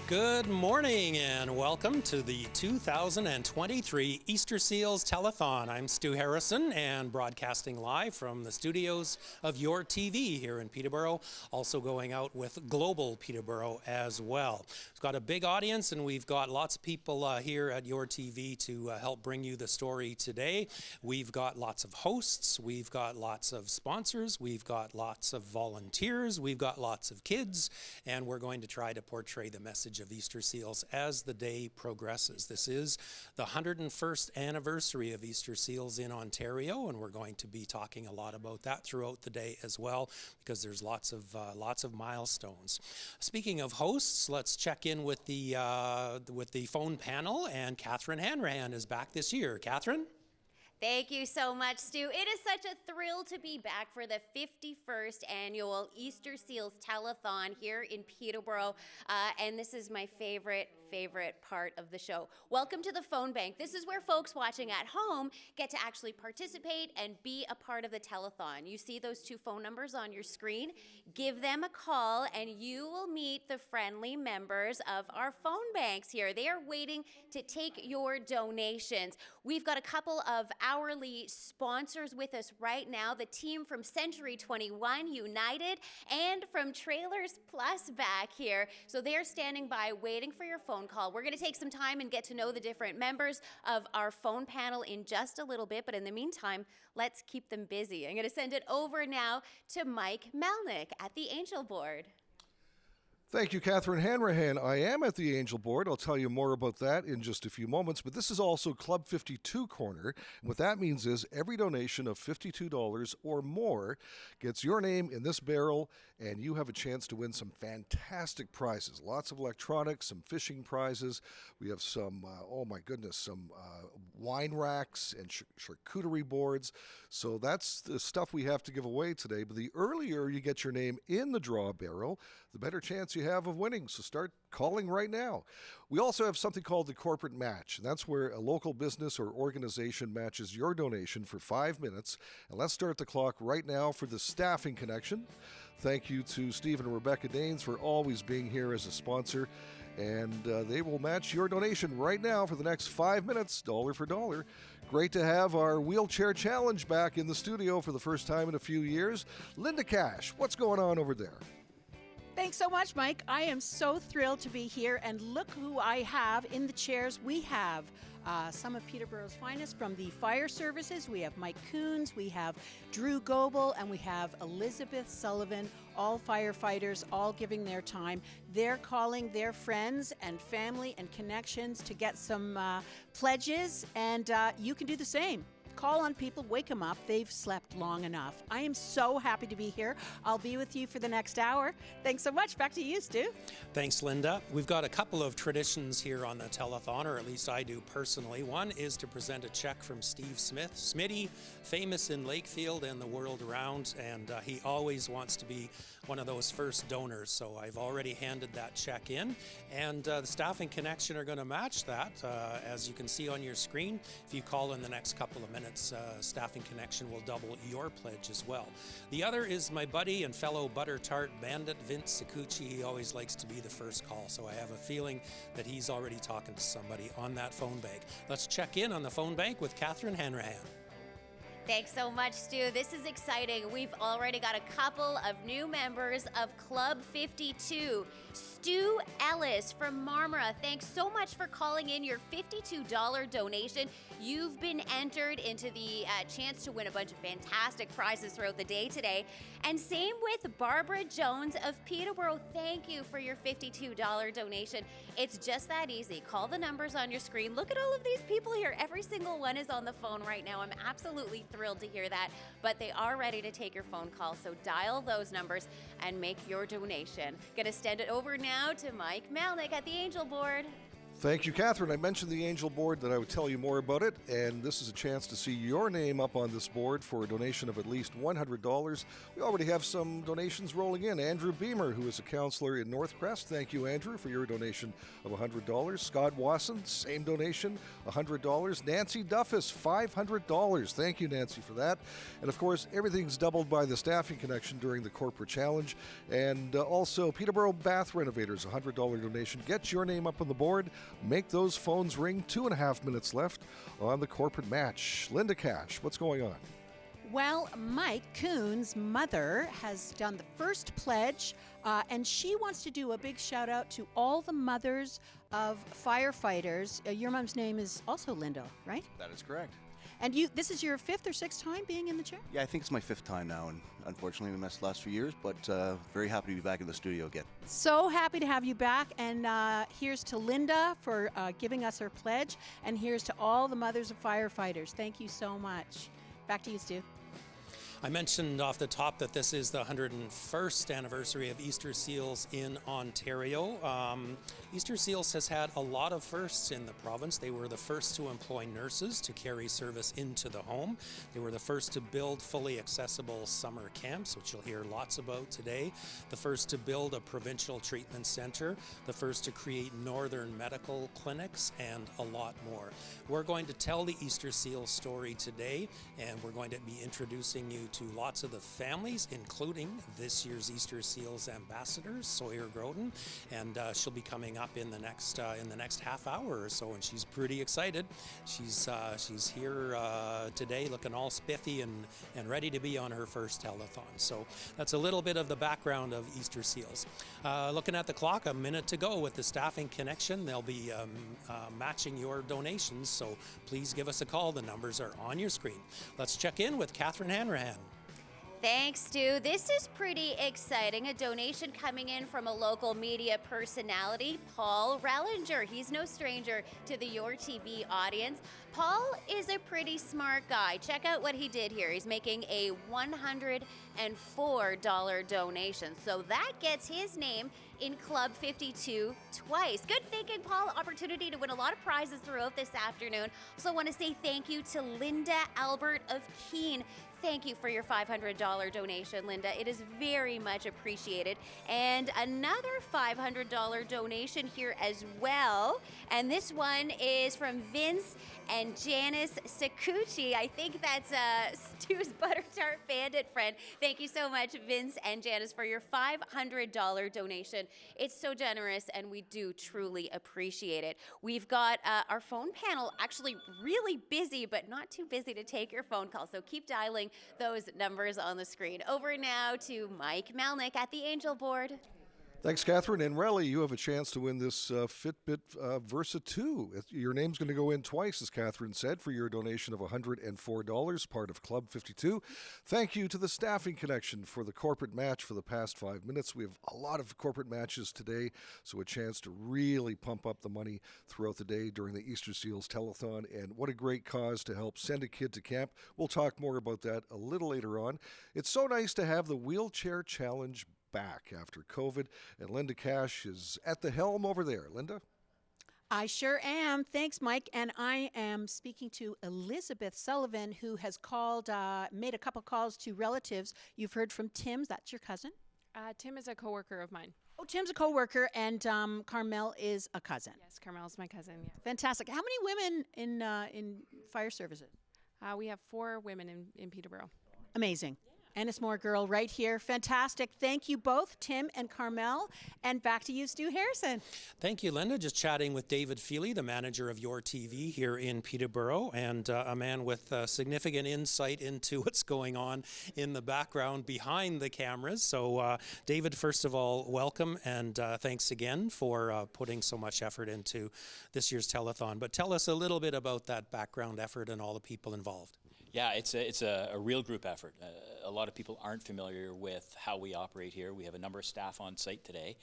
Good morning and welcome to the 2023 Easter Seals Telethon. I'm Stu Harrison and broadcasting live from the studios of Your TV here in Peterborough, also going out with Global Peterborough as well. We've got a big audience and we've got lots of people here at Your TV to help bring you the story today. We've got lots of hosts, we've got lots of sponsors, we've got lots of volunteers, we've got lots of kids, and we're going to try to portray the message of Easter Seals as the day progresses. This is the 101st anniversary of Easter Seals in Ontario, and we're going to be talking a lot about that throughout the day as well, because there's lots of milestones. Speaking of hosts, let's check in with the phone panel, and Catherine Hanrahan is back this year. Catherine? Thank you so much, Stu. It is such a thrill to be back for the 51st annual Easter Seals Telethon here in Peterborough, and this is my favorite part of the show. Welcome to the phone bank. This is where folks watching at home get to actually participate and be a part of the telethon. You see those two phone numbers on your screen? Give them a call and you will meet the friendly members of our phone banks here. They are waiting to take your donations. We've got a couple of hourly sponsors with us right now. The team from Century 21 United and from Trailers Plus back here. So they're standing by waiting for your phone call. We're going to take some time and get to know the different members of our phone panel in just a little bit, but in the meantime, let's keep them busy. I'm going to send it over now to Mike Melnik at the Angel Board. Thank you, Catherine Hanrahan. I am at the Angel Board. I'll tell you more about that in just a few moments, but this is also Club 52 Corner. And what that means is every donation of $52 or more gets your name in this barrel, and you have a chance to win some fantastic prizes. Lots of electronics, some fishing prizes. We have some, some wine racks and charcuterie boards. So that's the stuff we have to give away today. But the earlier you get your name in the draw barrel, the better chance you have of winning. So start calling right now. We also have something called the corporate match. And that's where a local business or organization matches your donation for 5 minutes. And let's start the clock right now for the staffing connection. Thank you to Steve and Rebecca Danes for always being here as a sponsor. And they will match your donation right now for the next 5 minutes, dollar for dollar. Great to have our wheelchair challenge back in the studio for the first time in a few years. Linda Cash, what's going on over there? Thanks so much, Mike. I am so thrilled to be here, and look who I have in the chairs. We have some of Peterborough's finest from the fire services. We have Mike Coons, we have Drew Goebel, and we have Elizabeth Sullivan, all firefighters, all giving their time. They're calling their friends and family and connections to get some pledges, and you can do the same. Call on people, wake them up. They've slept long enough. I am so happy to be here. I'll be with you for the next hour. Thanks so much. Back to you, Stu. Thanks, Linda. We've got a couple of traditions here on the telethon, or at least I do personally. One is to present a check from Steve Smith. Smitty, famous in Lakefield and the world around, and he always wants to be one of those first donors. So I've already handed that check in, and the Staff and Connection are going to match that. As you can see on your screen, if you call in the next couple of minutes, Staff and Connection will double your pledge as well. The other is my buddy and fellow butter tart bandit, Vince Sakuchi. He always likes to be the first call, so I have a feeling that he's already talking to somebody on that phone bank. Let's check in on the phone bank with Catherine Hanrahan. Thanks so much, Stu. This is exciting. We've already got a couple of new members of Club 52. Stu Ellis from Marmora, thanks so much for calling in your $52 donation. You've been entered into the chance to win a bunch of fantastic prizes throughout the day today. And same with Barbara Jones of Peterborough. Thank you for your $52 donation. It's just that easy. Call the numbers on your screen. Look at all of these people here. Every single one is on the phone right now. I'm absolutely thrilled to hear that, but they are ready to take your phone call. So dial those numbers and make your donation. Gonna send it over now to Mike Melnik at the Angel Board. Thank you, Catherine. I mentioned the Angel board that I would tell you more about it, and this is a chance to see your name up on this board for a donation of at least $100. We already have some donations rolling in. Andrew Beamer, who is a counselor in Northcrest, thank you, Andrew, for your donation of $100. Scott Wasson, same donation, $100. Nancy Duffus, $500. Thank you, Nancy, for that. And of course, everything's doubled by the staffing connection during the corporate challenge. And also, Peterborough Bath Renovators, $100 donation. Get your name up on the board. Make those phones ring. 2.5 minutes left on the corporate match. Linda Cash, what's going on? Well, Mike Coon's mother has done the first pledge, and she wants to do a big shout out to all the mothers of firefighters. Your mom's name is also Linda, right? That is correct. And this is your 5th or 6th time being in the chair? Yeah, I think it's my 5th time now, and unfortunately we missed the last few years, but very happy to be back in the studio again. So happy to have you back, and here's to Linda for giving us her pledge, and here's to all the mothers of firefighters. Thank you so much. Back to you, Stu. I mentioned off the top that this is the 101st anniversary of Easter Seals in Ontario. Easter Seals has had a lot of firsts in the province. They were the first to employ nurses to carry service into the home. They were the first to build fully accessible summer camps, which you'll hear lots about today. The first to build a provincial treatment center. The first to create northern medical clinics, and a lot more. We're going to tell the Easter Seals story today, and we're going to be introducing you to lots of the families, including this year's Easter Seals ambassador, Sawyer Groden, and she'll be coming up in the next half hour or so, and she's pretty excited. She's here today, looking all spiffy and ready to be on her first telethon. So that's a little bit of the background of Easter Seals. Looking at the clock, a minute to go with the staffing connection. They'll be matching your donations, so please give us a call. The numbers are on your screen. Let's check in with Catherine Hanrahan. Thanks, Stu. This is pretty exciting. A donation coming in from a local media personality, Paul Rellinger. He's no stranger to the Your TV audience. Paul is a pretty smart guy. Check out what he did here. He's making a $104 donation. So that gets his name in Club 52 twice. Good thinking, Paul. Opportunity to win a lot of prizes throughout this afternoon. Also want to say thank you to Linda Albert of Keene. Thank you for your $500 donation, Linda. It is very much appreciated. And another $500 donation here as well. And this one is from Vince and Janice Sakuchi. I think that's Stu's Butter Tart Bandit friend. Thank you so much, Vince and Janice, for your $500 donation. It's so generous, and we do truly appreciate it. We've got our phone panel actually really busy, but not too busy to take your phone call. So keep dialing those numbers on the screen. Over now to Mike Melnik at the Angel Board. Thanks, Catherine. And Relly, you have a chance to win this Fitbit Versa 2. Your name's going to go in twice, as Catherine said, for your donation of $104, part of Club 52. Thank you to the Staffing Connection for the corporate match for the past 5 minutes. We have a lot of corporate matches today, so a chance to really pump up the money throughout the day during the Easter Seals Telethon. And what a great cause to help send a kid to camp. We'll talk more about that a little later on. It's so nice to have the Wheelchair Challenge back after COVID, and Linda Cash is at the helm over there. Linda? I sure am. Thanks, Mike. And I am speaking to Elizabeth Sullivan, who has called, made a couple calls to relatives. You've heard from Tim. That's your cousin? Tim is a coworker of mine. Oh, Tim's a coworker, and Carmel is a cousin. Yes, Carmel's my cousin. Yeah. Fantastic. How many women in fire services? We have 4 women in Peterborough. Amazing. Ennismore girl right here. Fantastic. Thank you both, Tim and Carmel. And back to you, Stu Harrison. Thank you, Linda. Just chatting with David Feely, the manager of Your TV here in Peterborough, and a man with significant insight into what's going on in the background behind the cameras. So, David, first of all, welcome, and thanks again for putting so much effort into this year's telethon. But tell us a little bit about that background effort and all the people involved. Yeah, it's a real group effort. A lot of people aren't familiar with how we operate here. We have a number of staff on site today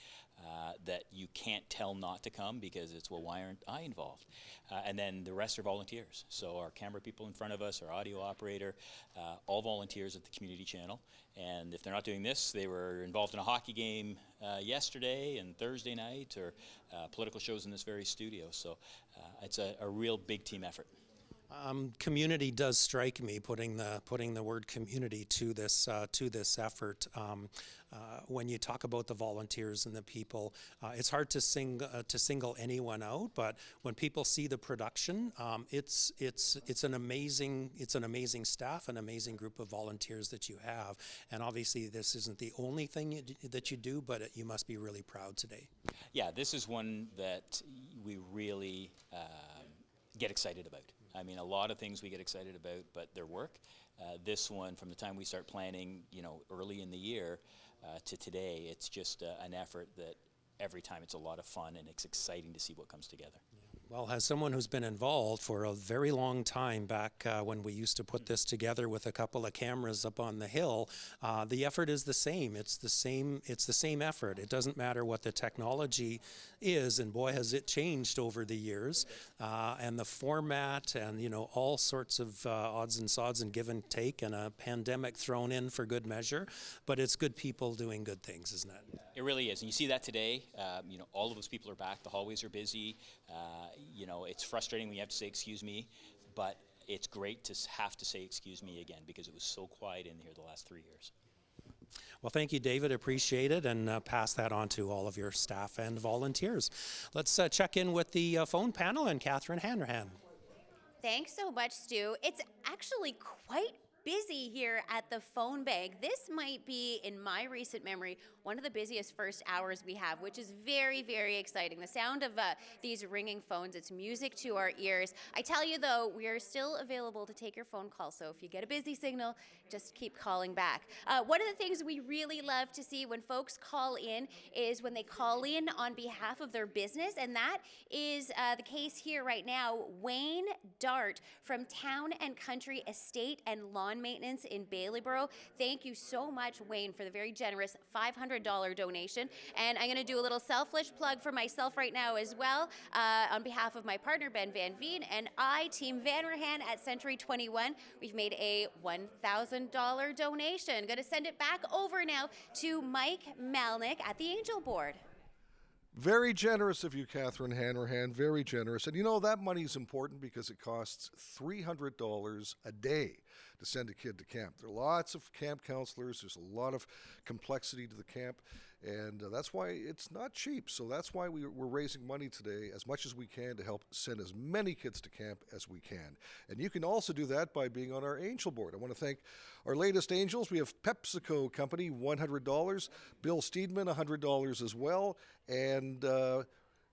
that you can't tell not to come because it's, well, why aren't I involved? And then the rest are volunteers. So our camera people in front of us, our audio operator, all volunteers at the community channel. And if they're not doing this, they were involved in a hockey game yesterday and Thursday night, or political shows in this very studio. So it's a real big team effort. Community does strike me, putting the word community to this effort. When you talk about the volunteers and the people, it's hard to single anyone out. But when people see the production, it's an amazing staff, an amazing group of volunteers that you have. And obviously, this isn't the only thing that you do, but you must be really proud today. Yeah, this is one that we really get excited about. I mean, a lot of things we get excited about, but their work. This one, from the time we start planning, early in the year to today, it's just an effort that every time it's a lot of fun, and it's exciting to see what comes together. Well, as someone who's been involved for a very long time, back when we used to put this together with a couple of cameras up on the hill, the effort is the same. It's the same effort. It doesn't matter what the technology is, and boy, has it changed over the years. And the format, and all sorts of odds and sods and give and take, and a pandemic thrown in for good measure. But it's good people doing good things, isn't it? It really is, and you see that today. All of those people are back. The hallways are busy. It's frustrating when you have to say excuse me, but it's great to have to say excuse me again because it was so quiet in here the last 3 years. Well, thank you, David. Appreciate it, and pass that on to all of your staff and volunteers. Let's check in with the phone panel and Catherine Hanrahan. Thanks so much, Stu. It's actually quite busy here at the phone bank. This might be, in my recent memory, one of the busiest first hours we have, which is very, very exciting. The sound of these ringing phones, it's music to our ears. I tell you, though, we are still available to take your phone call, so if you get a busy signal, just keep calling back. One of the things we really love to see when folks call in is when they call in on behalf of their business, and that is the case here right now. Wayne Dart from Town and Country Estate and Lawn Maintenance in Bailey-Borough. Thank you so much, Wayne, for the very generous $500 donation. And I'm going to do a little selfish plug for myself right now as well. On behalf of my partner, Ben Van Veen, and I, Team Hanrahan at Century 21, we've made a $1,000 donation. Going to send it back over now to Mike Melnik at the Angel Board. Very generous of you, Catherine Hanrahan, very generous. And that money is important because it costs $300 a day to send a kid to camp. There are lots of camp counselors. There's a lot of complexity to the camp, and that's why it's not cheap. So that's why we're raising money today as much as we can to help send as many kids to camp as we can. And you can also do that by being on our Angel Board. I want to thank our latest angels. We have PepsiCo Company, $100. Bill Steedman, $100 as well. And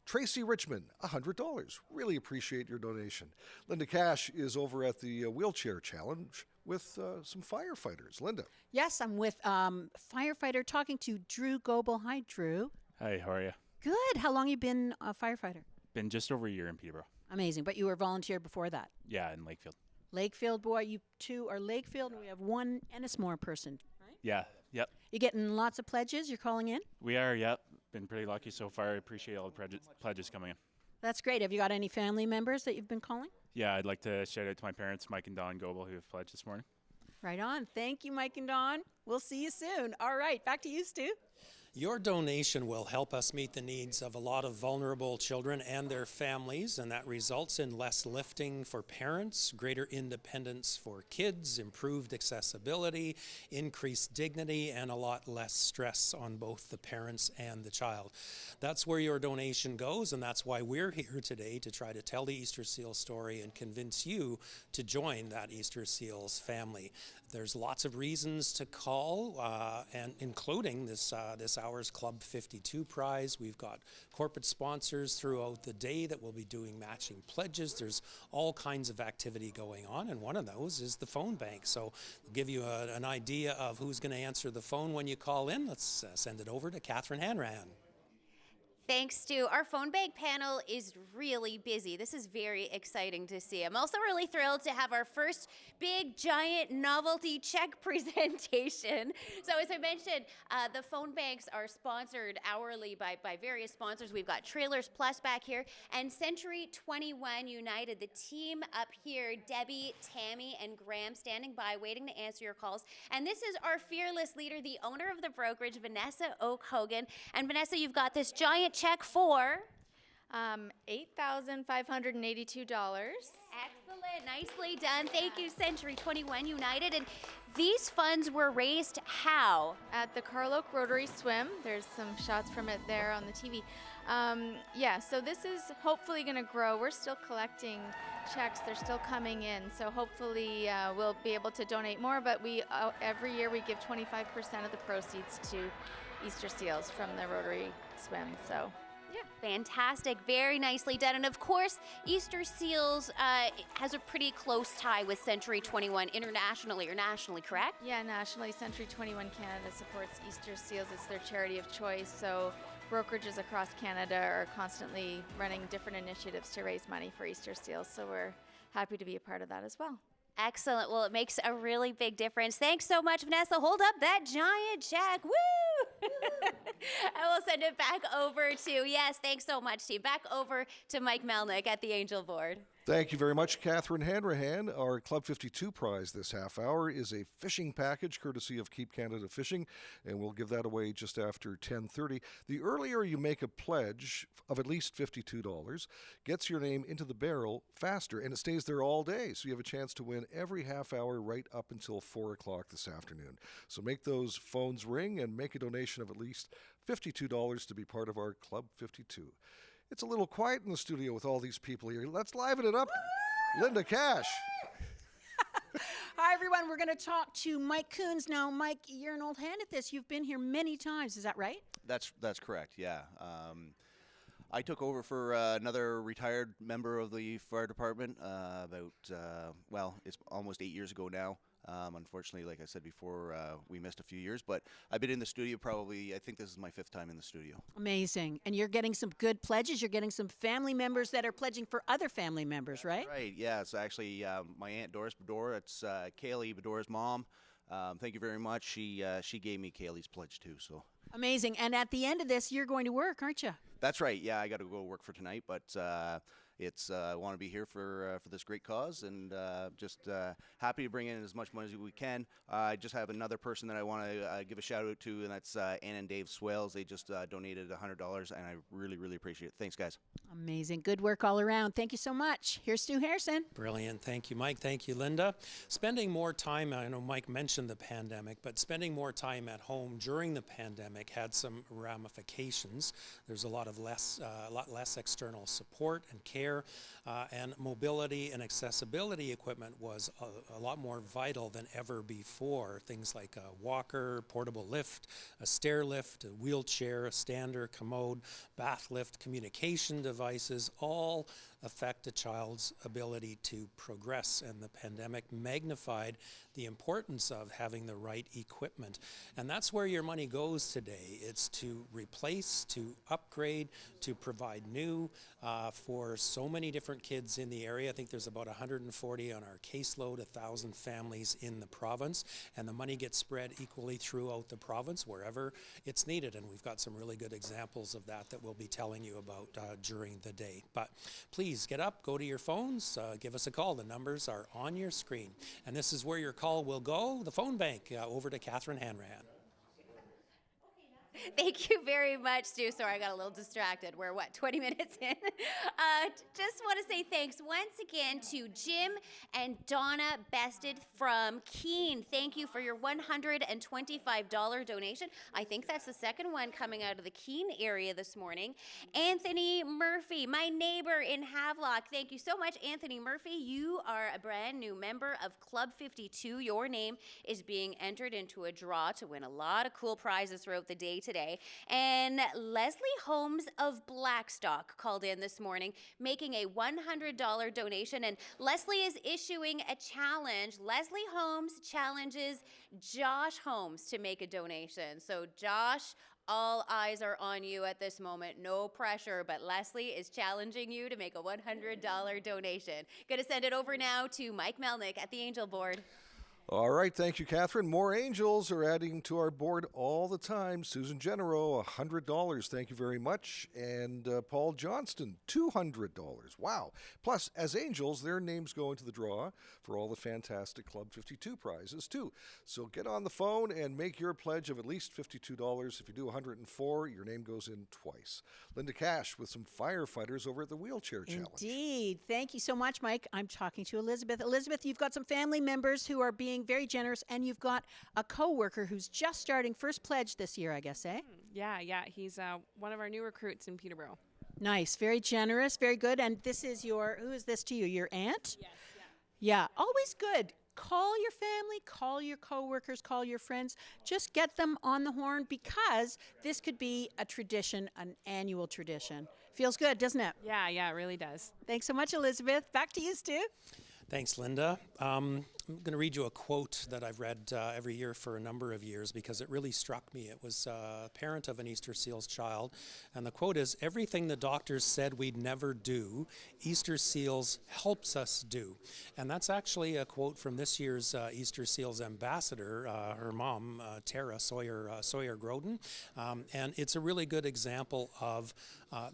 Tracy Richmond, $100. Really appreciate your donation. Linda Cash is over at the Wheelchair Challenge with some firefighters. Linda. Yes, I'm with firefighter talking to Drew Goebel. Hi, Drew. Hi, how are you? Good. How long you been a firefighter? Been just over a year in Peterborough. Amazing. But you were volunteer before that? Yeah, in Lakefield. Lakefield, boy. You two are Lakefield, and we have one Ennismore person, right? Yeah, yep. You getting lots of pledges? You're calling in? We are, yep. Been pretty lucky so far. I appreciate all the pledges coming in. That's great. Have you got any family members that you've been calling? Yeah, I'd like to shout out to my parents, Mike and Dawn Goebel, who have pledged this morning. Right on. Thank you, Mike and Dawn. We'll see you soon. All right, back to you, Stu. Your donation will help us meet the needs of a lot of vulnerable children and their families, and that results in less lifting for parents, greater independence for kids, improved accessibility, increased dignity, and a lot less stress on both the parents and the child. That's where your donation goes, and that's why we're here today, to try to tell the Easter Seals story and convince you to join that Easter Seals family. There's lots of reasons to call, and including this hour's Club 52 prize. We've got corporate sponsors throughout the day that will be doing matching pledges. There's all kinds of activity going on, and one of those is the phone bank. So we'll give you an idea of who's going to answer the phone when you call in. Let's send it over to Catherine Hanrahan. Thanks, Stu. Our phone bank panel is really busy. This is very exciting to see. I'm also really thrilled to have our first big, giant novelty check presentation. So as I mentioned, the phone banks are sponsored hourly by various sponsors. We've got Trailers Plus back here and Century 21 United. The team up here, Debbie, Tammy, and Graham, standing by, waiting to answer your calls. And this is our fearless leader, the owner of the brokerage, Vanessa Oak Hogan. And Vanessa, you've got this giant check for $8,582. Excellent, nicely done. Thank you, Century 21 United. And these funds were raised how? At the Carl Oak Rotary Swim. There's some shots from it there on the TV. Yeah, so this is hopefully going to grow. We're still collecting checks. They're still coming in. So hopefully we'll be able to donate more. But we every year we give 25% of the proceeds to Easter Seals from the Rotary Swim. So yeah. Fantastic, very nicely done. And of course, Easter Seals has a pretty close tie with Century 21 internationally or nationally, correct? Yeah, nationally, Century 21 Canada supports Easter Seals. It's their charity of choice. So brokerages across Canada are constantly running different initiatives to raise money for Easter Seals. So we're happy to be a part of that as well. Excellent. Well, it makes a really big difference. Thanks so much, Vanessa. Hold up that giant check. Woo! I will send it back over to, yes, thanks so much, team. Back over to Mike Melnik at the Angel Board. Thank you very much, Catherine Hanrahan. Our Club 52 prize this half hour is a fishing package courtesy of Keep Canada Fishing, and we'll give that away just after 10:30. The earlier you make a pledge of at least $52 gets your name into the barrel faster, and it stays there all day, so you have a chance to win every half hour right up until 4 o'clock this afternoon. So make those phones ring and make a donation of at least $52 to be part of our Club 52. It's a little quiet in the studio with all these people here. Let's liven it up. Linda Cash. Hi, everyone. We're going to talk to Mike Coons. Now, Mike, you're an old hand at this. You've been here many times. Is that right? That's correct, yeah. I took over for another retired member of the fire department it's almost 8 years ago now. Unfortunately, like I said before, we missed a few years, but I've been in the studio I think this is my 5th time in the studio. Amazing. And you're getting some good pledges. You're getting some family members that are pledging for other family members, right? Right, yeah. It's actually my Aunt Doris Bedore. It's Kaylee Bedore's mom. Thank you very much. She gave me Kaylee's pledge too, so. Amazing. And at the end of this, you're going to work, aren't you? That's right. Yeah, I got to go work for tonight, but I want to be here for this great cause, and just happy to bring in as much money as we can. I just have another person that I want to give a shout out to, and that's Ann and Dave Swales. They just donated $100, and I really, really appreciate it. Thanks, guys. Amazing. Good work all around. Thank you so much. Here's Stu Harrison. Brilliant. Thank you, Mike. Thank you, Linda. Spending more time, I know Mike mentioned the pandemic, but spending more time at home during the pandemic had some ramifications. There's a lot less external support and care, and mobility and accessibility equipment was a lot more vital than ever before. Things like a walker, portable lift, a stair lift, a wheelchair, a stander, commode, bath lift, communication devices, all affect a child's ability to progress, and the pandemic magnified the importance of having the right equipment. And that's where your money goes today. It's to replace, to upgrade, to provide new for so many different kids in the area. I think there's about 140 on our caseload, 1,000 families in the province, and the money gets spread equally throughout the province wherever it's needed. And we've got some really good examples of that we'll be telling you about during the day. But please get up, go to your phones, give us a call. The numbers are on your screen. And this is where your call will go, the phone bank, over to Catherine Hanrahan. Thank you very much, Stu. Sorry, I got a little distracted. We're, 20 minutes in? Just want to say thanks once again to Jim and Donna Bested from Keene. Thank you for your $125 donation. I think that's the second one coming out of the Keene area this morning. Anthony Murphy, my neighbor in Havelock. Thank you so much, Anthony Murphy. You are a brand new member of Club 52. Your name is being entered into a draw to win a lot of cool prizes throughout the day today. And Leslie Holmes of Blackstock called in this morning making a $100 donation, and Leslie is issuing a challenge. Leslie Holmes challenges Josh Holmes to make a donation. So Josh, all eyes are on you at this moment. No pressure, but Leslie is challenging you to make a $100 donation. Going to send it over now to Mike Melnik at the Angel Board. All right, thank you, Catherine. More angels are adding to our board all the time. Susan Genero, $100. Thank you very much. And Paul Johnston, $200. Wow. Plus, as angels, their names go into the draw for all the fantastic Club 52 prizes, too. So get on the phone and make your pledge of at least $52. If you do 104, your name goes in twice. Linda Cash with some firefighters over at the Wheelchair Challenge. Indeed. Thank you so much, Mike. I'm talking to Elizabeth. Elizabeth, you've got some family members who are being very generous, and you've got a co-worker who's just starting first pledge this year, I guess, eh? Yeah, he's one of our new recruits in Peterborough. Nice. Very generous. Very good. And this is who is this to you? Your aunt? Yes, Yeah. Always good. Call your family, call your coworkers, call your friends. Just get them on the horn, because this could be a tradition, an annual tradition. Feels good, doesn't it? Yeah, it really does. Thanks so much, Elizabeth. Back to you, Stu. Thanks, Linda. I'm going to read you a quote that I've read every year for a number of years because it really struck me. It was a parent of an Easter Seals child, and the quote is, "Everything the doctors said we'd never do, Easter Seals helps us do." And that's actually a quote from this year's Easter Seals ambassador, her mom, Tara Sawyer Groden. And it's a really good example of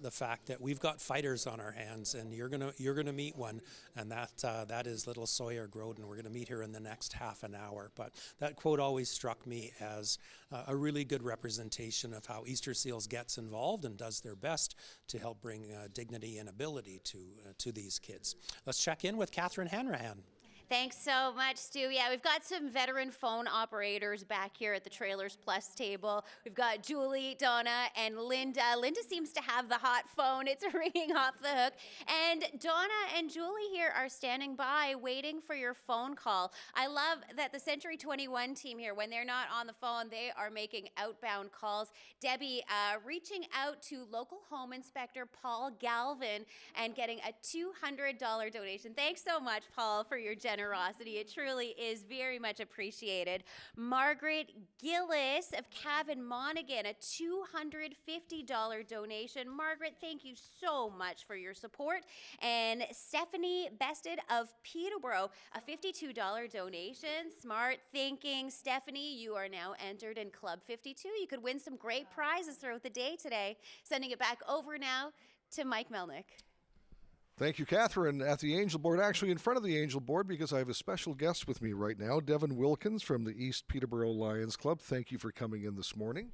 the fact that we've got fighters on our hands, and you're gonna meet one, and that is little Sawyer Groden. We're gonna meet her in the next half an hour. But that quote always struck me as a really good representation of how Easter Seals gets involved and does their best to help bring dignity and ability to these kids. Let's check in with Catherine Hanrahan. Thanks so much, Stu. Yeah, we've got some veteran phone operators back here at the Trailers Plus table. We've got Julie, Donna, and Linda. Linda seems to have the hot phone. It's ringing off the hook. And Donna and Julie here are standing by waiting for your phone call. I love that the Century 21 team here, when they're not on the phone, they are making outbound calls. Debbie reaching out to local home inspector Paul Galvin and getting a $200 donation. Thanks so much, Paul, for your generosity. It truly is very much appreciated. Margaret Gillis of Cavan Monaghan, a $250 donation. Margaret, thank you so much for your support. And Stephanie Bested of Peterborough, a $52 donation. Smart thinking. Stephanie, you are now entered in Club 52. You could win some great prizes throughout the day today. Sending it back over now to Mike Melnik. Thank you, Catherine, at the Angel Board, actually in front of the Angel Board, because I have a special guest with me right now, Devin Wilkins from the East Peterborough Lions Club. Thank you for coming in this morning.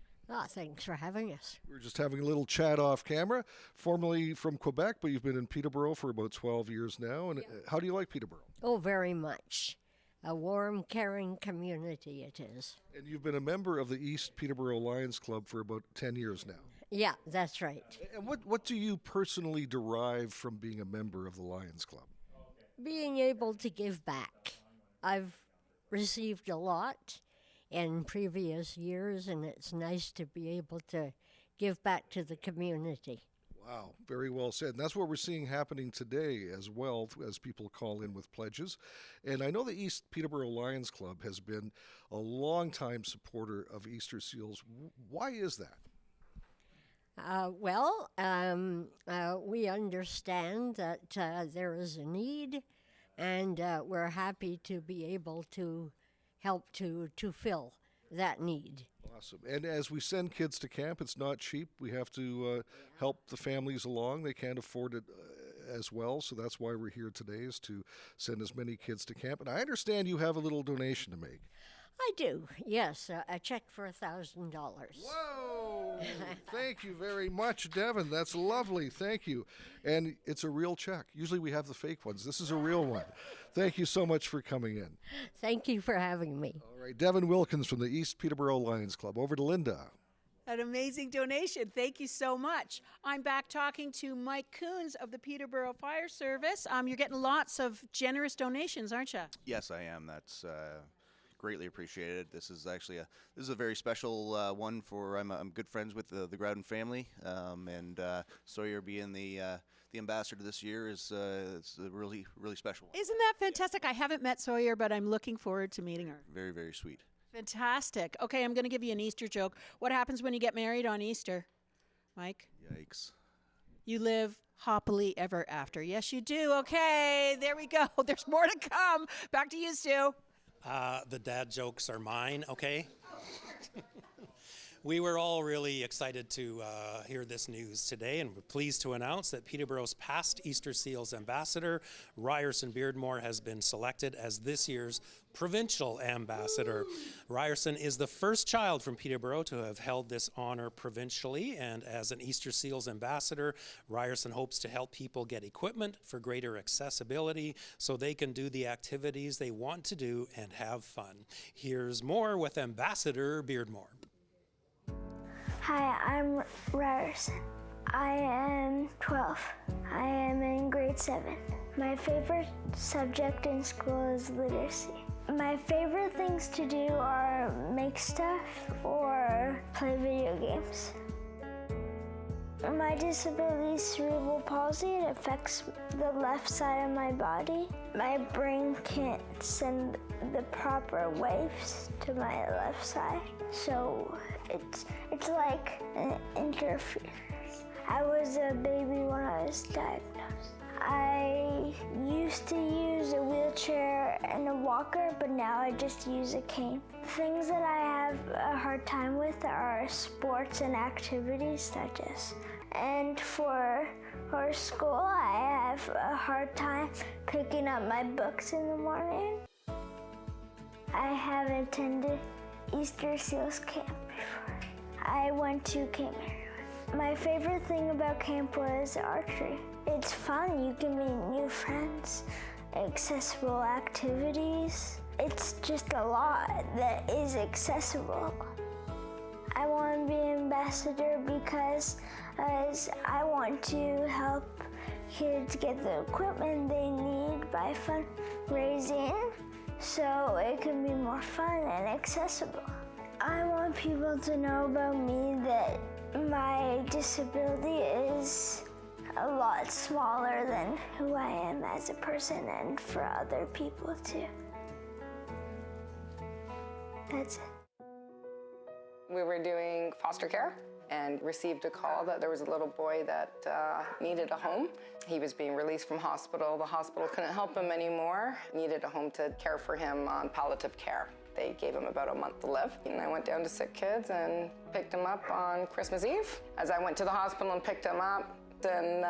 Thanks for having us. We were just having a little chat off camera, formerly from Quebec, but you've been in Peterborough for about 12 years now. And how do you like Peterborough? Oh, very much. A warm, caring community it is. And you've been a member of the East Peterborough Lions Club for about 10 years now. Yeah, that's right. And what do you personally derive from being a member of the Lions Club? Being able to give back. I've received a lot in previous years, and it's nice to be able to give back to the community. Wow, very well said. And that's what we're seeing happening today as well, as people call in with pledges. And I know the East Peterborough Lions Club has been a long-time supporter of Easter Seals. Why is that? We understand that there is a need, and we're happy to be able to help to fill that need. Awesome. And as we send kids to camp, it's not cheap. We have to help the families along. They can't afford it as well, so that's why we're here today, is to send as many kids to camp. And I understand you have a little donation to make. I do, yes, a check for $1,000. Whoa! Thank you very much, Devin. That's lovely. Thank you. And it's a real check. Usually we have the fake ones. This is a real one. Thank you so much for coming in. Thank you for having me. All right, Devin Wilkins from the East Peterborough Lions Club. Over to Linda. An amazing donation. Thank you so much. I'm back talking to Mike Coons of the Peterborough Fire Service. You're getting lots of generous donations, aren't you? Yes, I am. That's greatly appreciated. This is actually a very special one for I'm good friends with the Grouden family, and Sawyer being the ambassador this year is it's a really special one. Isn't that fantastic? I haven't met Sawyer, but I'm looking forward to meeting her. Very, very sweet. Fantastic. Okay, I'm going to give you an Easter joke. What happens when you get married on Easter, Mike? Yikes. You live happily ever after. Yes, you do. Okay, there we go. There's more to come. Back to you, Stu. The dad jokes are mine, okay? We were all really excited to hear this news today, and we're pleased to announce that Peterborough's past Easter Seals ambassador, Ryerson Beardmore, has been selected as this year's provincial ambassador. Ryerson is the first child from Peterborough to have held this honor provincially, and as an Easter Seals ambassador, Ryerson hopes to help people get equipment for greater accessibility so they can do the activities they want to do and have fun. Here's more with Ambassador Beardmore. Hi, I'm Ryerson. I am 12. I am in grade 7. My favorite subject in school is literacy. My favorite things to do are make stuff or play video games. My disability is cerebral palsy. It affects the left side of my body. My brain can't send the proper waves to my left side, so it's like an interference. I was a baby when I was diagnosed. I used to use a wheelchair and a walker, but now I just use a cane. Things that I have a hard time with are sports and activities such as. And for school, I have a hard time picking up my books in the morning. I have attended Easter Seals camp before. I went to Camp Hanrahan. My favorite thing about camp was archery. It's fun, you can meet new friends, accessible activities. It's just a lot that is accessible. I want to be an ambassador because I want to help kids get the equipment they need by fundraising so it can be more fun and accessible. I want people to know about me that my disability is a lot smaller than who I am as a person and for other people too. That's it. We were doing foster care and received a call that there was a little boy that needed a home. He was being released from hospital. The hospital couldn't help him anymore, needed a home to care for him on palliative care. They gave him about a month to live. And I went down to Sick Kids and picked him up on Christmas Eve. As I went to the hospital and picked him up, and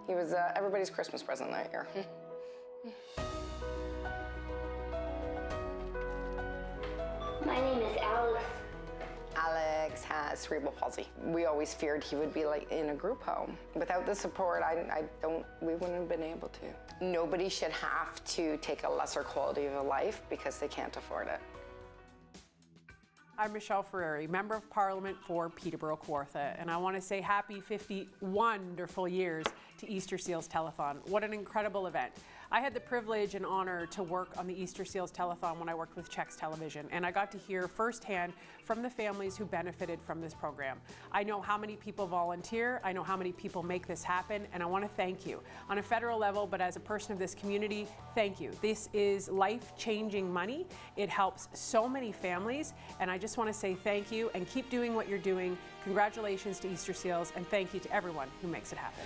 he was everybody's Christmas present that year. My name is Alex. Alex has cerebral palsy. We always feared he would be like in a group home. Without the support, we wouldn't have been able to. Nobody should have to take a lesser quality of life because they can't afford it. I'm Michelle Ferreri, Member of Parliament for Peterborough-Kawartha, and I want to say happy 50 wonderful years to Easter Seals Telethon. What an incredible event. I had the privilege and honor to work on the Easter Seals Telethon when I worked with Czechs Television, and I got to hear firsthand from the families who benefited from this program. I know how many people volunteer, I know how many people make this happen, and I want to thank you. On a federal level, but as a person of this community, thank you. This is life-changing money. It helps so many families, and I just want to say thank you and keep doing what you're doing. Congratulations to Easter Seals, and thank you to everyone who makes it happen.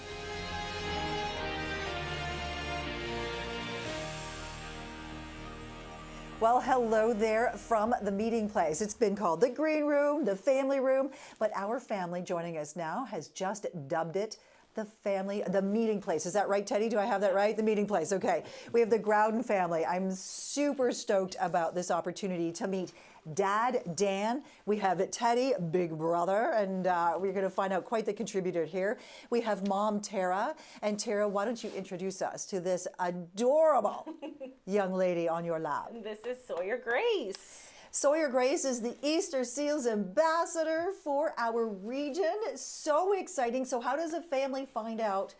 Well, hello there from the meeting place. It's been called the green room, the family room, but our family joining us now has just dubbed it the meeting place. Is that right, Teddy? Do I have that right? The meeting place. Okay. We have the Groudon family. I'm super stoked about this opportunity to meet Dad, Dan. We have Teddy, big brother, and we're going to find out quite the contributor here. We have Mom, Tara. And Tara, why don't you introduce us to this adorable young lady on your lap? This is Sawyer Grace. Sawyer Grace is the Easter Seals ambassador for our region. So exciting. So how does a family find out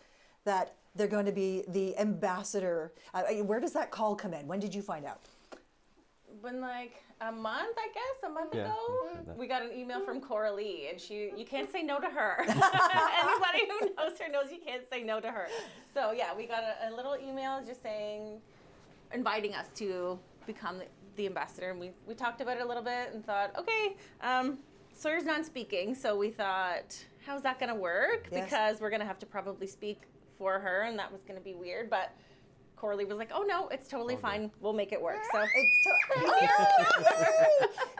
that they're going to be the ambassador? Where does that call come in? When did you find out? When like a month ago, we got an email from Coralie, and you can't say no to her. Anybody who knows her knows you can't say no to her. So yeah, we got a little email just saying, inviting us to become the ambassador, and we talked about it a little bit and thought, okay, Sawyer's non-speaking, so we thought, how's that going to work? Yes. Because we're going to have to probably speak for her, and that was going to be weird, but Coralie was like, oh no, it's totally fine. We'll make it work. So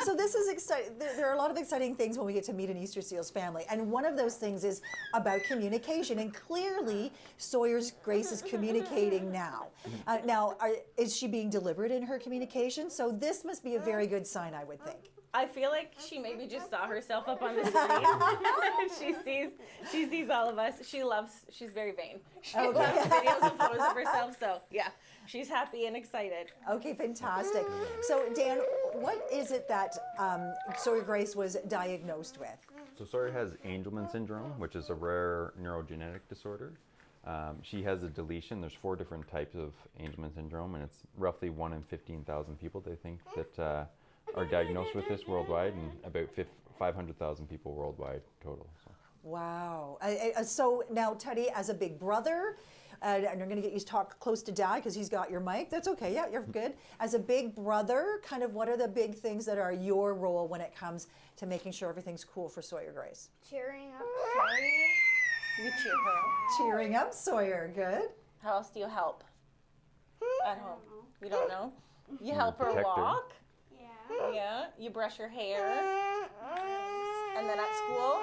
So this is exciting. There are a lot of exciting things when we get to meet an Easter Seals family. And one of those things is about communication. And clearly, Sawyer's Grace is communicating now. Is she being deliberate in her communication? So this must be a very good sign, I would think. I feel like she maybe just saw herself up on the screen. she sees all of us. She's very vain. She loves videos and photos of herself. So yeah, she's happy and excited. Okay, fantastic. So Dan, what is it that Sawyer Grace was diagnosed with? So Sawyer has Angelman syndrome, which is a rare neurogenetic disorder. She has a deletion. There's 4 different types of Angelman syndrome, and it's roughly 1 in 15,000 people, they think, that are diagnosed with this worldwide, and about 500,000 people worldwide total. So. Wow. So now, Teddy, as a big brother, and I'm going to get you to talk close to Dad because he's got your mic. That's okay. Yeah, you're good. As a big brother, kind of what are the big things that are your role when it comes to making sure everything's cool for Sawyer Grace? Cheering up Sawyer. You cheer her up. Cheering up Sawyer. Good. How else do you help at home? You don't know? You help her Protect her. walk? Yeah. You brush her hair? And then at school?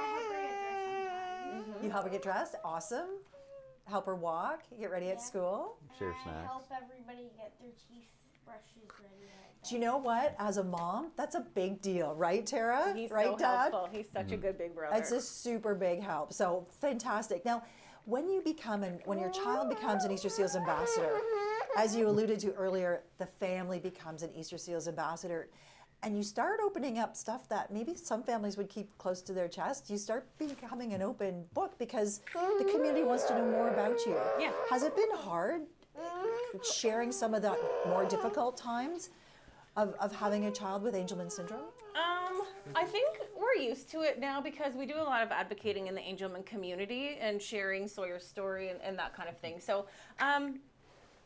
You help her get dressed? Awesome. Help her walk, get ready at school? Share snacks. Help everybody get their teeth brushes ready. Do you know what? As a mom, that's a big deal, right, Tara? He's right, so Dad? helpful. He's such a good big brother. It's a super big help. So fantastic. Now, when your child becomes an Easter Seals ambassador, as you alluded to earlier, the family becomes an Easter Seals ambassador. And you start opening up stuff that maybe some families would keep close to their chest. You start becoming an open book because the community wants to know more about you. Yeah. Has it been hard sharing some of the more difficult times of having a child with Angelman syndrome? I think we're used to it now because we do a lot of advocating in the Angelman community and sharing Sawyer's story and that kind of thing. So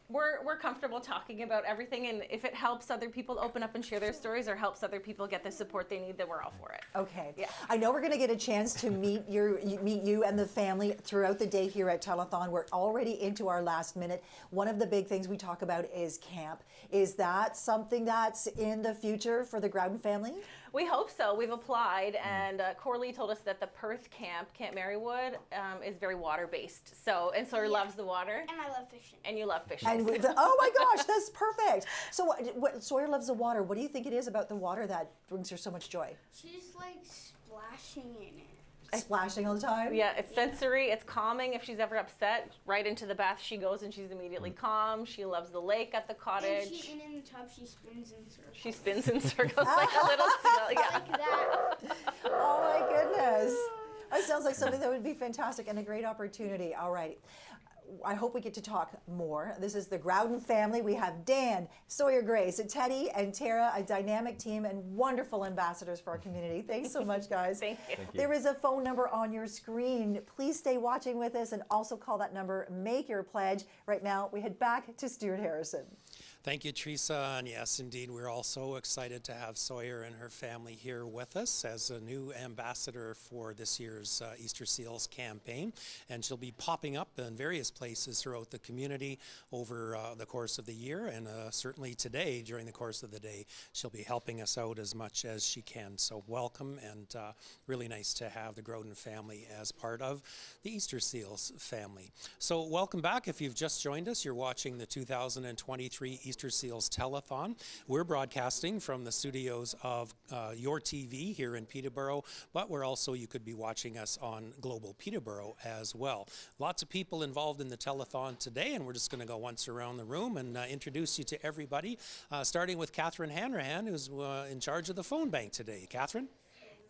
we're comfortable talking about everything, and if it helps other people open up and share their stories or helps other people get the support they need, then we're all for it. Okay. Yeah. I know we're going to get a chance to meet you and the family throughout the day here at Telethon. We're already into our last minute. One of the big things we talk about is camp. Is that something that's in the future for the Groudon family? We hope so. We've applied, and Coralie told us that the Perth camp, Camp Marywood, is very water-based. And Sawyer loves the water. And I love fishing. And you love fishing. And oh my gosh, that's perfect. So what Sawyer loves the water. What do you think it is about the water that brings her so much joy? She's like splashing in it. Splashing all the time? Yeah, it's sensory, it's calming. If she's ever upset, right into the bath she goes and she's immediately calm. She loves the lake at the cottage. And in the tub she spins in circles. She spins in circles like a little seagull. Yeah. Like that. Oh my goodness. That sounds like something that would be fantastic and a great opportunity. All right. I hope we get to talk more. This is the Groudon family. We have Dan, Sawyer Grace, Teddy, and Tara, a dynamic team and wonderful ambassadors for our community. Thanks so much, guys. Thank you. There is a phone number on your screen. Please stay watching with us and also call that number. Make your pledge. Right now, we head back to Stuart Harrison. Thank you, Teresa. And yes, indeed, we're all so excited to have Sawyer and her family here with us as a new ambassador for this year's Easter Seals campaign. And she'll be popping up in various places throughout the community over the course of the year. And certainly today, during the course of the day, she'll be helping us out as much as she can. So welcome, and really nice to have the Groudon family as part of the Easter Seals family. So welcome back. If you've just joined us, you're watching the 2023 Easter Seals Telethon. We're broadcasting from the studios of Your TV here in Peterborough, but you could be watching us on Global Peterborough as well. Lots of people involved in the telethon today, and we're just going to go once around the room and introduce you to everybody, starting with Catherine Hanrahan, who's in charge of the phone bank today. Catherine?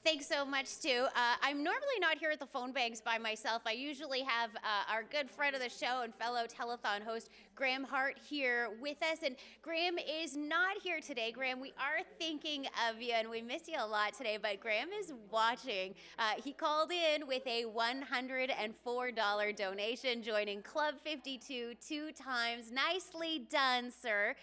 Thanks so much, Stu. I'm normally not here at the phone banks by myself. I usually have our good friend of the show and fellow telethon host, Graham Hart, here with us. And Graham is not here today. Graham, we are thinking of you, and we miss you a lot today, but Graham is watching. He called in with a $104 donation, joining Club 52 2 times. Nicely done, sir.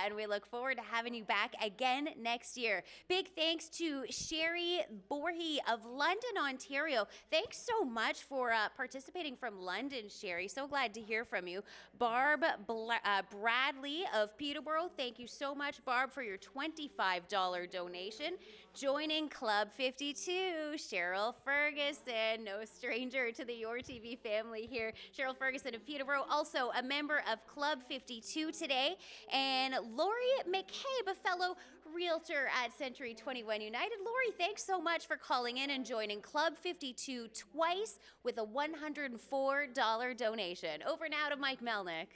And we look forward to having you back again next year. Big thanks to Sherry Borhe of London, Ontario. Thanks so much for participating from London, Sherry. So glad to hear from you. Barb Bradley of Peterborough. Thank you so much, Barb, for your $25 donation. Joining Club 52, Cheryl Ferguson, no stranger to the Your TV family here. Cheryl Ferguson of Peterborough, also a member of Club 52 today. And Lori McCabe, a fellow realtor at Century 21 United. Lori, thanks so much for calling in and joining Club 52 twice with a $104 donation. Over now to Mike Melnik.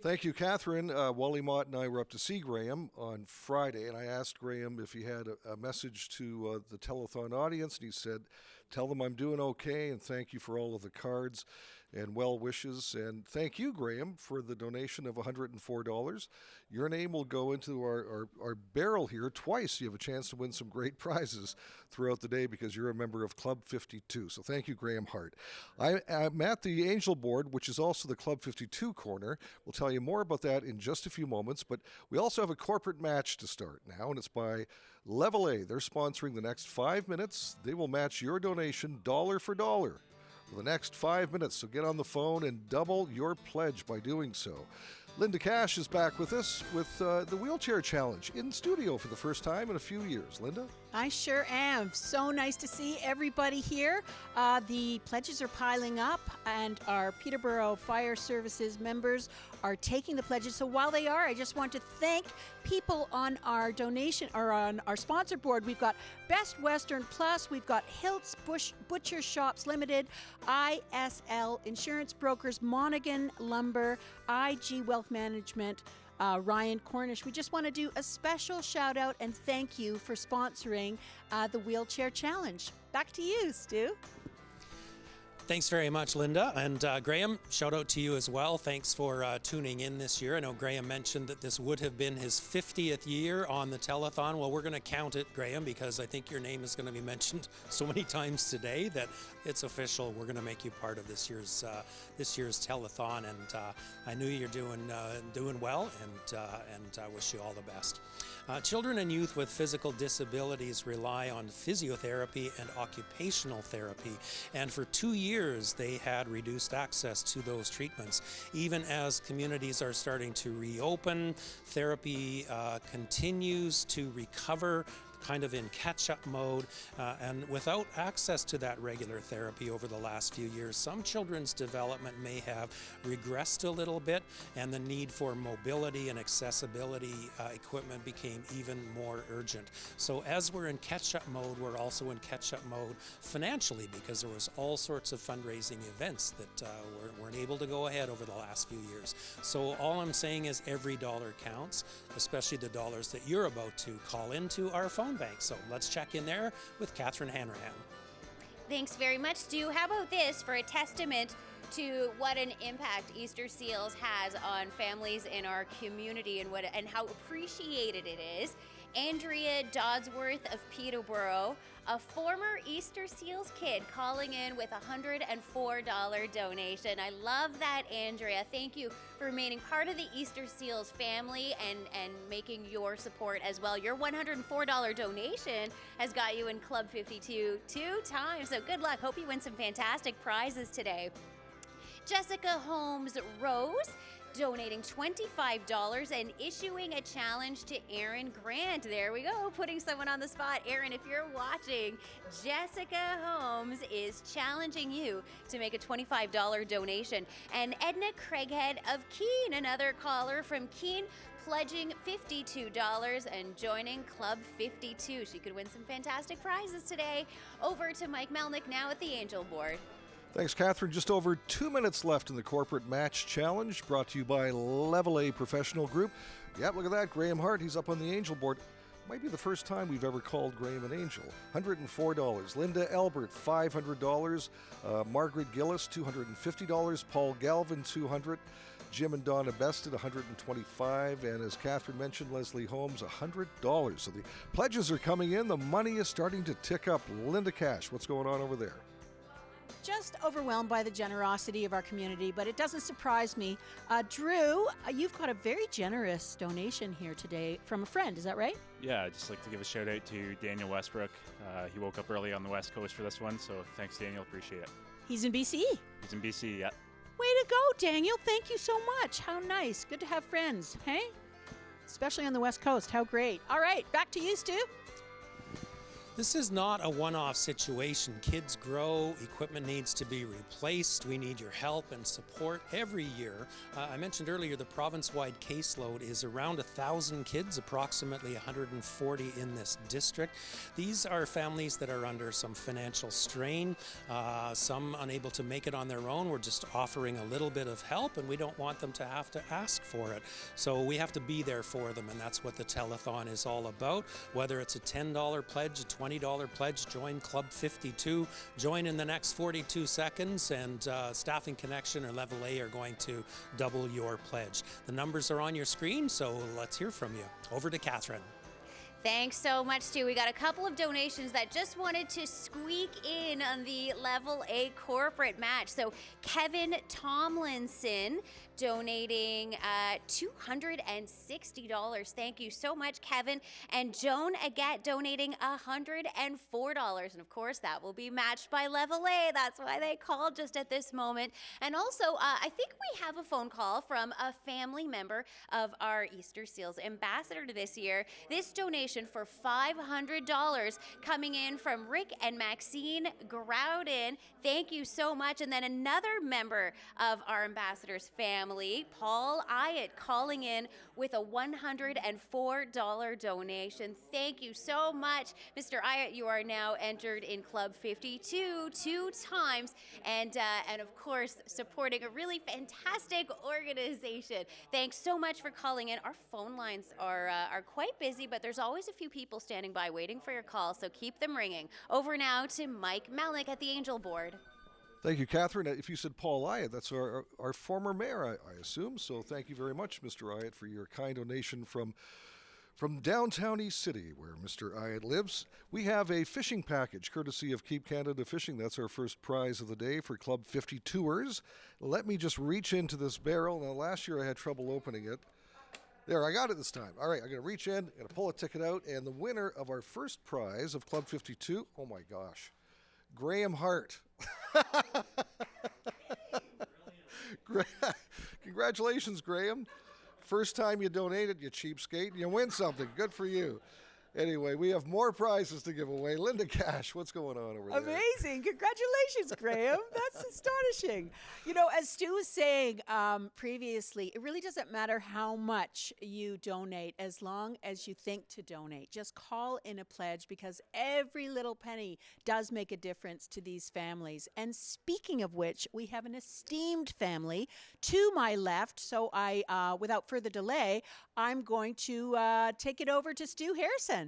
Thank you, Catherine. Wally Mott and I were up to see Graham on Friday, and I asked Graham if he had a message to the telethon audience, and he said, "Tell them I'm doing okay, and thank you for all of the cards and well wishes." And thank you, Graham, for the donation of $104. Your name will go into our barrel here twice. You have a chance to win some great prizes throughout the day because you're a member of Club 52. So thank you, Graham Hart. I'm at the Angel Board, which is also the Club 52 corner. We'll tell you more about that in just a few moments, but we also have a corporate match to start now, and it's by Level A. They're sponsoring the next 5 minutes. They will match your donation dollar for dollar for the next 5 minutes. So get on the phone and double your pledge by doing so. Linda Cash is back with us with the Wheelchair Challenge in studio for the first time in a few years. Linda? I sure am. So nice to see everybody here. The pledges are piling up, and our Peterborough Fire Services members are taking the pledges. So while they are, I just want to thank people on our donation or on our sponsor board. We've got Best Western Plus, we've got Hiltz Butcher Shops Limited, ISL Insurance Brokers, Monaghan Lumber, IG Wealth Management, Ryan Cornish. We just want to do a special shout out and thank you for sponsoring the Wheelchair Challenge. Back to you, Stu. Thanks very much, Linda. And Graham, shout out to you as well. Thanks for tuning in this year. I know Graham mentioned that this would have been his 50th year on the telethon. Well, we're going to count it, Graham, because I think your name is going to be mentioned so many times today that it's official. We're going to make you part of this year's telethon. And I knew you're doing well, and I wish you all the best. Children and youth with physical disabilities rely on physiotherapy and occupational therapy, and for 2 years they had reduced access to those treatments. Even as communities are starting to reopen, therapy continues to recover, kind of in catch-up mode, and without access to that regular therapy over the last few years, some children's development may have regressed a little bit, and the need for mobility and accessibility equipment became even more urgent. So as we're in catch-up mode, we're also in catch-up mode financially, because there was all sorts of fundraising events that weren't able to go ahead over the last few years. So all I'm saying is every dollar counts, especially the dollars that you're about to call into our phone bank. So let's check in there with Catherine Hanrahan. Thanks very much, Stu. How about this for a testament to what an impact Easter Seals has on families in our community and how appreciated it is. Andrea Dodsworth of Peterborough, a former Easter Seals kid, calling in with a $104 donation. I love that, Andrea. Thank you for remaining part of the Easter Seals family and making your support as well. Your $104 donation has got you in Club 52 2 times, so good luck. Hope you win some fantastic prizes today. Jessica Holmes Rose, donating $25 and issuing a challenge to Aaron Grant. There we go, putting someone on the spot. Aaron, if you're watching, Jessica Holmes is challenging you to make a $25 donation. And Edna Craighead of Keene, another caller from Keene, pledging $52 and joining Club 52. She could win some fantastic prizes today. Over to Mike Melnik now at the Angel Board. Thanks, Catherine. Just over 2 minutes left in the Corporate Match Challenge, brought to you by Level A Professional Group. Yep, look at that. Graham Hart, he's up on the Angel Board. Might be the first time we've ever called Graham an angel. $104. Linda Albert, $500. Margaret Gillis, $250. Paul Galvin, $200. Jim and Donna Bested, $125. And as Catherine mentioned, Leslie Holmes, $100. So the pledges are coming in. The money is starting to tick up. Linda Cash, what's going on over there? Just overwhelmed by the generosity of our community, but it doesn't surprise me. Drew, you've got a very generous donation here today from a friend, is that right? Yeah, I'd just like to give a shout out to Daniel Westbrook. He woke up early on the West Coast for this one, so thanks, Daniel. Appreciate it. He's in BC? He's in BC, yeah. Way to go, Daniel. Thank you so much. How nice. Good to have friends, hey? Especially on the West Coast. How great. All right, back to you, Stu. This is not a one-off situation. Kids grow, equipment needs to be replaced. We need your help and support every year. I mentioned earlier the province-wide caseload is around 1,000 kids, approximately 140 in this district. These are families that are under some financial strain, some unable to make it on their own. We're just offering a little bit of help, and we don't want them to have to ask for it. So we have to be there for them, and that's what the telethon is all about. Whether it's a $10 pledge, a $20 pledge, join Club 52, join in the next 42 seconds, and Staffing Connection or Level A are going to double your pledge. The numbers are on your screen, so let's hear from you. Over to Catherine. Thanks so much, Stu. We got a couple of donations that just wanted to squeak in on the Level A corporate match. So Kevin Tomlinson donating $260. Thank you so much, Kevin. And Joan Agat donating $104. And of course, that will be matched by Level A. That's why they called just at this moment. And also, I think we have a phone call from a family member of our Easter Seals ambassador to this year. This donation for $500 coming in from Rick and Maxine Groudon. Thank you so much. And then another member of our ambassador's family, Paul Iott, calling in with a $104 donation. Thank you so much, Mr. Iott. You are now entered in Club 52 2 times, and of course supporting a really fantastic organization. Thanks so much for calling in. Our phone lines are quite busy, but there's always a few people standing by waiting for your call, so keep them ringing. Over now to Mike Melnik at the Angel Board. Thank you, Catherine. If you said Paul Iott, that's our former mayor, I assume. So thank you very much, Mr. Iott, for your kind donation from downtown East City, where Mr. Iott lives. We have a fishing package, courtesy of Keep Canada Fishing. That's our first prize of the day for Club 52ers. Let me just reach into this barrel. Now, last year I had trouble opening it. There, I got it this time. All right, I'm going to reach in, I'm going to pull a ticket out, and the winner of our first prize of Club 52, oh my gosh, Graham Hart. Congratulations, Graham. First time you donated, you cheapskate, and you win something. Good for you. Anyway, we have more prizes to give away. Linda Cash, what's going on over there? Amazing. Congratulations, Graham. That's astonishing. You know, as Stu was saying previously, it really doesn't matter how much you donate as long as you think to donate. Just call in a pledge, because every little penny does make a difference to these families. And speaking of which, we have an esteemed family to my left. So without further delay, I'm going to take it over to Stu Harrison.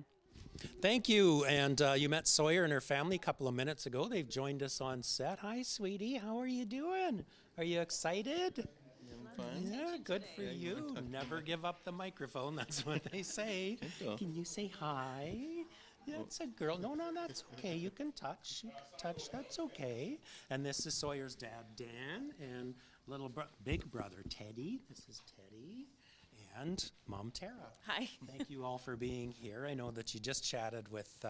Thank you. And you met Sawyer and her family a couple of minutes ago. They've joined us on set. Hi, sweetie. How are you doing? Are you excited? Fine. Yeah, good for you. Never give up the microphone. That's what they say. Can you say hi? That's a girl. No, that's okay. You can touch. That's okay. And this is Sawyer's dad, Dan, and big brother, Teddy. This is Teddy. And Mom Tara. Hi. Thank you all for being here. I know that you just chatted with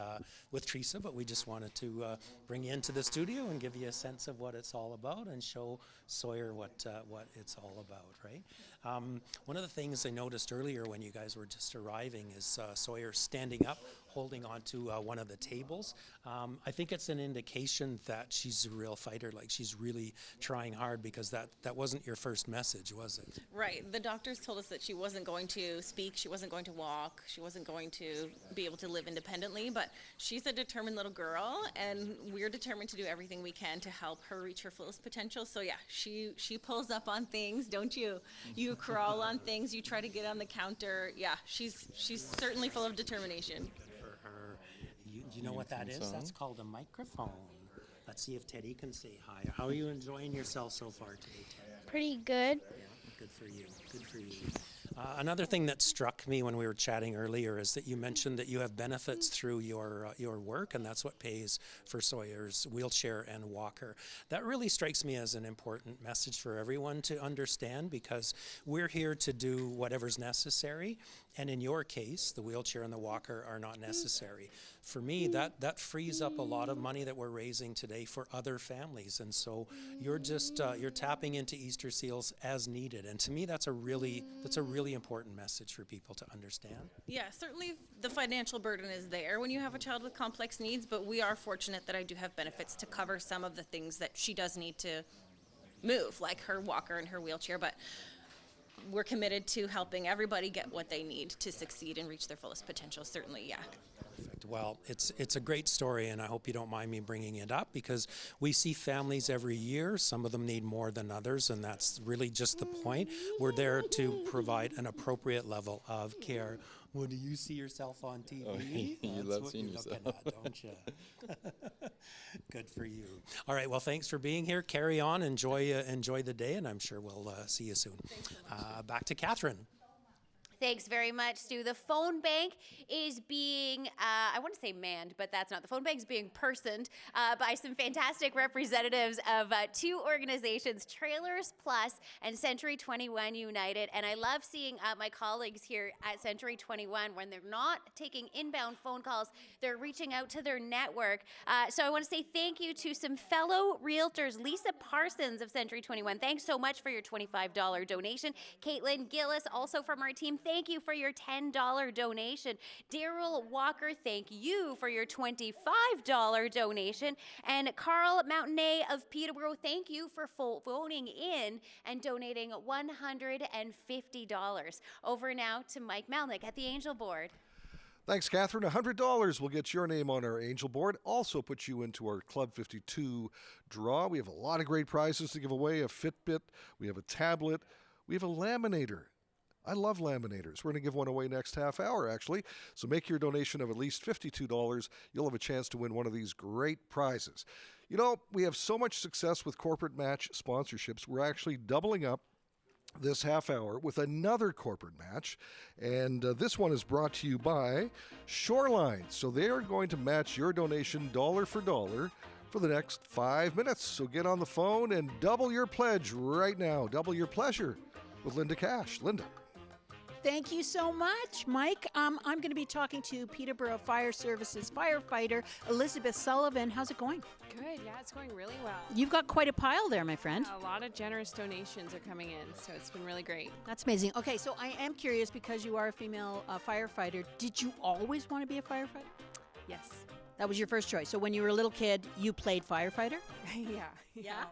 Teresa, but we just wanted to bring you into the studio and give you a sense of what it's all about and show Sawyer what it's all about, right? One of the things I noticed earlier when you guys were just arriving is Sawyer standing up, holding onto one of the tables. I think it's an indication that she's a real fighter, like she's really trying hard, because that wasn't your first message, was it? Right. The doctors told us that she wasn't going to speak, she wasn't going to walk, she wasn't going to be able to live independently, but she's a determined little girl, and we're determined to do everything we can to help her reach her fullest potential. So yeah, she pulls up on things, don't you? You crawl on things, you try to get on the counter. Yeah, she's certainly full of determination. For her, you know what that is? That's called a microphone. Let's see if Teddy can say hi. How are you enjoying yourself so far today, Teddy? Pretty good. Yeah, good for you. Good for you. Another thing that struck me when we were chatting earlier is that you mentioned that you have benefits through your work, and that's what pays for Sawyer's wheelchair and walker. That really strikes me as an important message for everyone to understand, because we're here to do whatever's necessary, and in your case, the wheelchair and the walker are not necessary. For me, that frees up a lot of money that we're raising today for other families, and so you're just you're tapping into Easter Seals as needed, and to me, that's a really important message for people to understand. Yeah, certainly the financial burden is there when you have a child with complex needs, but we are fortunate that I do have benefits to cover some of the things that she does need to move, like her walker and her wheelchair, but we're committed to helping everybody get what they need to succeed and reach their fullest potential, certainly, yeah. Perfect. Well, it's a great story, and I hope you don't mind me bringing it up, because we see families every year. Some of them need more than others, and that's really just the point. We're there to provide an appropriate level of care. Well, do you see yourself on TV? Oh, you love seeing yourself. At, don't you? Good for you. All right. Well, thanks for being here. Carry on. Enjoy the day, and I'm sure we'll see you soon. Back to Catherine. Thanks very much, Stu. The phone bank is being, I want to say manned, but that's not. The phone bank's being personed by some fantastic representatives of two organizations, Trailers Plus and Century 21 United. And I love seeing my colleagues here at Century 21, when they're not taking inbound phone calls, they're reaching out to their network. So I want to say thank you to some fellow realtors. Lisa Parsons of Century 21, thanks so much for your $25 donation. Caitlin Gillis, also from our team, thank you for your $10 donation. Daryl Walker, thank you for your $25 donation. And Carl Mountainay of Peterborough, thank you for phoning in and donating $150. Over now to Mike Melnik at the Angel Board. Thanks, Catherine. $100 will get your name on our Angel Board. Also put you into our Club 52 draw. We have a lot of great prizes to give away. A Fitbit. We have a tablet. We have a laminator. I love laminators. We're going to give one away next half hour, actually. So make your donation of at least $52. You'll have a chance to win one of these great prizes. You know, we have so much success with corporate match sponsorships. We're actually doubling up this half hour with another corporate match. And this one is brought to you by Shoreline. So they are going to match your donation dollar for dollar for the next 5 minutes. So get on the phone and double your pledge right now. Double your pleasure with Linda Cash. Linda. Thank you so much, Mike. I'm going to be talking to Peterborough Fire Services firefighter Elizabeth Sullivan. How's it going? Good, yeah, it's going really well. You've got quite a pile there, my friend. A lot of generous donations are coming in, so it's been really great. That's amazing. Okay, so I am curious, because you are a female firefighter, did you always want to be a firefighter? Yes. That was your first choice. So when you were a little kid, you played firefighter? Yeah.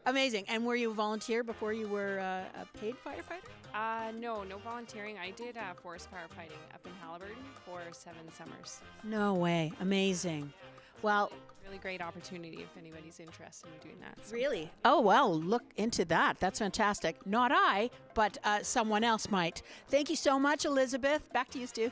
Amazing. And were you a volunteer before you were a paid firefighter? No volunteering. I did forest firefighting up in Halliburton for 7 summers. No way. Amazing. Well, really great opportunity if anybody's interested in doing that. So. Really? Oh, well, look into that. That's fantastic. Not I, but someone else might. Thank you so much, Elizabeth. Back to you, Stu.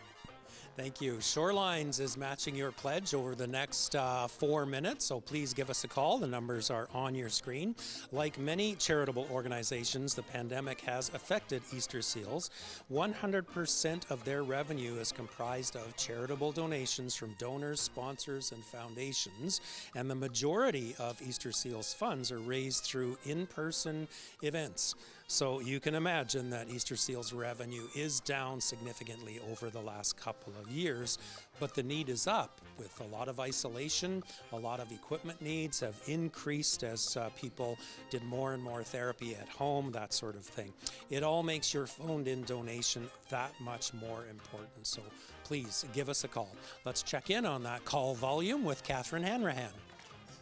Thank you. Shorelines is matching your pledge over the next 4 minutes, so please give us a call. The numbers are on your screen. Like many charitable organizations, the pandemic has affected Easter Seals. 100% of their revenue is comprised of charitable donations from donors, sponsors, and foundations, and the majority of Easter Seals funds are raised through in-person events. So you can imagine that Easter Seals revenue is down significantly over the last couple of years, but the need is up with a lot of isolation. A lot of equipment needs have increased as people did more and more therapy at home, that sort of thing. It all makes your phoned-in donation that much more important. So please give us a call. Let's check in on that call volume with Catherine Hanrahan.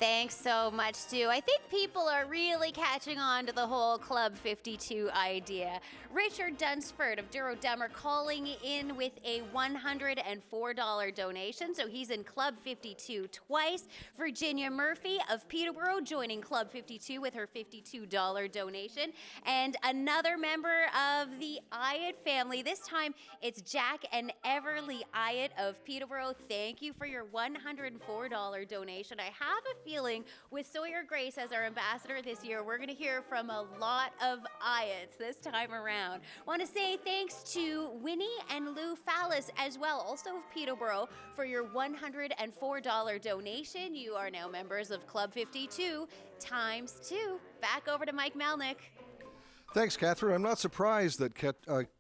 Thanks so much, Stu. I think people are really catching on to the whole Club 52 idea. Richard Dunsford of Duro Dummer calling in with a $104 donation, so he's in Club 52 twice. Virginia Murphy of Peterborough joining Club 52 with her $52 donation. And another member of the Iott family, this time it's Jack and Everly Iott of Peterborough. Thank you for your $104 donation. I have a feeling with Sawyer Grace as our ambassador this year, we're going to hear from a lot of Iotts this time around. Want to say thanks to Winnie and Lou Fallis as well, also of Peterborough, for your $104 donation. You are now members of Club 52 times 2. Back over to Mike Melnik. Thanks, Catherine. I'm not surprised that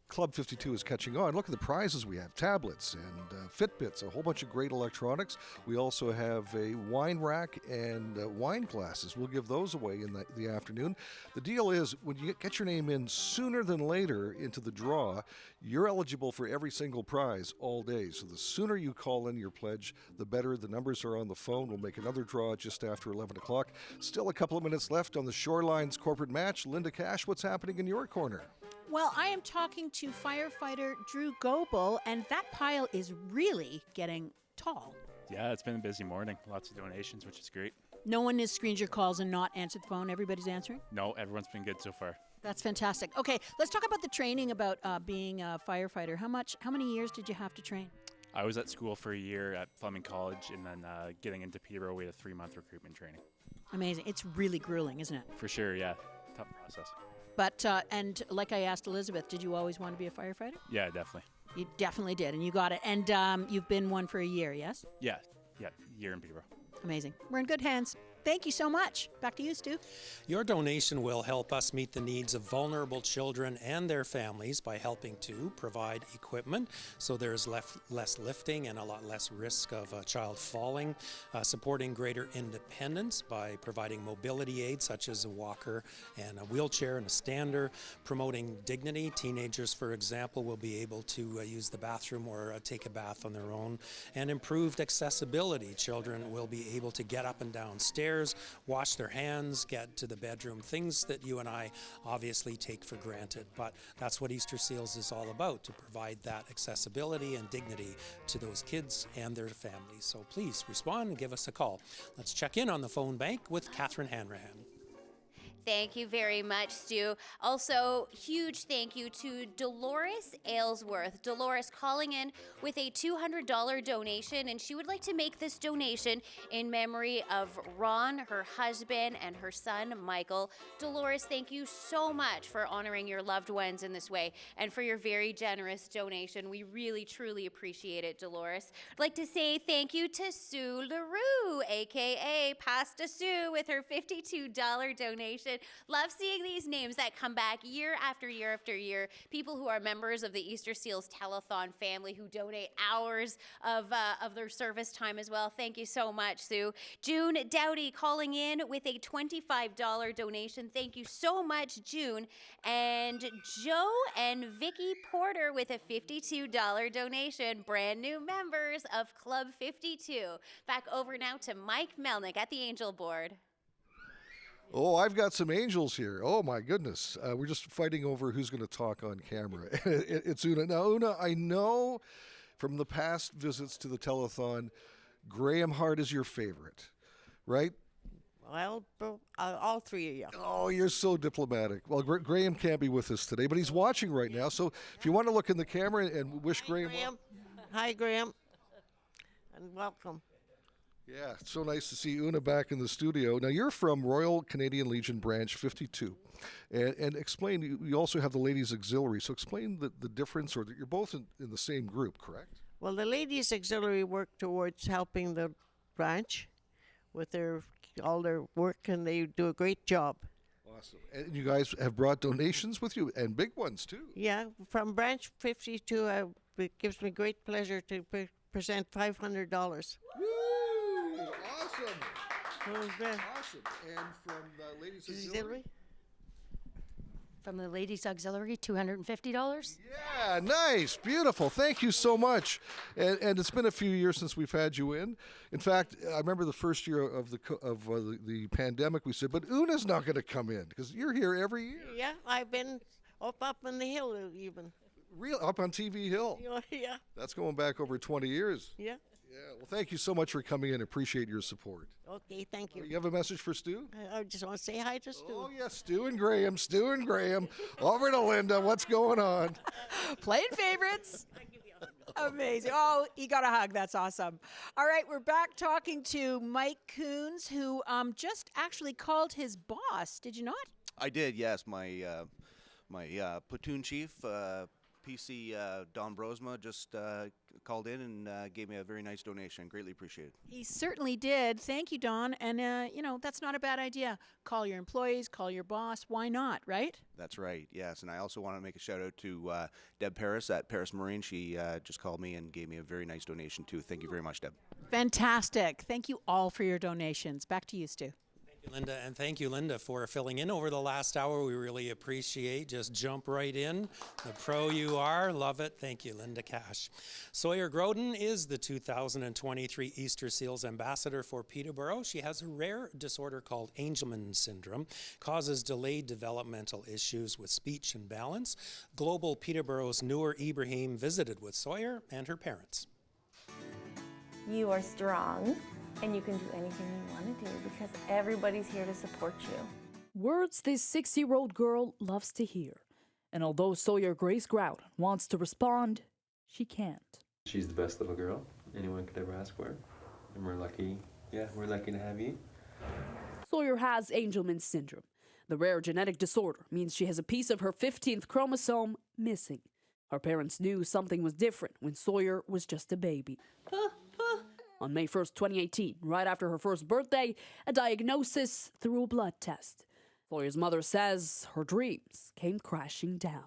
Club 52 is catching on. Look at the prizes we have. Tablets and Fitbits, a whole bunch of great electronics. We also have a wine rack and wine glasses. We'll give those away in the afternoon. The deal is, when you get your name in sooner than later into the draw, you're eligible for every single prize all day. So the sooner you call in your pledge, the better. The numbers are on the phone. We'll make another draw just after 11 o'clock. Still a couple of minutes left on the Shorelines corporate match. Linda Cash, what's happening in your corner? Well, I am talking to firefighter Drew Goebel, and that pile is really getting tall. Yeah, it's been a busy morning. Lots of donations, which is great. No one has screened your calls and not answered the phone. Everybody's answering? No, everyone's been good so far. That's fantastic. Okay, let's talk about the training about being a firefighter. How many years did you have to train? I was at school for a year at Fleming College, and then getting into Peterborough, we had a 3-month recruitment training. Amazing. It's really grueling, isn't it? For sure, yeah. Tough process. But, and like I asked Elizabeth, did you always want to be a firefighter? Yeah, definitely. You definitely did, and you got it. And you've been one for a year, yes? Yeah, year in Peterborough. Amazing. We're in good hands. Thank you so much. Back to you, Stu. Your donation will help us meet the needs of vulnerable children and their families by helping to provide equipment so there's less lifting and a lot less risk of a child falling, supporting greater independence by providing mobility aids such as a walker and a wheelchair and a stander, promoting dignity. Teenagers, for example, will be able to use the bathroom or take a bath on their own, and improved accessibility. Children will be able to get up and down stairs, wash their hands, get to the bedroom, things that you and I obviously take for granted. But that's what Easter Seals is all about, to provide that accessibility and dignity to those kids and their families. So please respond and give us a call. Let's check in on the phone bank with Catherine Hanrahan. Thank you very much, Stu. Also, huge thank you to Dolores Aylesworth. Dolores calling in with a $200 donation, and she would like to make this donation in memory of Ron, her husband, and her son, Michael. Dolores, thank you so much for honoring your loved ones in this way and for your very generous donation. We really, truly appreciate it, Dolores. I'd like to say thank you to Sue LaRue, a.k.a. Pasta Sue, with her $52 donation. Love seeing these names that come back year after year after year. People who are members of the Easter Seals Telethon family who donate hours of their service time as well. Thank you so much, Sue. June Dowdy calling in with a $25 donation. Thank you so much, June. And Joe and Vicky Porter with a $52 donation. Brand new members of Club 52. Back over now to Mike Melnik at the Angel Board. Oh, I've got some angels here. Oh, my goodness. We're just fighting over who's going to talk on camera. It's Una. Now, Una, I know from the past visits to the telethon, Graham Hart is your favorite, right? Well, all three of you. Oh, you're so diplomatic. Well, Graham can't be with us today, but he's watching right now. So if you want to look in the camera and wish Graham well. Hi, Graham. And welcome. Yeah, it's so nice to see Una back in the studio. Now, you're from Royal Canadian Legion Branch 52. And explain, you also have the Ladies Auxiliary. So explain the difference, or that you're both in the same group, correct? Well, the Ladies Auxiliary work towards helping the branch with all their work, and they do a great job. Awesome. And you guys have brought donations with you, and big ones, too. Yeah, from Branch 52, it gives me great pleasure to present $500. Woo! Awesome. Awesome. And from Ladies Auxiliary? From the Ladies Auxiliary, $250. Yeah, nice, beautiful. Thank you so much. And it's been a few years since we've had you in. In fact, I remember the first year of the pandemic, we said, but Una's not going to come in because you're here every year. Yeah, I've been up on the hill even. Real up on TV Hill. Yeah. That's going back over 20 years. Yeah. Yeah. Well, thank you so much for coming in. Appreciate your support. Okay, thank you. You have a message for Stu? I just want to say hi to Stu. Oh, yes, Stu and Graham. Over to Linda. What's going on? Playing favorites. Amazing. Oh, he got a hug. That's awesome. All right, we're back talking to Mike Coons, who just actually called his boss. Did you not? I did, yes. My platoon chief, PC Don Brosma, just called in and gave me a very nice donation. Greatly appreciated. He certainly did. Thank you, Don. And, that's not a bad idea. Call your employees, call your boss. Why not, right? That's right, yes. And I also want to make a shout out to Deb Paris at Paris Marine. She just called me and gave me a very nice donation, too. Thank you very much, Deb. Fantastic. Thank you all for your donations. Back to you, Stu. Linda, and thank you, Linda, for filling in over the last hour. We really appreciate. Just jump right in. The pro you are. Love it. Thank you, Linda Cash. Sawyer Groden is the 2023 Easter Seals Ambassador for Peterborough. She has a rare disorder called Angelman syndrome, causes delayed developmental issues with speech and balance. Global Peterborough's Noor Ibrahim visited with Sawyer and her parents. You are strong. And you can do anything you want to do because everybody's here to support you. Words this 6-year-old girl loves to hear. And although Sawyer Grace Grout wants to respond, she can't. She's the best little girl anyone could ever ask for. And we're lucky to have you. Sawyer has Angelman syndrome. The rare genetic disorder means she has a piece of her 15th chromosome missing. Her parents knew something was different when Sawyer was just a baby. On May 1st, 2018, right after her first birthday, a diagnosis through a blood test. Sawyer's mother says her dreams came crashing down.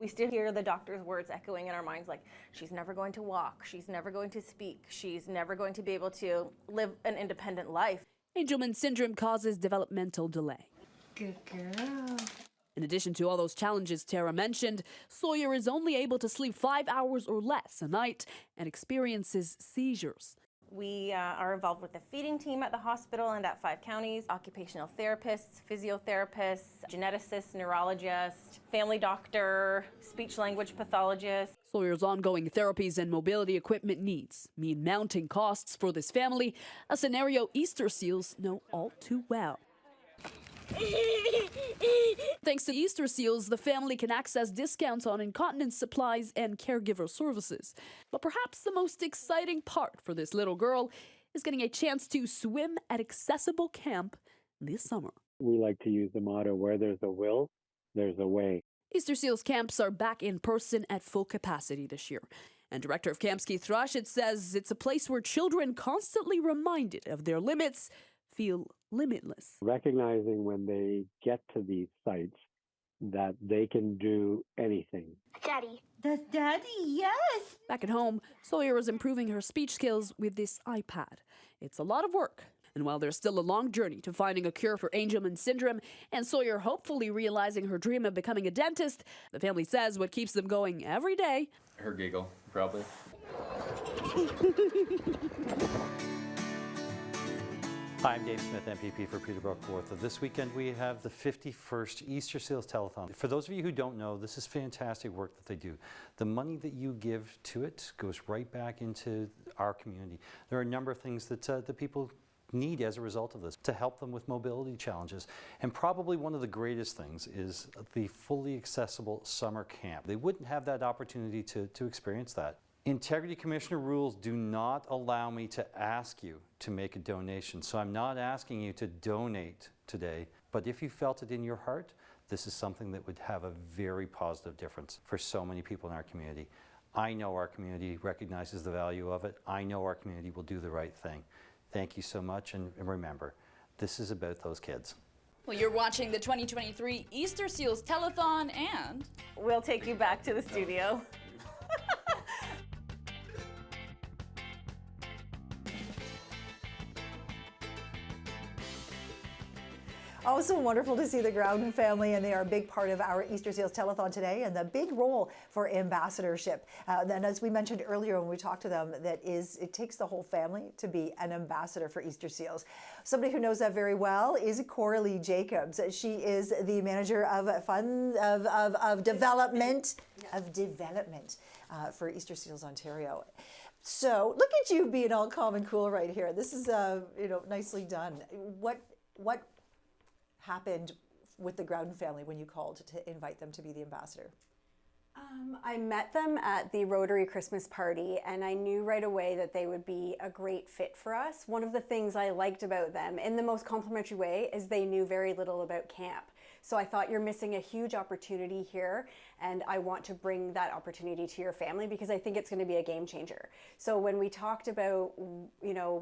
We still hear the doctor's words echoing in our minds like, she's never going to walk, she's never going to speak, she's never going to be able to live an independent life. Angelman syndrome causes developmental delay. Good girl. In addition to all those challenges Tara mentioned, Sawyer is only able to sleep 5 hours or less a night and experiences seizures. We are involved with the feeding team at the hospital and at 5 counties, occupational therapists, physiotherapists, geneticists, neurologists, family doctor, speech-language pathologist. Sawyer's ongoing therapies and mobility equipment needs mean mounting costs for this family, a scenario Easter Seals know all too well. Thanks to Easter Seals, the family can access discounts on incontinence supplies and caregiver services. But perhaps the most exciting part for this little girl is getting a chance to swim at accessible camp this summer. We like to use the motto, where there's a will, there's a way. Easter Seals camps are back in person at full capacity this year. And Director of Camps Keith Thrashett says it's a place where children, constantly reminded of their limits, feel limitless. Recognizing when they get to these sites that they can do anything. Daddy. That's Daddy, yes. Back at home, Sawyer is improving her speech skills with this iPad. It's a lot of work. And while there's still a long journey to finding a cure for Angelman syndrome and Sawyer hopefully realizing her dream of becoming a dentist, the family says what keeps them going every day. Her giggle, probably. Hi, I'm Dave Smith, MPP for Peterborough-Lindsay. This weekend we have the 51st Easter Seals Telethon. For those of you who don't know, this is fantastic work that they do. The money that you give to it goes right back into our community. There are a number of things that the people need as a result of this to help them with mobility challenges. And probably one of the greatest things is the fully accessible summer camp. They wouldn't have that opportunity to experience that. Integrity Commissioner rules do not allow me to ask you to make a donation, so I'm not asking you to donate today, but if you felt it in your heart, this is something that would have a very positive difference for so many people in our community. I know our community recognizes the value of it. I know our community will do the right thing. Thank you so much, and remember, this is about those kids. Well, you're watching the 2023 Easter Seals Telethon, and we'll take you back to the studio. Also wonderful to see the Groudon family, and they are a big part of our Easter Seals Telethon today, and the big role for ambassadorship. And as we mentioned earlier when we talked to them, it takes the whole family to be an ambassador for Easter Seals. Somebody who knows that very well is Coralie Jacobs. She is the manager of development for Easter Seals Ontario. So look at you being all calm and cool right here. This is nicely done. What happened with the Groudon family when you called to invite them to be the ambassador? I met them at the Rotary Christmas party, and I knew right away that they would be a great fit for us. One of the things I liked about them, in the most complimentary way, is they knew very little about camp. So I thought, you're missing a huge opportunity here, and I want to bring that opportunity to your family because I think it's going to be a game changer. So when we talked about,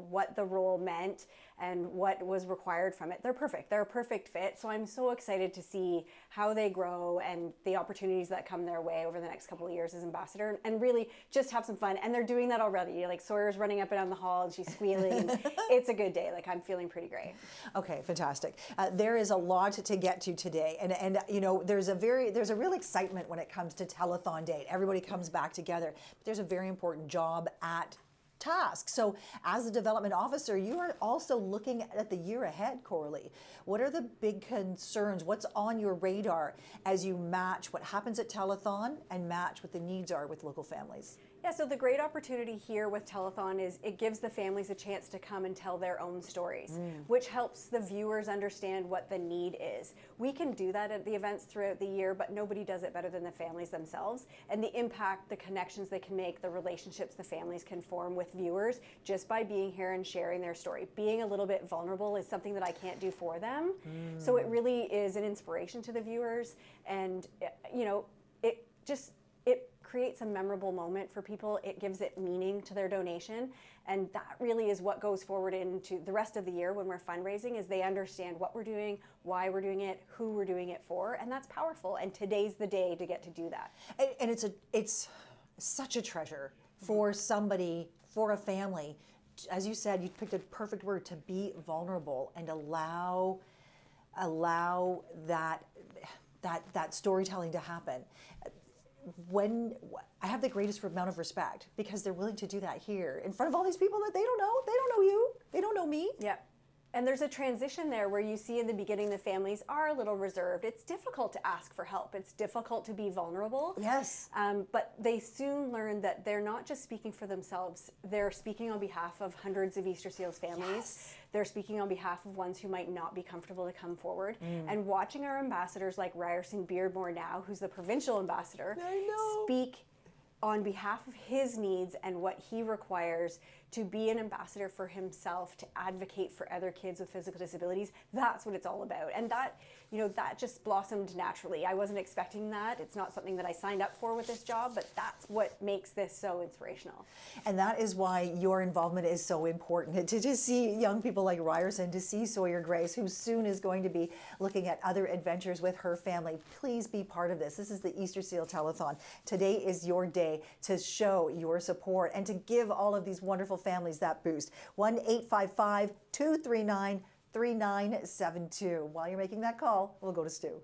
what the role meant and what was required from it, they're perfect. They're a perfect fit. So I'm so excited to see how they grow and the opportunities that come their way over the next couple of years as ambassador, and really just have some fun. And they're doing that already. Like Sawyer's running up and down the hall and she's squealing. It's a good day. Like, I'm feeling pretty great. Okay, fantastic. There is a lot to get to today, and there's a real excitement when it comes to Telethon Day. Everybody comes back together, but there's a very important job at task. So as a development officer, you are also looking at the year ahead, Coralie. What are the big concerns? What's on your radar as you match what happens at Telethon and match what the needs are with local families? Yeah, so the great opportunity here with Telethon is it gives the families a chance to come and tell their own stories, which helps the viewers understand what the need is. We can do that at the events throughout the year, but nobody does it better than the families themselves. And the impact, the connections they can make, the relationships the families can form with viewers just by being here and sharing their story. Being a little bit vulnerable is something that I can't do for them. So it really is an inspiration to the viewers, and it creates a memorable moment for people. It gives it meaning to their donation, and that really is what goes forward into the rest of the year when we're fundraising, is they understand what we're doing, why we're doing it, who we're doing it for, and that's powerful, and today's the day to get to do that. And it's such a treasure for somebody, for a family. As you said, you picked a perfect word, to be vulnerable and allow that storytelling to happen. When I have the greatest amount of respect because they're willing to do that here in front of all these people that they don't know you, they don't know me. Yeah. And there's a transition there where you see in the beginning the families are a little reserved. It's difficult to ask for help. It's difficult to be vulnerable. Yes. But they soon learn that they're not just speaking for themselves. They're speaking on behalf of hundreds of Easter Seals families. Yes. They're speaking on behalf of ones who might not be comfortable to come forward. And watching our ambassadors like Ryerson Beardmore now, who's the provincial ambassador, speak on behalf of his needs and what he requires to be an ambassador for himself, to advocate for other kids with physical disabilities. That's what it's all about. And that just blossomed naturally. I wasn't expecting that. It's not something that I signed up for with this job, but that's what makes this so inspirational. And that is why your involvement is so important. To see young people like Ryerson, to see Sawyer Grace, who soon is going to be looking at other adventures with her family. Please be part of this. This is the Easter Seal Telethon. Today is your day to show your support and to give all of these wonderful families that boost. 1-855-239-3972. While you're making that call, we'll go to Stu.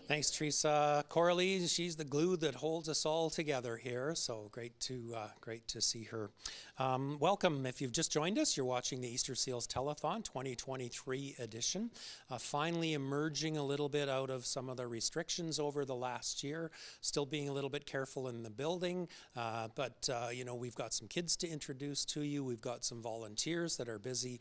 Thanks, Teresa. Coralie, she's the glue that holds us all together here, so great to see her. Welcome. If you've just joined us, you're watching the Easter Seals Telethon 2023 edition. Finally emerging a little bit out of some of the restrictions over the last year, still being a little bit careful in the building, but we've got some kids to introduce to you. We've got some volunteers that are busy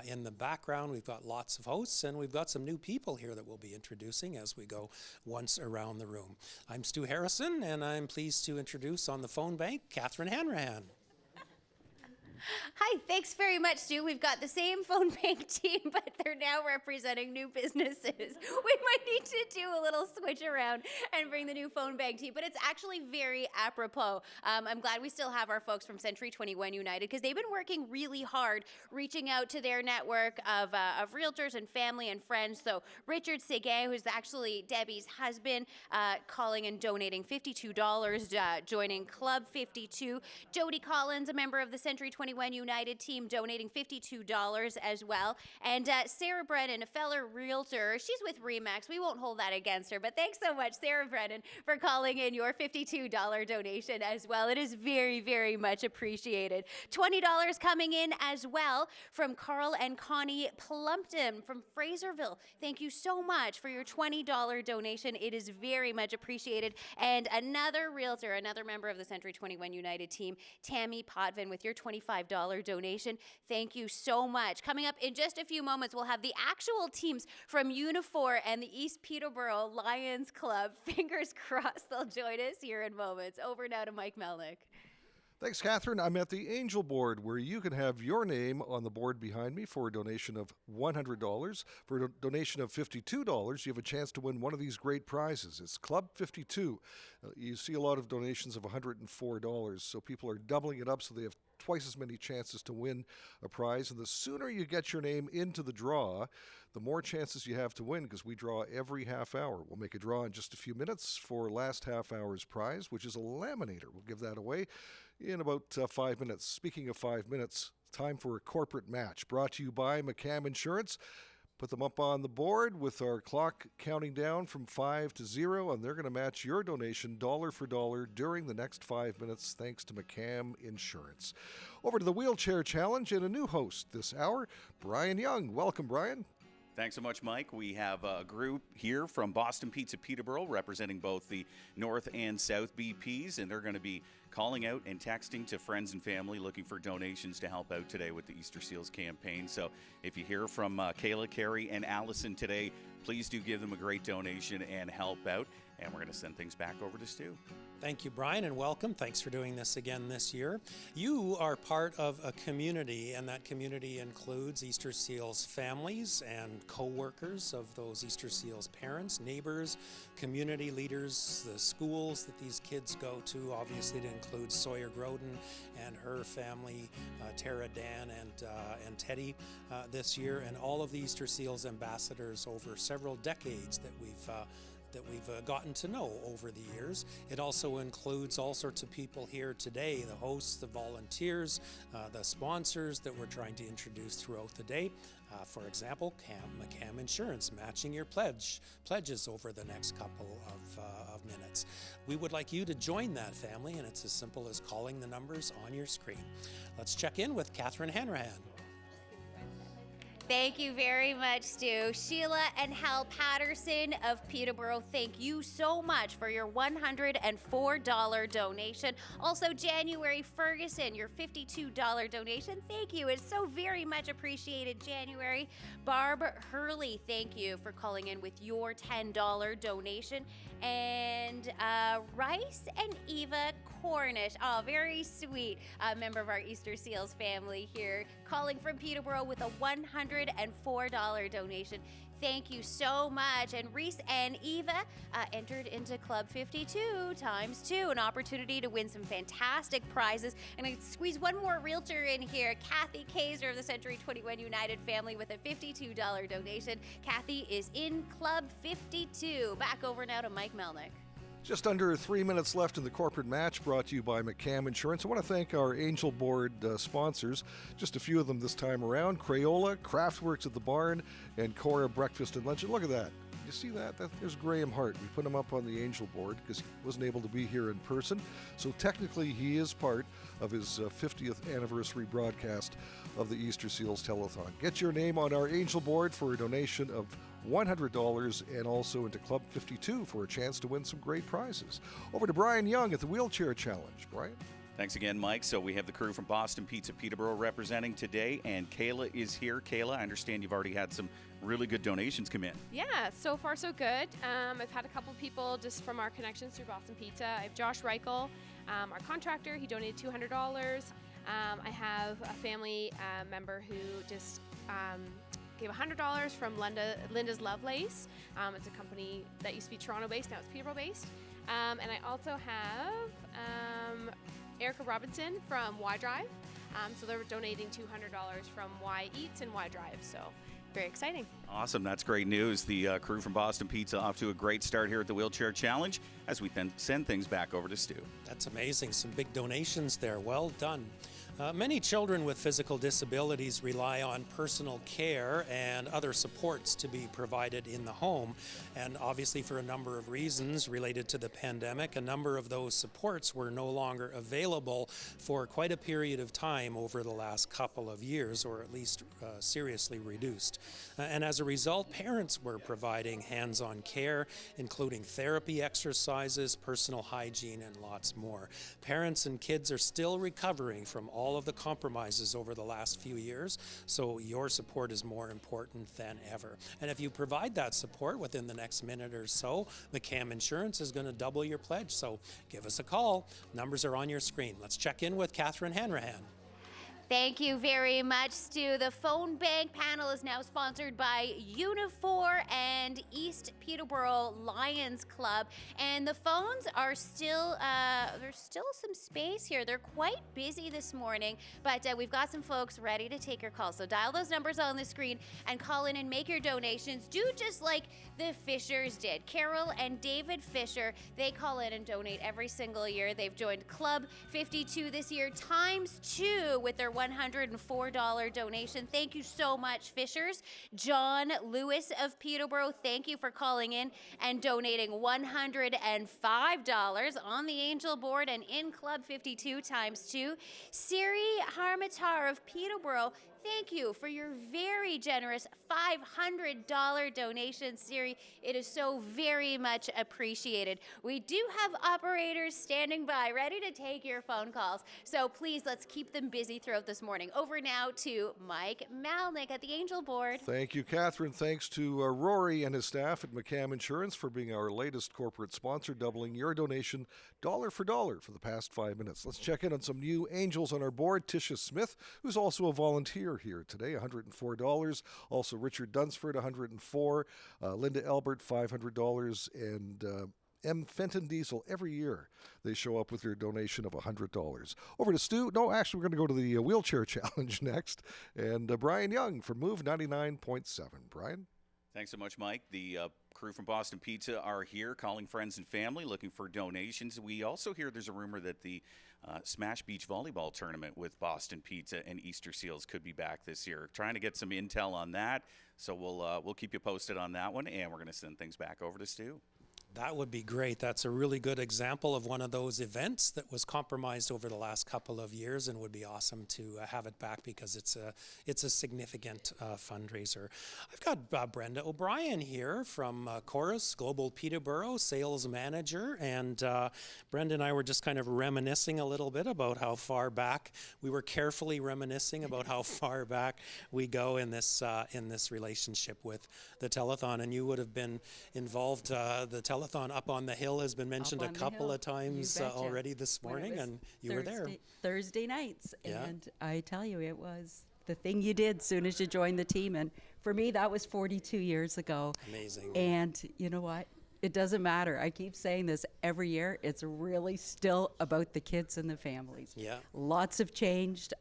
in the background. We've got lots of hosts, and we've got some new people here that we'll be introducing as we go once around the room. I'm Stu Harrison, and I'm pleased to introduce on the phone bank Catherine Hanrahan. Hi, thanks very much, Stu. We've got the same phone bank team, but they're now representing new businesses. We might need to do a little switch around and bring the new phone bank team, but it's actually very apropos. I'm glad we still have our folks from Century 21 United because they've been working really hard reaching out to their network of realtors and family and friends. So Richard Seguin, who's actually Debbie's husband, calling and donating $52, joining Club 52. Jody Collins, a member of the Century 21 21 United team donating $52 as well. And Sarah Brennan, a fellow realtor, she's with Remax. We won't hold that against her, but thanks so much, Sarah Brennan, for calling in your $52 donation as well. It is very, very much appreciated. $20 coming in as well from Carl and Connie Plumpton from Fraserville. Thank you so much for your $20 donation. It is very much appreciated. And another realtor, another member of the Century 21 United team, Tammy Potvin, with your $25 donation. Thank you so much. Coming up in just a few moments, we'll have the actual teams from Unifor and the East Peterborough Lions Club. Fingers crossed they'll join us here in moments. Over now to Mike Melnik. Thanks, Catherine. I'm at the Angel Board, where you can have your name on the board behind me for a donation of $100. For a donation of $52, you have a chance to win one of these great prizes. It's Club 52. You see a lot of donations of $104, so people are doubling it up so they have twice as many chances to win a prize. And the sooner you get your name into the draw, the more chances you have to win, because we draw every half hour. We'll make a draw in just a few minutes for last half hour's prize, which is a laminator. We'll give that away in about 5 minutes. Speaking of 5 minutes, time for a corporate match brought to you by McCam Insurance. Put them up on the board with our clock counting down from 5 to 0, and they're going to match your donation dollar for dollar during the next 5 minutes, thanks to McCam Insurance. Over to the Wheelchair Challenge and a new host this hour, Brian Young. Welcome, Brian. Thanks so much, Mike. We have a group here from Boston Pizza Peterborough representing both the North and South BPs, and they're going to be calling out and texting to friends and family looking for donations to help out today with the Easter Seals campaign. So if you hear from Kayla, Carrie, and Allison today, please do give them a great donation and help out. And we're going to send things back over to Stu. Thank you, Brian, and welcome. Thanks for doing this again this year. You are part of a community, and that community includes Easter Seals families and co-workers of those Easter Seals parents, neighbors, community leaders, the schools that these kids go to. Obviously, it includes Sawyer Groden and her family, Tara, Dan, and Teddy this year, and all of the Easter Seals ambassadors over several decades that we've gotten to know over the years. It also includes all sorts of people here today, the hosts, the volunteers, the sponsors that we're trying to introduce throughout the day. For example, McCam Insurance, matching your pledges over the next couple of minutes. We would like you to join that family, and it's as simple as calling the numbers on your screen. Let's check in with Catherine Hanrahan. Thank you very much, Stu. Sheila and Hal Patterson of Peterborough, thank you so much for your $104 donation. Also, January Ferguson, your $52 donation. Thank you. It's so very much appreciated, January. Barb Hurley, thank you for calling in with your $10 donation. And Rice and Eva Cornish, oh, very sweet member of our Easter Seals family here, calling from Peterborough with a $104 donation. Thank you so much. And Reese and Eva entered into Club 52 ×2, an opportunity to win some fantastic prizes. And I squeeze one more realtor in here, Kathy Kaiser of the Century 21 United family with a $52 donation. Kathy is in Club 52. Back over now to Mike Melnik. Just under 3 minutes left in the corporate match, brought to you by McCam Insurance. I want to thank our Angel Board sponsors, just a few of them this time around: Crayola, Craftworks at the Barn, and Cora Breakfast and Lunch. And look at that. You see that? There's Graham Hart. We put him up on the Angel Board because he wasn't able to be here in person. So technically he is part of his 50th anniversary broadcast of the Easter Seals Telethon. Get your name on our Angel Board for a donation of $100 and also into Club 52 for a chance to win some great prizes. Over to Brian Young at the Wheelchair Challenge. Brian? Thanks again, Mike. So we have the crew from Boston Pizza Peterborough representing today, and Kayla is here. Kayla, I understand you've already had some really good donations come in. Yeah, so far so good. I've had a couple people just from our connections through Boston Pizza. I have Josh Reichel, our contractor. He donated $200. I have a family member who just gave $100 from Linda's Lovelace. It's a company that used to be Toronto-based, now it's Peterborough-based. And I also have Erica Robinson from Y Drive. So they're donating $200 from Y Eats and Y Drive. So very exciting. Awesome. That's great news. The crew from Boston Pizza off to a great start here at the Wheelchair Challenge as we then send things back over to Stu. That's amazing. Some big donations there. Well done. Many children with physical disabilities rely on personal care and other supports to be provided in the home. And obviously, for a number of reasons related to the pandemic, a number of those supports were no longer available for quite a period of time over the last couple of years, or at least seriously reduced. And as a result, parents were providing hands-on care, including therapy exercises, personal hygiene, and lots more. Parents and kids are still recovering from all of the compromises over the last few years, so your support is more important than ever. And if you provide that support within the next minute or so, McCam Insurance is going to double your pledge, so give us a call. Numbers are on your screen. Let's check in with Catherine Hanrahan. Thank you very much, Stu. The phone bank panel is now sponsored by Unifor and East Peterborough Lions Club. And the phones are still, there's still some space here. They're quite busy this morning, but we've got some folks ready to take your calls. So dial those numbers on the screen and call in and make your donations. Do just like the Fishers did. Carol and David Fisher, they call in and donate every single year. They've joined Club 52 this year, ×2 with their $104 donation. Thank you so much, Fishers. John Lewis of Peterborough, thank you for calling in and donating $105 on the Angel board and in Club 52 ×2. Siri Harmatar of Peterborough, thank you for your very generous $500 donation, Siri. It is so very much appreciated. We do have operators standing by, ready to take your phone calls. So please, let's keep them busy throughout this morning. Over now to Mike Melnik at the Angel board. Thank you, Catherine. Thanks to Rory and his staff at McCam Insurance for being our latest corporate sponsor, doubling your donation dollar for dollar for the past 5 minutes. Let's check in on some new Angels on our board. Tisha Smith, who's also a volunteer here today, $104. Also Richard Dunsford, $104. Linda Elbert, $500. And M. Fenton Diesel, every year they show up with their donation of $100. Over to Stu. No, actually, we're going to go to the wheelchair challenge next. And Brian Young from Move 99.7. Brian? Thanks so much, Mike. The crew from Boston Pizza are here calling friends and family looking for donations. We also hear there's a rumor that the Smash Beach Volleyball Tournament with Boston Pizza and Easter Seals could be back this year. Trying to get some intel on that, so we'll keep you posted on that one, and we're going to send things back over to Stu. That would be great. That's a really good example of one of those events that was compromised over the last couple of years, and would be awesome to have it back because it's a significant fundraiser. I've got Brenda O'Brien here from Chorus Global Peterborough, sales manager, and Brenda and I were just kind of reminiscing a little bit about how far back we were carefully reminiscing about how far back we go in this relationship with the telethon, and you would have been involved. The telethon up on the hill has been mentioned a couple of times already this morning, and you were there. Thursday nights, Yeah. and I tell you, it was the thing you did as soon as you joined the team, and for me, that was 42 years ago. Amazing. And you know what? It doesn't matter. I keep saying this every year. It's really still about the kids and the families. Yeah. Lots have changed.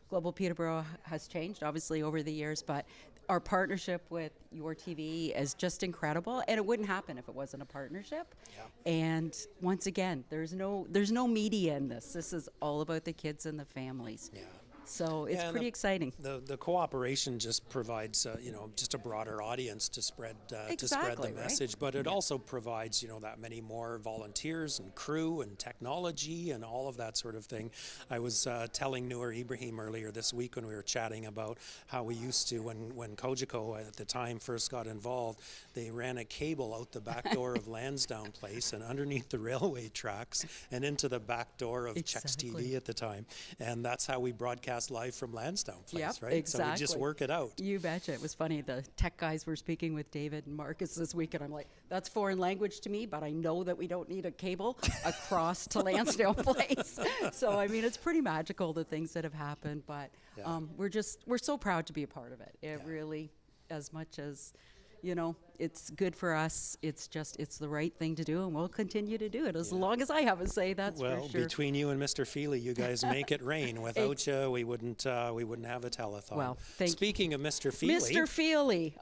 Global Peterborough has changed, obviously, over the years, but our partnership with Your TV is just incredible, and it wouldn't happen if it wasn't a partnership. Yeah. And once again, there's no media in this. This is all about the kids and the families. Yeah. So it's Yeah, pretty exciting. The cooperation just provides, just a broader audience to spread Exactly, the right? message, but it also provides, that many more volunteers and crew and technology and all of that sort of thing. I was telling Noor Ibrahim earlier this week when we were chatting about how we used to, when Kojiko at the time first got involved, they ran a cable out the back door of Lansdowne Place and underneath the railway tracks and into the back door of Chex TV at the time. And that's how we broadcast live from Lansdowne Place, Yep, right? exactly. So we just work it out. You betcha. It was funny. The tech guys were speaking with David and Marcus this week, and I'm like, that's foreign language to me, but I know that we don't need a cable across to Lansdowne Place. So, I mean, it's pretty magical, the things that have happened, but we're so proud to be a part of it. It really, as much as, it's good for us, it's the right thing to do, and we'll continue to do it as long as I have a say, that's for sure. Well, between you and Mr. Feely, you guys make it rain. Without you, we wouldn't have a telethon. Well, Speaking of Mr. Feely. Mr. Feely,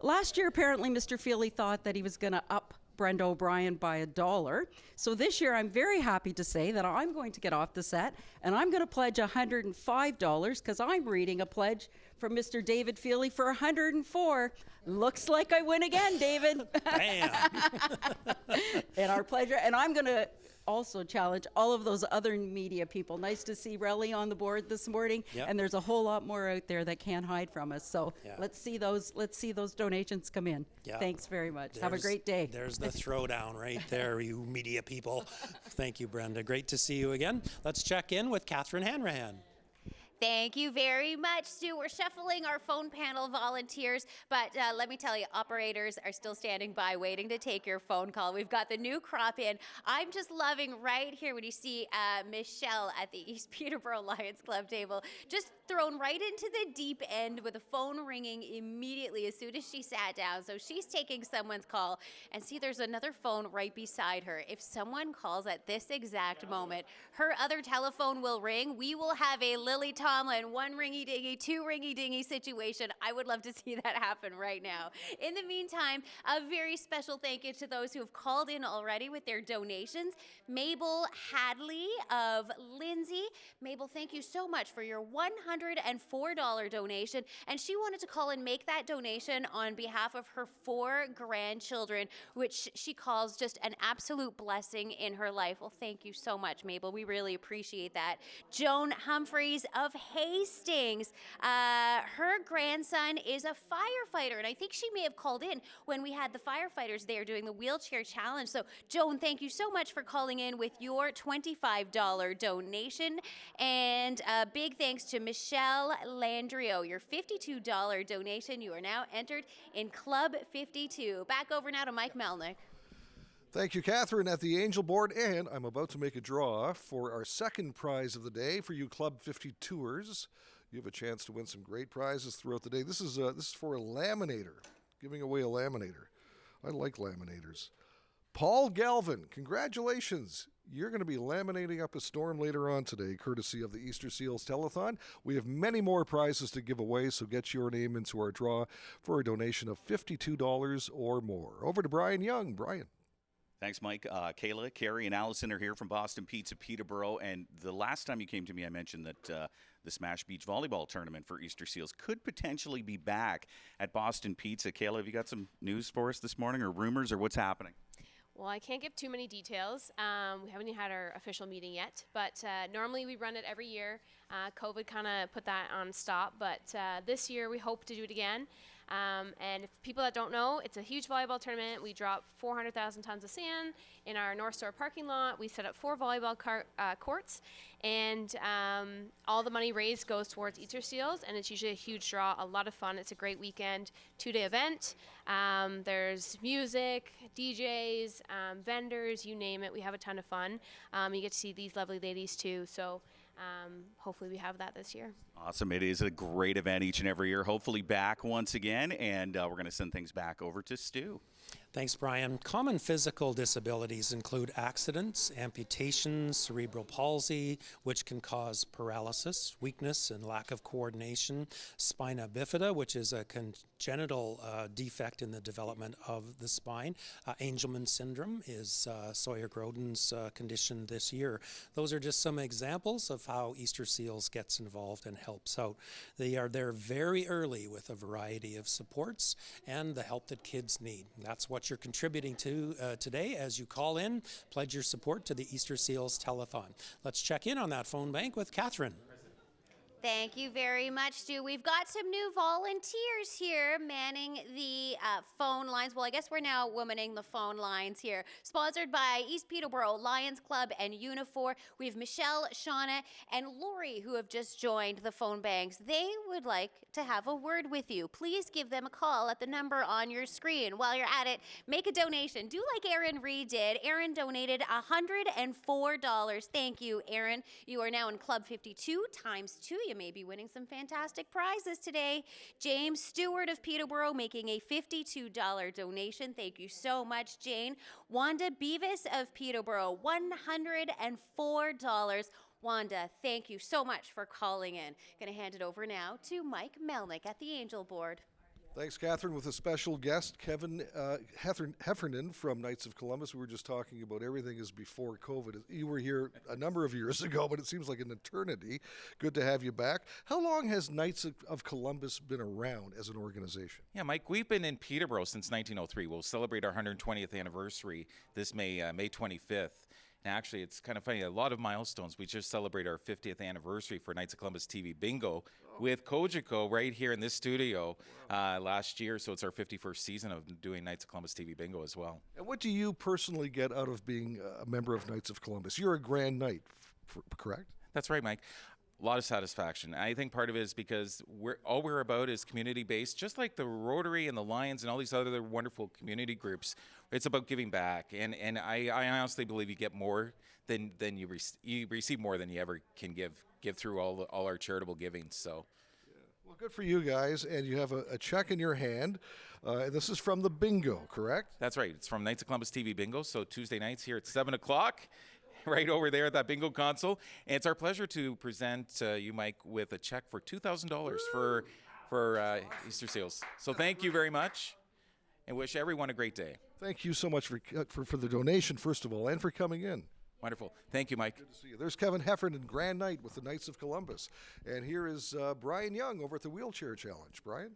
last year apparently Mr. Feely thought that he was going to up Brenda O'Brien by $1. So this year, I'm very happy to say that I'm going to get off the set and I'm going to pledge $105 because I'm reading a pledge from Mr. David Feely for $104. Looks like I win again, David. Bam. And our pleasure. And I'm going to also challenge all of those other media people. Nice to see Relly on the board this morning. Yep. And there's a whole lot more out there that can't hide from us. So Yeah. let's see those donations come in. Yeah. Thanks very much. Have a There's- great day. There's the throwdown right there, you media people. Thank you, Brenda. Great to see you again. Let's check in with Catherine Hanrahan. Thank you very much, Stu. We're shuffling our phone panel volunteers, but let me tell you, operators are still standing by waiting to take your phone call. We've got the new crop in. I'm just loving right here when you see Michelle at the East Peterborough Lions Club table, just thrown right into the deep end with the phone ringing immediately as soon as she sat down. So she's taking someone's call, and see, there's another phone right beside her. If someone calls at this exact moment, her other telephone will ring. We will have a Lily Tomlin, one ringy dingy, two ringy dingy situation. I would love to see that happen right now. In the meantime, a very special thank you to those who have called in already with their donations. Mabel Hadley of Lindsay. Mabel, thank you so much for your $104 donation. And she wanted to call and make that donation on behalf of her 4 grandchildren, which she calls just an absolute blessing in her life. Well, thank you so much, Mabel. We really appreciate that. Joan Humphreys of Hastings. Her grandson is a firefighter, and I think she may have called in when we had the firefighters there doing the wheelchair challenge. So, Joan, thank you so much for calling in with your $25 donation. And a big thanks to Michelle Landrio, your $52 donation. You are now entered in Club 52. Back over now to Mike Melnik. Thank you, Catherine, at the Angel Board. And I'm about to make a draw for our second prize of the day for you Club 52ers. You have a chance to win some great prizes throughout the day. This is for a laminator, giving away a laminator. I like laminators. Paul Galvin, congratulations. You're going to be laminating up a storm later on today, courtesy of the Easter Seals Telethon. We have many more prizes to give away, so get your name into our draw for a donation of $52 or more. Over to Brian Young. Brian. Thanks, Mike. Kayla, Carrie, and Allison are here from Boston Pizza Peterborough. And the last time you came to me, I mentioned that the Smash Beach Volleyball Tournament for Easter Seals could potentially be back at Boston Pizza. Kayla, have you got some news for us this morning, or rumors, or what's happening? Well, I can't give too many details. We haven't had our official meeting yet, but normally we run it every year. COVID kind of put that on stop, but this year we hope to do it again. And if people that don't know, it's a huge volleyball tournament. We drop 400,000 tons of sand in our North Store parking lot. We set up 4 volleyball courts, and all the money raised goes towards Easter Seals, and it's usually a huge draw, a lot of fun. It's a great weekend, 2-day event. There's music, DJs, vendors, you name it. We have a ton of fun. You get to see these lovely ladies too, so hopefully we have that this year. Awesome. It is a great event each and every year. Hopefully back once again, and we're going to send things back over to Stu. Thanks, Brian. Common physical disabilities include accidents, amputations, cerebral palsy, which can cause paralysis, weakness, and lack of coordination, spina bifida, which is a congenital defect in the development of the spine. Angelman syndrome is Sawyer Grodin's condition this year. Those are just some examples of how Easter Seals gets involved and helps out. They are there very early with a variety of supports and the help that kids need. That's what you're contributing to today as you call in, pledge your support to the Easter Seals Telethon. Let's check in on that phone bank with Catherine. Thank you very much, Stu. We've got some new volunteers here manning the phone lines. Well, I guess we're now womaning the phone lines here. Sponsored by East Peterborough Lions Club and Unifor. We have Michelle, Shauna, and Lori who have just joined the phone banks. They would like to have a word with you. Please give them a call at the number on your screen. While you're at it, make a donation. Do like Aaron Reed did. Aaron donated $104. Thank you, Aaron. You are now in Club 52 times 2. You may be winning some fantastic prizes today. James Stewart of Peterborough making a $52 donation. Thank you so much, Jane. Wanda Beavis of Peterborough, $104. Wanda, thank you so much for calling in. Going to hand it over now to Mike Melnik at the Angel Board. Thanks, Catherine, with a special guest, Kevin Heffernan from Knights of Columbus. We were just talking about everything is before COVID. You were here a number of years ago, but it seems like an eternity. Good to have you back. How long has Knights of Columbus been around as an organization? Yeah, Mike, we've been in Peterborough since 1903. We'll celebrate our 120th anniversary this May 25th. And actually, it's kind of funny, a lot of milestones. We just celebrated our 50th anniversary for Knights of Columbus TV Bingo with Kojiko right here in this studio last year. So it's our 51st season of doing Knights of Columbus TV Bingo as well. And what do you personally get out of being a member of Knights of Columbus? You're a Grand Knight, correct? That's right, Mike. A lot of satisfaction. I think part of it is because all we're about is community-based, just like the Rotary and the Lions and all these other wonderful community groups. It's about giving back, and I honestly believe you get more than you receive more than you ever can give through all our charitable giving. So. Well, good for you guys, and you have a check in your hand. This is from the bingo, correct? That's right. It's from Knights of Columbus TV Bingo, so Tuesday nights here at 7 o'clock. Right over there at that bingo console. And it's our pleasure to present you, Mike, with a check for $2,000 for Easter Seals. So thank you very much, and wish everyone a great day. Thank you so much for the donation, first of all, and for coming in. Wonderful. Thank you, Mike. Good to see you. There's Kevin Heffernan, Grand Knight with the Knights of Columbus. And here is Brian Young over at the Wheelchair Challenge. Brian?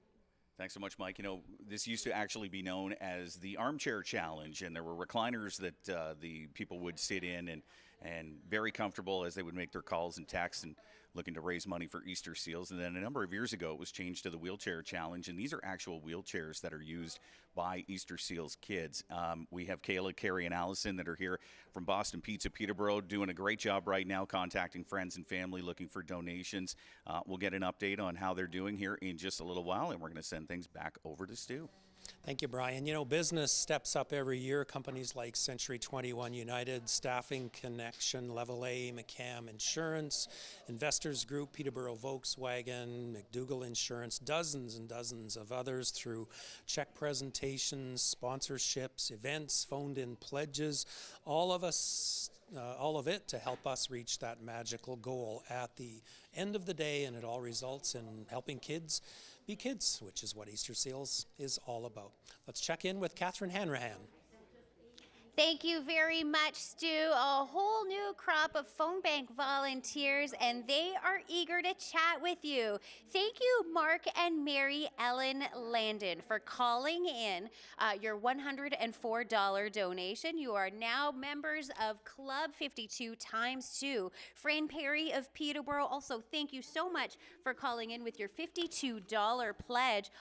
Thanks so much, Mike. You know, this used to actually be known as the Armchair Challenge, and there were recliners that the people would sit in and very comfortable as they would make their calls and texts and looking to raise money for Easter Seals. And then a number of years ago, it was changed to the Wheelchair Challenge, and these are actual wheelchairs that are used by Easter Seals kids. We have Kayla, Carrie, and Allison that are here from Boston Pizza Peterborough doing a great job right now contacting friends and family looking for donations. We'll get an update on how they're doing here in just a little while, and we're going to send things back over to Stu. Thank you, Brian. You know, business steps up every year. Companies like Century 21 United, Staffing Connection, Level A, McCam Insurance, Investors Group, Peterborough Volkswagen, McDougall Insurance, dozens and dozens of others through check presentations, sponsorships, events, phoned-in pledges, all of it to help us reach that magical goal at the end of the day, and it all results in helping kids be kids, which is what Easter Seals is all about. Let's check in with Catherine Hanrahan. Thank you very much, Stu. A whole new crop of phone bank volunteers, and they are eager to chat with you. Thank you, Mark and Mary Ellen Landon, for calling in your $104 donation. You are now members of Club 52 ×2. Fran Perry of Peterborough, also thank you so much for calling in with your $52 pledge.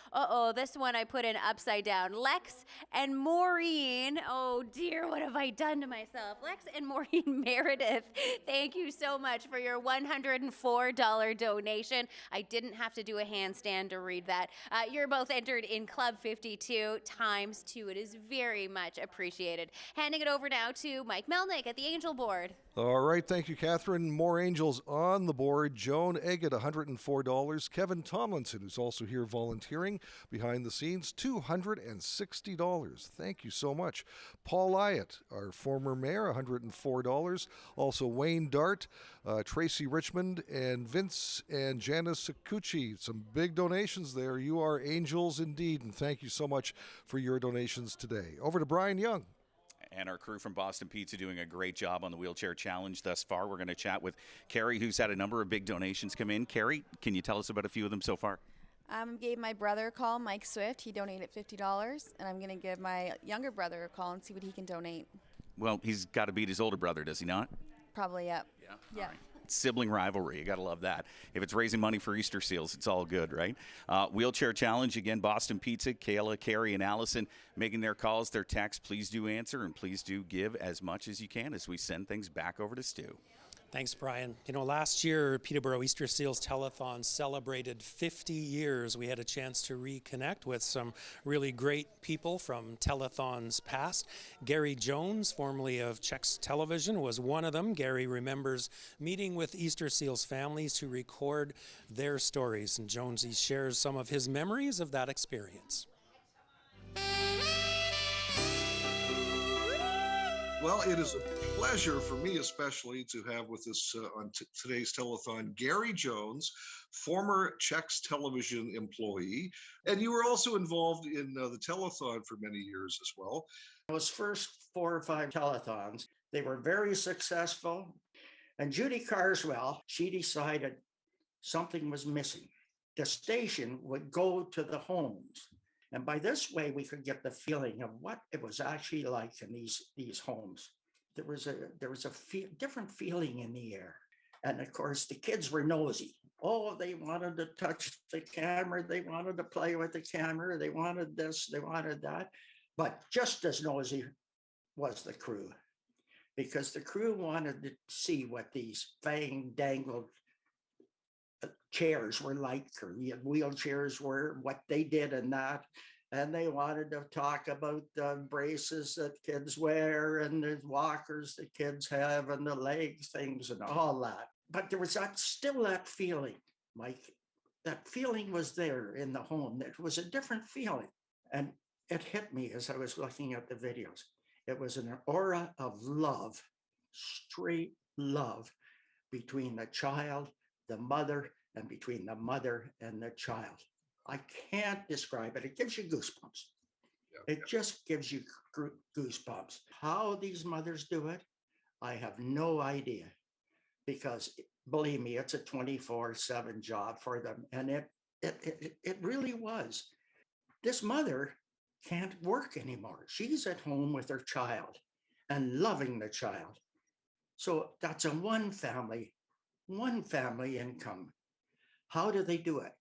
This one I put in upside down. Lex and Maureen, oh dear, what have I done to myself? Lex and Maureen Meredith, thank you so much for your $104 donation. I didn't have to do a handstand to read that. You're both entered in Club 52 ×2. It is very much appreciated. Handing it over now to Mike Melnik at the Angel Board. All right, thank you, Catherine. More angels on the board. Joan Eggett, $104. Kevin Tomlinson, who's also here volunteering behind the scenes, $260. Thank you so much. Paul Lyatt, our former mayor, $104. Also Wayne Dart, Tracy Richmond, and Vince and Janice Sakuchi. Some big donations there. You are angels indeed, and thank you so much for your donations today. Over to Brian Young. And our crew from Boston Pizza doing a great job on the Wheelchair Challenge thus far. We're going to chat with Carrie, who's had a number of big donations come in. Carrie, can you tell us about a few of them so far? Gave my brother a call, Mike Swift. He donated $50, and I'm going to give my younger brother a call and see what he can donate. Well, he's got to beat his older brother, does he not? Probably, yep. Yeah. Right. Sibling rivalry, you got to love that. If it's raising money for Easter Seals, it's all good, right? Wheelchair Challenge, again, Boston Pizza, Kayla, Carrie, and Allison making their calls, their texts. Please do answer, and please do give as much as you can as we send things back over to Stu. Thanks, Brian. You know, last year, Peterborough Easter Seals Telethon celebrated 50 years. We had a chance to reconnect with some really great people from Telethon's past. Gary Jones, formerly of Checks Television, was one of them. Gary remembers meeting with Easter Seals families to record their stories, and Jonesy shares some of his memories of that experience. Well, it is a pleasure for me, especially, to have with us on today's telethon Gary Jones, former Czechs television employee, and you were also involved in the telethon for many years as well. Those first 4 or 5 telethons, they were very successful. And Judy Carswell, she decided something was missing. The station would go to the homes. And by this way, we could get the feeling of what it was actually like in these homes. There was a different feeling in the air. And of course, the kids were nosy. Oh, they wanted to touch the camera. They wanted to play with the camera. They wanted this, they wanted that. But just as nosy was the crew, because the crew wanted to see what these fang-dangled chairs were like, or wheelchairs were, what they did in that. And they wanted to talk about the braces that kids wear and the walkers that kids have and the leg things and all that. But there was still that feeling, Mike. That feeling was there in the home. It was a different feeling. And it hit me as I was looking at the videos. It was an aura of love, straight love between the child, the mother, and between the mother and the child. I can't describe it. It gives you goosebumps. It just gives you goosebumps. How these mothers do it, I have no idea. Because believe me, it's a 24/7 job for them. And it really was. This mother can't work anymore. She's at home with her child and loving the child. So that's a one family income. How do they do it?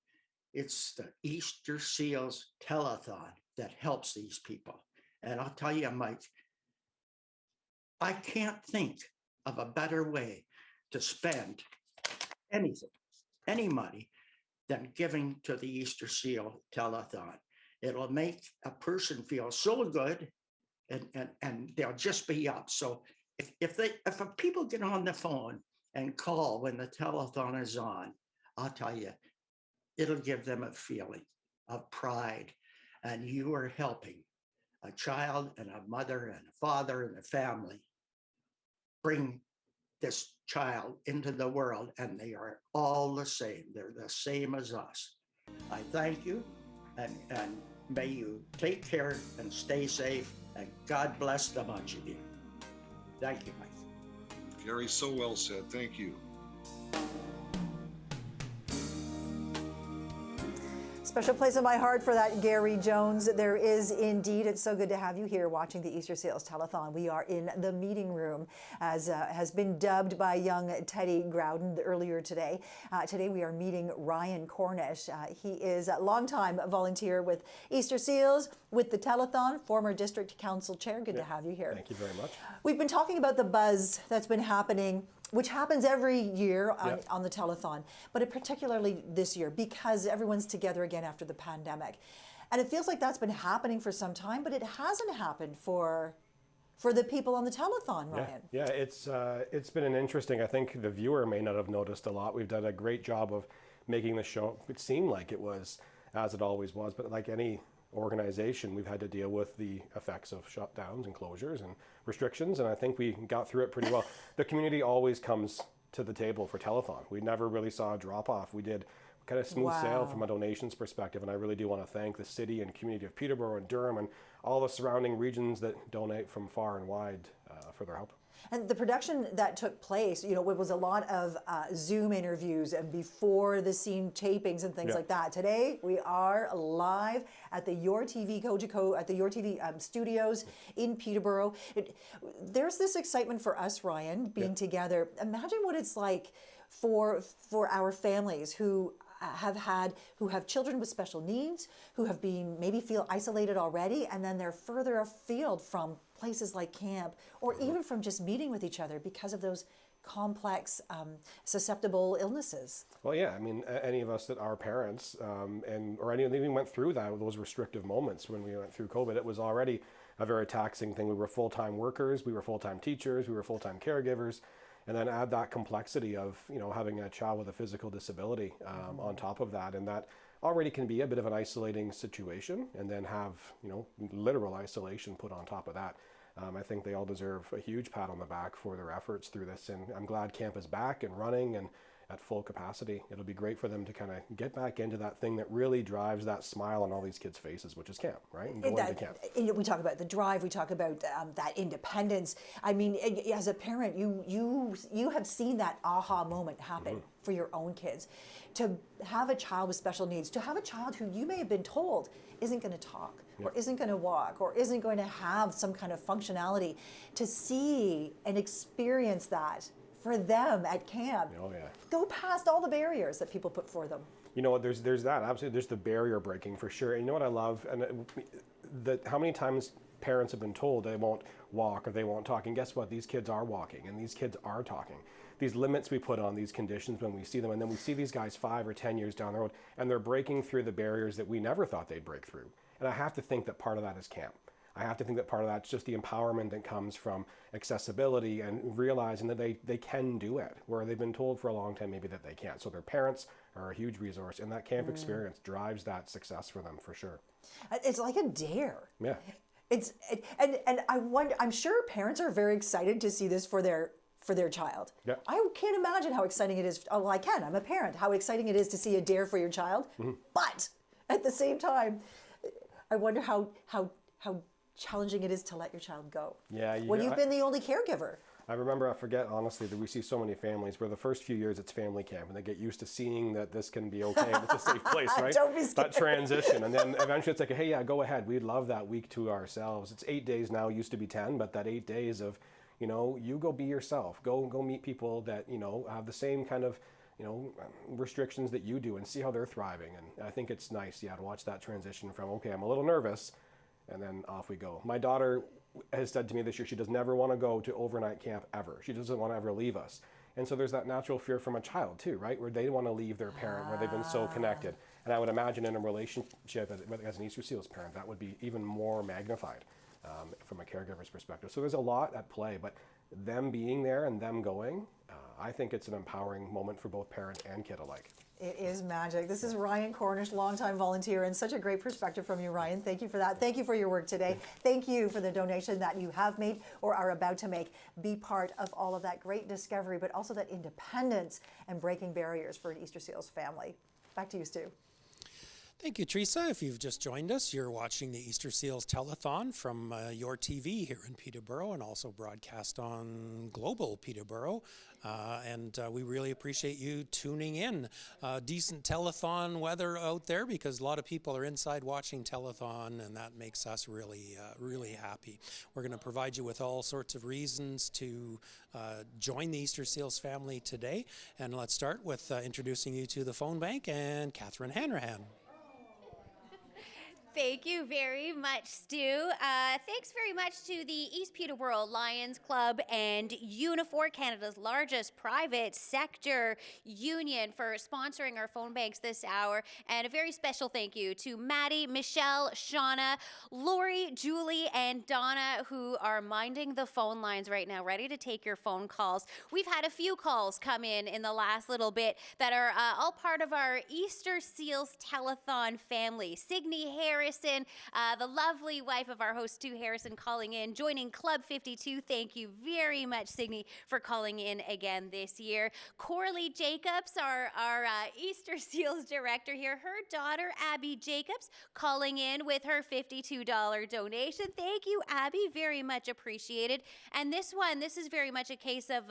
It's the Easter Seals Telethon that helps these people. And I'll tell you, Mike, I can't think of a better way to spend anything, any money, than giving to the Easter Seal Telethon. It'll make a person feel so good, and they'll just be up. So if people get on the phone and call when the telethon is on, I'll tell you, it'll give them a feeling of pride. And you are helping a child and a mother and a father and a family bring this child into the world, and they are all the same. They're the same as us. I thank you, and may you take care and stay safe, and God bless the bunch of you. Thank you, Mike. Gary, so well said. Thank you. Special place in my heart for that, Gary Jones. There is indeed. It's so good to have you here watching the Easter Seals Telethon. We are in the meeting room, as has been dubbed by young Teddy Groudon earlier today. Today we are meeting Ryan Cornish. He is a longtime volunteer with Easter Seals, with the Telethon, former district council chair. Good to have you here. Thank you very much. We've been talking about the buzz that's been happening, which happens every year on the telethon, but particularly this year because everyone's together again after the pandemic. And it feels like that's been happening for some time, but it hasn't happened for the people on the telethon, Ryan. Yeah, it's been an interesting, I think the viewer may not have noticed a lot. We've done a great job of making the show, it seemed like it was as it always was, but like any organization, we've had to deal with the effects of shutdowns and closures and restrictions, and I think we got through it pretty well. The community always comes to the table for telethon. We never really saw a drop off. We did kind of smooth sail from a donations perspective, and I really do want to thank the city and community of Peterborough and Durham and all the surrounding regions that donate from far and wide for their help. And the production that took place, you know, it was a lot of Zoom interviews and before the scene tapings and things like that. Today, we are live at the Your TV at the Your TV studios in Peterborough. There's this excitement for us, Ryan, being together. Imagine what it's like for our families who have children with special needs, who have been maybe feel isolated already, and then they're further afield from places like camp or even from just meeting with each other because of those complex, susceptible illnesses. Well, yeah, I mean, any of us that are parents or any of them even went through those restrictive moments when we went through COVID, it was already a very taxing thing. We were full-time workers, we were full-time teachers, we were full-time caregivers. And then add that complexity of, you know, having a child with a physical disability on top of that. And that already can be a bit of an isolating situation, and then have, you know, literal isolation put on top of that. I think they all deserve a huge pat on the back for their efforts through this, and I'm glad camp is back and running and at full capacity. It'll be great for them to kind of get back into that thing that really drives that smile on all these kids' faces, which is camp, right? And going to camp. We talk about the drive. We talk about that independence. I mean, as a parent, you have seen that aha moment happen for your own kids. To have a child with special needs, to have a child who you may have been told isn't going to talk, or isn't going to walk, or isn't going to have some kind of functionality, to see and experience that for them at camp. Go past all the barriers that people put for them. You know what, there's that, absolutely, there's the barrier breaking for sure. And you know what I love, and how many times parents have been told they won't walk or they won't talk, and guess what, these kids are walking and these kids are talking. These limits we put on these conditions when we see them, and then we see these guys 5 or 10 years down the road, and they're breaking through the barriers that we never thought they'd break through. And I have to think that part of that is camp. I have to think that part of that's just the empowerment that comes from accessibility and realizing that they can do it, where they've been told for a long time maybe that they can't. So their parents are a huge resource, and that camp experience drives that success for them for sure. It's like a dare. Yeah. And I wonder, I'm sure parents are very excited to see this for their child. Yeah. I can't imagine how exciting it is. Oh, well, I can. I'm a parent. How exciting it is to see a dare for your child. But at the same time, I wonder how challenging it is to let your child go. Yeah. When you've been the only caregiver. I remember, I forget honestly, that we see so many families where the first few years it's family camp and they get used to seeing that this can be okay and it's a safe place, right? Don't be scared. That transition. And then eventually it's like, hey, yeah, go ahead. We'd love that week to ourselves. It's 8 days now, used to be 10, but that 8 days of, you go be yourself. Go meet people that, have the same kind of, restrictions that you do and see how they're thriving. And I think it's nice, to watch that transition from, okay, I'm a little nervous, and then off we go. My daughter has said to me this year she does never want to go to overnight camp ever. She doesn't want to ever leave us. And so there's that natural fear from a child too, right? Where they want to leave their parent, where they've been so connected. And I would imagine in a relationship as an Easter Seals parent, that would be even more magnified from a caregiver's perspective. So there's a lot at play, but them being there and them going, I think it's an empowering moment for both parent and kid alike. It is magic. This is Ryan Cornish, longtime volunteer, and such a great perspective from you, Ryan. Thank you for that. Thank you for your work today. Thank you for the donation that you have made or are about to make. Be part of all of that great discovery, but also that independence and breaking barriers for an Easter Seals family. Back to you, Stu. Thank you, Teresa. If you've just joined us, you're watching the Easter Seals Telethon from your TV here in Peterborough and also broadcast on Global Peterborough. And we really appreciate you tuning in. Decent telethon weather out there because a lot of people are inside watching telethon, and that makes us really, really happy. We're going to provide you with all sorts of reasons to join the Easter Seals family today. And let's start with introducing you to the phone bank and Catherine Hanrahan. Thank you very much, Stu. Thanks very much to the East Peterborough Lions Club and Unifor, Canada's largest private sector union, for sponsoring our phone banks this hour. And a very special thank you to Maddie, Michelle, Shauna, Lori, Julie, and Donna, who are minding the phone lines right now, ready to take your phone calls. We've had a few calls come in the last little bit that are all part of our Easter Seals Telethon family. Signe Harrison, the lovely wife of our host, Stu Harrison, calling in, joining Club 52. Thank you very much, Signe, for calling in again this year. Corley Jacobs, our Easter Seals director here, her daughter, Abby Jacobs, calling in with her $52 donation. Thank you, Abby. Very much appreciated. And this is very much a case of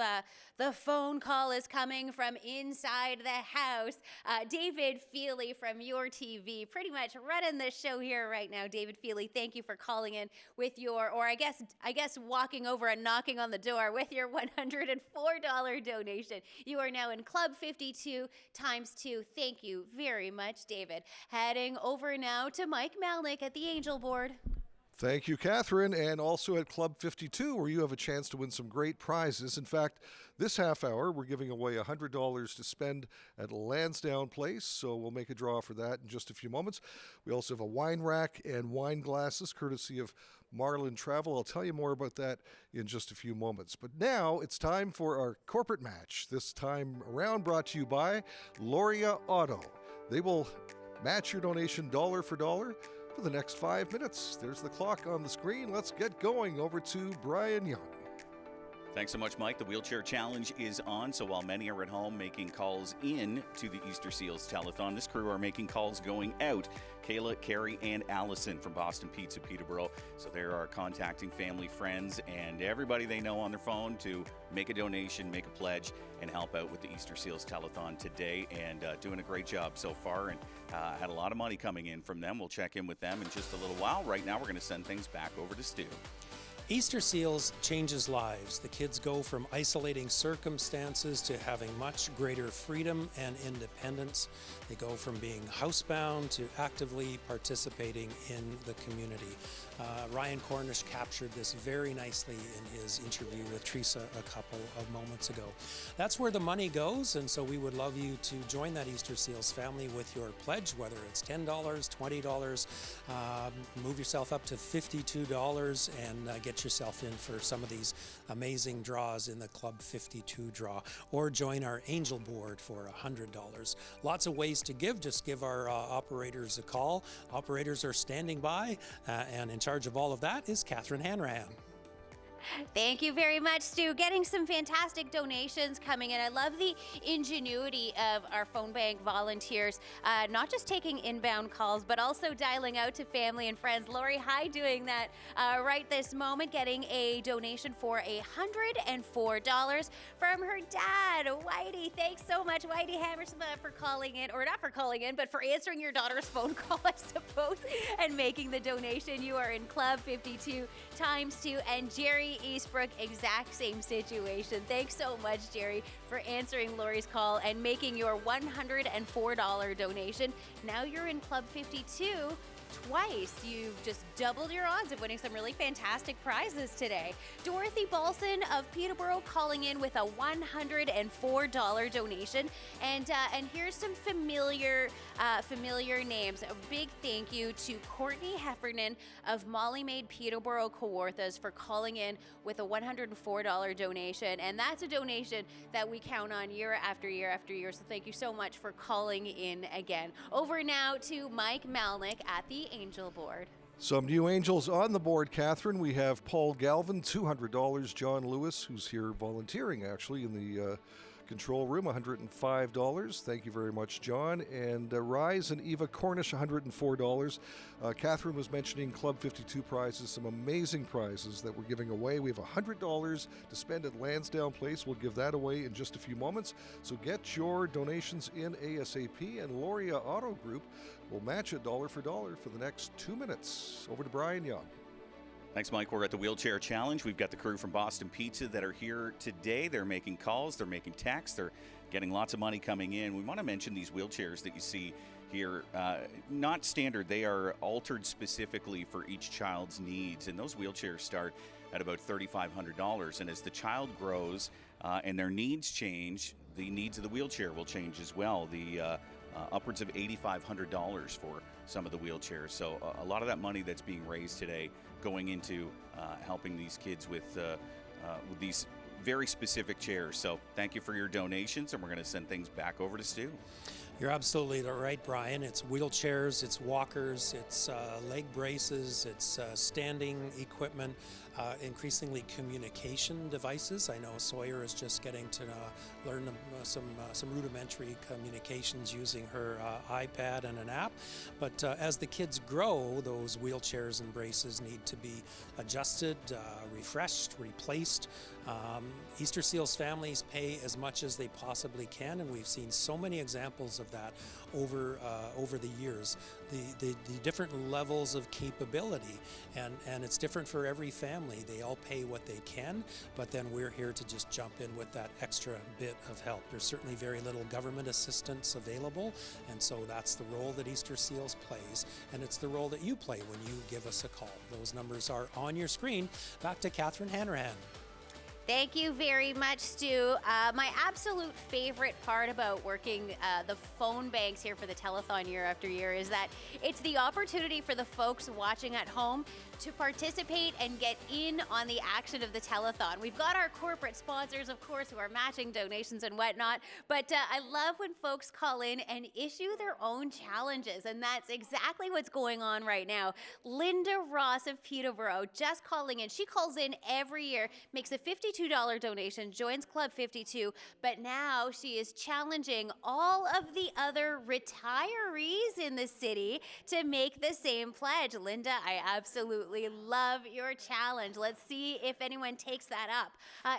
the phone call is coming from inside the house. David Feely from Your TV, pretty much running the show here right now. David Feely, thank you for calling in with your, or I guess walking over and knocking on the door with your $104 donation. You are now in Club 52 times 2. Thank you very much, David. Heading over now to Mike Melnik at the Angel Board. Thank you, Catherine, and also at Club 52, where you have a chance to win some great prizes. In fact, this half hour, we're giving away $100 to spend at Lansdowne Place, so we'll make a draw for that in just a few moments. We also have a wine rack and wine glasses, courtesy of Marlin Travel. I'll tell you more about that in just a few moments. But now it's time for our corporate match, this time around brought to you by Loria Auto. They will match your donation dollar for dollar for the next 5 minutes. There's the clock on the screen. Let's get going. Over to Brian Young. Thanks so much, Mike. The Wheelchair Challenge is on, so while many are at home making calls in to the Easter Seals Telethon, this crew are making calls going out. Kayla, Carrie, and Allison from Boston Pizza Peterborough. So they are contacting family, friends, and everybody they know on their phone to make a donation, make a pledge, and help out with the Easter Seals Telethon today, and doing a great job so far, and had a lot of money coming in from them. We'll check in with them in just a little while. Right now, we're going to send things back over to Stu. Easter Seals changes lives. The kids go from isolating circumstances to having much greater freedom and independence. They go from being housebound to actively participating in the community. Ryan Cornish captured this very nicely in his interview with Teresa a couple of moments ago. That's where the money goes, and so we would love you to join that Easter Seals family with your pledge, whether it's $10, $20, move yourself up to $52 and get yourself in for some of these amazing draws in the Club 52 draw, or join our Angel Board for $100. Lots of ways to give. Just give our operators a call. Operators are standing by, and in charge of all of that is Catherine Hanrahan. Thank you very much, Stu. Getting some fantastic donations coming in. I love the ingenuity of our phone bank volunteers, not just taking inbound calls, but also dialing out to family and friends. Lori High doing that right this moment, getting a donation for $104 from her dad, Whitey. Thanks so much, Whitey Hammersmith, for calling in, or not for calling in, but for answering your daughter's phone call, I suppose, and making the donation. You are in Club 52 ×2, and Jerry Eastbrook, exact same situation. Thanks so much, Jerry, for answering Lori's call and making your $104 donation. Now you're in Club 52 twice. You've just doubled your odds of winning some really fantastic prizes today. Dorothy Balson of Peterborough calling in with a $104 donation, and here's some familiar names. A big thank you to Courtney Heffernan of Molly Maid Peterborough Kawarthas for calling in with a $104 donation, and that's a donation that we count on year after year after year. So thank you so much for calling in again. Over now to Mike Melnik at the Angel Board. Some new angels on the board, Catherine. We have Paul Galvin, $200. John Lewis, who's here volunteering actually in the control room, $105. Thank you very much, John. And Rise and Eva Cornish, $104. Catherine was mentioning Club 52 prizes, some amazing prizes that we're giving away. We have $100 to spend at Lansdowne Place. We'll give that away in just a few moments. So get your donations in ASAP, and Loria Auto Group will match it dollar for dollar for the next 2 minutes. Over to Brian Young. Thanks, Mike. We're at the Wheelchair Challenge. We've got the crew from Boston Pizza that are here today. They're making calls, they're making texts, they're getting lots of money coming in. We want to mention these wheelchairs that you see here. Not standard, they are altered specifically for each child's needs, and those wheelchairs start at about $3,500. And as the child grows and their needs change, the needs of the wheelchair will change as well. The upwards of $8,500 for some of the wheelchairs. So a lot of that money that's being raised today going into helping these kids with these very specific chairs. So thank you for your donations, and we're going to send things back over to Stu. You're absolutely right, Brian. It's wheelchairs, it's walkers, it's leg braces, it's standing equipment, increasingly communication devices. I know Sawyer is just getting to learn some rudimentary communications using her iPad and an app. But as the kids grow, those wheelchairs and braces need to be adjusted, refreshed, replaced. Easter Seals families pay as much as they possibly can, and we've seen so many examples of that over the years. The different levels of capability, and it's different for every family. They all pay what they can, but then we're here to just jump in with that extra bit of help. There's certainly very little government assistance available, and so that's the role that Easter Seals plays, and it's the role that you play when you give us a call. Those numbers are on your screen. Back to Catherine Hanrahan. Thank you very much, Stu. My absolute favorite part about working the phone banks here for the Telethon year after year is that it's the opportunity for the folks watching at home to participate and get in on the action of the telethon. We've got our corporate sponsors, of course, who are matching donations and whatnot, but I love when folks call in and issue their own challenges, and that's exactly what's going on right now. Linda Ross of Peterborough just calling in. She calls in every year, makes a $52 donation, joins Club 52, but now she is challenging all of the other retirees in the city to make the same pledge. Linda, I absolutely love your challenge. Let's see if anyone takes that up.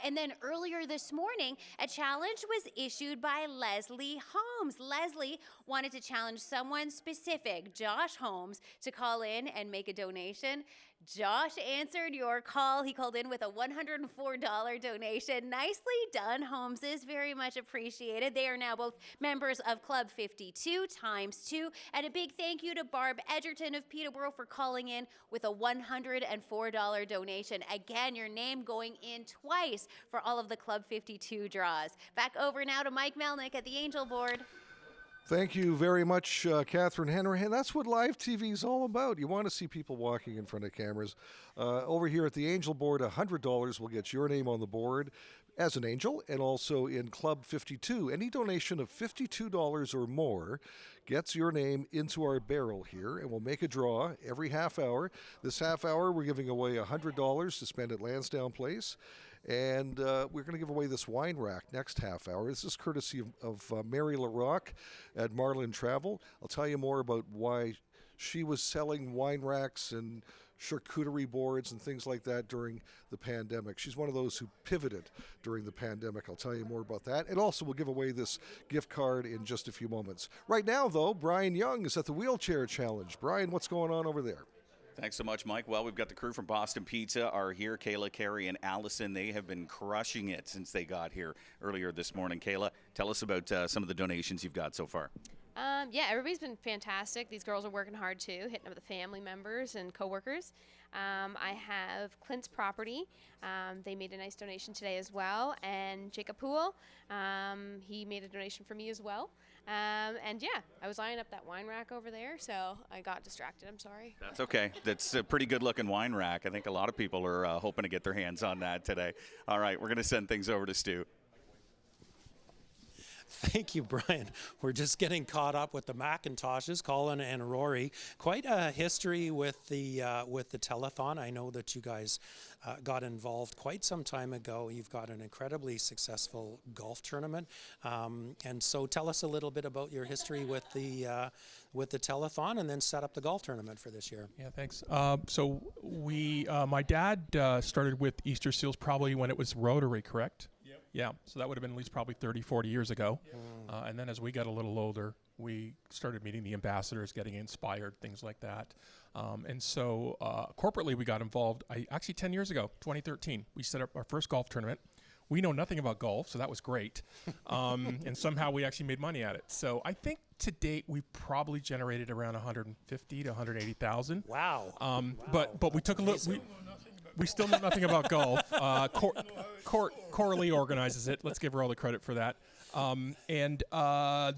And then earlier this morning, a challenge was issued by Leslie Holmes. Leslie wanted to challenge someone specific, Josh Holmes, to call in and make a donation. Josh answered your call. He called in with a $104 donation. Nicely done, Holmeses. Very much appreciated. They are now both members of Club 52 ×2. And a big thank you to Barb Edgerton of Peterborough for calling in with a $104 donation. Again, your name going in twice for all of the Club 52 draws. Back over now to Mike Melnik at the Angel Board. Thank you very much, Catherine Hanrahan. That's what live TV is all about. You want to see people walking in front of cameras. Over here at the Angel Board, $100 will get your name on the board as an angel, and also in Club 52. Any donation of $52 or more gets your name into our barrel here, and we'll make a draw every half hour. This half hour, we're giving away $100 to spend at Lansdowne Place. And we're going to give away this wine rack next half hour. This is courtesy of Mary LaRocque at Marlin Travel. I'll tell you more about why she was selling wine racks and charcuterie boards and things like that during the pandemic. She's one of those who pivoted during the pandemic. I'll tell you more about that. And also, we'll give away this gift card in just a few moments. Right now, though, Brian Young is at the Wheelchair Challenge. Brian, what's going on over there? Thanks so much, Mike. Well, we've got the crew from Boston Pizza are here. Kayla, Carrie, and Allison. They have been crushing it since they got here earlier this morning. Kayla, tell us about some of the donations you've got so far. Yeah, everybody's been fantastic. These girls are working hard too, hitting up the family members and coworkers. I have Clint's Property. They made a nice donation today as well. And Jacob Poole, he made a donation for me as well. And yeah, I was eyeing up that wine rack over there, so I got distracted. I'm sorry. That's okay. That's a pretty good-looking wine rack. I think a lot of people are hoping to get their hands on that today. All right, we're going to send things over to Stu. Thank you, Brian. We're just getting caught up with the Macintoshes, Colin and Rory. Quite a history with the telethon. I know that you guys got involved quite some time ago. You've got an incredibly successful golf tournament, and so tell us a little bit about your history with the telethon, and then set up the golf tournament for this year. Yeah, thanks. So my dad started with Easter Seals probably when it was Rotary, correct? Yeah, so that would have been at least probably 30, 40 years ago. And then as we got a little older, we started meeting the ambassadors, getting inspired, things like that. And so corporately we got involved, actually 10 years ago, 2013, we set up our first golf tournament. We know nothing about golf, so that was great. And somehow we actually made money at it. So I think to date we probably generated around 150 to 180,000. Wow. But we took a look. We still know nothing about golf. Coralie organizes it. Let's give her all the credit for that. And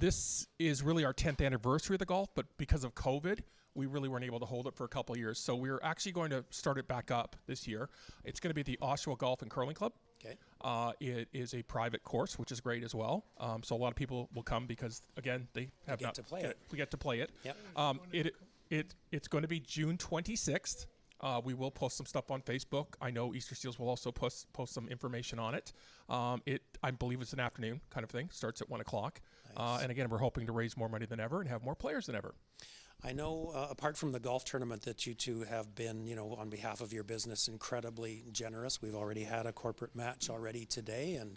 this is really our 10th anniversary of the golf, but because of COVID, we really weren't able to hold it for a couple of years. So we're actually going to start it back up this year. It's going to be at the Oshawa Golf and Curling Club. Okay. It is a private course, which is great as well. So a lot of people will come because, again, they have get to play it. We get to play it. Yep. It's going to be June 26th. We will post some stuff on Facebook. I know Easter Seals will also post some information on it. I believe it's an afternoon kind of thing. Starts at 1 o'clock. Nice. And again, we're hoping to raise more money than ever and have more players than ever. I know, apart from the golf tournament, that you two have been, on behalf of your business, incredibly generous. We've already had a corporate match already today, and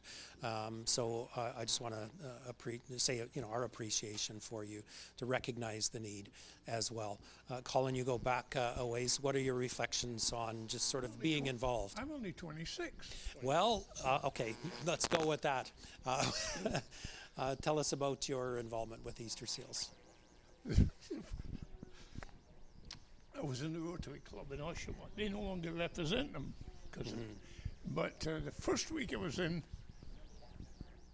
so I just want to say, our appreciation for you, to recognize the need as well. Colin, you go back a ways. What are your reflections on just sort of being involved? I'm only 26. Well, okay, let's go with that. Tell us about your involvement with Easter Seals. I was in the Rotary Club in Oshawa. They no longer represent them, but the first week I was in,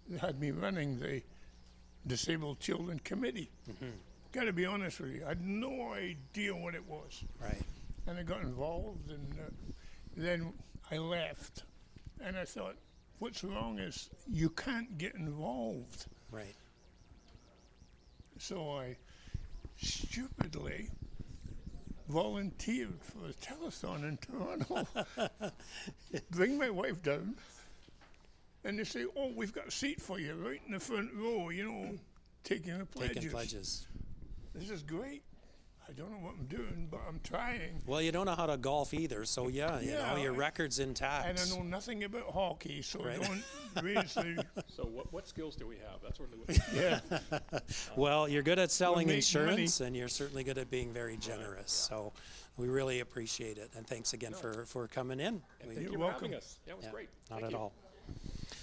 they had me running the Disabled Children Committee. Got to be honest with you, I had no idea what it was. Right. and I got involved, and then I left. And I thought, what's wrong is you can't get involved. Right. So I stupidly volunteered for a telethon in Toronto. Bring my wife down, and they say, "Oh, we've got a seat for you right in the front row, you know, taking the pledges." Taking pledges. This is great. I don't know what I'm doing, but I'm trying. Well, you don't know how to golf either, so yeah, you know, your record's intact. And I know nothing about hockey, so Right. don't raise the... So what skills do we have? That's what we're looking Yeah. Well, you're good at selling make insurance, money. and you're certainly good at being very generous. So we really appreciate it, and thanks again for coming in. Thank you for having us. Yeah, it was great. Not Thank at you. all.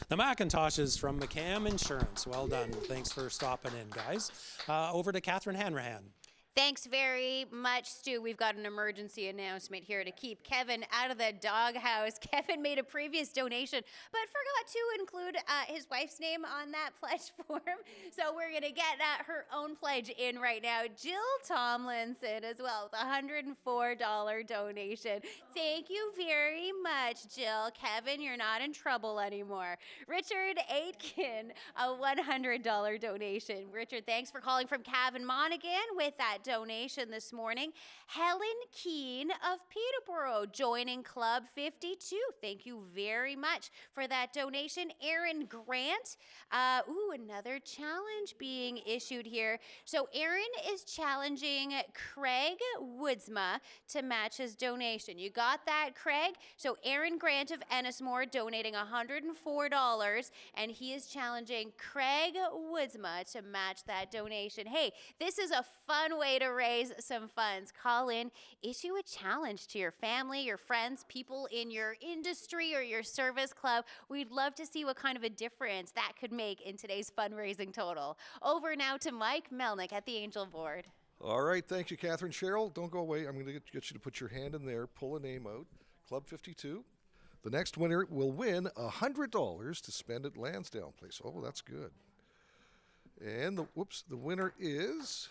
The Macintoshes from McCam Insurance. Well done. Thanks for stopping in, guys. Over to Catherine Hanrahan. Thanks very much, Stu. We've got an emergency announcement here to keep Kevin out of the doghouse. Kevin made a previous donation, but forgot to include his wife's name on that pledge form. So we're going to get her own pledge in right now. Jill Tomlinson as well with a $104 donation. Thank you very much, Jill. Kevin, you're not in trouble anymore. Richard Aitken, a $100 donation. Richard, thanks for calling from Cavan Monaghan with that donation this morning. Helen Keene of Peterborough joining Club 52. Thank you very much for that donation. Aaron Grant. Another challenge being issued here. So Aaron is challenging Craig Woodsma to match his donation. You got that, Craig? So Aaron Grant of Ennismore donating $104, and he is challenging Craig Woodsma to match that donation. Hey, this is a fun way to raise some funds. Call in, issue a challenge to your family, your friends, people in your industry or your service club. We'd love to see what kind of a difference that could make in today's fundraising total. Over now to Mike Melnik at the Angel Board. All right, thank you, Catherine. Cheryl, don't go away. I'm going to get you to put your hand in there, pull a name out. Club 52. The next winner will win $100 to spend at Lansdowne Place. Oh, that's good. And the winner is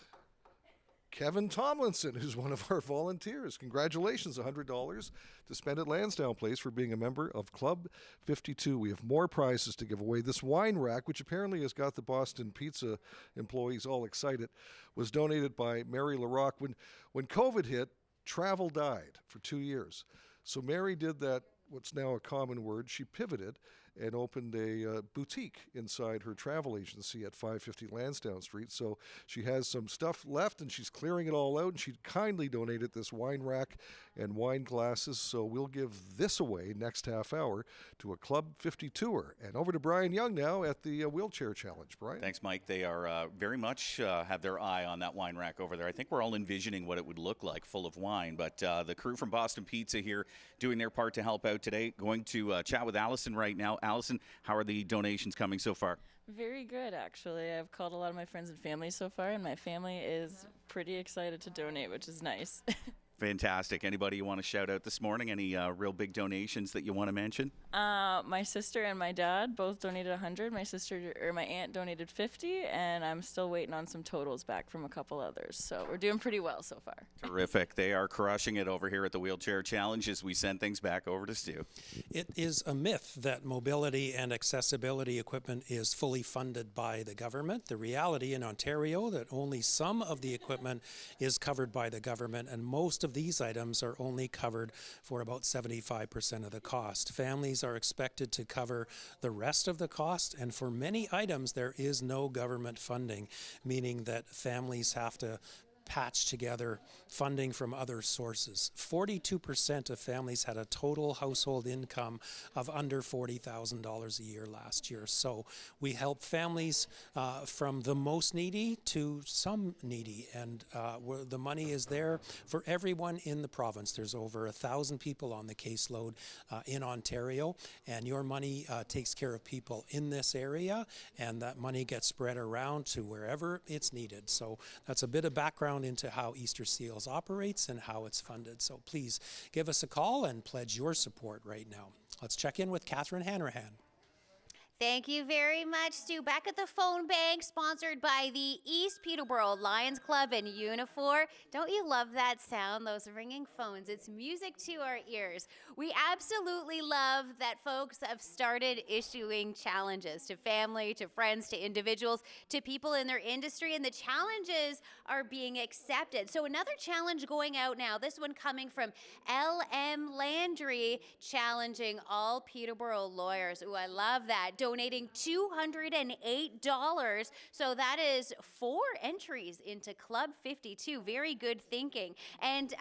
Kevin Tomlinson, who's one of our volunteers. Congratulations, $100 to spend at Lansdowne Place for being a member of Club 52. We have more prizes to give away. This wine rack, which apparently has got the Boston Pizza employees all excited, was donated by Mary LaRock. When COVID hit, travel died for 2 years. So Mary did that, what's now a common word. She pivoted and opened a boutique inside her travel agency at 550 Lansdowne Street. So she has some stuff left, and she's clearing it all out, and she kindly donated this wine rack and wine glasses. So we'll give this away next half hour to a Club 52er. And over to Brian Young now at the Wheelchair Challenge. Brian? Thanks, Mike. They are very much have their eye on that wine rack over there. I think we're all envisioning what it would look like full of wine, but the crew from Boston Pizza here doing their part to help out today. Going to chat with Allison right now. Allison, how are the donations coming so far? Very good, actually. I've called a lot of my friends and family so far, and my family is pretty excited to donate, which is nice. Fantastic. Anybody you want to shout out this morning? Any real big donations that you want to mention? My sister and my dad both donated 100. My aunt donated 50, and I'm still waiting on some totals back from a couple others. So we're doing pretty well so far. Terrific. They are crushing it over here at the Wheelchair Challenge as we send things back over to Stu. It is a myth that mobility and accessibility equipment is fully funded by the government. The reality in Ontario that only some of the equipment is covered by the government, and most of these items are only covered for about 75% of the cost. Families are expected to cover the rest of the cost, and for many items there is no government funding, meaning that families have to patch together funding from other sources. 42% of families had a total household income of under $40,000 a year last year. So we help families from the most needy to some needy, and the money is there for everyone in the province. There's over 1,000 people on the caseload in Ontario, and your money takes care of people in this area, and that money gets spread around to wherever it's needed. So that's a bit of background into how Easter Seals operates and how it's funded. So please give us a call and pledge your support right now. Let's check in with Catherine Hanrahan. Thank you very much, Stu. Back at the phone bank, sponsored by the East Peterborough Lions Club and Unifor. Don't you love that sound, those ringing phones? It's music to our ears. We absolutely love that folks have started issuing challenges to family, to friends, to individuals, to people in their industry, and the challenges are being accepted. So another challenge going out now, this one coming from L.M. Landry, challenging all Peterborough lawyers. Ooh, I love that. Donating $208. So that is 4 entries into Club 52. Very good thinking. And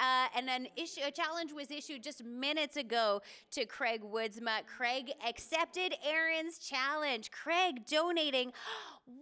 then a challenge was issued just minutes ago to Craig Woodsma. Craig accepted Aaron's challenge. Craig donating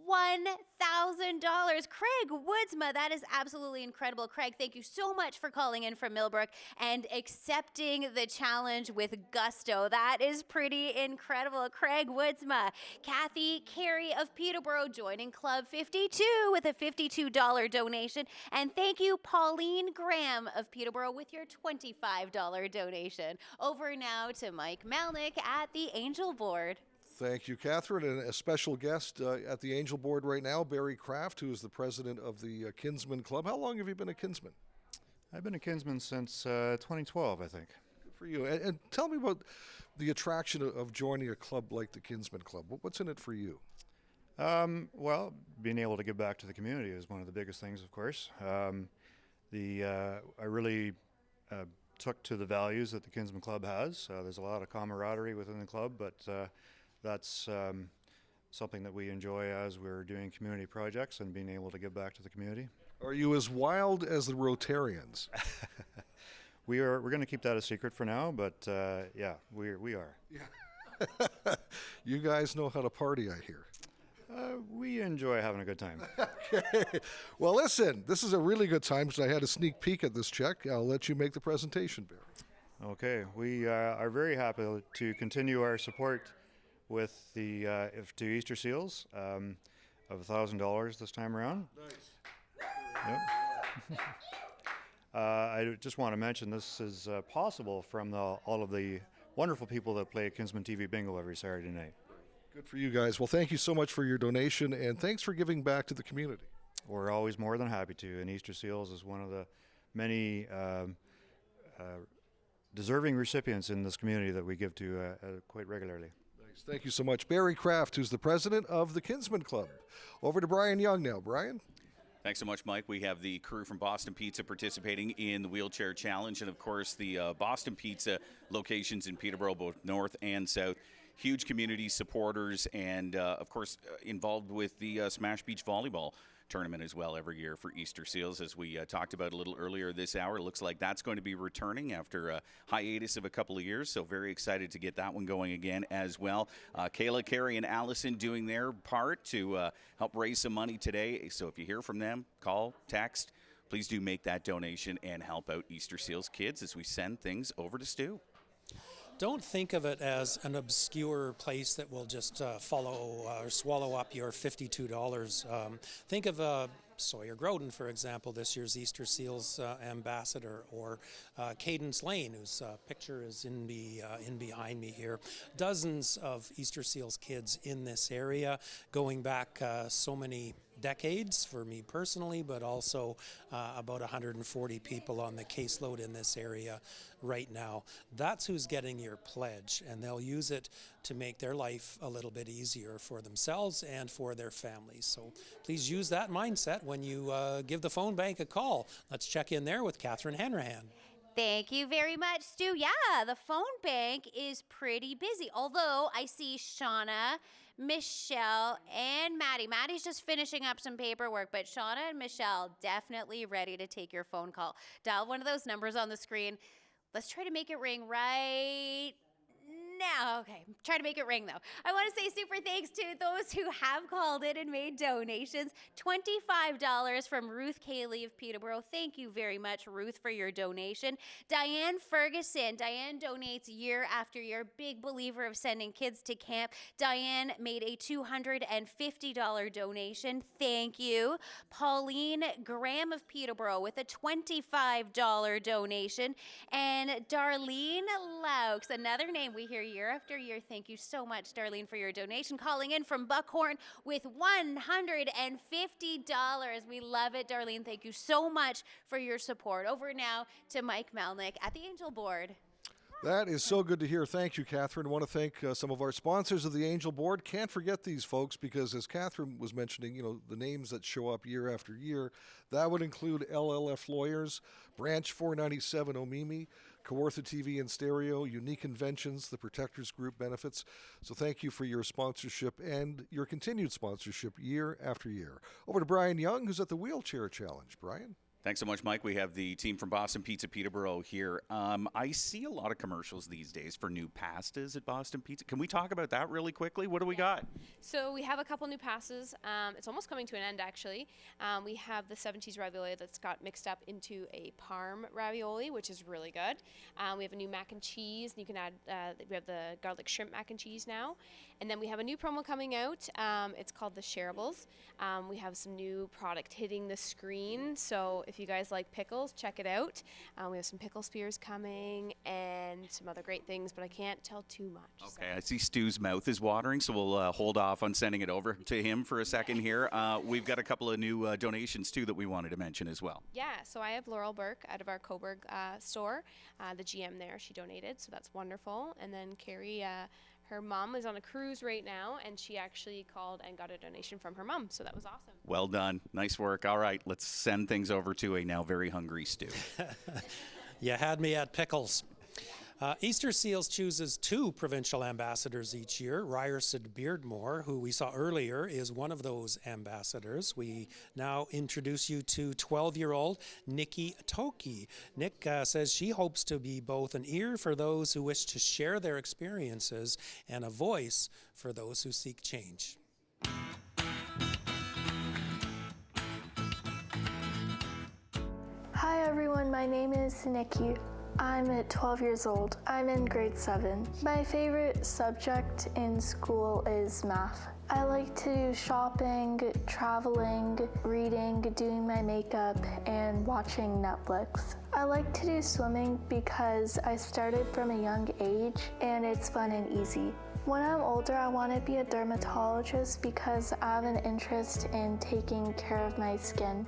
$1,000. Craig Woodsma, that is absolutely incredible. Craig, thank you so much for calling in from Millbrook and accepting the challenge with gusto. That is pretty incredible. Craig Woodsma. Kathy Carey of Peterborough joining Club 52 with a $52 donation. And thank you, Pauline Graham of Peterborough, with your $25 donation. Over now to Mike Melnik at the Angel Board. Thank you, Catherine. And a special guest at the Angel Board right now, Barry Kraft, who is the president of the Kinsman Club. How long have you been a Kinsman? I've been a Kinsman since 2012, I think. Good for you. And tell me about the attraction of joining a club like the Kinsman Club. What's in it for you? Well, being able to give back to the community is one of the biggest things, of course. I really took to the values that the Kinsman Club has. There's a lot of camaraderie within the club, but that's something that we enjoy as we're doing community projects and being able to give back to the community. Are you as wild as the Rotarians? We're going to keep that a secret for now, but yeah, we are. Yeah. You guys know how to party, I hear. We enjoy having a good time. Okay. Well, listen, this is a really good time because I had a sneak peek at this check. I'll let you make the presentation, Barry. Okay. We are very happy to continue our support with the to Easter Seals of $1,000 this time around. Nice. Yep. I just want to mention this is possible from all of the wonderful people that play Kinsman TV Bingo every Saturday night. Good for you guys. Well, thank you so much for your donation, and thanks for giving back to the community. We're always more than happy to, and Easter Seals is one of the many deserving recipients in this community that we give to quite regularly. Nice. Thank you so much. Barry Kraft, who's the president of the Kinsman Club. Over to Brian Young now. Brian? Thanks so much, Mike. We have the crew from Boston Pizza participating in the Wheelchair Challenge, and of course the Boston Pizza locations in Peterborough, both north and south. Huge community supporters, and of course involved with the Smash Beach Volleyball tournament as well every year for Easter Seals. As we talked about a little earlier this hour, it looks like that's going to be returning after a hiatus of a couple of years, so very excited to get that one going again as well. Kayla, Carrie, and Allison doing their part to help raise some money today, so if you hear from them, call, text, please do make that donation and help out Easter Seals kids as we send things over to Stu. Don't think of it as an obscure place that will just follow or swallow up your $52. Think of Sawyer Groden, for example, this year's Easter Seals ambassador, or Cadence Lane, whose picture is in behind me here. Dozens of Easter Seals kids in this area, going back so many decades for me personally, but also about 140 people on the caseload in this area right now. That's who's getting your pledge, and they'll use it to make their life a little bit easier for themselves and for their families. So please use that mindset when you give the phone bank a call. Let's check in there with Catherine Hanrahan. Thank you very much, Stu. Yeah, the phone bank is pretty busy, although I see Shauna, Michelle, and Maddie. Maddie's just finishing up some paperwork, but Shauna and Michelle definitely ready to take your phone call. Dial one of those numbers on the screen. Let's try to make it ring right now. Okay, try to make it ring though. I want to say super thanks to those who have called in and made donations. $25 from Ruth Cayley of Peterborough. Thank you very much, Ruth, for your donation. Diane Ferguson. Diane donates year after year. Big believer of sending kids to camp. Diane made a $250 donation. Thank you. Pauline Graham of Peterborough with a $25 donation. And Darlene Laux, another name we hear year after year. Thank you so much, Darlene, for your donation. Calling in from Buckhorn with $150. We love it, Darlene. Thank you so much for your support. Over now to Mike Melnik at the Angel Board. That is so good to hear. Thank you, Catherine. I want to thank some of our sponsors of the Angel Board. Can't forget these folks because, as Catherine was mentioning, you know, the names that show up year after year, that would include LLF Lawyers, Branch 497 Omimi, Kawartha TV and Stereo, Unique Inventions, the Protectors Group benefits. So thank you for your sponsorship and your continued sponsorship year after year. Over to Brian Young, who's at the Wheelchair Challenge. Brian? Thanks so much, Mike. We have the team from Boston Pizza Peterborough here. I see a lot of commercials these days for new pastas at Boston Pizza. Can we talk about that really quickly? What do we got? So we have a couple new pastas. It's almost coming to an end, actually. We have the 70s ravioli that's got mixed up into a parm ravioli, which is really good. We have a new mac and cheese. And you can add, we have the garlic shrimp mac and cheese now. And then we have a new promo coming out. It's called the Shareables. We have some new product hitting the screen. So if you guys like pickles, check it out. We have some pickle spears coming and some other great things, but I can't tell too much. Okay, I see Stu's mouth is watering, so we'll hold off on sending it over to him for a second here. We've got a couple of new donations, too, that we wanted to mention as well. Yeah, so I have Laurel Burke out of our Coburg store. The GM there, she donated, so that's wonderful. And then Carrie, her mom is on a cruise right now, and she actually called and got a donation from her mom, so that was awesome. Well done. Nice work. All right, let's send things over to a now very hungry Stu. You had me at pickles. Easter Seals chooses 2 provincial ambassadors each year. Ryerson Beardmore, who we saw earlier, is one of those ambassadors. We now introduce you to 12-year-old Nikki Toki. Nick says she hopes to be both an ear for those who wish to share their experiences and a voice for those who seek change. Hi everyone, my name is Nikki. I'm 12 years old. I'm in grade 7. My favorite subject in school is math. I like to do shopping, traveling, reading, doing my makeup, and watching Netflix. I like to do swimming because I started from a young age and it's fun and easy. When I'm older, I want to be a dermatologist because I have an interest in taking care of my skin.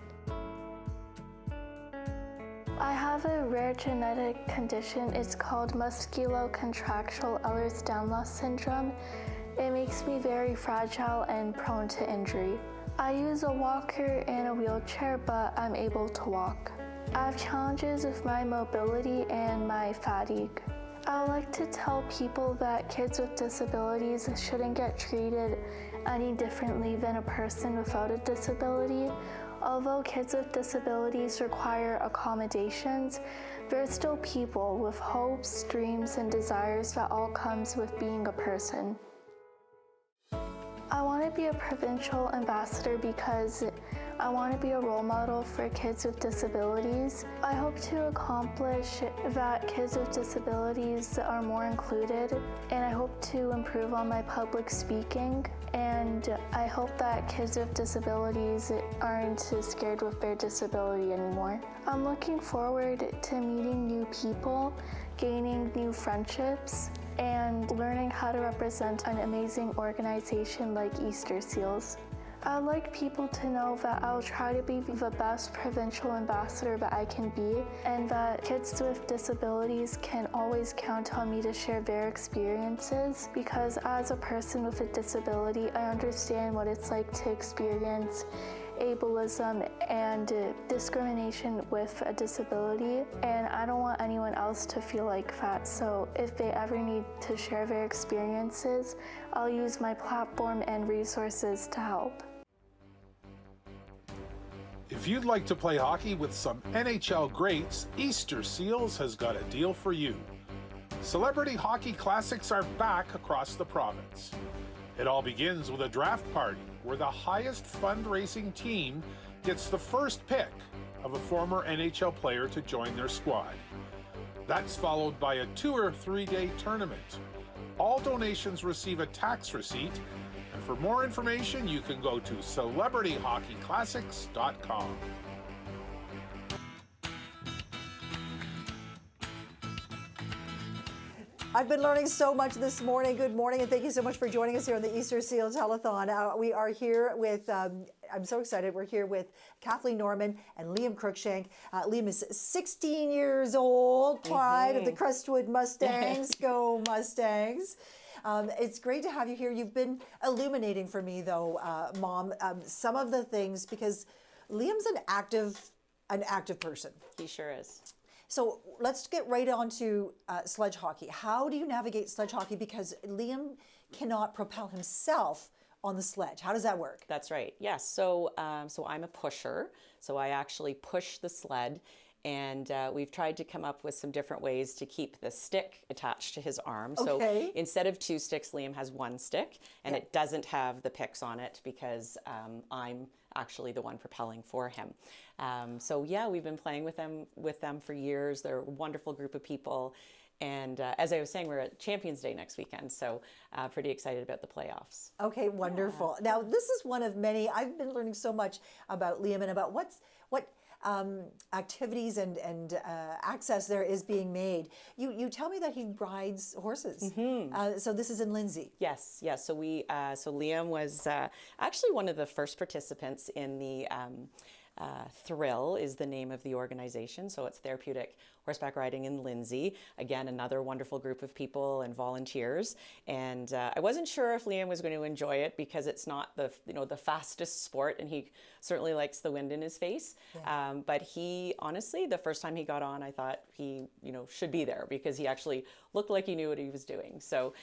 I have a rare genetic condition. It's called musculocontractural Ehlers-Danlos syndrome. It makes me very fragile and prone to injury. I use a walker and a wheelchair, but I'm able to walk. I have challenges with my mobility and my fatigue. I would like to tell people that kids with disabilities shouldn't get treated any differently than a person without a disability. Although kids with disabilities require accommodations, they're still people with hopes, dreams, and desires that all comes with being a person. I want to be a provincial ambassador because I want to be a role model for kids with disabilities. I hope to accomplish that kids with disabilities are more included, and I hope to improve on my public speaking, and I hope that kids with disabilities aren't scared with their disability anymore. I'm looking forward to meeting new people, gaining new friendships, and learning how to represent an amazing organization like Easter Seals. I'd like people to know that I'll try to be the best provincial ambassador that I can be, and that kids with disabilities can always count on me to share their experiences, because as a person with a disability, I understand what it's like to experience ableism and discrimination with a disability, and I don't want anyone else to feel like that. So if they ever need to share their experiences, I'll use my platform and resources to help. If you'd like to play hockey with some NHL greats, Easter Seals has got a deal for you. Celebrity Hockey Classics are back across the province. It all begins with a draft party where the highest fundraising team gets the first pick of a former NHL player to join their squad. That's followed by a 2 or 3 day tournament. All donations receive a tax receipt, and for more information you can go to celebrityhockeyclassics.com. I've been learning so much this morning. Good morning, and thank you so much for joining us here on the Easter Seal Telethon. We are here with, I'm so excited, we're here with Kathleen Norman and Liam Cruikshank. Liam is 16 years old, pride of the Crestwood Mustangs. Go Mustangs. It's great to have you here. You've been illuminating for me, though, Mom, some of the things, because Liam's an active person. He sure is. So let's get right on to sledge hockey. How do you navigate sledge hockey? Because Liam cannot propel himself on the sledge. How does that work? That's right. Yes. So I'm a pusher. So I actually push the sled. And we've tried to come up with some different ways to keep the stick attached to his arm. Okay. So instead of 2 sticks, Liam has 1 stick, and it doesn't have the picks on it because I'm actually the one propelling for him. So yeah, we've been playing with them for years. They're a wonderful group of people. And as I was saying, we're at Champions Day next weekend, so pretty excited about the playoffs. Okay, wonderful. Yeah. Now, this is one of many. I've been learning so much about Liam and about what activities and access there is being made. You tell me that he rides horses. So this is in Lindsay. Yes. So so Liam was actually one of the first participants in the Thrill is the name of the organization. So it's Therapeutic Horseback Riding in Lindsay. Again, another wonderful group of people and volunteers. And I wasn't sure if Liam was going to enjoy it because it's not the fastest sport, and he certainly likes the wind in his face. Yeah. But he honestly, the first time he got on, I thought he should be there because he actually looked like he knew what he was doing. So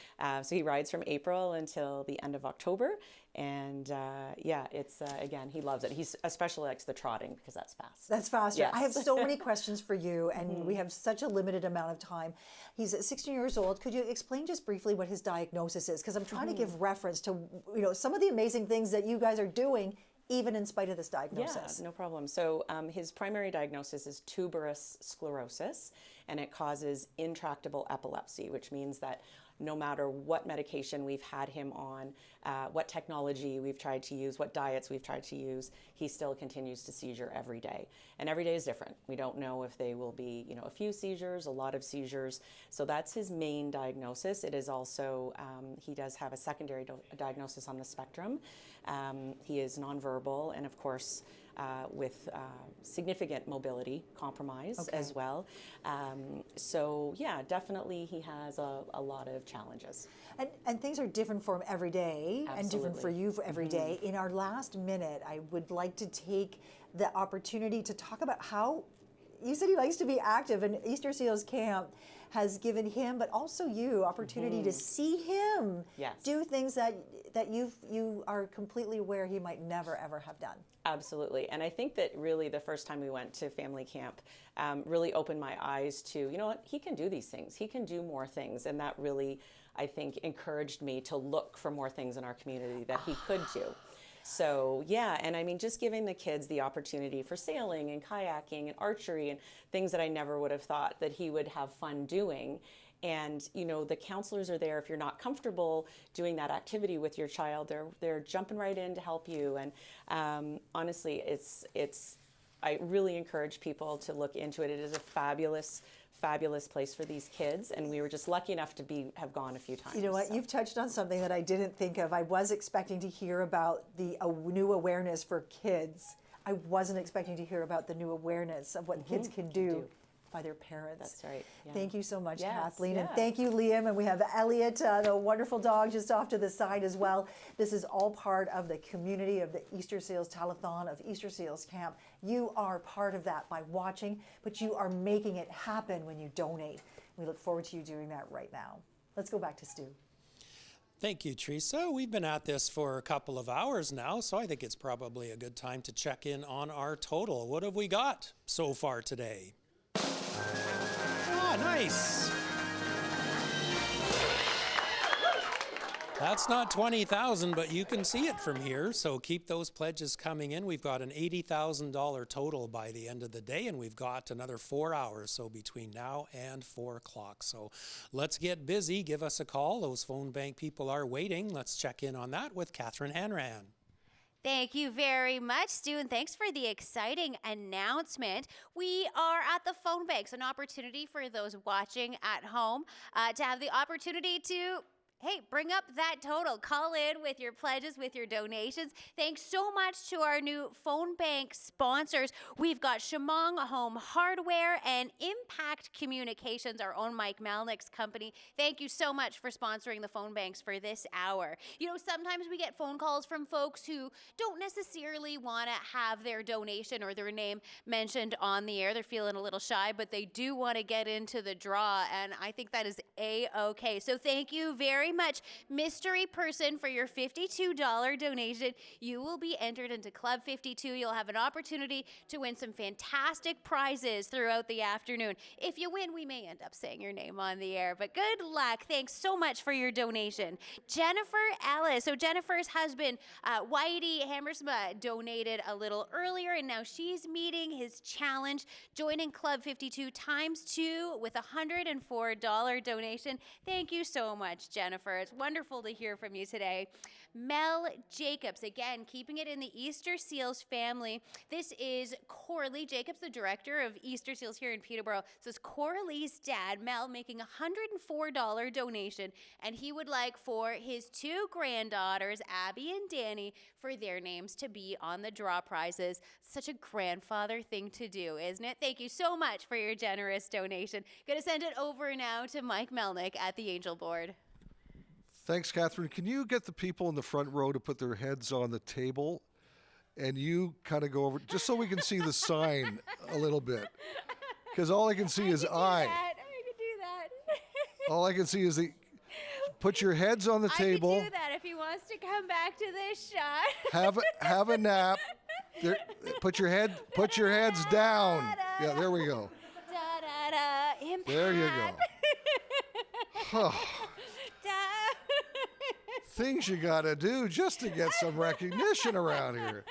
he rides from April until the end of October. And it's again, he loves it. He especially likes the trotting because that's fast. That's faster. Yes. I have so many questions for you, and we have such a limited amount of time. He's 16 years old. Could you explain just briefly what his diagnosis is? Because I'm trying to give reference to some of the amazing things that you guys are doing, even in spite of this diagnosis. Yeah, no problem. So his primary diagnosis is tuberous sclerosis, and it causes intractable epilepsy, which means that no matter what medication we've had him on, what technology we've tried to use, what diets we've tried to use, he still continues to seizure every day. And every day is different. We don't know if they will be, a few seizures, a lot of seizures. So that's his main diagnosis. It is also, he does have a secondary diagnosis on the spectrum. He is nonverbal, and of course, with significant mobility compromise as well. So yeah, definitely he has a lot of challenges. And things are different for him every day. Absolutely. And different for you for every day. In our last minute, I would like to take the opportunity to talk about how, you said he likes to be active, and Easter Seals Camp has given him, but also you, opportunity to see him do things that you are completely aware he might never ever have done. Absolutely. And I think that really the first time we went to family camp really opened my eyes to, he can do these things. He can do more things. And that really, I think, encouraged me to look for more things in our community that he could do. So yeah, and I mean, just giving the kids the opportunity for sailing and kayaking and archery and things that I never would have thought that he would have fun doing. And the counselors are there if you're not comfortable doing that activity with your child. They're jumping right in to help you. And honestly, I really encourage people to look into it. It is a fabulous place for these kids, and we were just lucky enough to have gone a few times. You know what? So. You've touched on something that I didn't think of. I was expecting to hear about the new awareness for kids. I wasn't expecting to hear about the new awareness of what kids can do by their parents. That's right. Yeah. Thank you so much, Yes, Kathleen. yeah. And thank you, Liam. And we have Elliot, the wonderful dog, just off to the side as well. This is all part of the community of the Easter Seals Telethon, of Easter Seals Camp. You are part of that by watching, but you are making it happen when you donate. We look forward to you doing that right now. Let's go back to Stu. Thank you, Teresa. We've been at this for a couple of hours now, so I think it's probably a good time to check in on our total. What have we got so far today? Ah, nice. That's not 20,000, but you can see it from here, so keep those pledges coming in. We've got an $80,000 total by the end of the day, and we've got another 4 hours, so between now and 4 o'clock. So let's get busy. Give us a call. Those phone bank people are waiting. Let's check in on that with Catherine Hanrahan. Thank you very much, Stu, and thanks for the exciting announcement. We are at the phone banks, an opportunity for those watching at home to have the opportunity to bring up that total. Call in with your pledges, with your donations. Thanks so much to our new phone bank sponsors. We've got Shamong Home Hardware and Impact Communications, our own Mike Melnik's company. Thank you so much for sponsoring the phone banks for this hour. You know, sometimes we get phone calls from folks who don't necessarily want to have their donation or their name mentioned on the air. They're feeling a little shy, but they do want to get into the draw, and I think that is A-okay. So thank you very much, mystery person, for your $52 donation. You will be entered into Club 52. You'll have an opportunity to win some fantastic prizes throughout the afternoon. If you win, we may end up saying your name on the air, but good luck. Thanks so much for your donation. Jennifer Ellis. So Jennifer's husband, Whitey Hammersma, donated a little earlier, and now she's meeting his challenge, joining Club 52 ×2 with a $104 donation. Thank you so much, Jennifer. It's wonderful to hear from you today. Mel Jacobs, again, keeping it in the Easter Seals family. This is Coralie Jacobs, the director of Easter Seals here in Peterborough. So it's Coralie's dad, Mel, making a $104 donation, and he would like for his two granddaughters, Abby and Danny, for their names to be on the draw prizes. Such a grandfather thing to do, isn't it? Thank you so much for your generous donation. Going to send it over now to Mike Melnik at the Angel Board. Thanks, Catherine. Can you get the people in the front row to put their heads on the table, and you kind of go over, just so we can see the sign a little bit? Because all I can see is I. I can do that. All I can see is the. Put your heads on the table. I can do that if he wants to come back to this shot. Have a nap. There, put your heads down. Yeah, there we go. Impact. There you go. Things you gotta do just to get some recognition around here.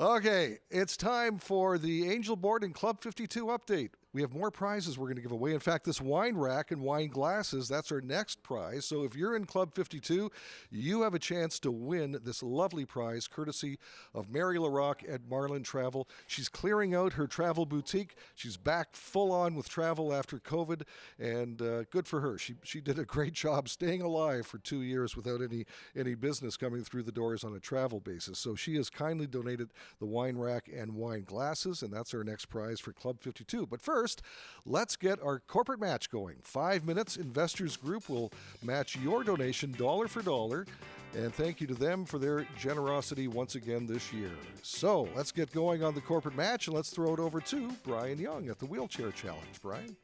Okay, it's time for the Angel Board and Club 52 update. We have more prizes we're going to give away. In fact, this wine rack and wine glasses, that's our next prize. So if you're in Club 52, you have a chance to win this lovely prize courtesy of Mary LaRocque at Marlin Travel. She's clearing out her travel boutique. She's back full on with travel after COVID, and good for her. She did a great job staying alive for 2 years without any business coming through the doors on a travel basis. So she has kindly donated the wine rack and wine glasses, and that's our next prize for Club 52. But first, let's get our corporate match going. 5 minutes, Investors Group will match your donation dollar for dollar, and thank you to them for their generosity once again this year. So let's get going on the corporate match, and let's throw it over to Brian Young at the Wheelchair Challenge. Brian?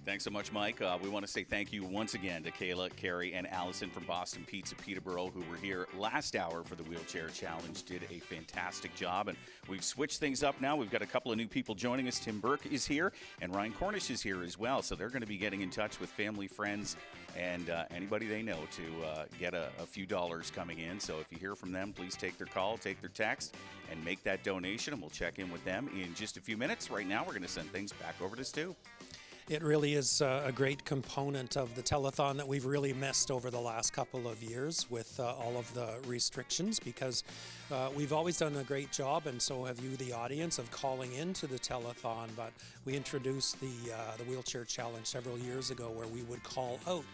Thanks so much, Mike. We want to say thank you once again to Kayla, Carrie, and Allison from Boston Pizza Peterborough, who were here last hour for the Wheelchair Challenge. Did a fantastic job, and we've switched things up now. We've got a couple of new people joining us. Tim Burke is here, and Ryan Cornish is here as well. So they're going to be getting in touch with family, friends, and anybody they know to get a few dollars coming in. So if you hear from them, please take their call, take their text, and make that donation, and we'll check in with them in just a few minutes. Right now, we're going to send things back over to Stu. It really is a great component of the telethon that we've really missed over the last couple of years with all of the restrictions, because we've always done a great job, and so have you, the audience, of calling into the telethon. But we introduced the Wheelchair Challenge several years ago, where we would call out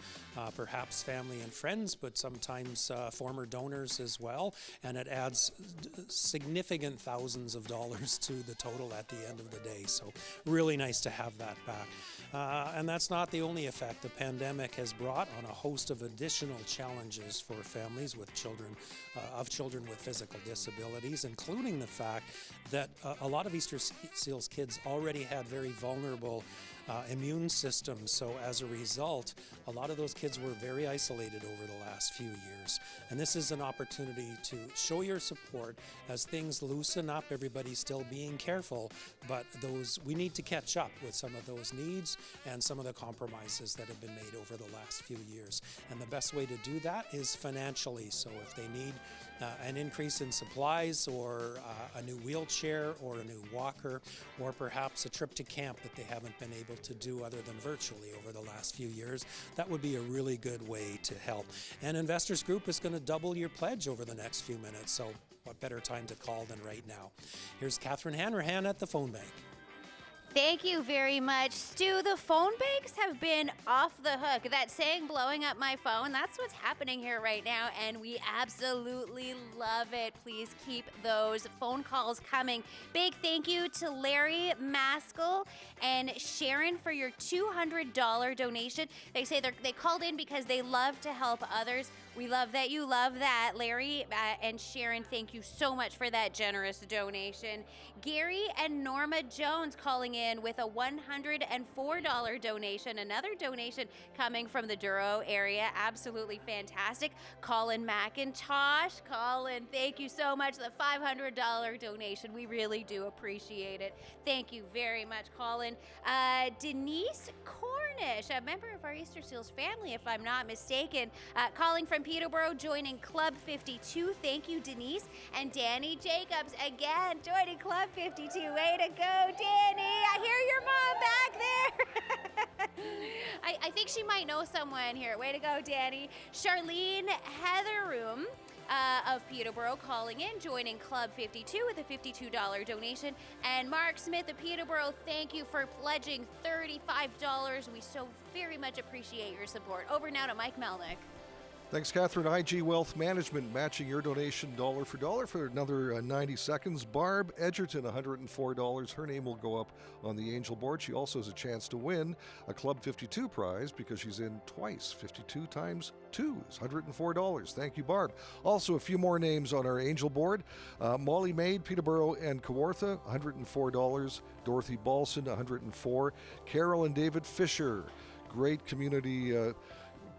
perhaps family and friends, but sometimes former donors as well, and it adds significant thousands of dollars to the total at the end of the day. So really nice to have that back. And that's not the only effect the pandemic has brought on a host of additional challenges for families with children, with physical disabilities, including the fact that a lot of Easter Seals kids already had very vulnerable immune systems. So as a result, a lot of those kids were very isolated over the last few years. And this is an opportunity to show your support as things loosen up. Everybody's still being careful, but we need to catch up with some of those needs and some of the compromises that have been made over the last few years. And the best way to do that is financially. So if they need an increase in supplies or a new wheelchair or a new walker, or perhaps a trip to camp that they haven't been able to do other than virtually over the last few years, that would be a really good way to help. And Investors Group is going to double your pledge over the next few minutes, so what better time to call than right now? Here's Catherine Hanrahan at the phone bank. Thank you very much, Stu. The phone banks have been off the hook. That saying, blowing up my phone, that's what's happening here right now, and we absolutely love it. Please keep those phone calls coming. Big thank you to Larry Maskell and Sharon for your $200 donation. They say they called in because they love to help others. We love that you love that. Larry and Sharon, thank you so much for that generous donation. Gary and Norma Jones calling in with a $104 donation. Another donation coming from the Douro area. Absolutely fantastic. Colin McIntosh. Colin, thank you so much. The $500 donation. We really do appreciate it. Thank you very much, Colin. Denise Cornish, a member of our Easter Seals family, if I'm not mistaken, calling from Peterborough, joining Club 52. Thank you, Denise. And Danny Jacobs, again, joining Club 52. Way to go, Danny. I hear your mom back there. I think she might know someone here. Way to go, Danny. Charlene Heatheroom of Peterborough calling in, joining Club 52 with a $52 donation. And Mark Smith of Peterborough, thank you for pledging $35. We so very much appreciate your support. Over now to Mike Melnik. Thanks, Catherine. IG Wealth Management matching your donation dollar for another 90 seconds. Barb Edgerton, $104. Her name will go up on the Angel board. She also has a chance to win a Club 52 prize because she's in twice. 52 times 2 is $104. Thank you, Barb. Also, a few more names on our Angel board. Molly Maid, Peterborough and Kawartha, $104. Dorothy Balson, $104. Carol and David Fisher, great community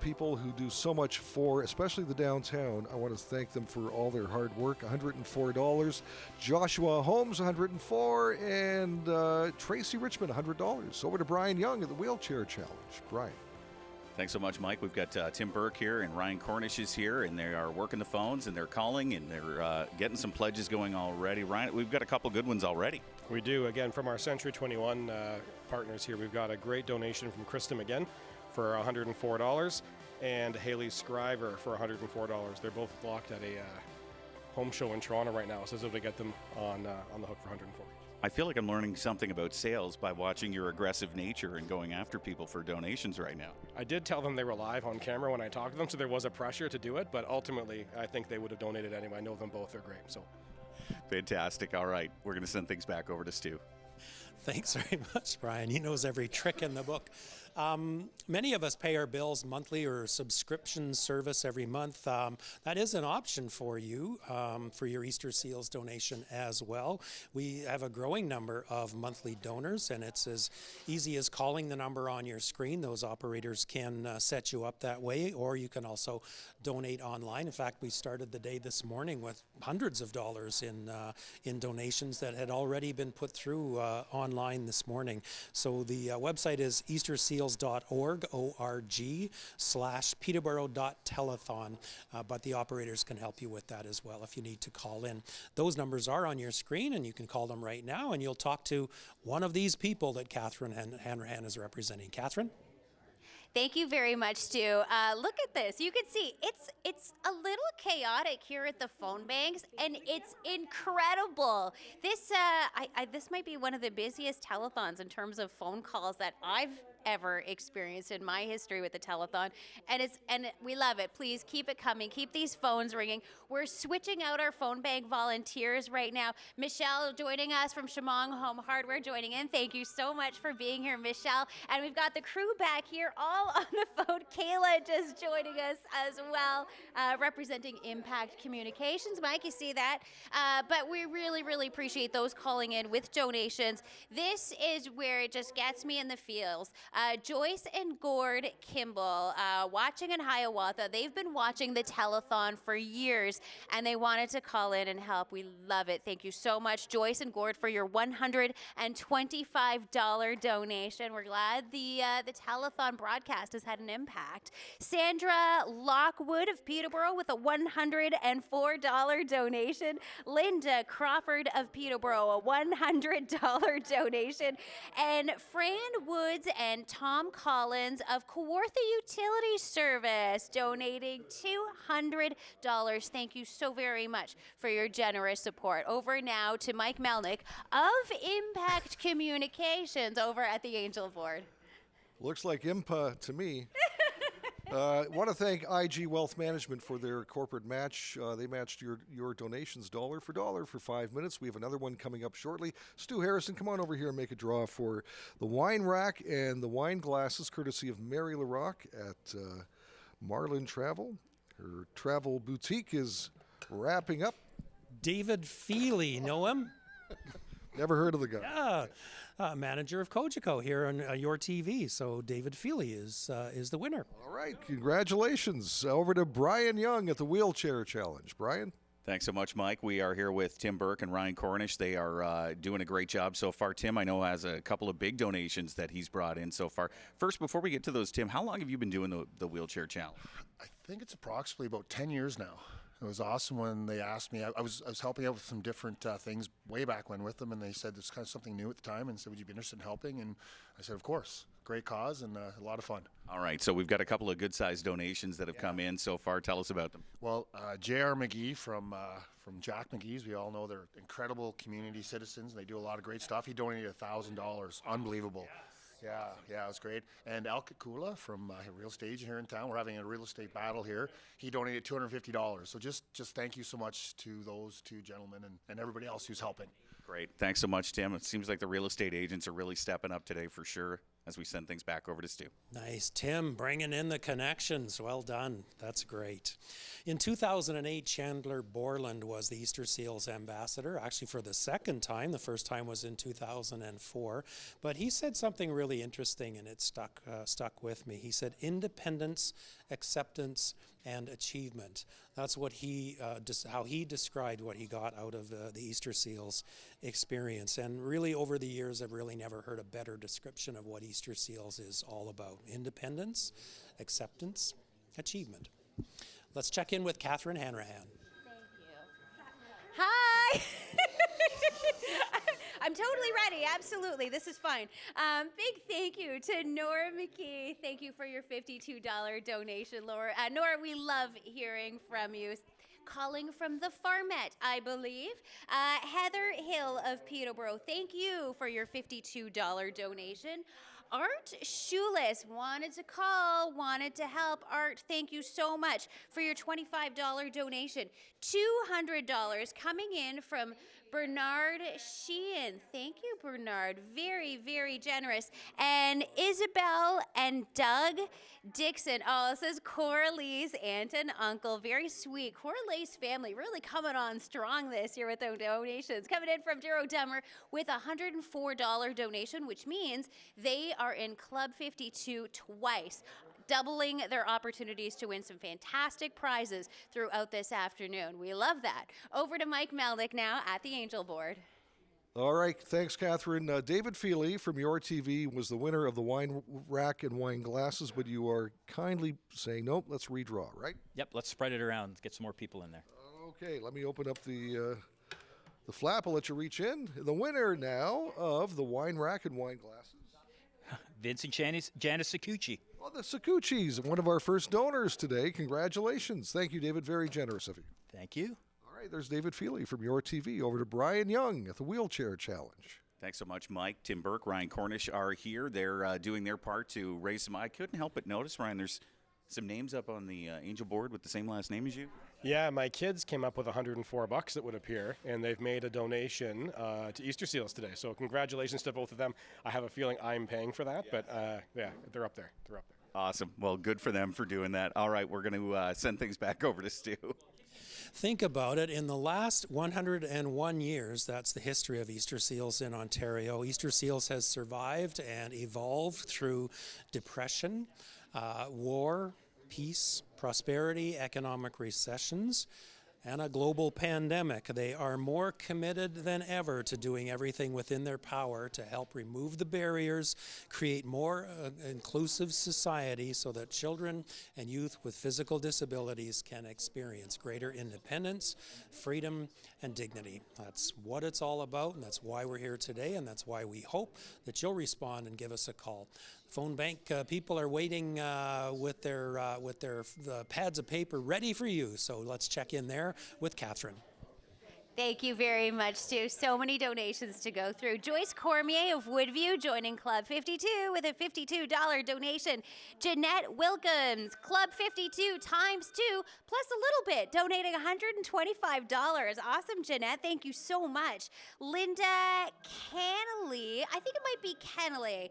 people who do so much for, especially the downtown. I want to thank them for all their hard work. $104. Joshua Holmes, $104. And Tracy Richmond, $100. Over to Brian Young at the Wheelchair Challenge. Brian. Thanks so much, Mike. We've got Tim Burke here and Ryan Cornish is here, and they are working the phones and they're calling and they're getting some pledges going already. Ryan, we've got a couple good ones already. We do. Again, from our Century 21 partners here, we've got a great donation from Krista McGinn for $104 and Haley Scriver for $104. They're both blocked at a home show in Toronto right now, so to get them on the hook for $104. I feel like I'm learning something about sales by watching your aggressive nature and going after people for donations right now. I did tell them they were live on camera when I talked to them, so there was a pressure to do it, but ultimately I think they would have donated anyway. I know them both are great. So fantastic. All right, we're going to send things back over to Stu. Thanks very much, Brian. He knows every trick in the book. Many of us pay our bills monthly or subscription service every month. That is an option for you for your Easter Seals donation as well. We have a growing number of monthly donors, and it's as easy as calling the number on your screen. Those operators can set you up that way, or you can also donate online. In fact, we started the day this morning with hundreds of dollars in donations that had already been put through online this morning. So the website is easterseals.org/Peterborough.telethon, but the operators can help you with that as well if you need to call in. Those numbers are on your screen, and you can call them right now, and you'll talk to one of these people that Catherine Hanrahan is representing. Catherine? Thank you very much, Stu. Look at this. You can see it's a little chaotic here at the phone banks, and it's incredible. This this might be one of the busiest telethons in terms of phone calls that I've ever experienced in my history with the telethon, and we love it. Please keep it coming. Keep these phones ringing. We're switching out our phone bank volunteers right now. Michelle joining us from Shamong Home Hardware joining in. Thank you so much for being here, Michelle. And we've got the crew back here all on the phone. Kayla just joining us as well, representing Impact Communications. Mike, you see that? But we really, really appreciate those calling in with donations. This is where it just gets me in the feels. Joyce and Gord Kimball, watching in Hiawatha. They've been watching the telethon for years, and they wanted to call in and help. We love it. Thank you so much, Joyce and Gord, for your $125 donation. We're glad the telethon broadcast has had an impact. Sandra Lockwood of Peterborough with a $104 donation. Linda Crawford of Peterborough, a $100 donation. And Fran Woods and Tom Collins of Kawartha Utility Service donating $200. Thank you so very much for your generous support. Over now to Mike Melnik of Impact Communications over at the Angel Board. Looks like IMPA to me. Want to thank IG Wealth Management for their corporate match. They matched your donations dollar for 5 minutes. We have another one coming up shortly. Stu Harrison, come on over here and make a draw for the wine rack and the wine glasses, courtesy of Mary LaRocque at Marlin Travel. Her travel boutique is wrapping up. David Feely, know him? Never heard of the guy. Yeah, manager of Cogeco here on your TV. So David Feely is the winner. All right, congratulations. Over to Brian Young at the Wheelchair Challenge. Brian? Thanks so much, Mike. We are here with Tim Burke and Ryan Cornish. They are doing a great job so far. Tim, I know, has a couple of big donations that he's brought in so far. First, before we get to those, Tim, how long have you been doing the Wheelchair Challenge? I think it's approximately about 10 years now. It was awesome when they asked me. I was helping out with some different things way back when with them, and they said it's kind of something new at the time, and said, would you be interested in helping? And I said, of course. Great cause and a lot of fun. All right, so we've got a couple of good-sized donations that have come in so far. Tell us about them. Well, J.R. McGee from Jack McGee's, we all know they're incredible community citizens. They do a lot of great stuff. He donated $1,000. Unbelievable. Yeah, it was great. And Al Kakula from Real Estate here in town. We're having a real estate battle here. He donated $250. So just thank you so much to those two gentlemen and everybody else who's helping. Great. Thanks so much, Tim. It seems like the real estate agents are really stepping up today for sure as we send things back over to Stu. Nice. Tim, bringing in the connections. Well done. That's great. In 2008, Chandler Borland was the Easter Seals ambassador, actually for the second time. The first time was in 2004. But he said something really interesting, and it stuck with me. He said, independence, acceptance, and achievement. That's what how he described what he got out of the Easter Seals experience. And really, over the years, I've really never heard a better description of what Easter Seals is all about. Independence, acceptance, achievement. Let's check in with Catherine Hanrahan. Hi! I'm totally ready. Absolutely. This is fine. Big thank you to Nora McKee. Thank you for your $52 donation, Laura. Nora, we love hearing from you. Calling from the Farmette, I believe. Heather Hill of Peterborough, thank you for your $52 donation. Art Shoeless wanted to call, wanted to help. Art, thank you so much for your $25 donation. $200 coming in from Bernard Sheehan. Thank you, Bernard. Very, very generous. And Isabel and Doug Dixon. Oh, it says Coralie's aunt and uncle. Very sweet. Coralie's family really coming on strong this year with their donations. Coming in from Duro Dummer with a $104 donation, which means they are in Club 52 twice, doubling their opportunities to win some fantastic prizes throughout this afternoon. We love that. Over to Mike Melnik now at the Angel Board. All right, thanks, Catherine. David Feely from your TV was the winner of the wine rack and wine glasses, but you are kindly saying, nope, let's redraw, right? Yep, let's spread it around, get some more people in there. Okay, let me open up the flap. I'll let you reach in. The winner now of the wine rack and wine glasses. Vincent Janice Sakuchi. Oh, the Sakuchis, one of our first donors today. Congratulations. Thank you, David. Very generous of you. Thank you. All right, there's David Feely from your TV. Over to Brian Young at the Wheelchair Challenge. Thanks so much, Mike. Tim Burke, Ryan Cornish are here. They're doing their part to raise some. I couldn't help but notice, Ryan, there's some names up on the Angel Board with the same last name as you. Yeah, my kids came up with $104, it would appear, and they've made a donation to Easter Seals today. So congratulations to both of them. I have a feeling I'm paying for that, but yeah, they're up there. They're up there. Awesome. Well, good for them for doing that. All right, we're going to send things back over to Stu. Think about it. In the last 101 years, that's the history of Easter Seals in Ontario. Easter Seals has survived and evolved through depression, war, peace, prosperity, economic recessions, and a global pandemic. They are more committed than ever to doing everything within their power to help remove the barriers, create more inclusive society so that children and youth with physical disabilities can experience greater independence, freedom, and dignity. That's what it's all about, and that's why we're here today, and that's why we hope that you'll respond and give us a call. Phone bank people are waiting with their pads of paper ready for you. So let's check in there with Catherine. Thank you very much, Stu. So many donations to go through. Joyce Cormier of Woodview joining Club 52 with a $52 donation. Jeanette Wilkins, Club 52 times 2 plus a little bit, donating $125. Awesome, Jeanette. Thank you so much. Linda Cannelly, I think it might be Cannelly.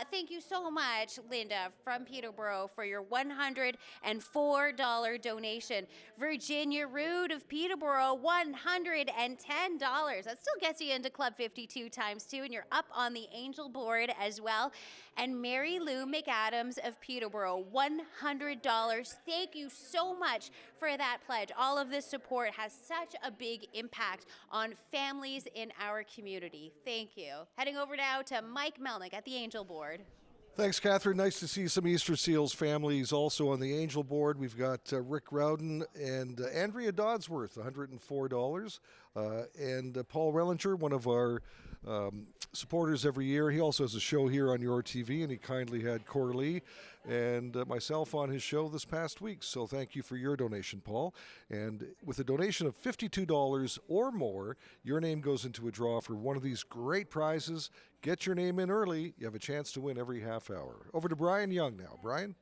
Thank you so much, Linda, from Peterborough for your $104 donation. Virginia Rood of Peterborough, $110. That still gets you into Club 52 times 2, and you're up on the Angel board as well. And Mary Lou McAdams of Peterborough, $100. Thank you so much for that pledge. All of this support has such a big impact on families in our community. Thank you. Heading over now to Mike Melnik at the Angel board. Thanks, Catherine. Nice to see some Easter Seals families also on the Angel board. We've got Rick Rowden and Andrea Dodsworth, $104. And Paul Rellinger, one of our supporters every year. He also has a show here on Your TV, and he kindly had Coralie and myself on his show this past week. So thank you for your donation, Paul. And with a donation of $52 or more, your name goes into a draw for one of these great prizes. Get your name in early. You have a chance to win every half hour. Over to Brian Young now. Brian?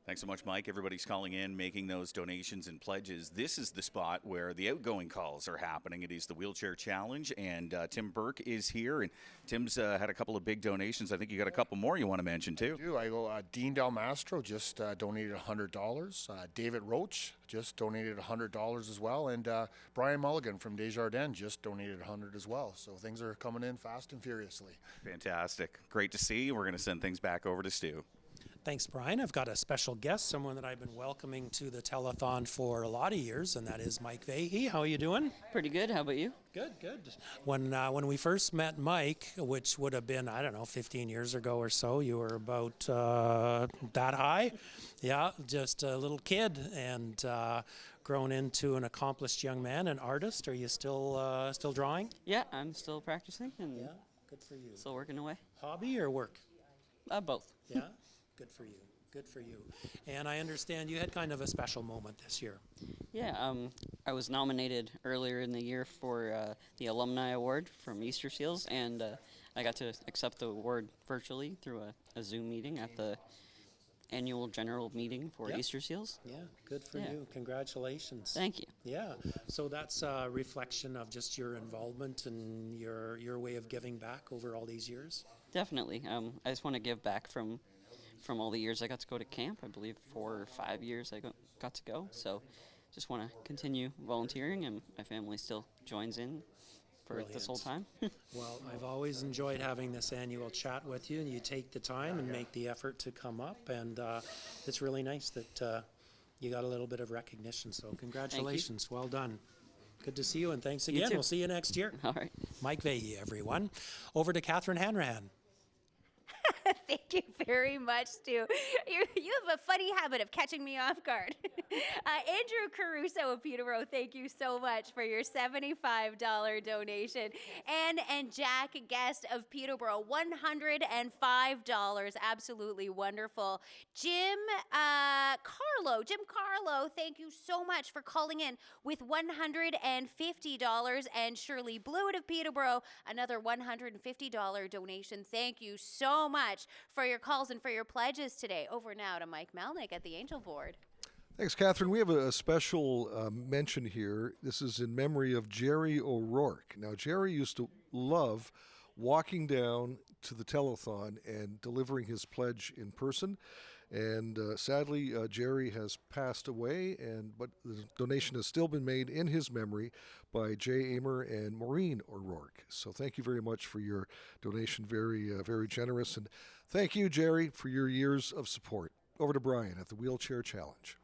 Thanks so much, Mike. Everybody's calling in, making those donations and pledges. This is the spot where the outgoing calls are happening. It is the Wheelchair Challenge, and Tim Burke is here. And Tim's had a couple of big donations. I think you got a couple more you want to mention, too. I go, Dean Del Mastro just donated $100. David Roach just donated $100 as well. And Brian Mulligan from Desjardins just donated $100 as well. So things are coming in fast and furiously. Fantastic. Great to see. We're going to send things back over to Stu. Thanks, Brian. I've got a special guest, someone that I've been welcoming to the telethon for a lot of years, and that is Mike Vahey. How are you doing? Pretty good. How about you? Good, good. When we first met Mike, which would have been, 15 years ago or so, you were about that high. Yeah, just a little kid, and grown into an accomplished young man, an artist. Are you still drawing? Yeah, I'm still practicing and good for you. Still working away. Hobby or work? Both. Yeah. Good for you. Good for you. And I understand you had kind of a special moment this year. Yeah, I was nominated earlier in the year for the Alumni Award from Easter Seals, and I got to accept the award virtually through a Zoom meeting at the annual general meeting for Easter Seals. Yeah, good for you. Congratulations. Thank you. Yeah, so that's a reflection of just your involvement and your way of giving back over all these years? Definitely. I just want to give back from all the years I got to go to camp. I believe 4 or 5 years I got to go. So just want to continue volunteering, and my family still joins in for this whole time. Well, I've always enjoyed having this annual chat with you, and you take the time and make the effort to come up, and it's really nice that you got a little bit of recognition. So congratulations. Well done. Good to see you, and thanks again. We'll see you next year. All right. Mike Vahey, everyone. Over to Catherine Hanrahan. Thank you very much, Stu. You have a funny habit of catching me off guard. Andrew Caruso of Peterborough, thank you so much for your $75 donation. And Jack Guest of Peterborough, $105. Absolutely wonderful. Jim Carlo, thank you so much for calling in with $150. And Shirley Blewett of Peterborough, another $150 donation. Thank you so much for your calls and for your pledges today. Over now to Mike Melnik at the Angel board. Thanks, Catherine. We have a special mention here. This is in memory of Jerry O'Rourke. Now, Jerry used to love walking down to the telethon and delivering his pledge in person. And sadly, Jerry has passed away, but the donation has still been made in his memory by Jay Amer and Maureen O'Rourke. So thank you very much for your donation. Very, very generous. And thank you, Jerry, for your years of support. Over to Brian at the Wheelchair Challenge.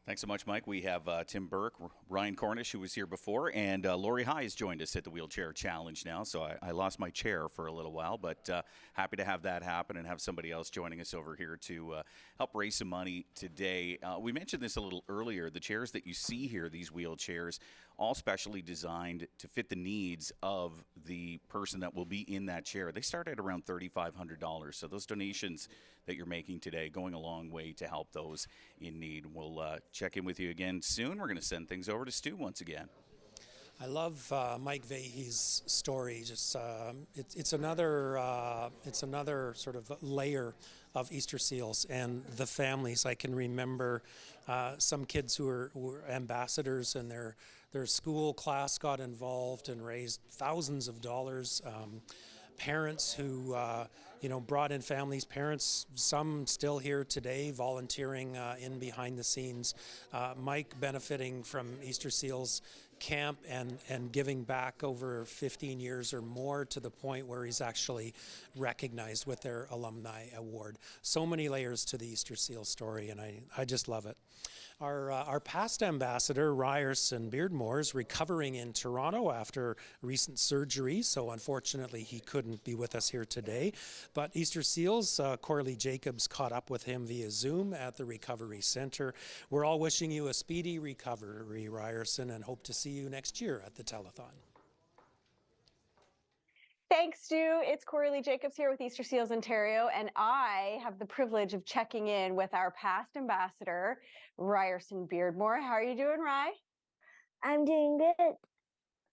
Thanks so much, Mike. We have Tim Burke, Ryan Cornish, who was here before, and Lori High has joined us at the Wheelchair Challenge now. So I lost my chair for a little while, but happy to have that happen and have somebody else joining us over here to help raise some money today. We mentioned this a little earlier. The chairs that you see here, these wheelchairs, all specially designed to fit the needs of the person that will be in that chair. They start at around $3,500. So those donations that you're making today going a long way to help those in need. We'll check in with you again soon. We're going to send things over to Stu once again. I love Mike Vahey's story. Just it's another sort of layer of Easter Seals and the families. I can remember some kids who were ambassadors, and their school class got involved and raised thousands of dollars. Parents who brought in families, parents, some still here today volunteering in behind the scenes. Mike benefiting from Easter Seals camp and giving back over 15 years or more, to the point where he's actually recognized with their alumni award. So many layers to the Easter Seal story, and I just love it. Our past ambassador, Ryerson Beardmore, is recovering in Toronto after recent surgery, so unfortunately he couldn't be with us here today. But Easter Seals, Corley Jacobs caught up with him via Zoom at the Recovery Centre. We're all wishing you a speedy recovery, Ryerson, and hope to see you next year at the Telethon. Thanks, Stu. It's Corley Jacobs here with Easter Seals Ontario, and I have the privilege of checking in with our past ambassador, Ryerson Beardmore. How are you doing, Rye? I'm doing good.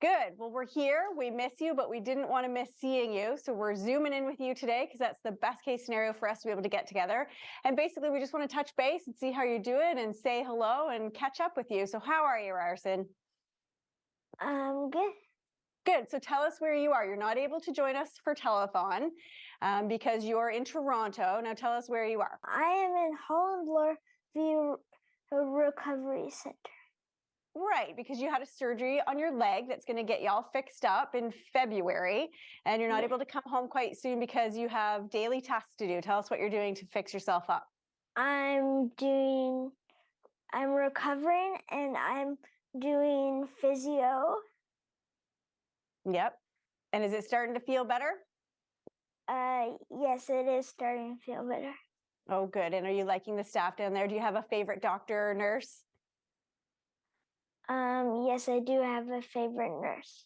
Good. Well, we're here. We miss you, but we didn't want to miss seeing you. So we're zooming in with you today because that's the best case scenario for us to be able to get together. And basically, we just want to touch base and see how you're doing and say hello and catch up with you. So how are you, Ryerson? Good. Good. So tell us where you are. You're not able to join us for Telethon because you're in Toronto. Now tell us where you are. I am in Holland View Recovery Center. Right, because you had a surgery on your leg that's going to get you all fixed up in February, and you're not able to come home quite soon because you have daily tasks to do. Tell us what you're doing to fix yourself up. I'm recovering, and I'm doing physio. Yep. And is it starting to feel better? Yes, it is starting to feel better. Oh, good. And are you liking the staff down there? Do you have a favorite doctor or nurse? Yes, I do have a favorite nurse.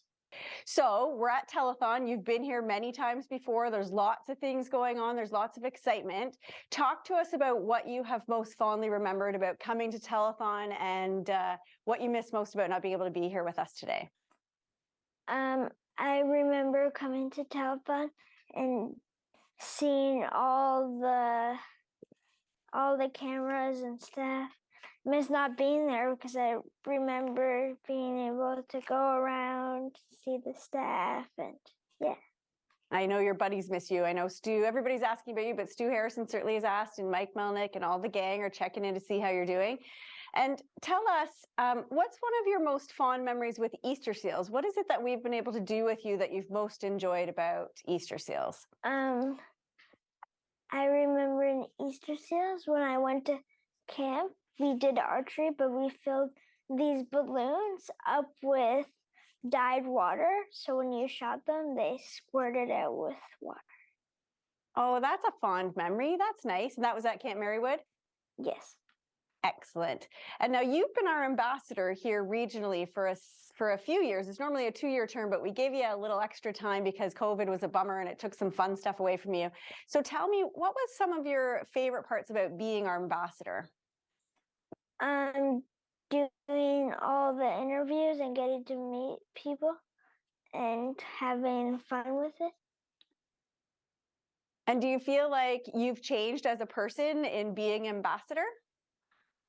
So we're at Telethon. You've been here many times before. There's lots of things going on. There's lots of excitement. Talk to us about what you have most fondly remembered about coming to Telethon and what you miss most about not being able to be here with us today. I remember coming to Telethon and seeing all the cameras and stuff. Miss not being there because I remember being able to go around, see the staff, and yeah. I know your buddies miss you. I know Stu, everybody's asking about you, but Stu Harrison certainly has asked, and Mike Melnik and all the gang are checking in to see how you're doing. And tell us, what's one of your most fond memories with Easter Seals? What is it that we've been able to do with you that you've most enjoyed about Easter Seals? I remember in Easter Seals when I went to camp, we did archery, but we filled these balloons up with dyed water. So when you shot them, they squirted out with water. Oh, that's a fond memory. That's nice. And that was at Camp Marywood? Yes. Excellent. And now you've been our ambassador here regionally for a few years. It's normally a 2-year term, but we gave you a little extra time because COVID was a bummer and it took some fun stuff away from you. So tell me, what was some of your favorite parts about being our ambassador? Doing all the interviews and getting to meet people and having fun with it. And do you feel like you've changed as a person in being ambassador?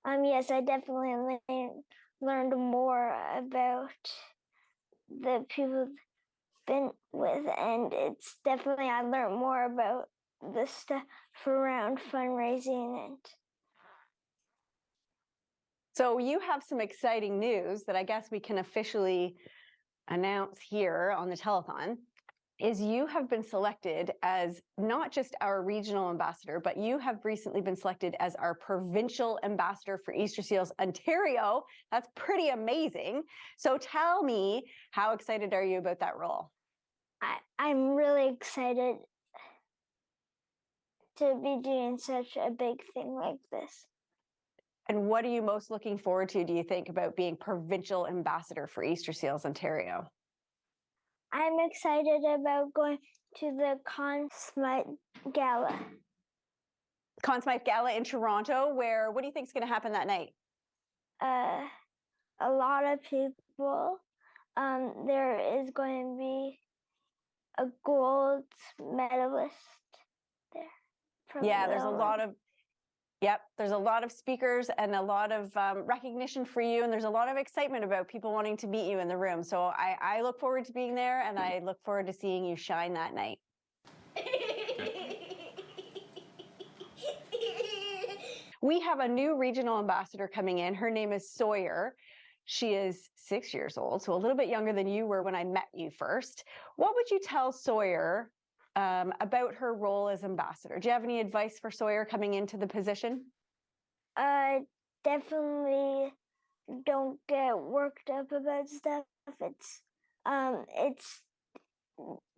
Yes, I definitely learned more about the people I've been with, and it's definitely I learned more about the stuff around fundraising and. So you have some exciting news that I guess we can officially announce here on the telethon, is you have been selected as not just our regional ambassador, but you have recently been selected as our provincial ambassador for Easter Seals Ontario. That's pretty amazing. So tell me, how excited are you about that role? I'm really excited to be doing such a big thing like this. And what are you most looking forward to, do you think, about being provincial ambassador for Easter Seals Ontario? I'm excited about going to the Conn Smythe Gala. Conn Smythe Gala in Toronto, where, what do you think is going to happen that night? A lot of people. There is going to be a gold medalist there. Yeah, there's a lot of, there's a lot of speakers and a lot of recognition for you, and there's a lot of excitement about people wanting to meet you in the room. So I look forward to being there, and I look forward to seeing you shine that night. We have a new regional ambassador coming in. Her name is Sawyer. She is 6 years old, so a little bit younger than you were when I met you first. What would you tell Sawyer about her role as ambassador? Do you have any advice for Sawyer coming into the position? Definitely don't get worked up about stuff. It's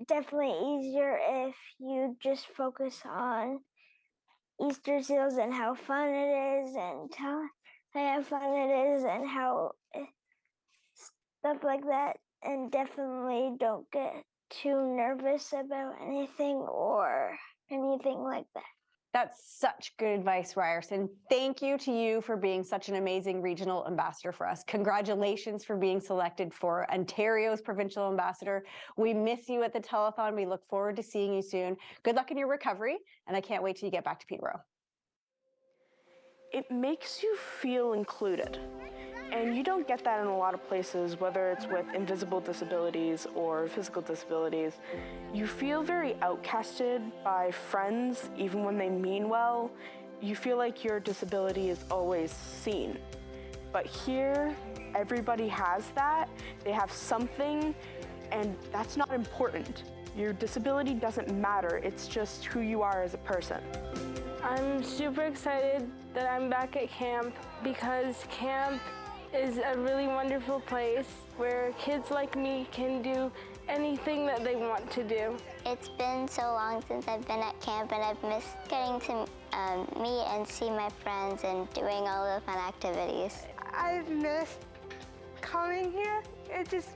definitely easier if you just focus on Easter seals and how fun it is and how fun it is and how stuff like that. And definitely don't get too nervous about anything or anything like that. That's such good advice, Ryerson. Thank you to you for being such an amazing regional ambassador for us. Congratulations for being selected for Ontario's provincial ambassador. We miss you at the telethon. We look forward to seeing you soon. Good luck in your recovery, and I can't wait till you get back to Peterborough. It makes you feel included. And you don't get that in a lot of places, whether it's with invisible disabilities or physical disabilities. You feel very outcasted by friends, even when they mean well. You feel like your disability is always seen. But here, everybody has that. They have something, and that's not important. Your disability doesn't matter. It's just who you are as a person. I'm super excited that I'm back at camp because camp is a really wonderful place where kids like me can do anything that they want to do. It's been so long since I've been at camp, and I've missed getting to meet and see my friends and doing all the fun activities. I've missed coming here. It just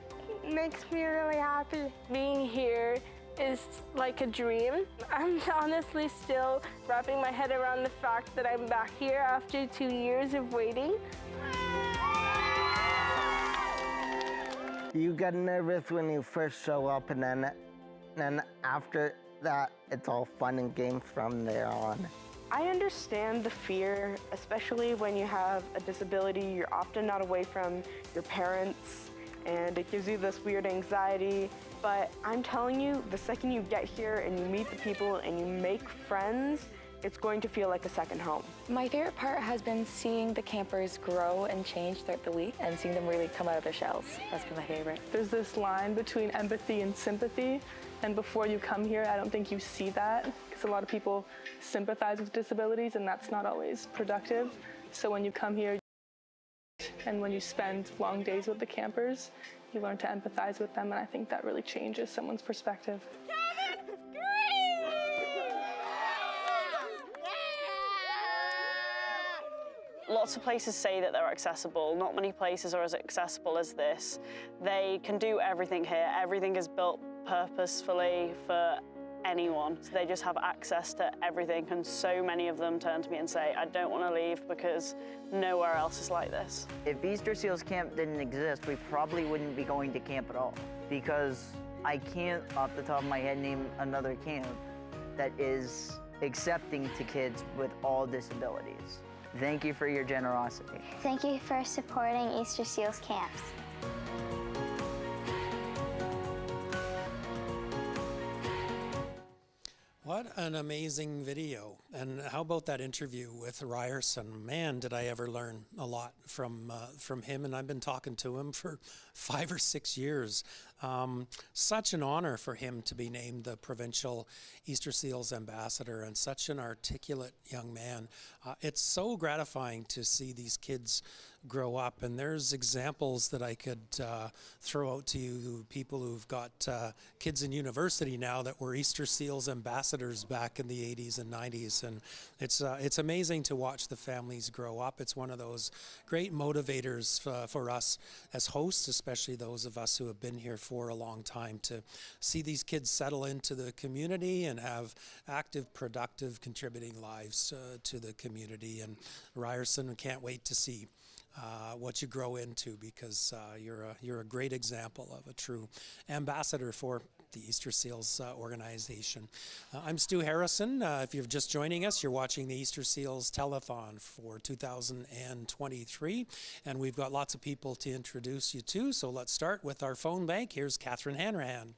makes me really happy. Being here is like a dream. I'm honestly still wrapping my head around the fact that I'm back here after 2 years of waiting. You get nervous when you first show up, and then after that, it's all fun and games from there on. I understand the fear, especially when you have a disability. You're often not away from your parents, and it gives you this weird anxiety. But I'm telling you, the second you get here and you meet the people and you make friends, it's going to feel like a second home. My favorite part has been seeing the campers grow and change throughout the week and seeing them really come out of their shells. That's been my favorite. There's this line between empathy and sympathy, and before you come here, I don't think you see that, because a lot of people sympathize with disabilities, and that's not always productive. So when you come here and when you spend long days with the campers, you learn to empathize with them, and I think that really changes someone's perspective. Lots of places say that they're accessible. Not many places are as accessible as this. They can do everything here. Everything is built purposefully for anyone. So they just have access to everything, and so many of them turn to me and say, I don't want to leave because nowhere else is like this. If Easter Seals Camp didn't exist, we probably wouldn't be going to camp at all, because I can't, off the top of my head, name another camp that is accepting to kids with all disabilities. Thank you for your generosity. Thank you for supporting Easter Seals camps. What an amazing video. And how about that interview with Ryerson? Man, did I ever learn a lot from him. And I've been talking to him for 5 or 6 years. Such an honor for him to be named the provincial Easter Seals ambassador, and such an articulate young man. It's so gratifying to see these kids grow up, and there's examples that I could throw out to you, people who've got kids in university now that were Easter Seals ambassadors back in the 80s and 90s, and it's amazing to watch the families grow up. It's one of those great motivators for us as hosts, especially those of us who have been here for a long time, to see these kids settle into the community and have active, productive, contributing lives to the community. And Ryerson, we can't wait to see what you grow into, because you're a great example of a true ambassador for the Easter Seals organization. I'm Stu Harrison. If you're just joining us, you're watching the Easter Seals Telethon for 2023, and we've got lots of people to introduce you to, so let's start with our phone bank. Here's Catherine Hanrahan.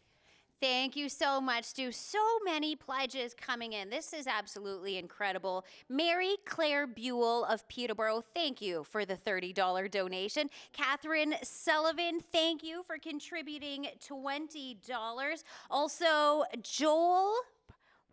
Thank you so much, Stu. So many pledges coming in. This is absolutely incredible. Mary Claire Buell of Peterborough, thank you for the $30 donation. Catherine Sullivan, thank you for contributing $20. Also, Joel,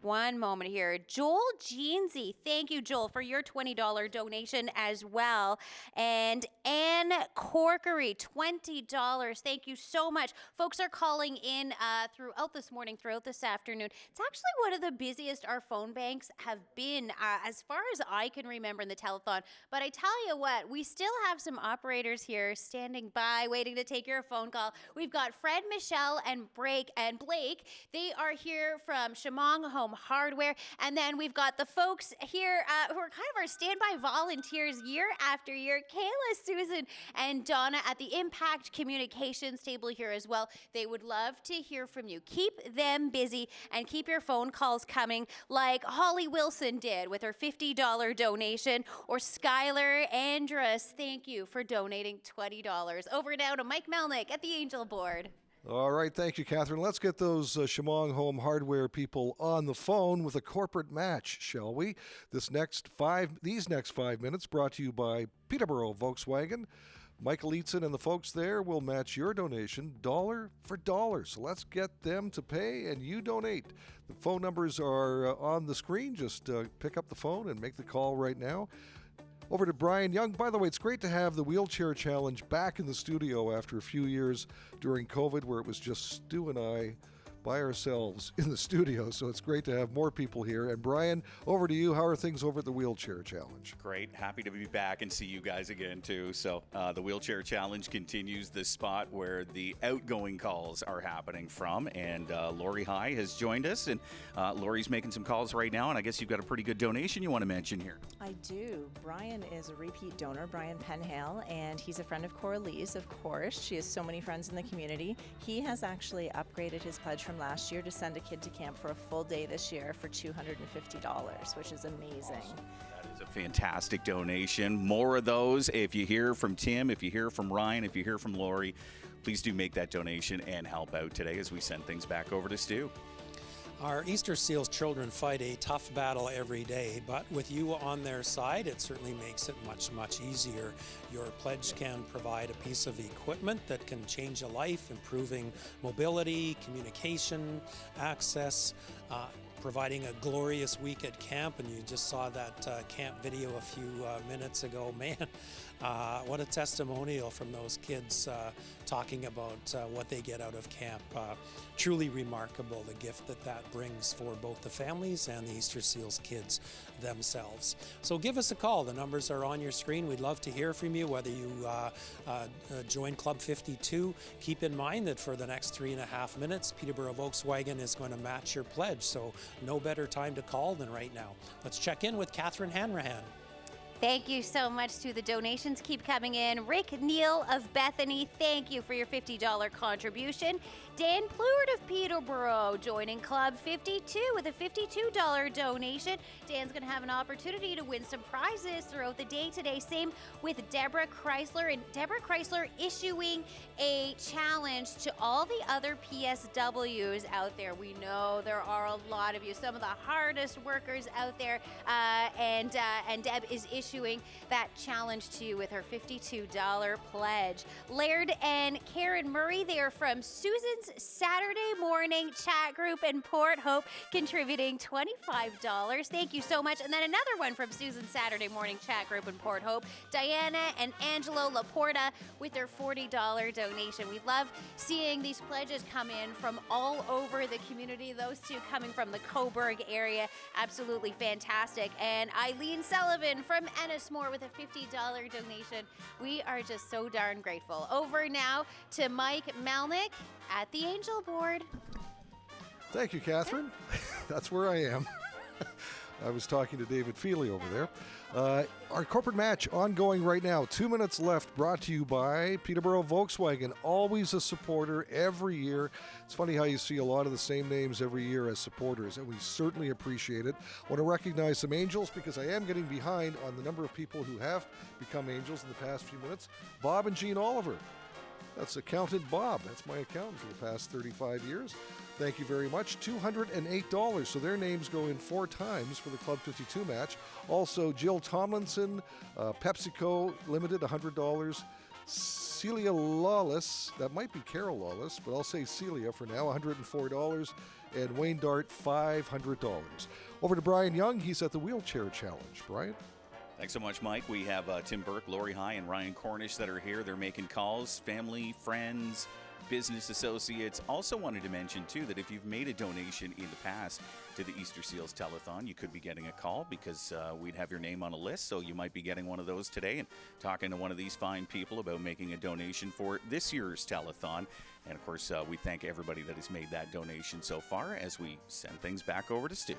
one moment here. Joel Jeansy, thank you, Joel, for your $20 donation as well. And Ann Corkery, $20. Thank you so much. Folks are calling in throughout this morning, throughout this afternoon. It's actually one of the busiest our phone banks have been as far as I can remember in the telethon. But I tell you what, we still have some operators here standing by, waiting to take your phone call. We've got Fred, Michelle, and Blake. They are here from Shamong Home Hardware, and then we've got the folks here who are kind of our standby volunteers year after year, Kayla, Susan, and Donna at the Impact Communications table here as well. They would love to hear from you. Keep them busy and keep your phone calls coming, like Holly Wilson did with her $50 donation, or Skylar Andrus, thank you for donating $20. Over now to Mike Melnik at the Angel Board. All right, thank you, Catherine. Let's get those Shamong Home Hardware people on the phone with a corporate match, shall we? These next 5 minutes brought to you by Peterborough Volkswagen. Michael Eatson and the folks there will match your donation dollar for dollar. So let's get them to pay and you donate. The phone numbers are on the screen. Just pick up the phone and make the call right now. Over to Brian Young. By the way, it's great to have the wheelchair challenge back in the studio after a few years during COVID, where it was just Stu and I by ourselves in the studio. So it's great to have more people here. And Brian, over to you. How are things over at the Wheelchair Challenge? Great. Happy to be back and see you guys again, too. So the Wheelchair Challenge continues, the spot where the outgoing calls are happening from. And Lori High has joined us. And Lori's making some calls right now. And I guess you've got a pretty good donation you want to mention here. I do. Brian is a repeat donor, Brian Penhale, and he's a friend of Coralie's, of course. She has so many friends in the community. He has actually upgraded his pledge from last year to send a kid to camp for a full day this year for $250, which is amazing. Awesome. That is a fantastic donation. More of those. If you hear from Tim, if you hear from Ryan, if you hear from Lori, please do make that donation and help out today as we send things back over to Stu. Our Easter Seals children fight a tough battle every day, but with you on their side, it certainly makes it much, much easier. Your pledge can provide a piece of equipment that can change a life, improving mobility, communication, access, providing a glorious week at camp. And you just saw that camp video a few minutes ago. Man, what a testimonial from those kids talking about what they get out of camp. Truly remarkable, the gift that brings for both the families and the Easter Seals kids themselves. So give us a call. The numbers are on your screen. We'd love to hear from you, whether you join Club 52. Keep in mind that for the next 3.5 minutes, Peterborough Volkswagen is going to match your pledge. So no better time to call than right now. Let's check in with Catherine Hanrahan. Thank you so much to the donations. Keep coming in. Rick Neal of Bethany, thank you for your $50 contribution. Dan Pleward of Peterborough joining Club 52 with a $52 donation. Dan's going to have an opportunity to win some prizes throughout the day today. Same with Deborah Chrysler. And Deborah Chrysler issuing a challenge to all the other PSWs out there. We know there are a lot of you, some of the hardest workers out there. And Deb is issuing that challenge to you with her $52 pledge. Laird and Karen Murray, they are from Susan's Saturday morning chat group in Port Hope, contributing $25. Thank you so much. And then another one from Susan's Saturday morning chat group in Port Hope, Diana and Angelo Laporta with their $40 donation. We love seeing these pledges come in from all over the community. Those two coming from the Coburg area, absolutely fantastic. And Eileen Sullivan from Ennismore with a $50 donation. We are just so darn grateful. Over now to Mike Melnik at the Angel Board. Thank you, Catherine. That's where I am. I was talking to David Feely over there. Our corporate match ongoing right now. 2 minutes left, brought to you by Peterborough Volkswagen. Always a supporter every year. It's funny how you see a lot of the same names every year as supporters, and we certainly appreciate it. I want to recognize some angels because I am getting behind on the number of people who have become angels in the past few minutes. Bob and Jean Oliver. That's Accountant Bob. That's my accountant for the past 35 years. Thank you very much. $208. So their names go in 4 times for the Club 52 match. Also, Jill Tomlinson, PepsiCo Limited, $100. Celia Lawless, that might be Carol Lawless, but I'll say Celia for now, $104. And Wayne Dart, $500. Over to Brian Young. He's at the Wheelchair Challenge. Brian? Thanks so much, Mike. We have Tim Burke, Lori High, and Ryan Cornish that are here. They're making calls, family, friends, business associates. Also wanted to mention, too, that if you've made a donation in the past to the Easter Seals Telethon, you could be getting a call because we'd have your name on a list. So you might be getting one of those today and talking to one of these fine people about making a donation for this year's Telethon. And, of course, we thank everybody that has made that donation so far as we send things back over to Stu.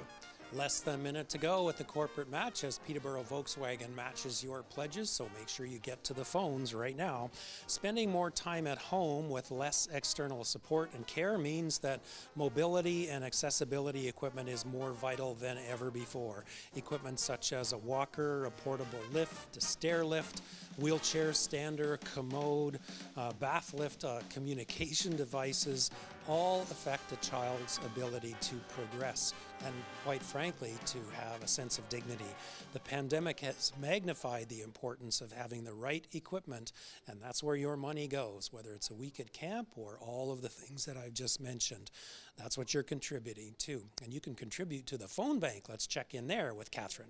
Less than a minute to go with the corporate match as Peterborough Volkswagen matches your pledges, so make sure you get to the phones right now. Spending more time at home with less external support and care means that mobility and accessibility equipment is more vital than ever before. Equipment such as a walker, a portable lift, a stair lift, wheelchair stander, commode, bath lift, communication devices, all affect a child's ability to progress and, quite frankly, to have a sense of dignity. The pandemic has magnified the importance of having the right equipment, and that's where your money goes, whether it's a week at camp or all of the things that I've just mentioned. That's what you're contributing to. And you can contribute to the phone bank. Let's check in there with Catherine.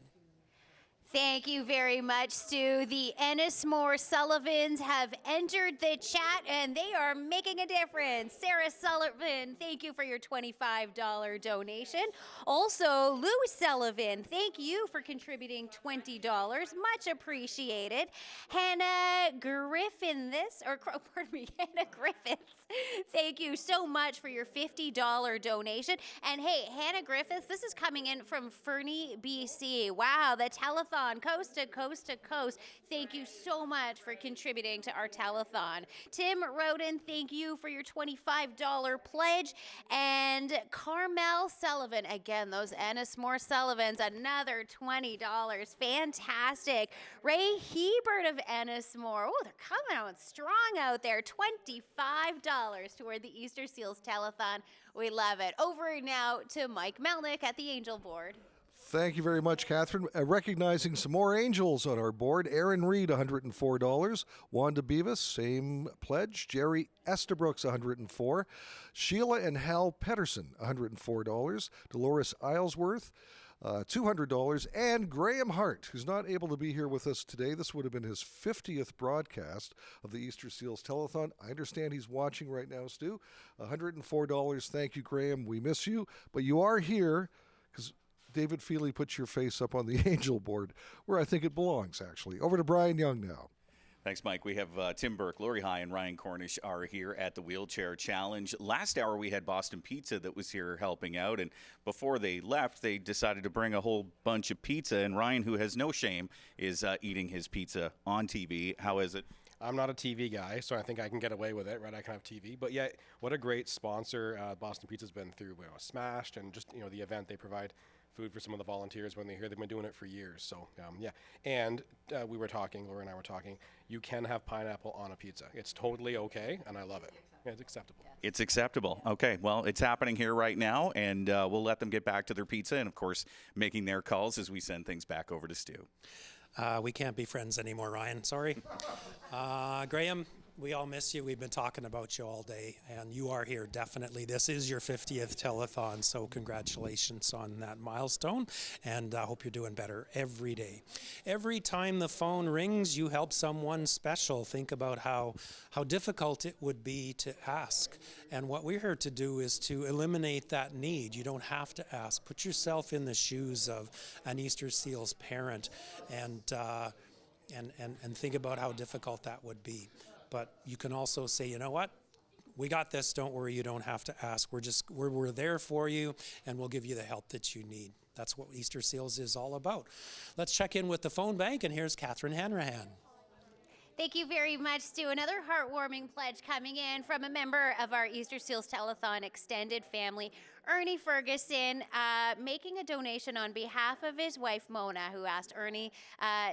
Thank you very much, Stu. The Ennismore Sullivans have entered the chat, and they are making a difference. Sarah Sullivan, thank you for your $25 donation. Also, Lou Sullivan, thank you for contributing $20. Much appreciated. Hannah Griffiths, Hannah Griffiths, thank you so much for your $50 donation. And hey, Hannah Griffiths, this is coming in from Fernie, BC. Wow, the telethon. Coast to coast to coast. Thank you so much for contributing to our telethon. Tim Roden, thank you for your $25 pledge. And Carmel Sullivan, again, those Ennismore Sullivans, another $20. Fantastic. Ray Hebert of Ennismore. Oh, they're coming out strong out there. $25 toward the Easter Seals telethon. We love it. Over now to Mike Melnik at the Angel Board. Thank you very much, Catherine. Recognizing some more angels on our board. Aaron Reed, $104. Wanda Beavis, same pledge. Jerry Estabrooks, $104. Sheila and Hal Pedersen, $104. Dolores Islesworth, $200. And Graham Hart, who's not able to be here with us today. This would have been his 50th broadcast of the Easter Seals Telethon. I understand he's watching right now, Stu. $104. Thank you, Graham. We miss you. But you are here because David Feely put your face up on the Angel Board, where I think it belongs, actually. Over to Brian Young now. Thanks, Mike. We have Tim Burke, Lori High, and Ryan Cornish are here at the Wheelchair Challenge. Last hour, we had Boston Pizza that was here helping out, and before they left, they decided to bring a whole bunch of pizza, and Ryan, who has no shame, is eating his pizza on TV. How is it? I'm not a TV guy, so I think I can get away with it, right? I can have TV. But yeah, what a great sponsor Boston Pizza's been through, Smashed, and just, the event they provide food for some of the volunteers when they're here. They've been doing it for years. So, yeah. And we were talking, Laura and I were talking, you can have pineapple on a pizza. It's totally okay, and I love it. Yeah, it's acceptable. It's acceptable. Okay, well, it's happening here right now, and we'll let them get back to their pizza and, of course, making their calls as we send things back over to Stu. We can't be friends anymore, Ryan. Sorry. Graham, we all miss you. We've been talking about you all day, and you are here, definitely. This is your 50th telethon, so congratulations on that milestone, and I hope you're doing better every day. Every time the phone rings, you help someone special. Think about how difficult it would be to ask, and what we're here to do is to eliminate that need. You don't have to ask. Put yourself in the shoes of an Easter Seals parent, and think about how difficult that would be. But you can also say, you know what? We got this. Don't worry. You don't have to ask. We're there for you, and we'll give you the help that you need. That's what Easter Seals is all about. Let's check in with the phone bank, and here's Catherine Hanrahan. Thank you very much, Stu. Another heartwarming pledge coming in from a member of our Easter Seals Telethon extended family, Ernie Ferguson, making a donation on behalf of his wife, Mona, who asked Ernie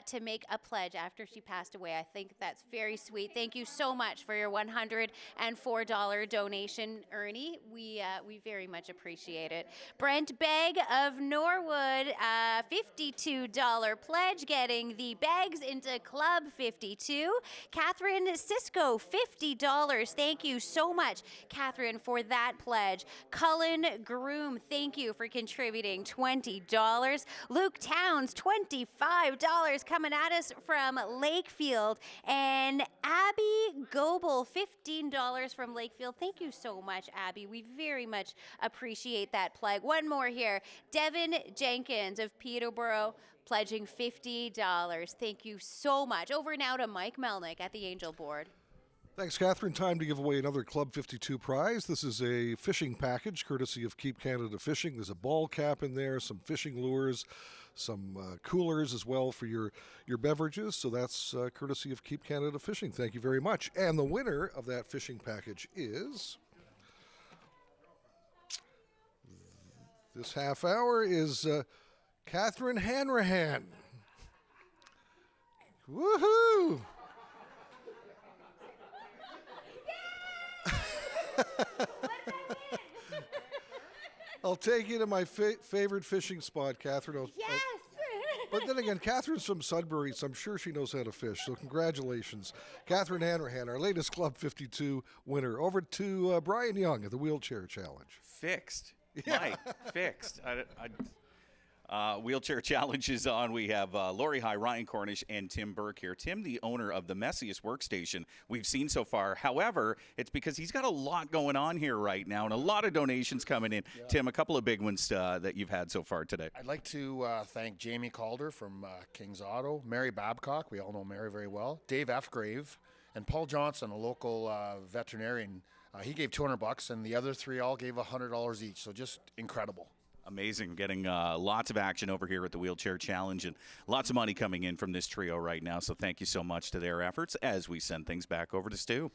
to make a pledge after she passed away. I think that's very sweet. Thank you so much for your $104 donation, Ernie. We very much appreciate it. Brent Begg of Norwood, $52 pledge, getting the bags into Club 52. Catherine Cisco, $50. Thank you so much, Catherine, for that pledge. Cullen Groom, thank you for contributing $20. Luke Towns, $25 coming at us from Lakefield. And Abby Goebel, $15 from Lakefield. Thank you so much, Abby. We very much appreciate that pledge. One more here. Devin Jenkins of Peterborough, pledging $50. Thank you so much. Over now to Mike Melnik at the Angel Board. Thanks, Catherine. Time to give away another Club 52 prize. This is a fishing package courtesy of Keep Canada Fishing. There's a ball cap in there, some fishing lures, some coolers as well for your beverages. So that's courtesy of Keep Canada Fishing. Thank you very much. And the winner of that fishing package is... this half hour is Catherine Hanrahan. Woohoo! I'll take you to my favorite fishing spot, Catherine. Yes! But then again, Catherine's from Sudbury, so I'm sure she knows how to fish. So congratulations. Catherine Hanrahan, our latest Club 52 winner. Over to Brian Young at the Wheelchair Challenge. Fixed. Yeah. Mike, fixed. Wheelchair Challenge is on. We have Lori High, Ryan Cornish, and Tim Burke here. Tim, the owner of the messiest workstation we've seen so far. However, it's because he's got a lot going on here right now and a lot of donations coming in. Yeah. Tim, a couple of big ones that you've had so far today. I'd like to thank Jamie Calder from King's Auto, Mary Babcock, we all know Mary very well, Dave F. Grave, and Paul Johnson, a local veterinarian. He gave $200, and the other three all gave $100 each, so just incredible. Amazing. Getting lots of action over here at the Wheelchair Challenge and lots of money coming in from this trio right now. So thank you so much to their efforts as we send things back over to Stu.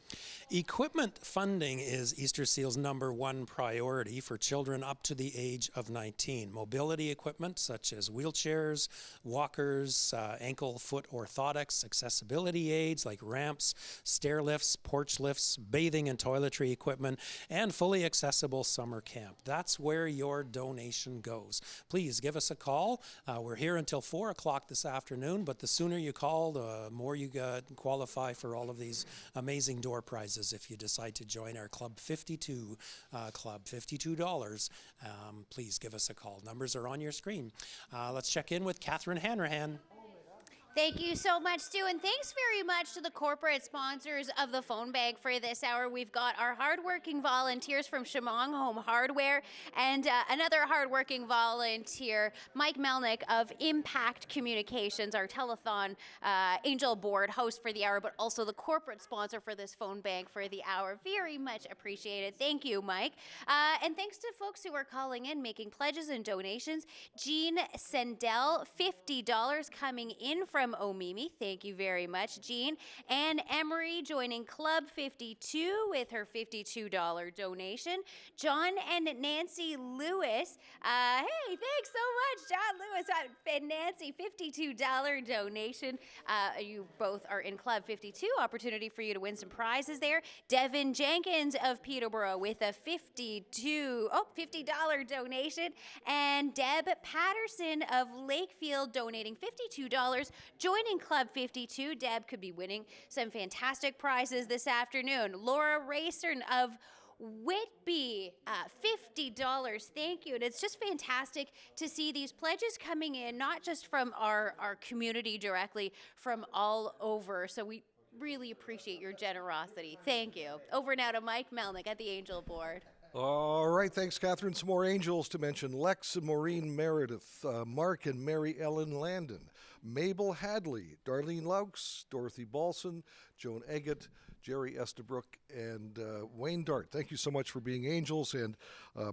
Equipment funding is Easter Seals' #1 priority for children up to the age of 19. Mobility equipment such as wheelchairs, walkers, ankle, foot orthotics, accessibility aids like ramps, stair lifts, porch lifts, bathing and toiletry equipment, and fully accessible summer camp. That's where your donation goes. Please give us a call. We're here until 4 o'clock this afternoon, but the sooner you call, the more you qualify for all of these amazing door prizes if you decide to join our Club 52 club. $52. Please give us a call. Numbers are on your screen. Let's check in with Catherine Hanrahan. Thank you so much, Stu, and thanks very much to the corporate sponsors of the phone bag for this hour. We've got our hardworking volunteers from Shamong Home Hardware and another hardworking volunteer, Mike Melnik of Impact Communications, our Telethon Angel Board host for the hour, but also the corporate sponsor for this phone bag for the hour. Very much appreciated. Thank you, Mike. And thanks to folks who are calling in, making pledges and donations. Jean Sendell, $50 coming in from Omimi. Thank you very much, Jean. Anne Emery joining Club 52 with her $52 donation. John and Nancy Lewis. Hey, thanks so much, John Lewis and Nancy, $52 donation. You both are in Club 52. Opportunity for you to win some prizes there. Devin Jenkins of Peterborough with a $50 donation. And Deb Patterson of Lakefield donating $52. Joining Club 52, Deb could be winning some fantastic prizes this afternoon. Laura Rayson of Whitby, $50. Thank you. And it's just fantastic to see these pledges coming in, not just from our community directly, from all over. So we really appreciate your generosity. Thank you. Over now to Mike Melnik at the Angel Board. All right, thanks, Catherine. Some more angels to mention. Lex and Maureen Meredith, Mark and Mary Ellen Landon, Mabel Hadley, Darlene Laux, Dorothy Balson, Joan Eggett, Jerry Estabrook, and Wayne Dart. Thank you so much for being angels and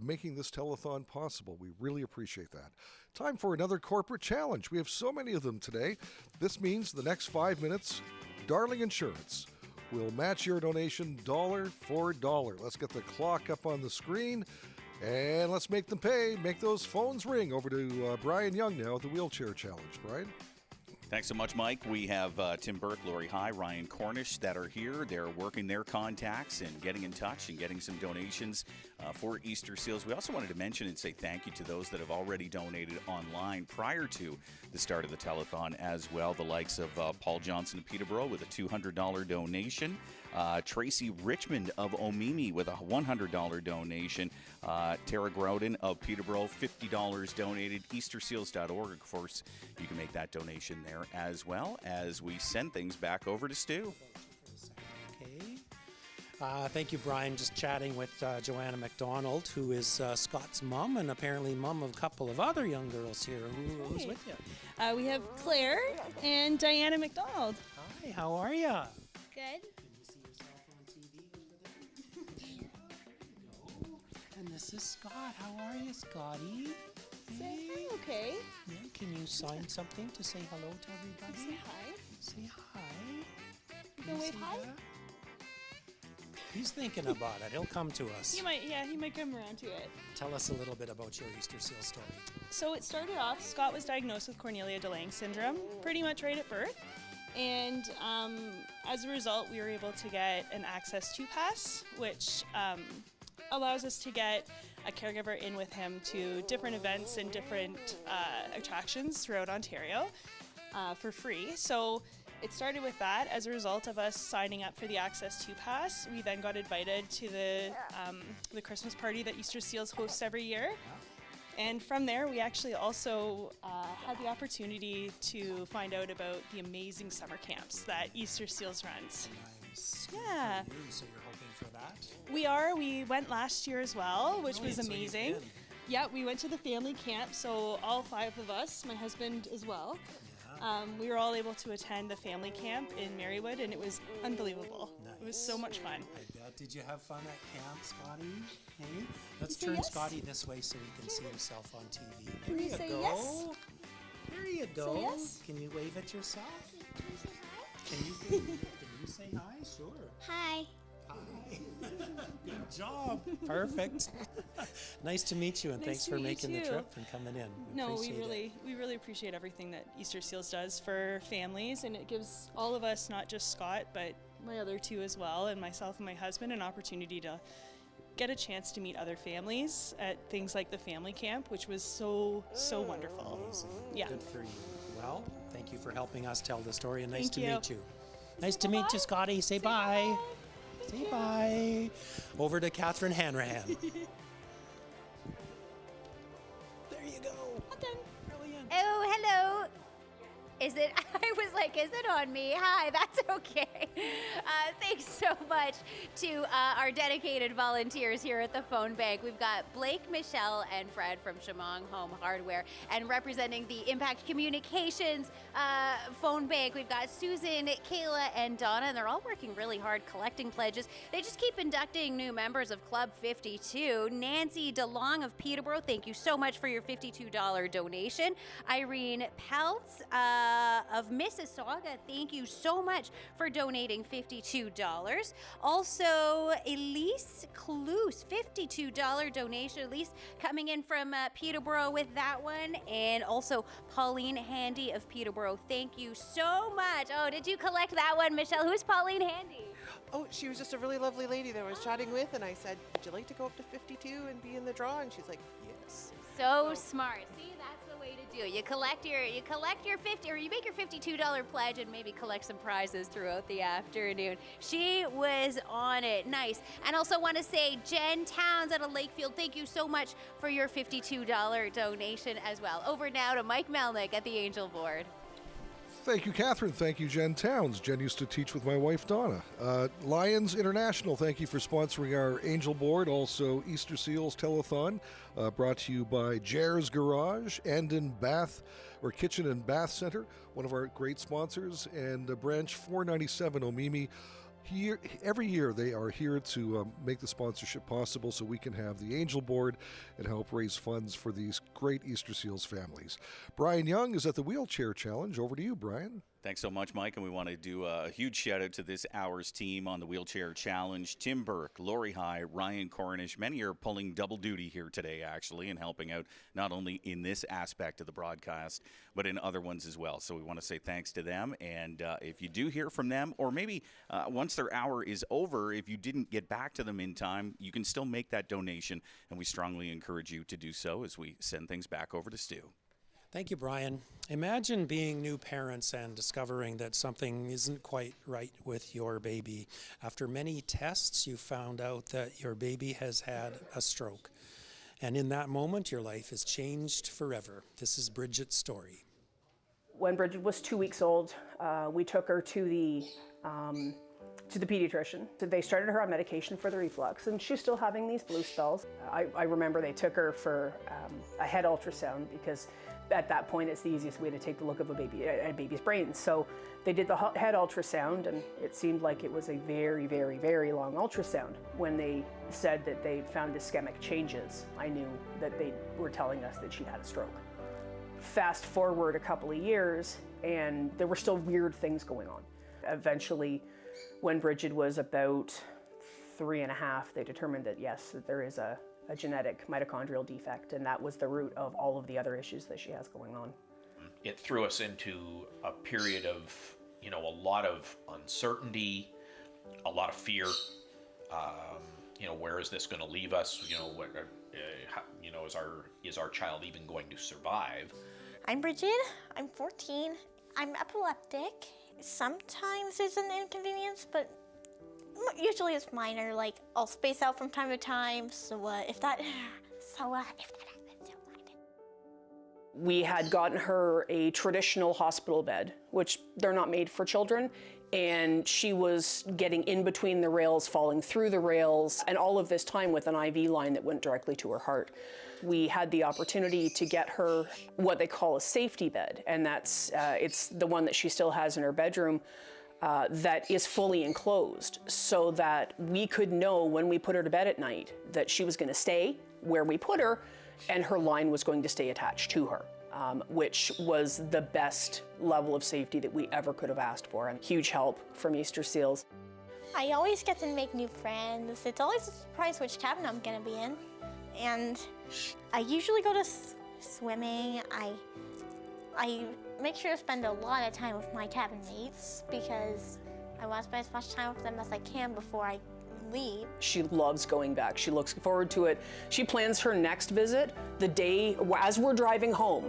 making this telethon possible. We really appreciate that. Time for another corporate challenge. We have so many of them today. This means the next 5 minutes, Darling Insurance will match your donation dollar for dollar. Let's get the clock up on the screen and let's make them pay. Make those phones ring. Over to Brian Young now at the Wheelchair Challenge. Brian? Thanks so much, Mike. We have Tim Burke, Lori High, Ryan Cornish that are here. They're working their contacts and getting in touch and getting some donations for Easter Seals. We also wanted to mention and say thank you to those that have already donated online prior to the start of the telethon as well. The likes of Paul Johnson of Peterborough with a $200 donation. Tracy Richmond of Omimi with a $100 donation. Tara Groden of Peterborough, $50 donated. EasterSeals.org, of course, you can make that donation there as well as we send things back over to Stu. Okay. Thank you, Brian. Just chatting with Joanna McDonald, who is Scott's mom and apparently mom of a couple of other young girls here. Who's with you? We have Claire and Diana McDonald. Hi, how are you? Good. And this is Scott. How are you, Scotty? Say hi, okay. Yeah, can you sign something to say hello to everybody? Say hi. Say hi. You gonna wave hi? That? He's thinking about it. He'll come to us. He might come around to it. Tell us a little bit about your Easter Seal story. So it started off, Scott was diagnosed with Cornelia de Lange syndrome pretty much right at birth. And as a result, we were able to get an Access 2 pass, which allows us to get a caregiver in with him to different events and different attractions throughout Ontario for free. So it started with that. As a result of us signing up for the Access 2 pass, we then got invited to the Christmas party that Easter Seals hosts every year. And from there, we actually also had the opportunity to find out about the amazing summer camps that Easter Seals runs. Nice. Yeah. So you're hoping for that? We are. We went last year as well, which was so amazing. Yeah, we went to the family camp, so all 5 of us, my husband as well. We were all able to attend the family camp in Marywood, and it was unbelievable. Nice. It was so much fun. I bet. Did you have fun at camp, Scotty? Hey? Let's Say turn yes? Scotty this way so he can see himself on TV. Can There you you say go. yes? There you go. Say yes? Can you wave at yourself? Can you say hi? Sure. Hi. Hi. Good job. Perfect. Nice to meet you, and Nice thanks to for meet you making the too. trip and coming in. No, Appreciate we really appreciate everything that Easter Seals does for families, and it gives all of us, not just Scott, but my other 2 as well, and myself and my husband, an opportunity to get a chance to meet other families at things like the family camp, which was so wonderful. Amazing. Yeah. Good for you. Well, thank you for helping us tell the story, and nice Thank to you. meet you. Nice to meet you, Scotty. Say bye. Say bye. Over to Catherine Hanrahan. Oh, hello. Is it? I was like, is it on me? Hi, that's okay. Thanks so much to our dedicated volunteers here at the phone bank. We've got Blake, Michelle, and Fred from Shamong Home Hardware. And representing the Impact Communications phone bank, we've got Susan, Kayla, and Donna. And they're all working really hard collecting pledges. They just keep inducting new members of Club 52. Nancy DeLong of Peterborough, thank you so much for your $52 donation. Irene Peltz of Mississauga, thank you so much for donating $52. Also, Elise Kloos, $52 donation. Elise coming in from Peterborough with that one. And also Pauline Handy of Peterborough, thank you so much. Oh, did you collect that one, Michelle? Who's Pauline Handy? Oh, she was just a really lovely lady that I was chatting with, and I said, would you like to go up to 52 and be in the draw? And she's like, yes. So smart. See, that's the way to do it. You collect your 50, or you make your $52 pledge and maybe collect some prizes throughout the afternoon. She was on it. Nice. And also want to say, Jen Towns out of Lakefield, thank you so much for your $52 donation as well. Over now to Mike Melnik at the Angel Board. Thank you, Catherine. Thank you, Jen Towns. Jen used to teach with my wife, Donna. Lions International, thank you for sponsoring our Angel Board. Also, Easter Seals Telethon, brought to you by Jair's Garage and in Bath, or Kitchen and Bath Center, one of our great sponsors, and Branch 497 Omimi. Here, every year they are here to make the sponsorship possible so we can have the Angel Board and help raise funds for these great Easter Seals families. Brian Young is at the Wheelchair Challenge. Over to you, Brian. Thanks so much, Mike, and we want to do a huge shout out to this hour's team on the Wheelchair Challenge. Tim Burke, Lori High, Ryan Cornish. Many are pulling double duty here today, actually, and helping out not only in this aspect of the broadcast, but in other ones as well. So we want to say thanks to them, and if you do hear from them, or maybe once their hour is over, if you didn't get back to them in time, you can still make that donation, and we strongly encourage you to do so as we send things back over to Stu. Thank you, Brian. Imagine being new parents and discovering that something isn't quite right with your baby. After many tests, you found out that your baby has had a stroke. And in that moment, your life is changed forever. This is Bridget's story. When Bridget was 2 weeks old, we took her to the pediatrician. So they started her on medication for the reflux, and she's still having these blue spells. I remember they took her for a head ultrasound because at that point it's the easiest way to take the look of a baby's brain. So they did the head ultrasound, and it seemed like it was a very, very, very long ultrasound. When they said that they'd found ischemic changes, I knew that they were telling us that she'd had a stroke. Fast forward a couple of years, and there were still weird things going on. Eventually, when Bridget was about 3.5, they determined that yes, that there is a genetic mitochondrial defect, and that was the root of all of the other issues that she has going on. It threw us into a period of, a lot of uncertainty, a lot of fear. Where is this going to leave us? Is our child even going to survive? I'm Bridget. I'm 14. I'm epileptic. Sometimes it's an inconvenience, but usually it's minor. Like, I'll space out from time to time. So if that happens, so mind it. We had gotten her a traditional hospital bed, which they're not made for children, and she was getting in between the rails, falling through the rails, and all of this time with an IV line that went directly to her heart. We had the opportunity to get her what they call a safety bed, and that's it's the one that she still has in her bedroom. That is fully enclosed, so that we could know when we put her to bed at night that she was going to stay where we put her, and her line was going to stay attached to her, which was the best level of safety that we ever could have asked for, and huge help from Easter Seals. I always get to make new friends. It's always a surprise which cabin I'm going to be in. And I usually go to swimming. I make sure to spend a lot of time with my cabin mates because I want to spend as much time with them as I can before I leave. She loves going back. She looks forward to it. She plans her next visit the day as we're driving home.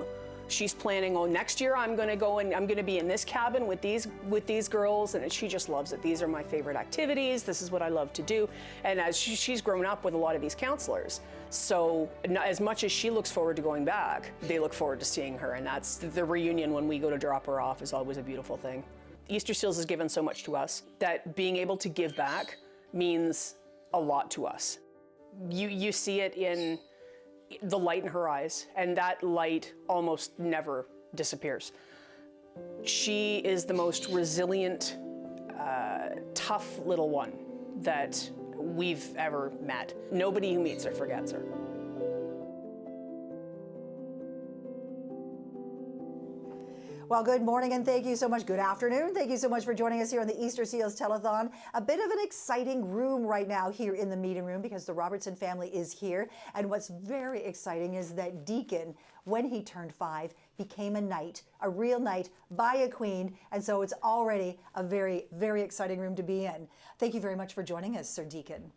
She's planning, oh, next year I'm going to go and I'm going to be in this cabin with these girls, and she just loves it. These are my favorite activities. This is what I love to do. And as she's grown up with a lot of these counselors, so as much as she looks forward to going back, they look forward to seeing her, and that's the reunion when we go to drop her off is always a beautiful thing. Easter Seals has given so much to us that being able to give back means a lot to us. You see it in the light in her eyes, and that light almost never disappears. She is the most resilient, tough little one that we've ever met. Nobody who meets her forgets her. Well, good morning and thank you so much. Good afternoon. Thank you so much for joining us here on the Easter Seals Telethon. A bit of an exciting room right now here in the meeting room because the Robertson family is here. And what's very exciting is that Deacon, when he turned 5, became a knight, a real knight by a queen. And so it's already a very, very exciting room to be in. Thank you very much for joining us, Sir Deacon.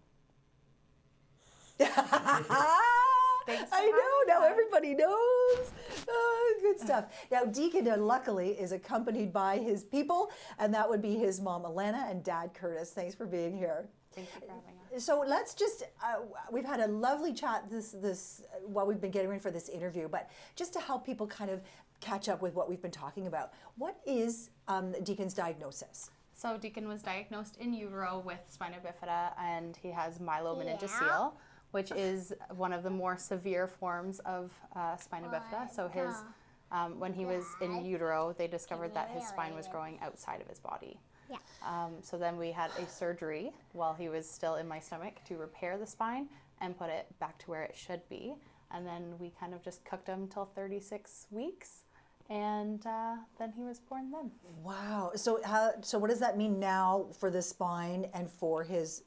I know, now everybody knows. Oh, good stuff. Now, Deacon, luckily, is accompanied by his people, and that would be his mom, Alana, and dad, Curtis. Thanks for being here. Thank you for having us. So let's just, we've had a lovely chat while we've been getting ready for this interview, but just to help people kind of catch up with what we've been talking about, what is Deacon's diagnosis? So Deacon was diagnosed in utero with spina bifida, and he has myelomeningocele, which is one of the more severe forms of spina bifida. So his, when he was in utero, they discovered that his spine was growing outside of his body. So then we had a surgery while he was still in my stomach to repair the spine and put it back to where it should be. And then we kind of just cooked him till 36 weeks. And then he was born then. Wow. So what does that mean now for the spine and for his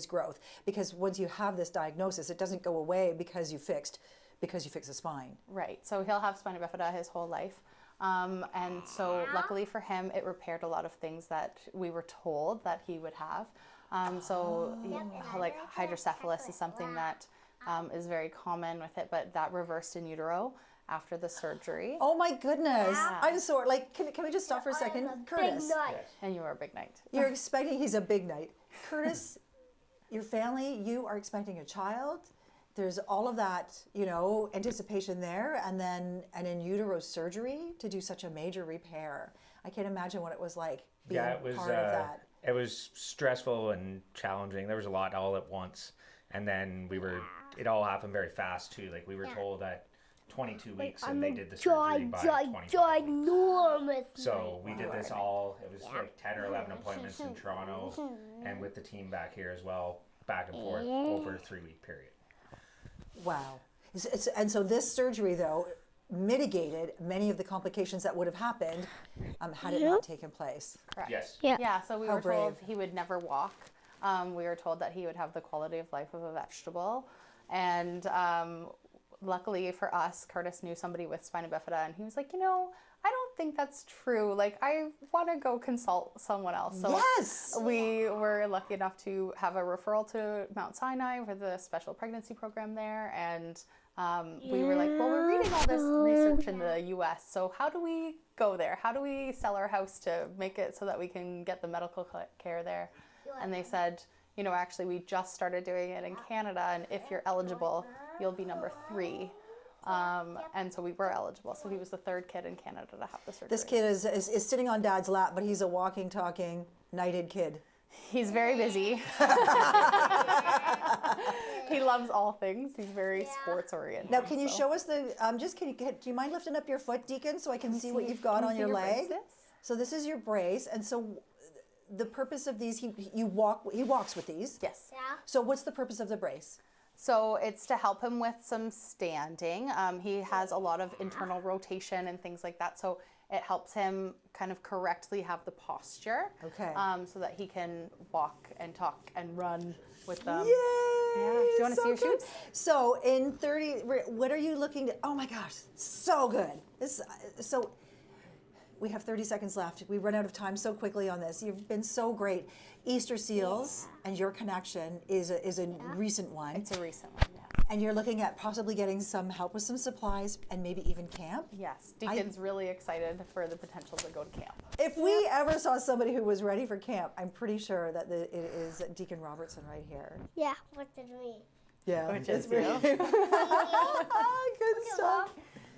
growth? Because once you have this diagnosis, it doesn't go away because you fix the spine. Right. So he'll have spina bifida his whole life. And so luckily for him, it repaired a lot of things that we were told that he would have. Like hydrocephalus is something that is very common with it, but that reversed in utero after the surgery. Oh my goodness. Yeah. I'm sorry. Like, can we just stop for a second? Curtis. And you are a big knight. You're expecting, he's a big knight. Curtis, your family, you are expecting a child. There's all of that, anticipation there, and then an in utero surgery to do such a major repair. I can't imagine what it was like being part of that. It was stressful and challenging. There was a lot all at once. And then it all happened very fast too. Like we were told that 22 weeks and they did the surgery by 25 weeks. So we did this all, it was like 10 or 11 appointments in Toronto and with the team back here as well, back and forth over a 3-week period. Wow. And so this surgery though mitigated many of the complications that would have happened had it not taken place. Correct. Yes. Yeah, so we were told he would never walk. We were told that he would have the quality of life of a vegetable. And luckily for us, Curtis knew somebody with spina bifida, and he was like, I don't think that's true. Like, I want to go consult someone else. So yes! We were lucky enough to have a referral to Mount Sinai for the special pregnancy program there. And we were like, well, we're reading all this research in the US. So how do we go there? How do we sell our house to make it so that we can get the medical care there? And they said, actually, we just started doing it in Canada, and if you're eligible, you'll be number 3. And so we were eligible. So he was the 3rd kid in Canada to have the surgery. This kid is sitting on Dad's lap, but he's a walking, talking, knighted kid. He's very busy. He loves all things. He's very sports oriented. Now, can you show us do you mind lifting up your foot, Deacon, so I can see what you've got on your leg? So this is your brace, and so the purpose of these, he walks with these. Yes. Yeah. So what's the purpose of the brace? So it's to help him with some standing. He has a lot of internal rotation and things like that. So it helps him kind of correctly have the posture. Okay. So that he can walk and talk and run with them. Yay! Yeah. Do you want to see your shoes? So in 30, what are you looking to? Oh my gosh, so good. we have 30 seconds left. We run out of time so quickly on this. You've been so great. Easter Seals and your connection is a recent one. It's a recent one, yeah. And you're looking at possibly getting some help with some supplies and maybe even camp? Yes, Deacon's really excited for the potential to go to camp. If we ever saw somebody who was ready for camp, I'm pretty sure that it is Deacon Robertson right here. Yeah, what did we? Yeah, Which it's is you. good stuff.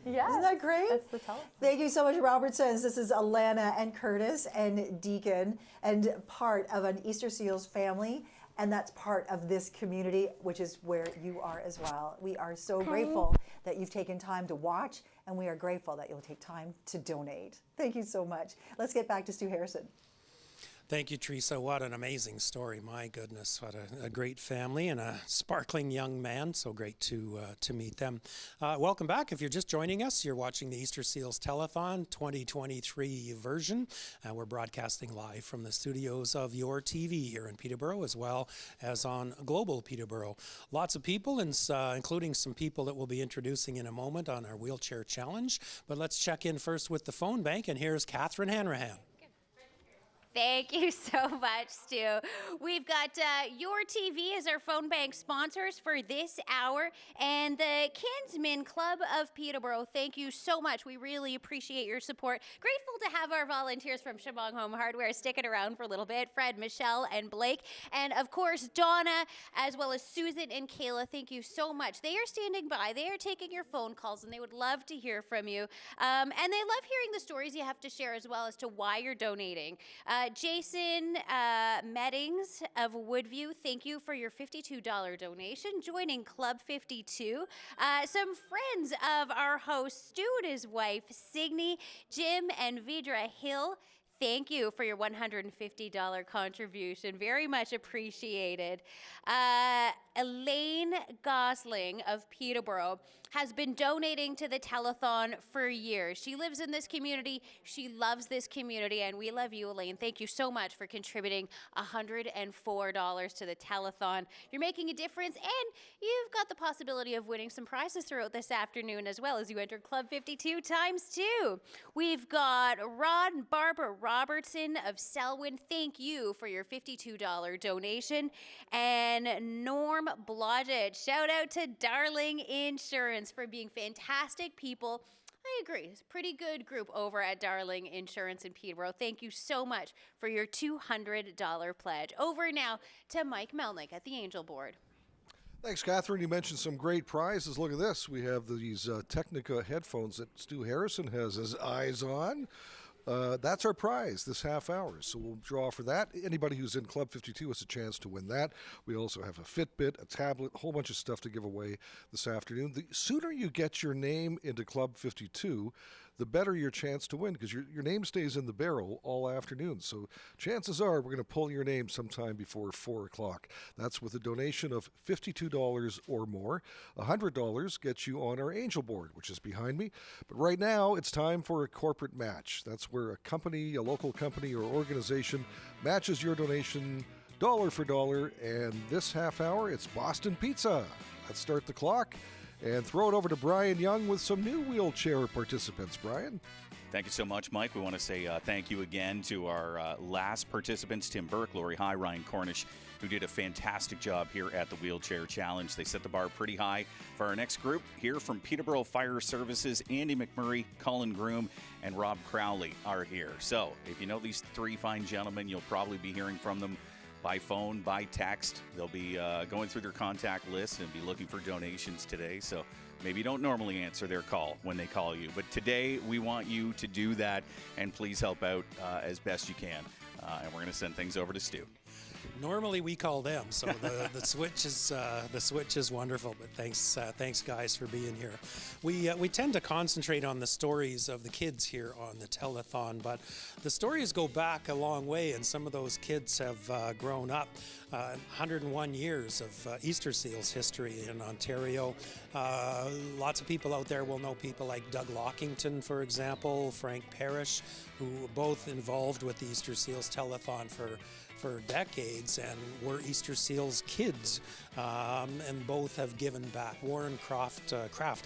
Yes, Isn't that great? That's the telephone. Thank you so much, Robertsons. This is Alana and Curtis and Deacon, and part of an Easter Seals family, and that's part of this community, which is where you are as well. We are so grateful that you've taken time to watch, and we are grateful that you'll take time to donate. Thank you so much. Let's get back to Stu Harrison. Thank you, Teresa. What an amazing story. My goodness, what a great family and a sparkling young man. So great to meet them. Welcome back. If you're just joining us, you're watching the Easter Seals Telethon 2023 version. We're broadcasting live from the studios of Your TV here in Peterborough, as well as on Global Peterborough. Lots of people, including some people that we'll be introducing in a moment on our wheelchair challenge. But let's check in first with the phone bank, and here's Catherine Hanrahan. Thank you so much, Stu. We've got Your TV as our phone bank sponsors for this hour, and the Kinsmen Club of Peterborough. Thank you so much. We really appreciate your support. Grateful to have our volunteers from Shabong Home Hardware sticking around for a little bit. Fred, Michelle, and Blake. And of course, Donna, as well as Susan and Kayla. Thank you so much. They are standing by. They are taking your phone calls, and they would love to hear from you. And they love hearing the stories you have to share as well as to why you're donating. Jason Meddings of Woodview, thank you for your $52 donation, joining Club 52. Some friends of our host, Stu and his wife, Signe, Jim, and Vidra Hill, thank you for your $150 contribution. Very much appreciated. Elaine Gosling of Peterborough has been donating to the telethon for years. She lives in this community. She loves this community, and we love you, Elaine. Thank you so much for contributing $104 to the telethon. You're making a difference, and you've got the possibility of winning some prizes throughout this afternoon as well as you enter Club 52 ×2. We've got Rod and Barbara Robertson of Selwyn. Thank you for your $52 donation. And Norm Blodgett, shout out to Darling Insurance for being fantastic people. I agree. It's a pretty good group over at Darling Insurance in Peterborough. Thank you so much for your $200 pledge. Over now to Mike Melnik at the Angel Board. Thanks, Catherine. You mentioned some great prizes. Look at this. We have these Technica headphones that Stu Harrison has his eyes on. That's our prize this half hour, so we'll draw for that. Anybody who's in Club 52 has a chance to win that. We also have a Fitbit, a tablet, a whole bunch of stuff to give away this afternoon. The sooner you get your name into Club 52, the better your chance to win, because your name stays in the barrel all afternoon. So chances are we're going to pull your name sometime before 4 o'clock. That's with a donation of $52 or more. $100 gets you on our Angel Board, which is behind me. But right now, it's time for a corporate match. That's where a company, a local company or organization matches your donation dollar for dollar. And this half hour, it's Boston Pizza. Let's start the clock and throw it over to Brian Young with some new wheelchair participants. Brian? Thank you so much, Mike. We want to say thank you again to our last participants, Tim Burke, Lori High, Ryan Cornish, who did a fantastic job here at the Wheelchair Challenge. They set the bar pretty high. For our next group, here from Peterborough Fire Services, Andy McMurray, Colin Groom, and Rob Crowley are here. So if you know these three fine gentlemen, you'll probably be hearing from them by phone, by text. They'll be going through their contact list and be looking for donations today. So maybe you don't normally answer their call when they call you. But today we want you to do that, and please help out as best you can. And we're going to send things over to Stu. Normally we call them, so the switch is wonderful. But thanks guys for being here. We tend to concentrate on the stories of the kids here on the telethon, but the stories go back a long way, and some of those kids have grown up. 101 years of Easter Seals history in Ontario. Lots of people out there will know people like Doug Lockington, for example, Frank Parrish, who both involved with the Easter Seals telethon for for decades and were Easter Seals kids, and both have given back. Warren Kraft,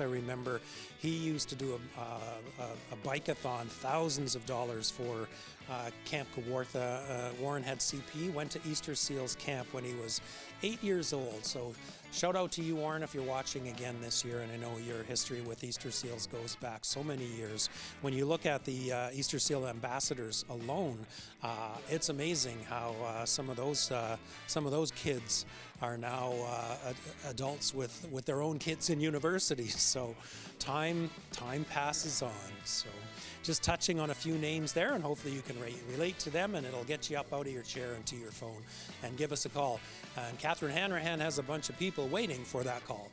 I remember, he used to do a bike-a-thon, thousands of dollars for Camp Kawartha. Warren had CP, went to Easter Seals camp when he was 8 years old. So shout out to you, Warren, if you're watching again this year. And I know your history with Easter Seals goes back so many years. When you look at the Easter Seal ambassadors alone, it's amazing how some of those kids are now adults with their own kids in universities. So time passes on. So just touching on a few names there, and hopefully you can relate to them, and it'll get you up out of your chair and to your phone and give us a call. And Catherine Hanrahan has a bunch of people waiting for that call.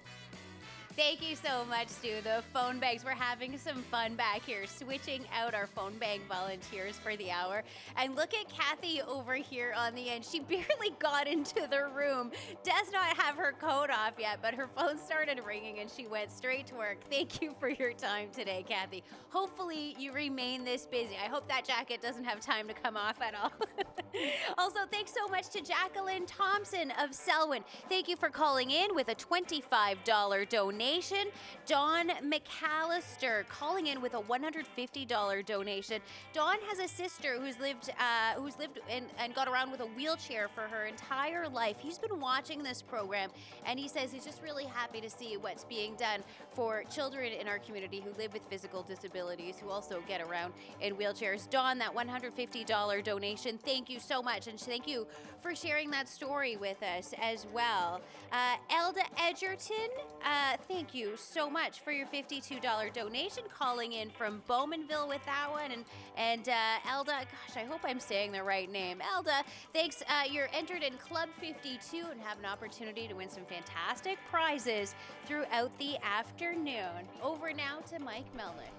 Thank you so much, Stu. The phone banks, we're having some fun back here, switching out our phone bank volunteers for the hour. And look at Kathy over here on the end. She barely got into the room, does not have her coat off yet, but her phone started ringing and she went straight to work. Thank you for your time today, Kathy. Hopefully you remain this busy. I hope that jacket doesn't have time to come off at all. Also, thanks so much to Jacqueline Thompson of Selwyn. Thank you for calling in with a $25 donation. Dawn McAllister calling in with a $150 donation. Dawn has a sister who's lived and got around with a wheelchair for her entire life. He's been watching this program, and he says he's just really happy to see what's being done for children in our community who live with physical disabilities, who also get around in wheelchairs. Dawn, that $150 donation, thank you so much, and thank you for sharing that story with us as well. Elda Edgerton, thank you so much for your $52 donation, calling in from Bowmanville with that one. And Elda, gosh, I hope I'm saying the right name. Elda, thanks. You're entered in Club 52 and have an opportunity to win some fantastic prizes throughout the afternoon. Over now to Mike Melnik.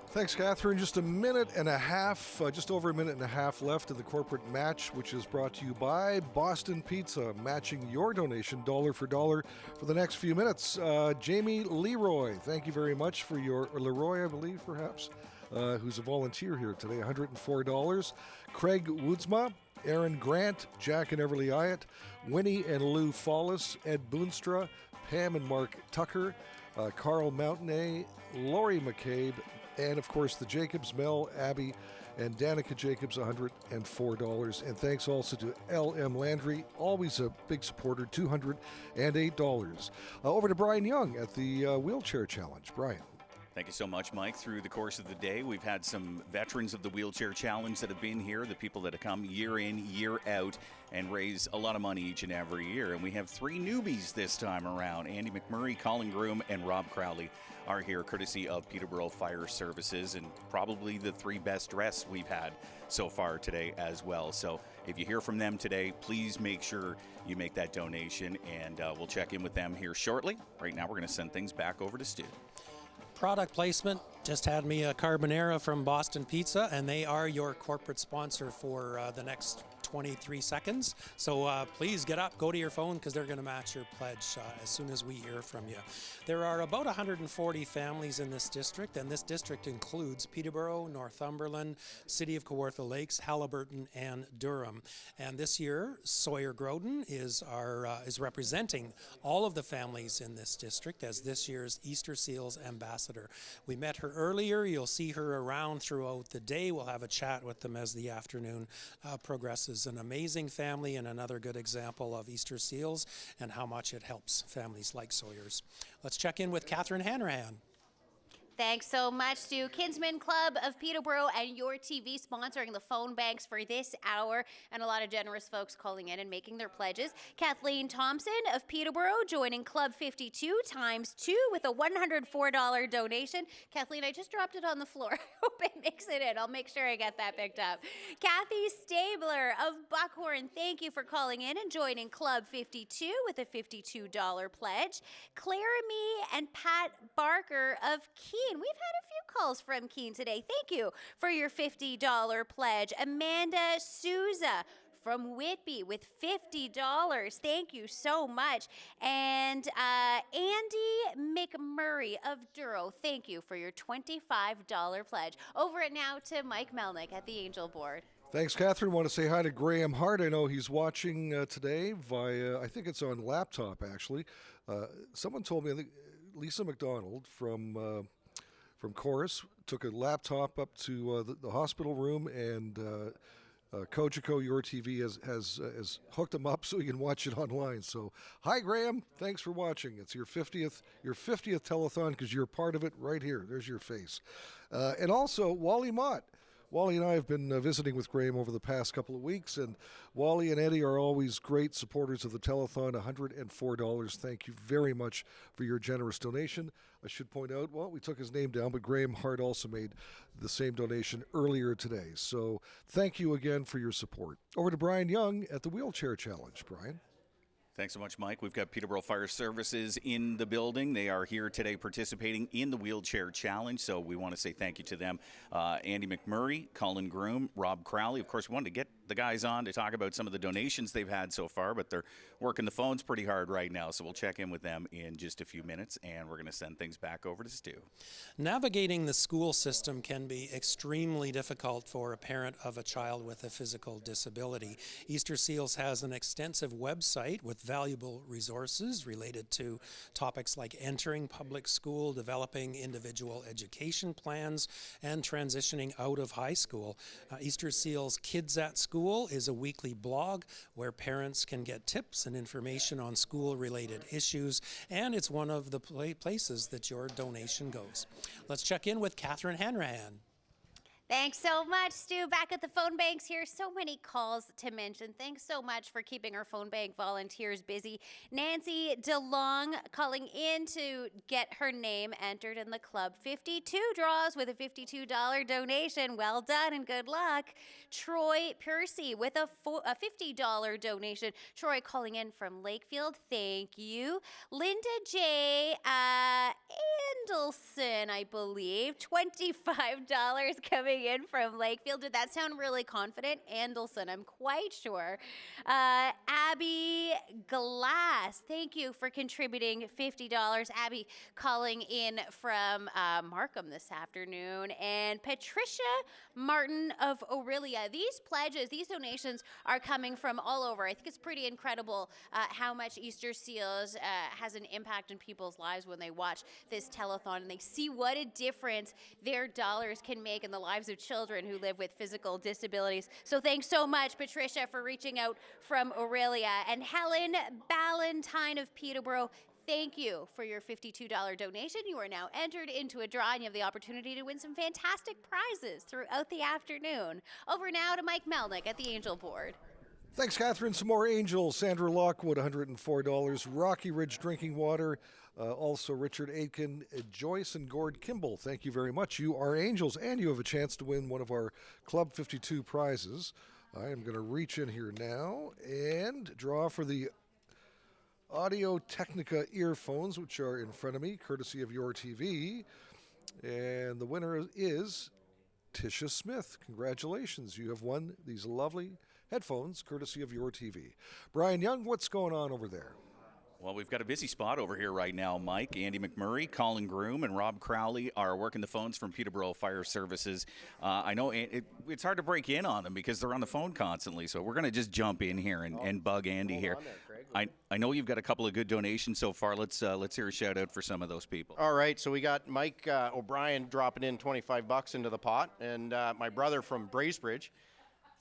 Thanks, Catherine. Just a minute and a half, just over a minute and a half left of the corporate match, which is brought to you by Boston Pizza, matching your donation dollar for dollar for the next few minutes. Jamie Leroy, thank you very much for your, or Leroy, I believe, perhaps, who's a volunteer here today, $104. Craig Woodsma, Aaron Grant, Jack and Everly Ayatt, Winnie and Lou Follis, Ed Boonstra, Pam and Mark Tucker, Carl Mountainay, Lori McCabe, and, of course, the Jacobs, Mel, Abby, and Danica Jacobs, $104. And thanks also to L.M. Landry, always a big supporter, $208. Over to Brian Young at the Wheelchair Challenge. Brian. Thank you so much, Mike. Through the course of the day, we've had some veterans of the Wheelchair Challenge that have been here, the people that have come year in, year out, and raise a lot of money each and every year. And we have three newbies this time around. Andy McMurray, Colin Groom, and Rob Crowley are here courtesy of Peterborough Fire Services, and probably the three best dressed we've had so far today as well. So if you hear from them today, please make sure you make that donation, and we'll check in with them here shortly. Right now, we're going to send things back over to Stu. Product placement, just had me a carbonara from Boston Pizza, and they are your corporate sponsor for the next 23 seconds. So please get up, go to your phone, because they're going to match your pledge as soon as we hear from you. There are about 140 families in this district, and this district includes Peterborough, Northumberland, City of Kawartha Lakes, Haliburton, and Durham. And this year, Sawyer Groden is representing all of the families in this district as this year's Easter Seals ambassador. We met her earlier. You'll see her around throughout the day. We'll have a chat with them as the afternoon progresses. An amazing family and another good example of Easter Seals and how much it helps families like Sawyer's. Let's check in with Catherine Hanrahan. Thanks so much to Kinsman Club of Peterborough and Your TV sponsoring the phone banks for this hour, and a lot of generous folks calling in and making their pledges. Kathleen Thompson of Peterborough joining Club 52 times 2 with a $104 donation. Kathleen, I just dropped it on the floor. I hope it makes it in. I'll make sure I get that picked up. Kathy Stabler of Buckhorn, thank you for calling in and joining Club 52 with a $52 pledge. Claramie and Pat Barker of Keene. We've had a few calls from Keene today. Thank you for your $50 pledge. Amanda Souza from Whitby with $50. Thank you so much. And Andy McMurray of Duro, thank you for your $25 pledge. Over it now to Mike Melnik at the Angel Board. Thanks, Catherine. Want to say hi to Graham Hart. I know he's watching today via, I think it's on laptop, actually. Someone told me, I think Lisa McDonald from Chorus took a laptop up to the hospital room, and Kojiko, Your TV, has hooked him up so he can watch it online. So, hi, Graham. Thanks for watching. It's your 50th telethon because you're part of it right here. There's your face. And also, Wally Mott. Wally and I have been visiting with Graham over the past couple of weeks, and Wally and Eddie are always great supporters of the telethon. $104. Thank you very much for your generous donation. I should point out, well, we took his name down, but Graham Hart also made the same donation earlier today. So thank you again for your support. Over to Brian Young at the Wheelchair Challenge. Brian? Thanks so much, Mike. We've got Peterborough Fire Services in the building. They are here today participating in the Wheelchair Challenge, so we want to say thank you to them. Andy McMurray, Colin Groom, Rob Crowley. Of course, we wanted to get the guys on to talk about some of the donations they've had so far, but they're working the phones pretty hard right now, so we'll check in with them in just a few minutes, and we're going to send things back over to Stu. Navigating the school system can be extremely difficult for a parent of a child with a physical disability. Easter Seals has an extensive website with valuable resources related to topics like entering public school, developing individual education plans, and transitioning out of high school. Easter Seals Kids at School is a weekly blog where parents can get tips and information on school-related issues, and it's one of the places that your donation goes. Let's check in with Catherine Hanrahan. Thanks so much, Stu. Back at the phone banks here. So many calls to mention. Thanks so much for keeping our phone bank volunteers busy. Nancy DeLong calling in to get her name entered in the Club 52 draws with a $52 donation. Well done and good luck. Troy Percy with a $50 donation. Troy calling in from Lakefield. Thank you. Linda J. Andelson, I believe. $25 coming in from Lakefield. Did that sound really confident? Andelson, I'm quite sure. Abby Glass, thank you for contributing $50. Abby calling in from Markham this afternoon. And Patricia Martin of Aurelia. These pledges, these donations are coming from all over. I think it's pretty incredible how much Easter Seals has an impact in people's lives when they watch this telethon and they see what a difference their dollars can make in the lives of children who live with physical disabilities. So thanks so much, Patricia, for reaching out from Aurelia. And Helen Ballantyne of Peterborough, thank you for your $52 donation. You are now entered into a draw, and you have the opportunity to win some fantastic prizes throughout the afternoon. Over now to Mike Melnik at the Angel Board. Thanks, Catherine. Some more Angels. Sandra Lockwood, $104. Rocky Ridge Drinking Water. Also, Richard Aitken, Joyce, and Gord Kimball. Thank you very much. You are Angels, and you have a chance to win one of our Club 52 prizes. I am going to reach in here now and draw for the Audio Technica earphones, which are in front of me, courtesy of Your TV. And the winner is Tisha Smith. Congratulations. You have won these lovely headphones, courtesy of Your TV. Brian Young, what's going on over there? Well, we've got a busy spot over here right now, Mike. Andy McMurray, Colin Groom, and Rob Crowley are working the phones from Peterborough Fire Services. I know it's hard to break in on them because they're on the phone constantly, so we're going to just jump in here and bug Andy here. I know you've got a couple of good donations so far. Let's hear a shout-out for some of those people. All right, so we got Mike O'Brien dropping in $25 into the pot, and my brother from Bracebridge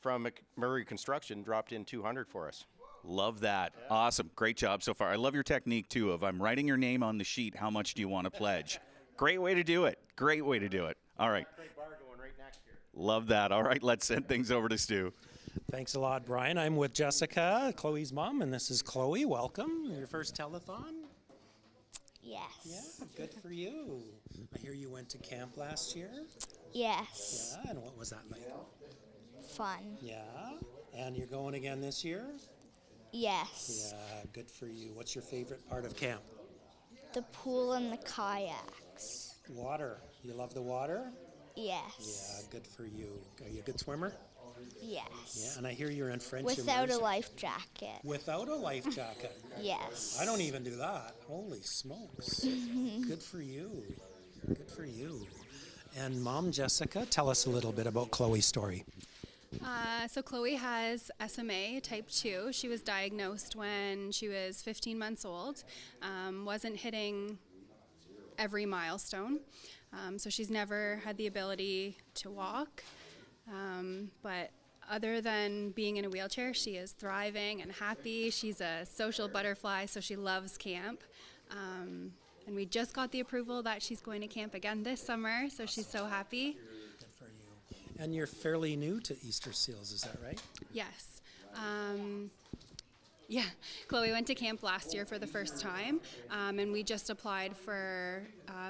from McMurray Construction dropped in $200 for us. Love that. Yeah. Awesome. Great job so far. I love your technique, too, of I'm writing your name on the sheet. How much do you want to pledge? Great way to do it. Great way to do it. All right. Love that. All right, let's send things over to Stu. Thanks a lot, Brian. I'm with Jessica, Chloe's mom, and this is Chloe. Welcome. Your first telethon? Yes. Yeah, good for you. I hear you went to camp last year? Yes. Yeah, and what was that like? Fun. Yeah, and you're going again this year? Yes. Yeah, good for you. What's your favorite part of camp? The pool and the kayaks. Water. You love the water? Yes. Yeah, good for you. Are you a good swimmer? Yes. Yeah, and I hear you're in French. Without a life jacket. Without a life jacket? Yes. I don't even do that. Holy smokes. Good for you. Good for you. And Mom Jessica, tell us a little bit about Chloe's story. So Chloe has SMA type 2. She was diagnosed when she was 15 months old. Wasn't hitting every milestone. So she's never had the ability to walk. But other than being in a wheelchair, she is thriving and happy. She's a social butterfly, so she loves camp. And we just got the approval that she's going to camp again this summer, so she's so happy. Good for you. And you're fairly new to Easter Seals, is that right? Yes. Yeah, Chloe went to camp last year for the first time, and we just applied for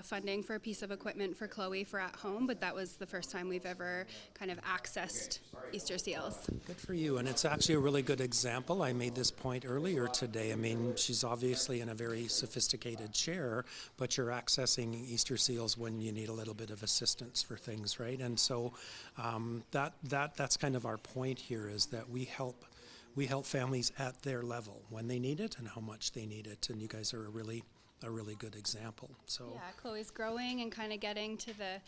funding for a piece of equipment for Chloe for at home, but that was the first time we've ever kind of accessed Easter Seals. Good for you, and it's actually a really good example. I made this point earlier today. I mean, she's obviously in a very sophisticated chair, but you're accessing Easter Seals when you need a little bit of assistance for things, right? And so that's kind of our point here, is that we help families at their level when they need it and how much they need it, and you guys are a really good example. So yeah, Chloe's growing and kind of getting to the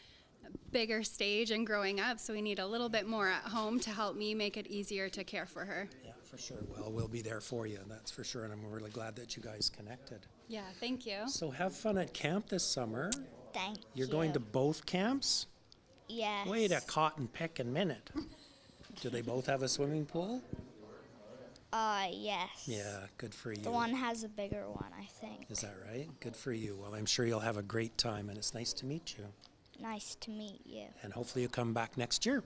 bigger stage and growing up, so we need a little bit more at home to help me make it easier to care for her. Yeah, for sure. Well, we'll be there for you, that's for sure, and I'm really glad that you guys connected. Yeah, thank you. So have fun at camp this summer. Thank You're going to both camps? Yes. Wait a cotton pickin' minute. Do they both have a swimming pool? Yes. Yeah, good for you. The one has a bigger one, I think. Is that right? Good for you. Well, I'm sure you'll have a great time, and it's nice to meet you. Nice to meet you. And hopefully you'll come back next year.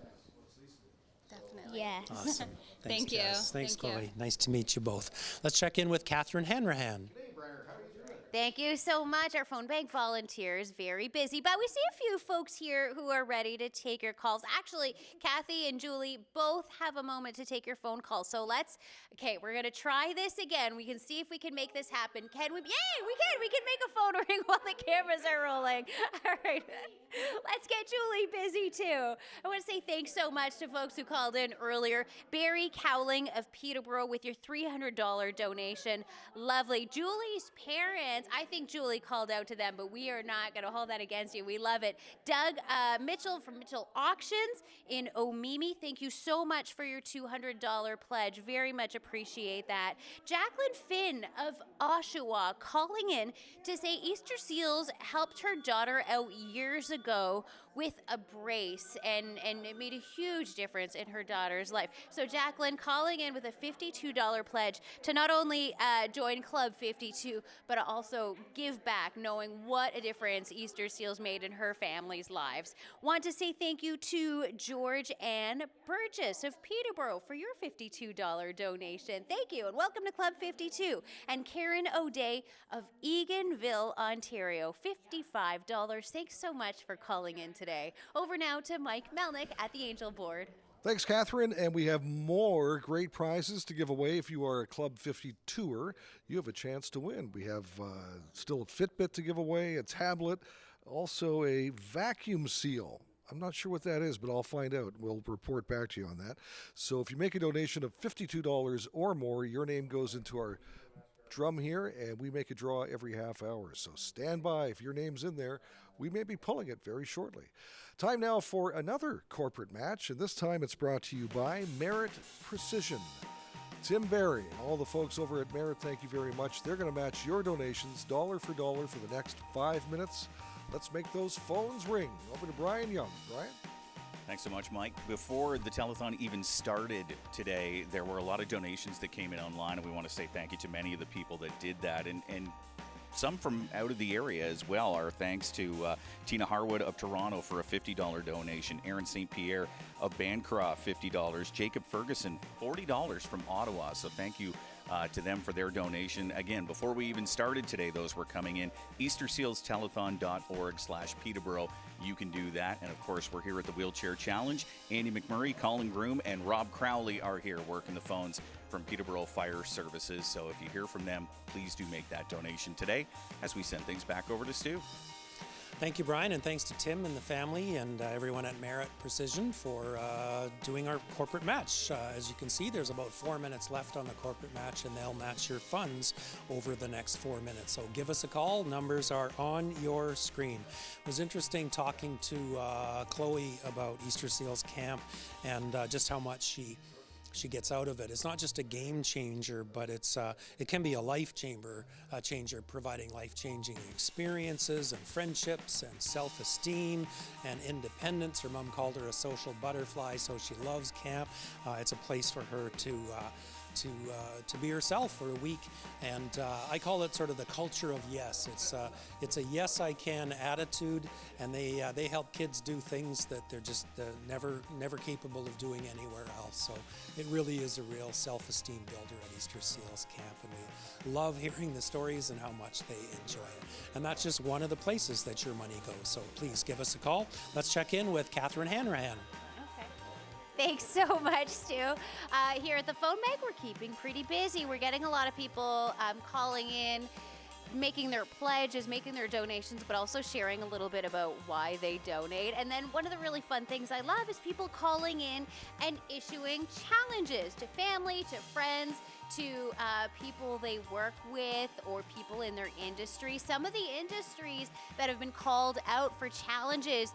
Definitely. Yes. Awesome. Thanks, Thank you. Jess. Thanks, Thank Chloe. you. Nice to meet you both. Let's check in with Catherine Hanrahan. Thank you so much. Our phone bank volunteers, very busy, but we see a few folks here who are ready to take your calls. Actually, Kathy and Julie both have a moment to take your phone call. So we're going to try this again. We can see if we can make this happen. Can we? Yay, we can. We can make a phone ring while the cameras are rolling. All right. Let's get Julie busy too. I want to say thanks so much to folks who called in earlier. Barry Cowling of Peterborough with your $300 donation. Lovely. Julie's parents, I think Julie called out to them, but we are not going to hold that against you. We love it. Doug Mitchell from Mitchell Auctions in Omimi, thank you so much for your $200 pledge. Very much appreciate that. Jacqueline Finn of Oshawa calling in to say Easter Seals helped her daughter out years ago with a brace, and it made a huge difference in her daughter's life. So Jacqueline calling in with a $52 pledge to not only join Club 52, but also give back, knowing what a difference Easter Seals made in her family's lives. Want to say thank you to George Ann Burgess of Peterborough for your $52 donation. Thank you, and welcome to Club 52. And Karen O'Day of Eganville, Ontario, $55. Thanks so much for calling in today. Over now to Mike Melnik at the Angel Board. Thanks, Catherine. And we have more great prizes to give away. If you are a Club 52er, you have a chance to win. We have still a Fitbit to give away, a tablet, also a vacuum seal. I'm not sure what that is, but I'll find out. We'll report back to you on that. So if you make a donation of $52 or more, your name goes into our drum here, and we make a draw every half hour. So stand by. If your name's in there, we may be pulling it very shortly. Time now for another corporate match, and this time it's brought to you by Merit Precision. Tim Barry and all the folks over at Merit, thank you very much. They're going to match your donations dollar for dollar for the next 5 minutes. Let's make those phones ring. Over to Brian Young. Brian? Thanks so much, Mike. Before the telethon even started today, there were a lot of donations that came in online, and we want to say thank you to many of the people that did that, and some from out of the area as well. Our thanks to Tina Harwood of Toronto for a $50 donation, Aaron St. Pierre of Bancroft, $50, Jacob Ferguson, $40 from Ottawa. So thank you to them for their donation. Again, before we even started today, those were coming in. EasterSealsTelethon.org/Peterborough. You can do that. And of course, we're here at the Wheelchair Challenge. Andy McMurray, Colin Groom, and Rob Crowley are here working the phones from Peterborough Fire Services. So if you hear from them, please do make that donation today as we send things back over to Stu. Thank you, Brian, and thanks to Tim and the family and everyone at Merit Precision for doing our corporate match. As you can see, there's about 4 minutes left on the corporate match, and they'll match your funds over the next 4 minutes. So give us a call. Numbers are on your screen. It was interesting talking to Chloe about Easter Seals Camp and just how much she gets out of it. It's not just a game changer, but it can be a life changer, providing life-changing experiences and friendships and self-esteem and independence. Her mom called her a social butterfly, so she loves camp. It's a place for her to be herself for a week, and I call it sort of the culture of yes. It's a yes I can attitude, and they help kids do things that they're just never capable of doing anywhere else. So it really is a real self-esteem builder at Easter Seals Camp, and we love hearing the stories and how much they enjoy it. And that's just one of the places that your money goes. So please give us a call. Let's check in with Catherine Hanrahan. Thanks so much, Stu. Here at the phone bank, we're keeping pretty busy. We're getting a lot of people calling in, making their pledges, making their donations, but also sharing a little bit about why they donate. And then one of the really fun things I love is people calling in and issuing challenges to family, to friends, to people they work with or people in their industry. Some of the industries that have been called out for challenges,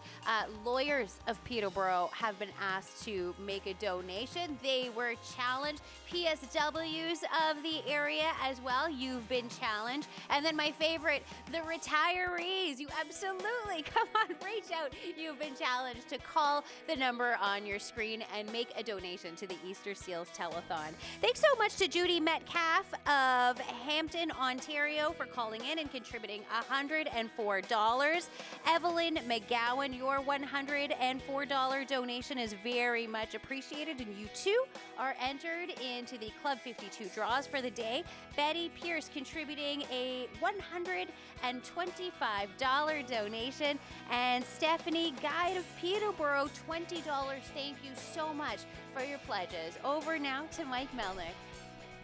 lawyers of Peterborough have been asked to make a donation. They were challenged. PSWs of the area as well, you've been challenged. And then my favorite, the retirees. You absolutely, come on, reach out. You've been challenged to call the number on your screen and make a donation to the Easter Seals Telethon. Thanks so much to Judy Metcalf of Hampton, Ontario for calling in and contributing $104. Evelyn McGowan, your $104 donation is very much appreciated, and you too are entered into the Club 52 draws for the day. Betty Pierce contributing a $125 donation, and Stephanie Guide of Peterborough, $20. Thank you so much for your pledges. Over now to Mike Melnik.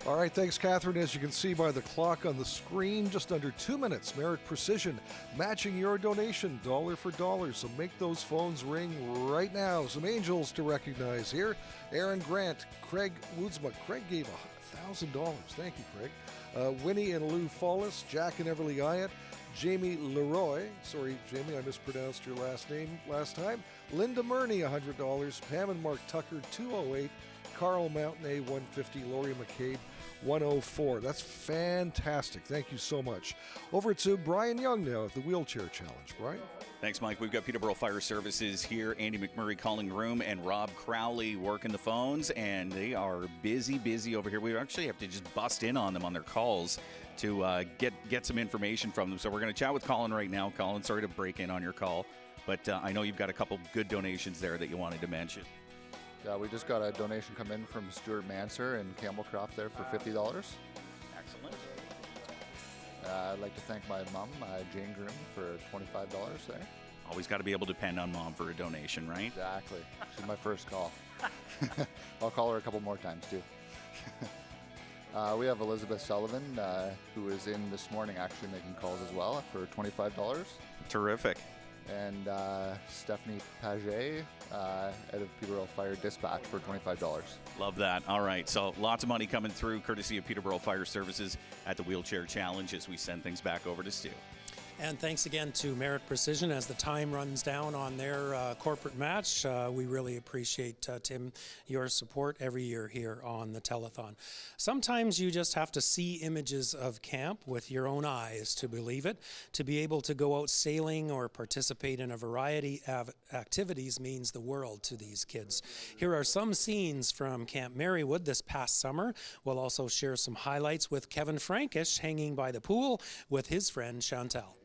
All right, thanks, Catherine. As you can see by the clock on the screen, just under 2 minutes, Merit Precision matching your donation dollar for dollar. So make those phones ring right now. Some angels to recognize here. Aaron Grant, Craig Woodsma. Craig gave $1,000. Thank you, Craig. Winnie and Lou Follis, Jack and Everly Ayatt, Jamie Leroy. Sorry, Jamie, I mispronounced your last name last time. Linda Murney, $100. Pam and Mark Tucker, $208. Carl Mountain, $150. Lori McCabe, $104. That's fantastic. Thank you so much. Over to Brian Young now at the Wheelchair Challenge. Brian? Thanks, Mike. We've got Peterborough Fire Services here. Andy McMurray calling room and Rob Crowley working the phones, and they are busy over here. We actually have to just bust in on them on their calls to get some information from them. So we're going to chat with Colin right now. Colin, sorry to break in on your call, but I know you've got a couple good donations there that you wanted to mention. Yeah, we just got a donation come in from Stuart Manser in Campbellcroft there for $50. Excellent. I'd like to thank my mom, Jane Groom, for $25 there. Always got to be able to depend on mom for a donation, right? Exactly. She's my first call. I'll call her a couple more times, too. We have Elizabeth Sullivan, who is in this morning actually making calls as well for $25. Terrific. And Stephanie Paget out of Peterborough Fire Dispatch for $25. Love that. All right, so lots of money coming through courtesy of Peterborough Fire Services at the Wheelchair Challenge as we send things back over to Stu. And thanks again to Merit Precision as the time runs down on their corporate match. We really appreciate, Tim, your support every year here on the Telethon. Sometimes you just have to see images of camp with your own eyes to believe it. To be able to go out sailing or participate in a variety of activities means the world to these kids. Here are some scenes from Camp Marywood this past summer. We'll also share some highlights with Kevin Frankish hanging by the pool with his friend Chantel.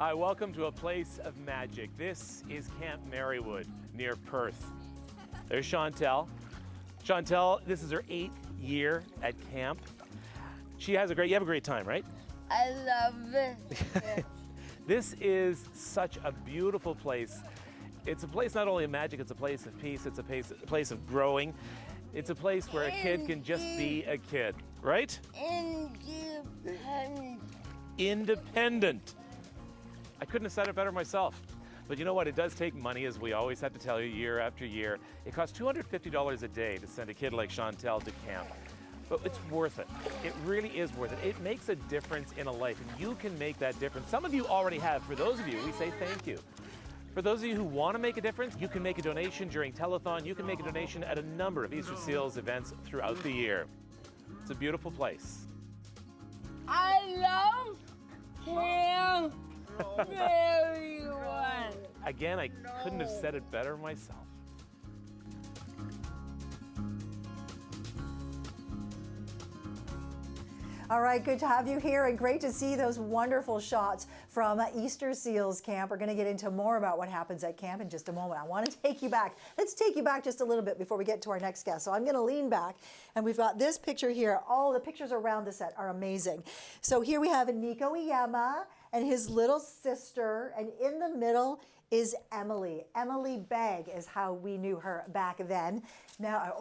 Hi, welcome to a place of magic. This is Camp Marywood near Perth. There's Chantel. Chantel, this is her 8th year at camp. You have a great time, right? I love it. This is such a beautiful place. It's a place not only of magic, it's a place of peace, it's a place of growing. It's a place where a kid can just be a kid, right? Independent. Independent. I couldn't have said it better myself. But you know what? It does take money, as we always have to tell you year after year. It costs $250 a day to send a kid like Chantel to camp. But it's worth it. It really is worth it. It makes a difference in a life, and you can make that difference. Some of you already have. For those of you, we say thank you. For those of you who want to make a difference, you can make a donation during Telethon. You can make a donation at a number of Easter Seals events throughout the year. It's a beautiful place. I love Camp Marywood. Again, I couldn't have said it better myself. All right, good to have you here and great to see those wonderful shots from Easter Seals Camp. We're going to get into more about what happens at camp in just a moment. I want to take you back. Let's take you back just a little bit before we get to our next guest. So I'm going to lean back, and we've got this picture here. All the pictures around the set are amazing. So here we have Nico Iyema and his little sister, and in the middle is Emily. Emily Begg is how we knew her back then. Now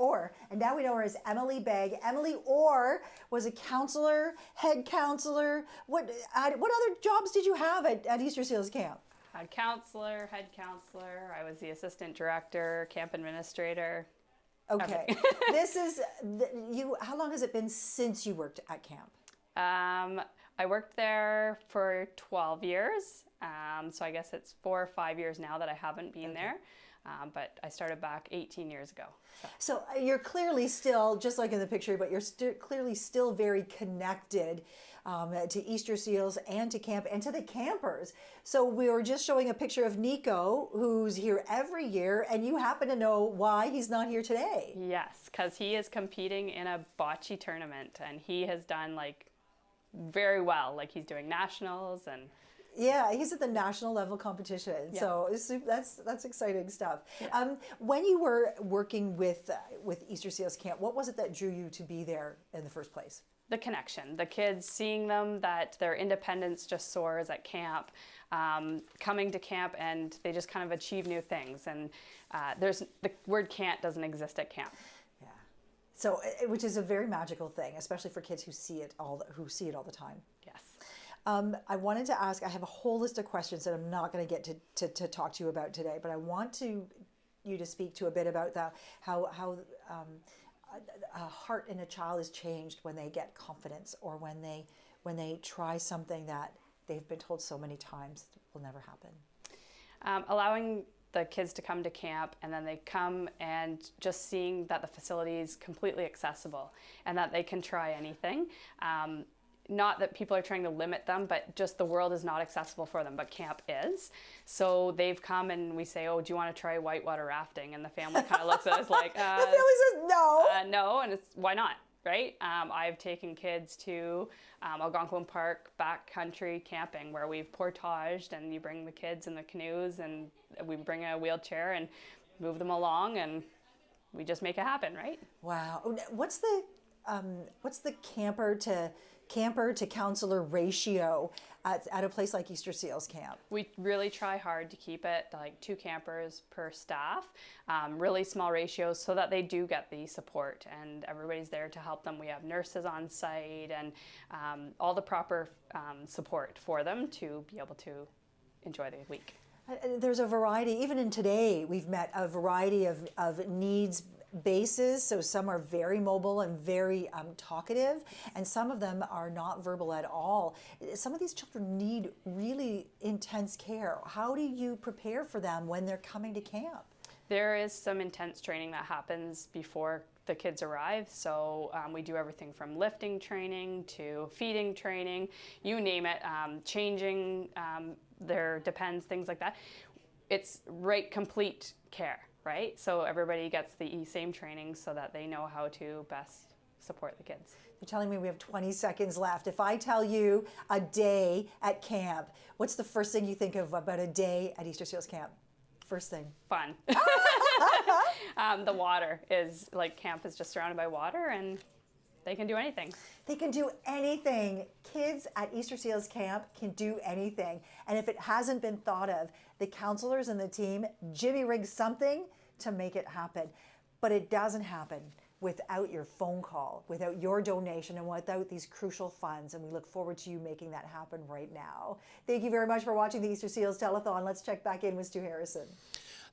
we know her as Emily Begg. Emily Orr was a counselor, head counselor. What other jobs did you have at Easter Seals Camp? Head counselor, I was the assistant director, camp administrator. Okay. This is you. How long has it been since you worked at camp? I worked there for 12 years. So I guess it's 4 or 5 years now that I haven't been there. But I started back 18 years ago. So you're clearly still, just like in the picture, but you're clearly still very connected to Easter Seals and to camp and to the campers. So we were just showing a picture of Nico, who's here every year, and you happen to know why he's not here today. Yes, because he is competing in a bocce tournament, and he has done very well. He's doing nationals and. Yeah, he's at the national level competition, Yeah. so that's exciting stuff. Yeah. When you were working with Easter Seals Camp, what was it that drew you to be there in the first place? The connection, the kids, seeing them, that their independence just soars at camp, coming to camp and they just kind of achieve new things. And the word can't doesn't exist at camp. Yeah, so which is a very magical thing, especially for kids who see it all the time. Yes. I wanted to ask, I have a whole list of questions that I'm not going to get to talk to you about today, but I want you to speak to a bit about how a heart in a child is changed when they get confidence, or when they try something that they've been told so many times will never happen. Allowing the kids to come to camp, and then they come and just seeing that the facility is completely accessible and that they can try anything. Not that people are trying to limit them, but just the world is not accessible for them, but camp is. So they've come and we say, oh, do you want to try whitewater rafting? And the family kind of looks at us like, the family says no. No, and it's, why not, right? I've taken kids to Algonquin Park backcountry camping, where we've portaged, and you bring the kids in the canoes, and we bring a wheelchair and move them along, and we just make it happen, right? Wow. What's the camper to counselor ratio at a place like Easter Seals Camp? We really try hard to keep it like 2 campers per staff, really small ratios, so that they do get the support and everybody's there to help them. We have nurses on site and all the proper support for them to be able to enjoy the week. There's a variety, even in today, we've met a variety of needs bases. So some are very mobile and very talkative, and some of them are not verbal at all. Some of these children need really intense care. How do you prepare for them when they're coming to camp? There is some intense training that happens before the kids arrive. So we do everything from lifting training to feeding training, you name it, changing their depends, things like that. It's complete care, right? So everybody gets the same training so that they know how to best support the kids. You're telling me we have 20 seconds left. If I tell you a day at camp, what's the first thing you think of about a day at Easter Seals Camp? First thing. Fun. The water is, like, camp is just surrounded by water, and they can do anything. They can do anything. Kids at Easter Seals Camp can do anything. And if it hasn't been thought of, the counselors and the team jimmy rig something to make it happen. But it doesn't happen without your phone call, without your donation, and without these crucial funds. And we look forward to you making that happen right now. Thank you very much for watching the Easter Seals Telethon. Let's check back in with Stu Harrison.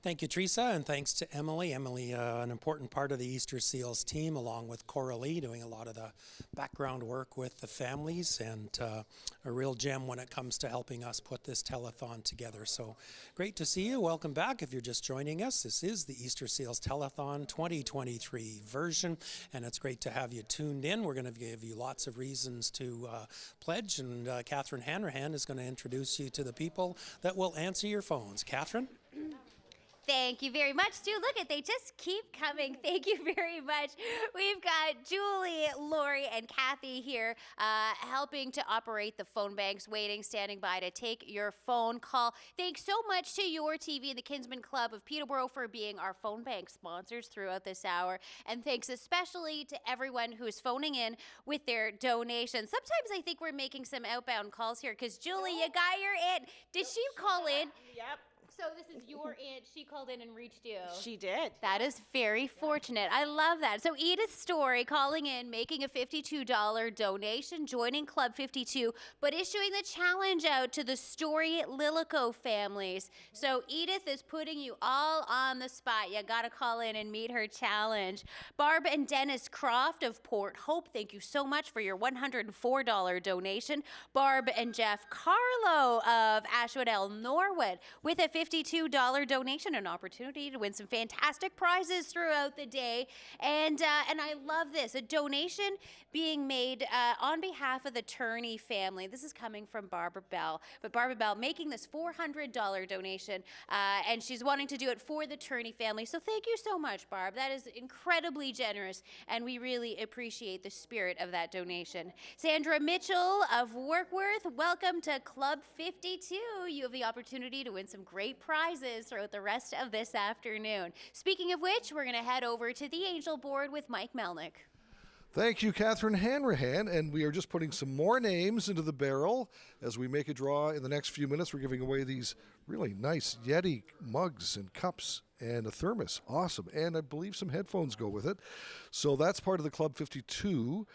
Thank you, Teresa, and thanks to Emily. Emily, an important part of the Easter Seals team, along with Coralie, doing a lot of the background work with the families, and a real gem when it comes to helping us put this telethon together. So great to see you. Welcome back if you're just joining us. This is the Easter Seals Telethon 2023 version, and it's great to have you tuned in. We're going to give you lots of reasons to pledge, and Catherine Hanrahan is going to introduce you to the people that will answer your phones. Catherine? Thank you very much, Stu. Look at, they just keep coming. Thank you very much. We've got Julie, Lori, and Kathy here helping to operate the phone banks, standing by to take your phone call. Thanks so much to Your TV and the Kinsman Club of Peterborough for being our phone bank sponsors throughout this hour. And thanks especially to everyone who is phoning in with their donations. Sometimes I think we're making some outbound calls here because, Julie, you got your aunt. Did she call in? Yep. So this is your aunt. She called in and reached you. She did. That is very fortunate. I love that. So Edith Story calling in, making a $52 donation, joining Club 52, but issuing the challenge out to the Story Lilico families. So Edith is putting you all on the spot. You got to call in and meet her challenge. Barb and Dennis Croft of Port Hope, thank you so much for your $104 donation. Barb and Jeff Carlo of Ashwood L. Norwood with a $52 donation, an opportunity to win some fantastic prizes throughout the day. And I love this, a donation being made on behalf of the Turney family. This is coming from Barbara Bell, but Barbara Bell making this $400 donation, and she's wanting to do it for the Turney family. So thank you so much, Barb. That is incredibly generous, and we really appreciate the spirit of that donation. Sandra Mitchell of Warkworth, welcome to Club 52. You have the opportunity to win some great prizes throughout the rest of this afternoon. Speaking of which, we're going to head over to the Angel Board with Mike Melnik. Thank you, Catherine Hanrahan, and we are just putting some more names into the barrel as we make a draw in the next few minutes. We're giving away these really nice Yeti mugs and cups and a thermos. Awesome. And I believe some headphones go with it. So that's part of the Club 52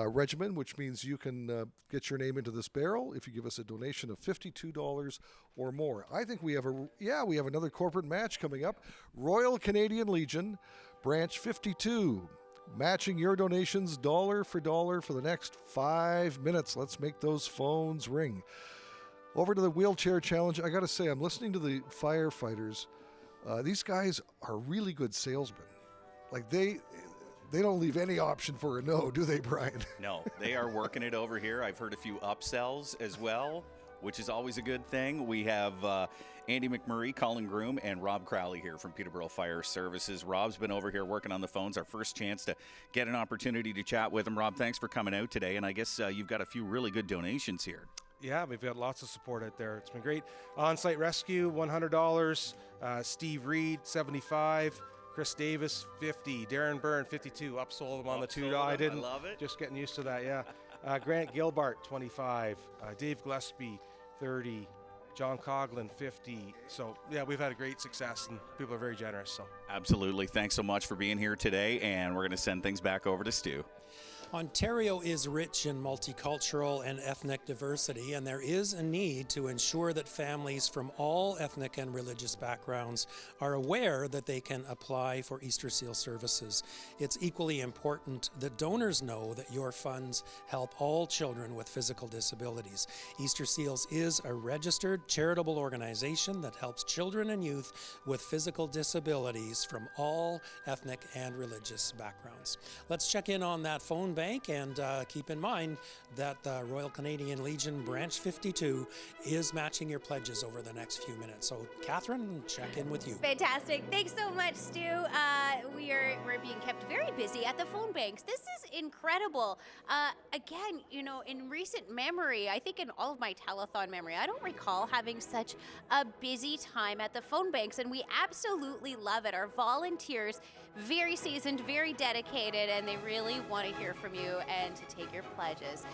regimen, which means you can get your name into this barrel if you give us a donation of $52 or more. I think we have another corporate match coming up. Royal Canadian Legion, Branch 52. Matching your donations dollar for the next 5 minutes. Let's make those phones ring. Over to the wheelchair challenge. I got to say, I'm listening to the firefighters. These guys are really good salesmen. Like they don't leave any option for a no, do they, Brian? No, they are working it over here. I've heard a few upsells as well, which is always a good thing. We have Andy McMurray, Colin Groom, and Rob Crowley here from Peterborough Fire Services. Rob's been over here working on the phones. Our first chance to get an opportunity to chat with him. Rob, thanks for coming out today, and I guess you've got a few really good donations here. Yeah, we've got lots of support out there. It's been great. On-site rescue, $100. Steve Reed, $75. Chris Davis, $50. Darren Byrne, $52. Upsold him on the $2. I didn't. I love it. Just getting used to that, yeah. Grant Gilbart, $25. Dave Gillespie, $30. John Coughlin, $50. So, yeah, we've had a great success, and people are very generous. So, absolutely. Thanks so much for being here today, and we're going to send things back over to Stu. Ontario is rich in multicultural and ethnic diversity, and there is a need to ensure that families from all ethnic and religious backgrounds are aware that they can apply for Easter Seal services. It's equally important that donors know that your funds help all children with physical disabilities. Easter Seals is a registered charitable organization that helps children and youth with physical disabilities from all ethnic and religious backgrounds. Let's check in on that phone bank, and keep in mind that the Royal Canadian Legion Branch 52 is matching your pledges over the next few minutes. So, Catherine, check in with you. Fantastic. Thanks so much, Stu. We're being kept very busy at the phone banks. This is incredible. Again, you know, in recent memory, I think in all of my telethon memory, I don't recall having such a busy time at the phone banks, and we absolutely love it. Our volunteers, very seasoned, very dedicated, and they really want to hear from you and to take your pledges.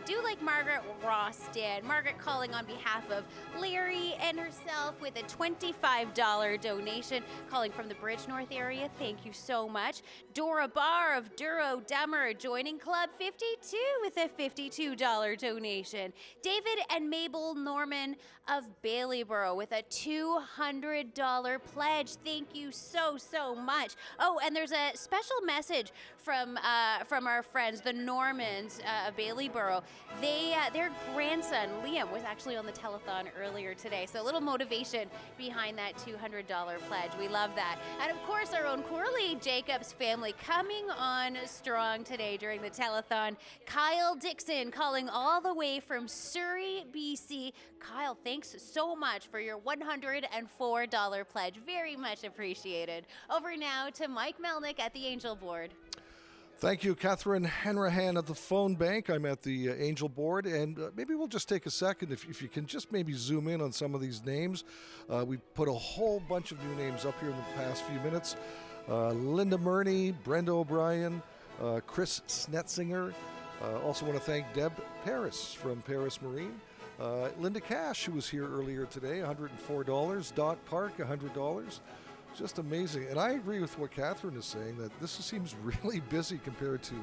Do like Margaret Rostan. Margaret calling on behalf of Larry and herself with a $25 donation, calling from the Bridge North area. Thank you so much. Dora Barr of Duro Dummer joining Club 52 with a $52 donation. David and Mabel Norman of Baileyborough with a $200 pledge. Thank you so much. Oh, and there's a special message from our friends, the Normans of Baileyborough. Their grandson, Liam, was actually on the telethon earlier today. So a little motivation behind that $200 pledge. We love that. And of course, our own Corley Jacobs family coming on strong today during the telethon. Kyle Dixon calling all the way from Surrey, BC. Kyle, thanks so much for your $104 pledge. Very much appreciated. Over now to Mike Melnik at the Angel Board. Thank you, Catherine Hanrahan at the phone bank. I'm at the Angel Board, and maybe we'll just take a second, if you can just maybe zoom in on some of these names. We put a whole bunch of new names up here in the past few minutes. Linda Murney, Brenda O'Brien, Chris Snetzinger. Also want to thank Deb Paris from Paris Marine. Linda Cash, who was here earlier today, $104. Dot Park, $100. Just amazing. And I agree with what Catherine is saying, that this seems really busy compared to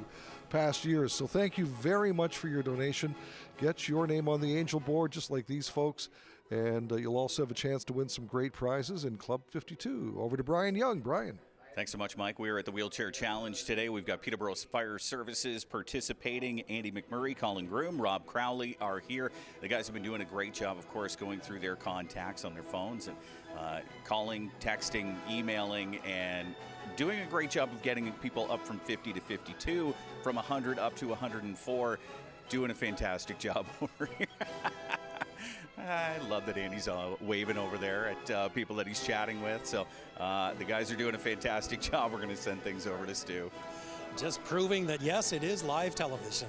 past years. So thank you very much for your donation. Get your name on the Angel Board, just like these folks. And you'll also have a chance to win some great prizes in Club 52. Over to Brian Young. Brian. Thanks so much, Mike. We're at the Wheelchair Challenge today. We've got Peterborough Fire Services participating. Andy McMurray, Colin Groom, Rob Crowley are here. The guys have been doing a great job, of course, going through their contacts on their phones and calling, texting, emailing, and doing a great job of getting people up from 50 to 52, from 100 up to 104. Doing a fantastic job over here. I love that Andy's waving over there at people that he's chatting with. So the guys are doing a fantastic job. We're going to send things over to Stu. Just proving that, yes, it is live television.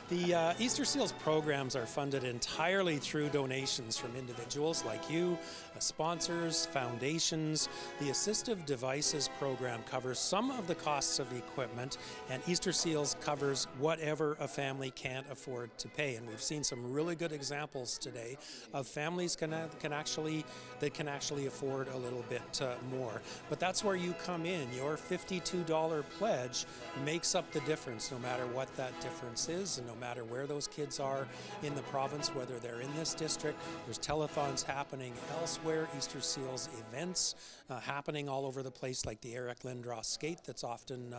The Easter Seals programs are funded entirely through donations from individuals like you, sponsors, foundations. The Assistive Devices program covers some of the costs of equipment, and Easter Seals covers whatever a family can't afford to pay. And we've seen some really good examples today of families that can actually afford a little bit more. But that's where you come in. Your $52 pledge makes up the difference, no matter what that difference is, and no matter where those kids are in the province, whether they're in this district. There's telethons happening elsewhere, Easter Seals events happening all over the place, like the Eric Lindros skate that's often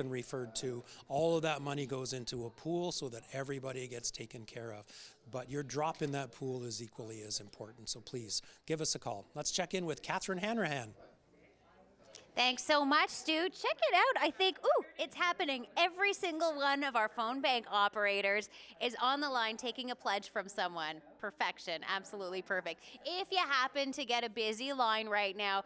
referred to. All of that money goes into a pool so that everybody gets taken care of. But your drop in that pool is equally as important, so please give us a call. Let's check in with Catherine Hanrahan. Thanks so much, Stu. Check it out. I think, it's happening. Every single one of our phone bank operators is on the line taking a pledge from someone. Perfection. Absolutely perfect. If you happen to get a busy line right now,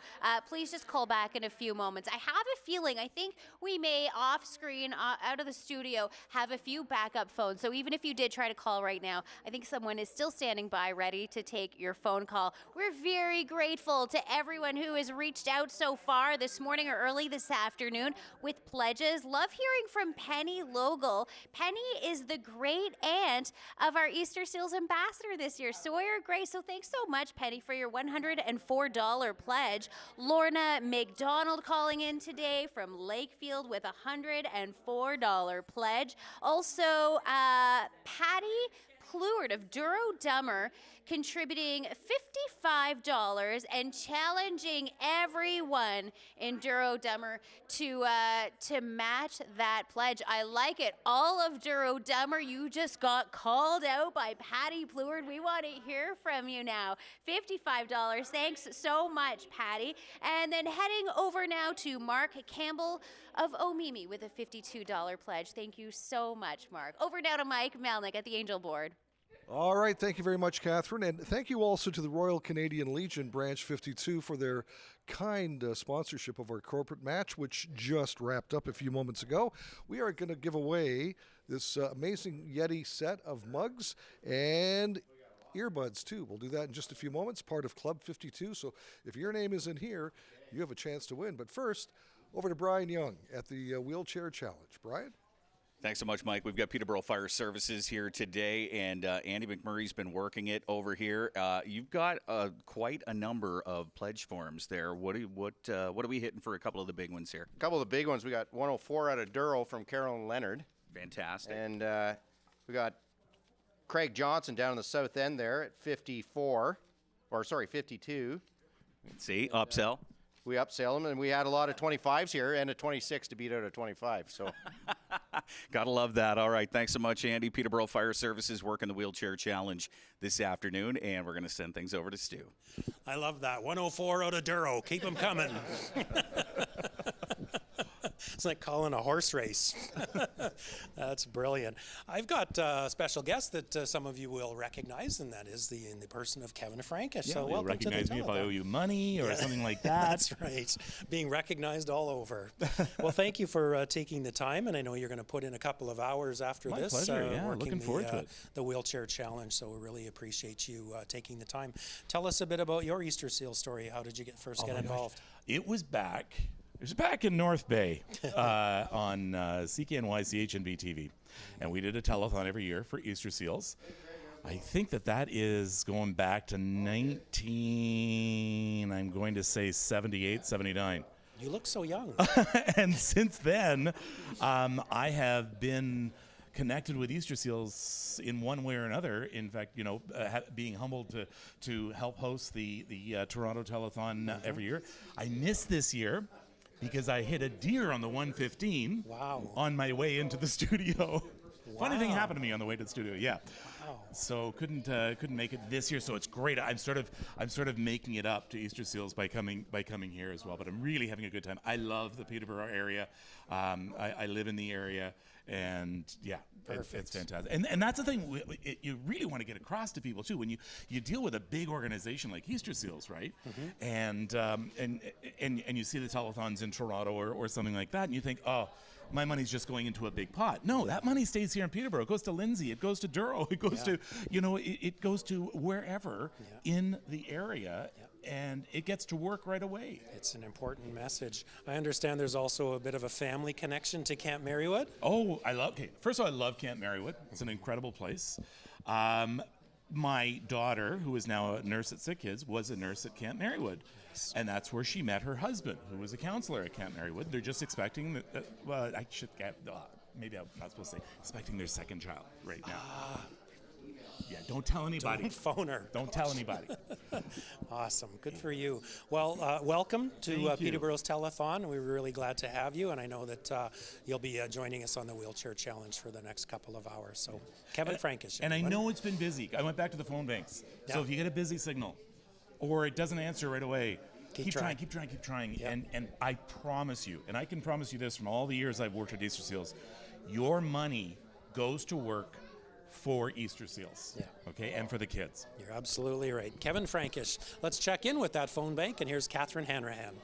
please just call back in a few moments. I have a feeling, I think we may off screen, out of the studio, have a few backup phones. So even if you did try to call right now, I think someone is still standing by ready to take your phone call. We're very grateful to everyone who has reached out so far this morning or early this afternoon with pledges. Love hearing from Penny Logal. Penny is the great aunt of our Easter Seals ambassador this year, Sawyer Gray. So thanks so much, Penny, for your $104 pledge. Lorna McDonald calling in today from Lakefield with a $104 pledge. Also, Patty Pleward of Duro Dummer contributing $55 and challenging everyone in Duro Dummer to match that pledge. I like it. All of Duro Dummer, you just got called out by Patty Pleward. We want to hear from you now. $55. Thanks so much, Patty. And then heading over now to Mark Campbell of Omimi with a $52 pledge. Thank you so much, Mark. Over now to Mike Melnik at the Angel Board. All right, thank you very much, Catherine. And thank you also to the Royal Canadian Legion Branch 52 for their kind sponsorship of our corporate match, which just wrapped up a few moments ago. We are going to give away this amazing Yeti set of mugs and earbuds, too. We'll do that in just a few moments, part of Club 52. So if your name is in here, you have a chance to win. But first, over to Brian Young at the Wheelchair Challenge. Brian? Thanks so much, Mike. We've got Peterborough Fire Services here today, and Andy McMurray's been working it over here. You've got quite a number of pledge forms there. What are we hitting for a couple of the big ones here? A couple of the big ones. We got 104 out of Duro from Carolyn Leonard. Fantastic. And we got Craig Johnson down in the south end there at 52. See, upsell. We upsell them, and we had a lot of 25s here and a 26 to beat out a 25. So, gotta love that. All right, thanks so much, Andy. Peterborough Fire Services working the Wheelchair Challenge this afternoon, and we're going to send things over to Stu. I love that. 104 out of Duro. Keep them coming. It's like calling a horse race. That's brilliant. I've got a special guest that some of you will recognize, and that is in the person of Kevin Frankish. Yeah, so welcome recognize to the me if I owe you money or something like that. That's right. Being recognized all over. Well, thank you for taking the time, and I know you're going to put in a couple of hours after My this. pleasure. Yeah, working looking forward to it. The Wheelchair Challenge, so we really appreciate you taking the time. Tell us a bit about your Easter Seal story. How did you first get involved? It was back in North Bay on CKNY CHNB TV, and we did a telethon every year for Easter Seals. I think that is going back to 78, 79. You look so young. And since then, I have been connected with Easter Seals in one way or another. In fact, being humbled to help host the Toronto Telethon every year. I missed this year because I hit a deer on the 115 on my way into the studio. Funny thing happened to me on the way to the studio. Yeah. Wow. So couldn't make it this year. So it's great. I'm sort of making it up to Easter Seals by coming here as well. But I'm really having a good time. I love the Peterborough area. I live in the area, and yeah, it's fantastic. And that's the thing you really want to get across to people too when you deal with a big organization like Easter Seals, right? Mm-hmm. And you see the telethons in Toronto or something like that, and you think, oh, my money's just going into a big pot. No, that money stays here in Peterborough. It goes to Lindsay. It goes to Duro. It goes to, it goes to wherever in the area, and it gets to work right away. It's an important message. I understand there's also a bit of a family connection to Camp Marywood. Oh, first of all, I love Camp Marywood. It's an incredible place. My daughter, who is now a nurse at Sick Kids, was a nurse at Camp Marywood. And that's where she met her husband, who was a counselor at Camp Marywood. They're just expecting, maybe I'm not supposed to say, expecting their second child right now. Yeah, don't tell anybody. Don't phone her. Don't tell anybody. Awesome. Good for you. Well, welcome to Peterborough's Telethon. We're really glad to have you, and I know that you'll be joining us on the Wheelchair Challenge for the next couple of hours. So, Kevin Frankish. And I know it's been busy. I went back to the phone banks. Yeah. So if you get a busy signal, or it doesn't answer right away, keep trying. Yep. And I promise you, and I can promise you this from all the years I've worked at Easter Seals, your money goes to work for Easter Seals, okay, and for the kids. You're absolutely right. Kevin Frankish. Let's check in with that phone bank, and here's Catherine Hanrahan.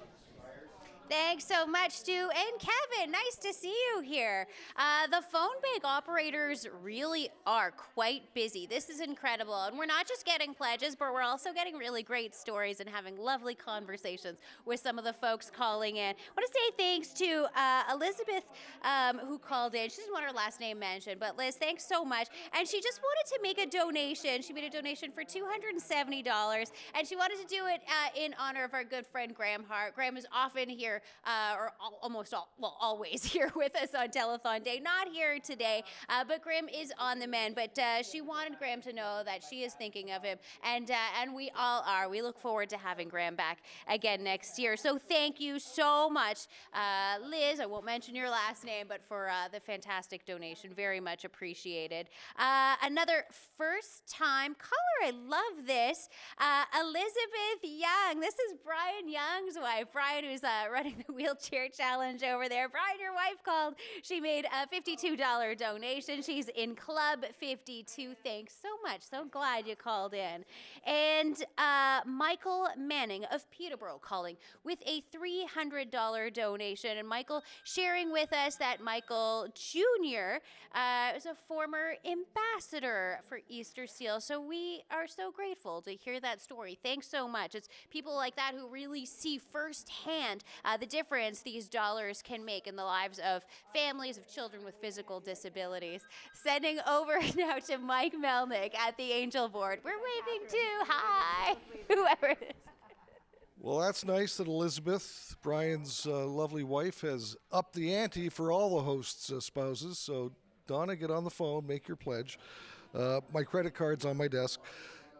Thanks so much, Stu. And Kevin, nice to see you here. The phone bank operators really are quite busy. This is incredible. And we're not just getting pledges, but we're also getting really great stories and having lovely conversations with some of the folks calling in. I want to say thanks to Elizabeth, who called in. She doesn't want her last name mentioned, but Liz, thanks so much. And she just wanted to make a donation. She made a donation for $270, and she wanted to do it in honor of our good friend Graham Hart. Graham is often here here, always here with us on Telethon Day. Not here today, but Graham is on the mend. But she wanted Graham to know that she is thinking of him, and we all are. We look forward to having Graham back again next year. So thank you so much, Liz. I won't mention your last name, but for the fantastic donation, very much appreciated. Another first-time caller. I love this. Elizabeth Young. This is Brian Young's wife. Brian, who's running the wheelchair challenge over there. Brian, your wife called. She made a $52 donation. She's in Club 52. Thanks so much. So glad you called in. And Michael Manning of Peterborough calling with a $300 donation. And Michael sharing with us that Michael Jr. Is a former ambassador for Easter Seal. So we are so grateful to hear that story. Thanks so much. It's people like that who really see firsthand the difference these dollars can make in the lives of families of children with physical disabilities. Sending over now to Mike Melnik at the Angel Board. We're waving too. Hi, whoever it is. Well, that's nice that Elizabeth, Brian's lovely wife, has upped the ante for all the hosts' spouses. So, Donna, get on the phone, make your pledge. My credit card's on my desk.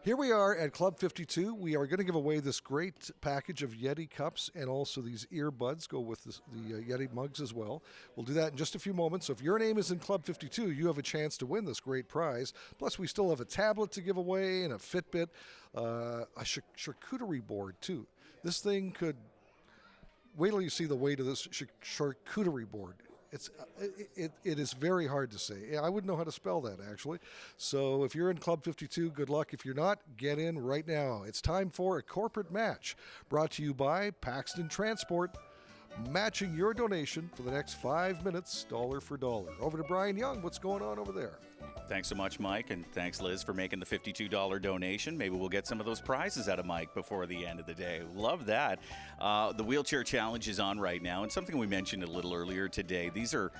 Here we are at Club 52. We are going to give away this great package of Yeti cups and also these earbuds go with the Yeti mugs as well. We'll do that in just a few moments. So if your name is in Club 52, you have a chance to win this great prize. Plus, we still have a tablet to give away and a Fitbit, a charcuterie board too. This thing could, wait till you see the weight of this charcuterie board. It is very hard to say. I wouldn't know how to spell that, actually. So if you're in Club 52, good luck. If you're not, get in right now. It's time for a corporate match brought to you by Paxton Transport, matching your donation for the next 5 minutes, dollar for dollar. Over to Brian Young. What's going on over there? Thanks so much, Mike, and thanks, Liz, for making the $52 donation. Maybe we'll get some of those prizes out of Mike before the end of the day. Love that. The wheelchair challenge is on right now, and something we mentioned a little earlier today. These are,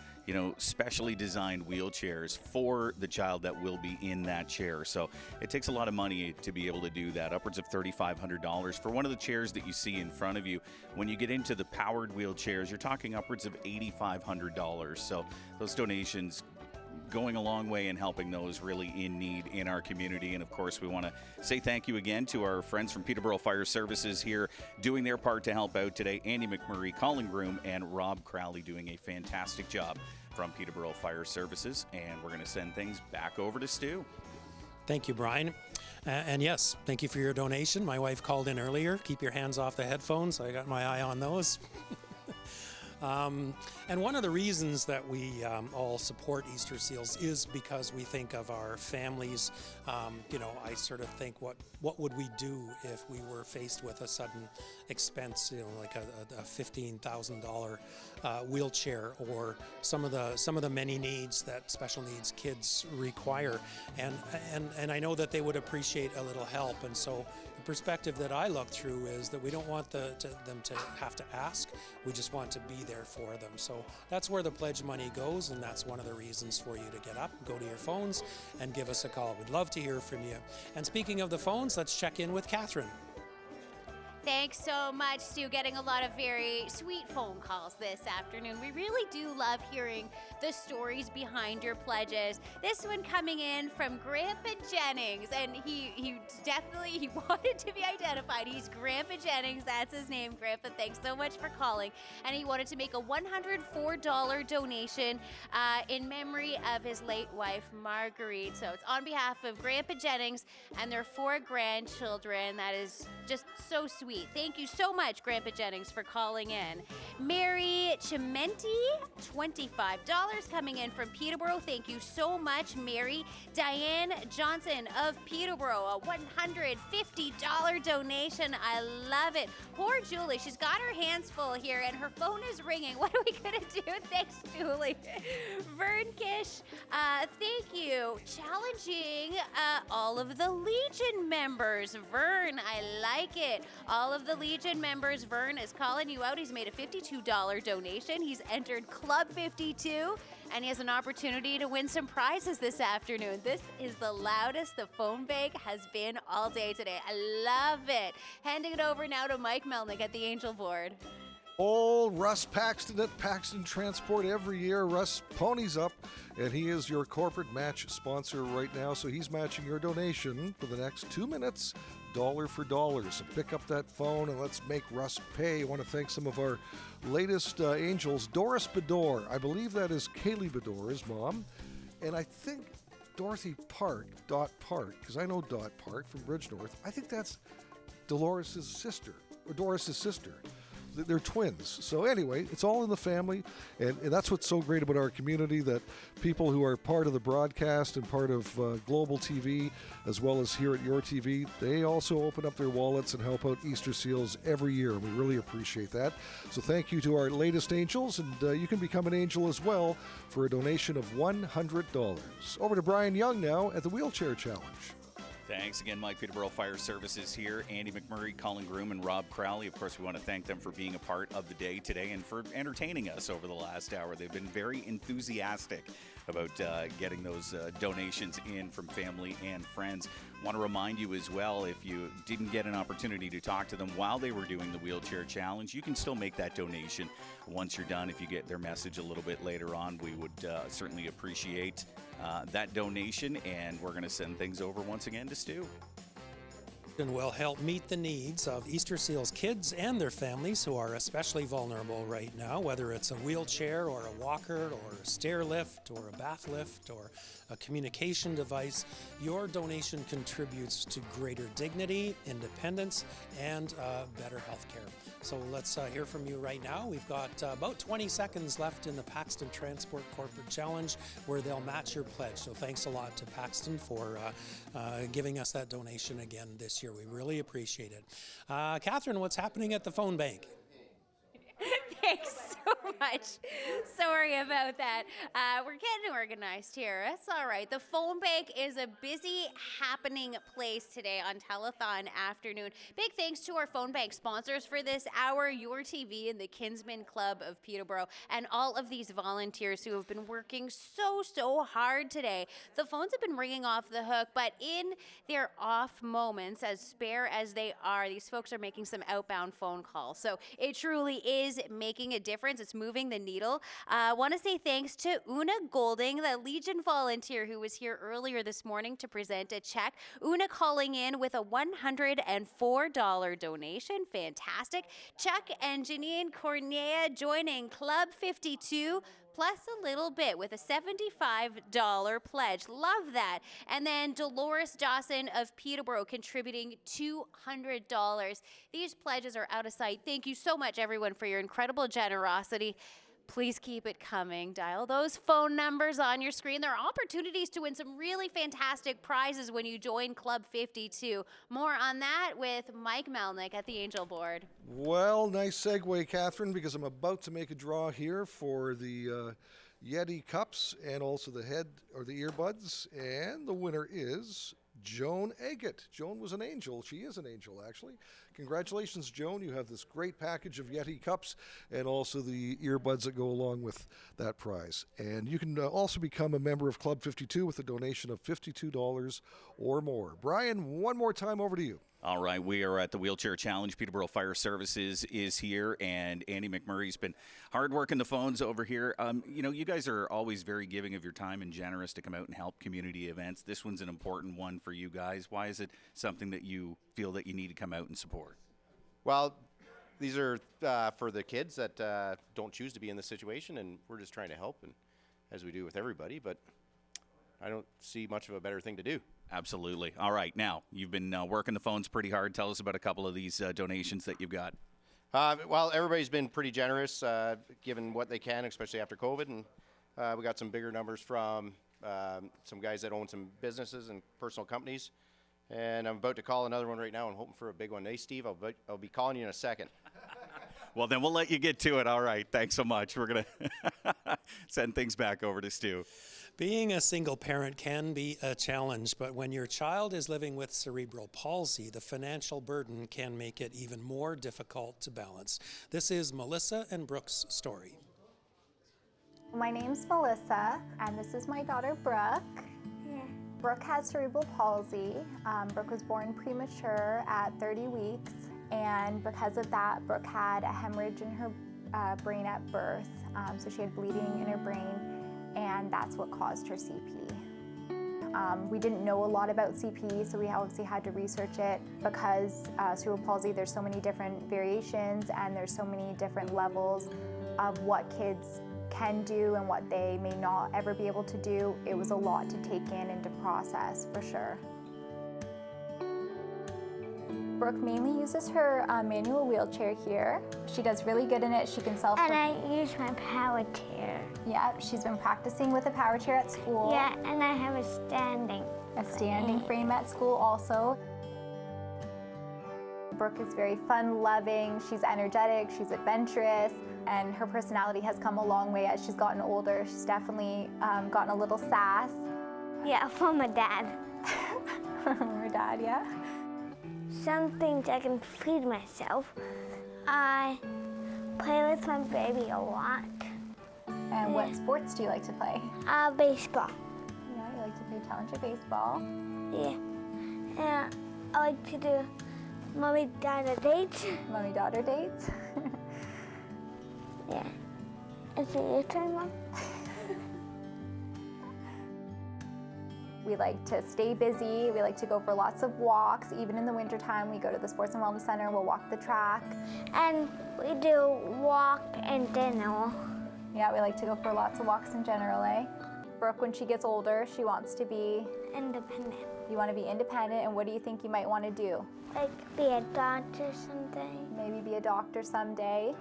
specially designed wheelchairs for the child that will be in that chair. So it takes a lot of money to be able to do that, upwards of $3,500 for one of the chairs that you see in front of you. When you get into the powered wheelchairs, you're talking upwards of $8,500. So those donations going a long way in helping those really in need in our community. And of course, we want to say thank you again to our friends from Peterborough Fire Services here doing their part to help out today. Andy McMurray, Colin Groom, and Rob Crowley doing a fantastic job from Peterborough Fire Services. And we're going to send things back over to Stu. Thank you, Brian. And yes, thank you for your donation. My wife called in earlier. Keep your hands off the headphones. I got my eye on those. And one of the reasons that we all support Easter Seals is because we think of our families. I sort of think, what would we do if we were faced with a sudden expense, like a $15,000 wheelchair, or some of the many needs that special needs kids require. And I know that they would appreciate a little help. And so the perspective that I look through is that we don't want them to have to ask. We just want to be there for them. So that's where the pledge money goes, and that's one of the reasons for you to get up, go to your phones, and give us a call. We'd love to hear from you. And speaking of the phones, let's check in with Catherine. Thanks so much, Stu. Getting a lot of very sweet phone calls this afternoon. We really do love hearing the stories behind your pledges. This one coming in from Grandpa Jennings, and he definitely wanted to be identified. He's Grandpa Jennings. That's his name. Grandpa, thanks so much for calling. And he wanted to make a $104 donation in memory of his late wife, Marguerite. So it's on behalf of Grandpa Jennings and their 4 grandchildren. That is just so sweet. Thank you so much, Grandpa Jennings, for calling in. Mary Chimenti, $25 coming in from Peterborough. Thank you so much, Mary. Diane Johnson of Peterborough, a $150 donation. I love it. Poor Julie, she's got her hands full here and her phone is ringing. What are we going to do? Thanks, Julie. Vern Kish, thank you. Challenging all of the Legion members. Vern, I like it. All of the Legion members, Vern is calling you out. He's made a $52 donation. He's entered Club 52, and he has an opportunity to win some prizes this afternoon. This is the loudest the phone bank has been all day today. I love it. Handing it over now to Mike Melnik at the Angel Board. Old Russ Paxton at Paxton Transport every year. Russ ponies up, and he is your corporate match sponsor right now. So he's matching your donation for the next 2 minutes, dollar for dollar. So pick up that phone and let's make Russ pay. I want to thank some of our latest angels. Doris Bedore, I believe that is Kaylee Bedore's mom. And I think Dorothy Park, Dot Park, because I know Dot Park from Bridge North. I think that's Dolores' sister, or Doris' sister. They're twins. So anyway, it's all in the family, and that's what's so great about our community, that people who are part of the broadcast and part of Global TV, as well as here at Your TV, they also open up their wallets and help out Easter Seals every year. We really appreciate that. So thank you to our latest angels, and you can become an angel as well for a donation of $100. Over to Brian Young now at the Wheelchair Challenge. Thanks again, Mike. Peterborough Fire Services here. Andy McMurray, Colin Groom, and Rob Crowley. Of course, we want to thank them for being a part of the day today and for entertaining us over the last hour. They've been very enthusiastic about getting those donations in from family and friends. Want to remind you as well, if you didn't get an opportunity to talk to them while they were doing the Wheelchair Challenge, you can still make that donation once you're done. If you get their message a little bit later on, we would certainly appreciate that donation, and we're going to send things over once again to Stu. And will help meet the needs of Easter Seals kids and their families who are especially vulnerable right now, whether it's a wheelchair or a walker or a stair lift or a bath lift or a communication device. Your donation contributes to greater dignity, independence, and better health care. So let's hear from you right now. We've got about 20 seconds left in the Paxton Transport Corporate Challenge, where they'll match your pledge. So thanks a lot to Paxton for giving us that donation again this year. We really appreciate it. Catherine, what's happening at the phone bank? Thanks so much. Sorry about that. We're getting organized here. That's all right. The phone bank is a busy, happening place today on Telethon afternoon. Big thanks to our phone bank sponsors for this hour, Your TV and the Kinsman Club of Peterborough, and all of these volunteers who have been working so hard today. The phones have been ringing off the hook, but in their off moments, as spare as they are, these folks are making some outbound phone calls. So it truly is making a difference. It's moving the needle. I want to say thanks to Una Golding, the Legion volunteer who was here earlier this morning to present a check. Una calling in with a $104 donation. Fantastic. Chuck and Janine Cornea joining Club 52 plus a little bit with a $75 pledge. Love that. And then Dolores Dawson of Peterborough contributing $200. These pledges are out of sight. Thank you so much, everyone, for your incredible generosity. Please keep it coming. Dial those phone numbers on your screen. There are opportunities to win some really fantastic prizes when you join Club 52. More on that with Mike Melnik at the Angel Board. Well, nice segue, Catherine, because I'm about to make a draw here for the Yeti cups and also the head or the earbuds, and the winner is Joan Agate. Joan was an angel. She is an angel, actually. Congratulations, Joan. You have this great package of Yeti cups and also the earbuds that go along with that prize. And you can also become a member of Club 52 with a donation of $52 or more. Brian, one more time, over to you. All right, we are at the Wheelchair Challenge. Peterborough Fire Services is here, and Andy McMurray's been hard working the phones over here. You know, you guys are always very giving of your time and generous to come out and help community events. This one's an important one for you guys. Why is it something that you feel that you need to come out and support? Well, these are for the kids that don't choose to be in this situation, and we're just trying to help, and as we do with everybody, but I don't see much of a better thing to do. Absolutely. All right. Now, you've been working the phones pretty hard. Tell us about a couple of these donations that you've got. Well, everybody's been pretty generous, given what they can, especially after COVID. And we got some bigger numbers from some guys that own some businesses and personal companies. And I'm about to call another one right now. I'm hoping for a big one. Hey, Steve, I'll be calling you in a second. Well, then we'll let you get to it. All right. Thanks so much. We're going to send things back over to Stu. Being a single parent can be a challenge, but when your child is living with cerebral palsy, the financial burden can make it even more difficult to balance. This is Melissa and Brooke's story. My name's Melissa, and this is my daughter, Brooke. Brooke has cerebral palsy. Brooke was born premature at 30 weeks, and because of that, Brooke had a hemorrhage in her brain at birth, so she had bleeding in her brain, and that's what caused her CP. We didn't know a lot about CP, so we obviously had to research it because cerebral palsy, there's so many different variations and there's so many different levels of what kids can do and what they may not ever be able to do. It was a lot to take in and to process, for sure. Brooke mainly uses her manual wheelchair here. She does really good in it. She can self- And I use my power chair. Yeah, she's been practicing with a power chair at school. Yeah, and I have a standing frame at school also. Brooke is very fun-loving, she's energetic, she's adventurous, and her personality has come a long way as she's gotten older. She's definitely gotten a little sass. Yeah, from my dad. Her dad, yeah? Some things I can feed myself. I play with my baby a lot. And what sports do you like to play? Baseball. Yeah, you like to play challenger baseball. Yeah. And I like to do mommy-daughter dates. Mommy-daughter dates? Yeah. Is it your turn, Mom? We like to stay busy. We like to go for lots of walks. Even in the wintertime, we go to the Sports and Wellness Center. We'll walk the track. And we do walk in general. Yeah, we like to go for lots of walks in general, eh? Brooke, when she gets older, she wants to be... Independent. You want to be independent, and what do you think you might want to do? Like be a doctor someday. Maybe be a doctor someday.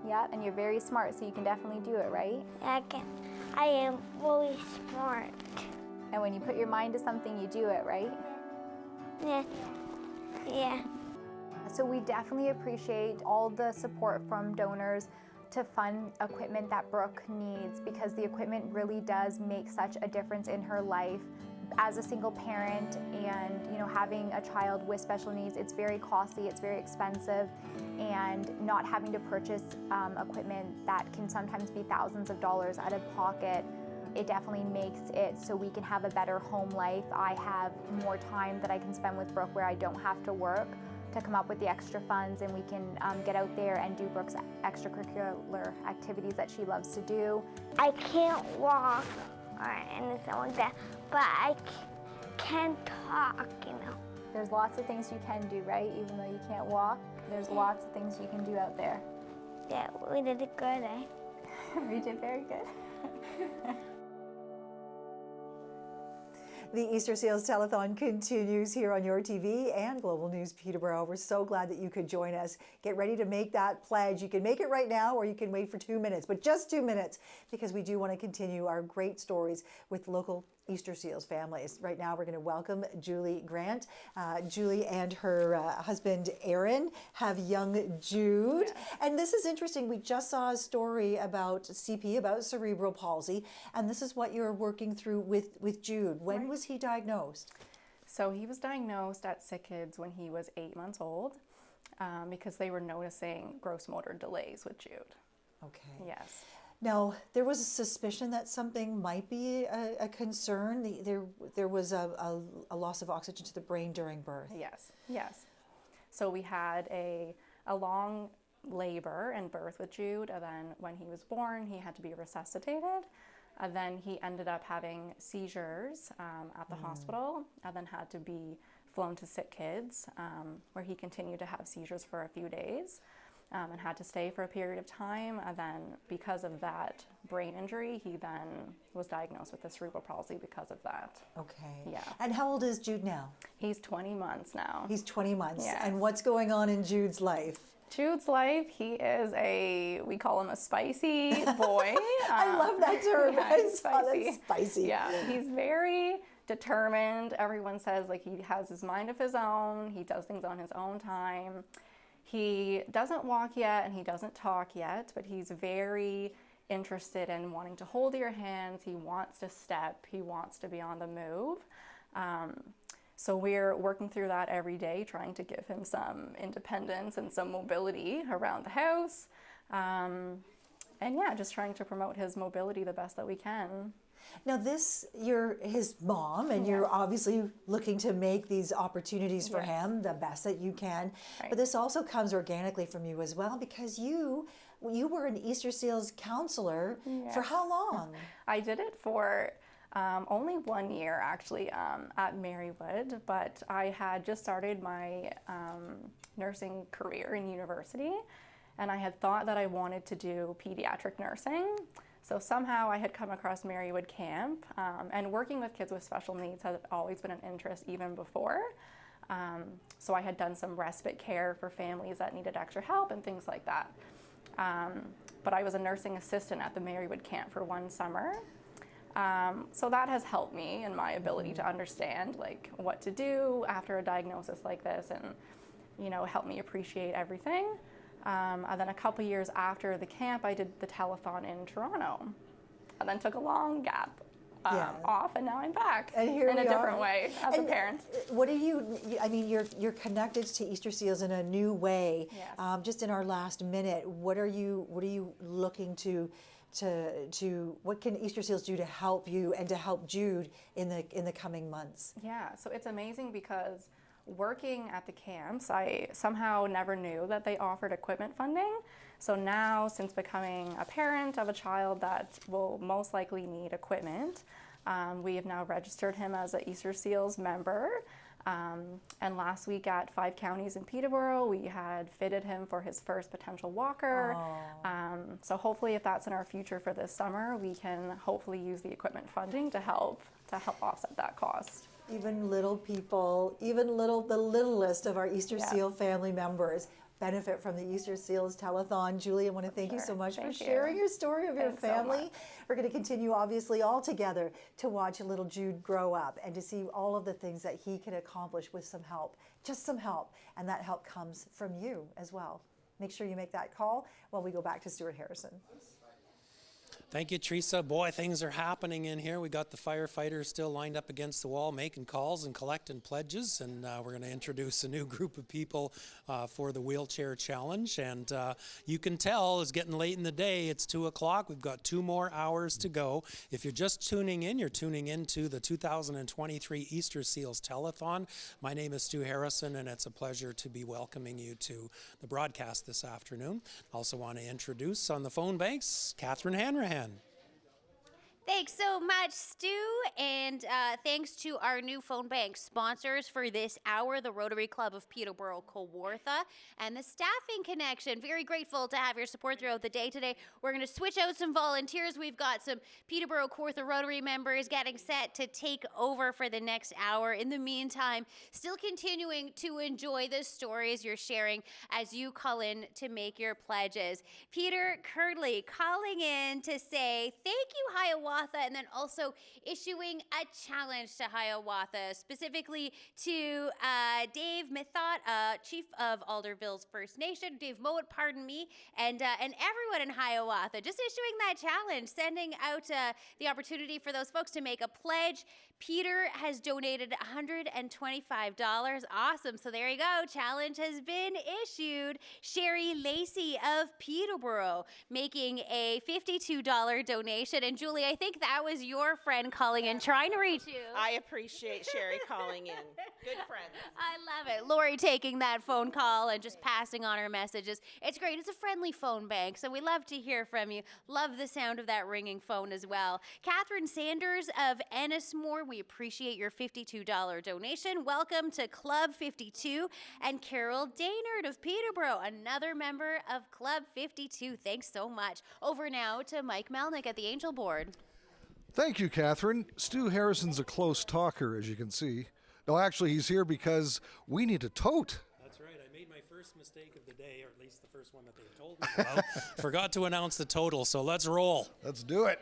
Yeah, and you're very smart, so you can definitely do it, right? I can. I am really smart. And when you put your mind to something, you do it, right? Yeah. Yeah. So we definitely appreciate all the support from donors to fund equipment that Brooke needs, because the equipment really does make such a difference in her life. As a single parent and, you know, having a child with special needs, it's very costly, it's very expensive, and not having to purchase equipment that can sometimes be thousands of dollars out of pocket, it definitely makes it so we can have a better home life. I have more time that I can spend with Brooke where I don't have to work to come up with the extra funds, and we can get out there and do Brooke's extracurricular activities that she loves to do. I can't walk or anything like that, but I can talk, you know. There's lots of things you can do, right? Even though you can't walk, there's lots of things you can do out there. Yeah, we did it good, eh? We did very good. The Easter Seals Telethon continues here on your TV and Global News Peterborough. We're so glad that you could join us. Get ready to make that pledge. You can make it right now, or you can wait for 2 minutes, but just 2 minutes, because we do want to continue our great stories with local Easter Seals families. Right now, we're going to welcome Julie Grant. Julie and her husband, Aaron, have young Jude. Yes. And this is interesting. We just saw a story about CP, about cerebral palsy, and this is what you're working through with Jude. When was he diagnosed? So he was diagnosed at Sick Kids when he was 8 months old, because they were noticing gross motor delays with Jude. Okay. Yes. Now, there was a suspicion that something might be a concern. There was a loss of oxygen to the brain during birth. Yes, yes. So we had a long labor and birth with Jude, and then when he was born, he had to be resuscitated. And then he ended up having seizures at the hospital, and then had to be flown to Sick Kids, where he continued to have seizures for a few days. And had to stay for a period of time, and then because of that brain injury, he then was diagnosed with the cerebral palsy because of that. Okay. Yeah. And how old is Jude now? He's 20 months now. He's 20 months. Yes. And what's going on in Jude's life? Jude's life, he is we call him a spicy boy. I love that term. Yeah, he's spicy. That's spicy. Yeah, he's very determined. Everyone says like he has his mind of his own. He does things on his own time. He doesn't walk yet and he doesn't talk yet, but he's very interested in wanting to hold your hands. He wants to step. He wants to be on the move. So we're working through that every day, trying to give him some independence and some mobility around the house. And yeah, just trying to promote his mobility the best that we can. Now you're his mom, and you're obviously looking to make these opportunities for him the best that you can. Right. But this also comes organically from you as well, because you were an Easter Seals counselor for how long? I did it for only 1 year, actually, at Marywood, but I had just started my nursing career in university, and I had thought that I wanted to do pediatric nursing. So somehow I had come across Marywood Camp, and working with kids with special needs had always been an interest even before. So I had done some respite care for families that needed extra help and things like that. But I was a nursing assistant at the Marywood Camp for 1 summer. So that has helped me in my ability to understand like what to do after a diagnosis like this, and help me appreciate everything. And then a couple years after the camp, I did the Telethon in Toronto, and then took a long gap off, and now I'm back and here in a different way as a parent. What do I mean, you're connected to Easter Seals in a new way. Yes. Just in our last minute, what are you looking to what can Easter Seals do to help you and to help Jude in the coming months? Yeah, so it's amazing because working at the camps, I somehow never knew that they offered equipment funding. So now, since becoming a parent of a child that will most likely need equipment, we have now registered him as an Easter Seals member. And last week at 5 counties in Peterborough, we had fitted him for his first potential walker. So hopefully, if that's in our future for this summer, we can hopefully use the equipment funding to help offset that cost. Even little people, the littlest of our Easter Seal family members benefit from the Easter Seals Telethon. Julie, I want to thank you so much for sharing your story of your family. We're going to continue, obviously, all together to watch little Jude grow up and to see all of the things that he can accomplish with some help, just some help. And that help comes from you as well. Make sure you make that call while we go back to Stuart Harrison. Thank you, Teresa. Boy, things are happening in here. We got the firefighters still lined up against the wall making calls and collecting pledges, and we're going to introduce a new group of people for the wheelchair challenge. And you can tell it's getting late in the day. It's 2 o'clock. We've got 2 more hours to go. If you're just tuning in, you're tuning into the 2023 Easter Seals Telethon. My name is Stu Harrison, and it's a pleasure to be welcoming you to the broadcast this afternoon. Also want to introduce on the phone banks, Catherine Hanrahan. Thanks so much, Stu, and thanks to our new phone bank sponsors for this hour, the Rotary Club of Peterborough-Kawartha and the Staffing Connection. Very grateful to have your support throughout the day today. We're going to switch out some volunteers. We've got some Peterborough-Kawartha Rotary members getting set to take over for the next hour. In the meantime, still continuing to enjoy the stories you're sharing as you call in to make your pledges. Peter Curdley calling in to say thank you, Hiawatha, and then also issuing a challenge to Hiawatha, specifically to Dave Mithot, Chief of Alderville's First Nation, Dave Mowat, pardon me, and everyone in Hiawatha, just issuing that challenge, sending out the opportunity for those folks to make a pledge. Peter has donated $125. Awesome. So there you go. Challenge has been issued. Sherry Lacey of Peterborough making a $52 donation. And Julie, I think that was your friend calling in, trying to reach you. I appreciate Sherry calling in. Good friends. I love it. Lori taking that phone call and just passing on her messages. It's great. It's a friendly phone bank, so we love to hear from you. Love the sound of that ringing phone as well. Catherine Sanders of Ennismore, we appreciate your $52 donation. Welcome to Club 52. And Carol Daynard of Peterborough, another member of Club 52. Thanks so much. Over now to Mike Melnik at the Angel Board. Thank you, Catherine. Stu Harrison's a close talker, as you can see. No, actually, he's here because we need a tote. That's right. I made my first mistake of the day, or at least the first one that they told me about. Forgot to announce the total, so let's roll. Let's do it.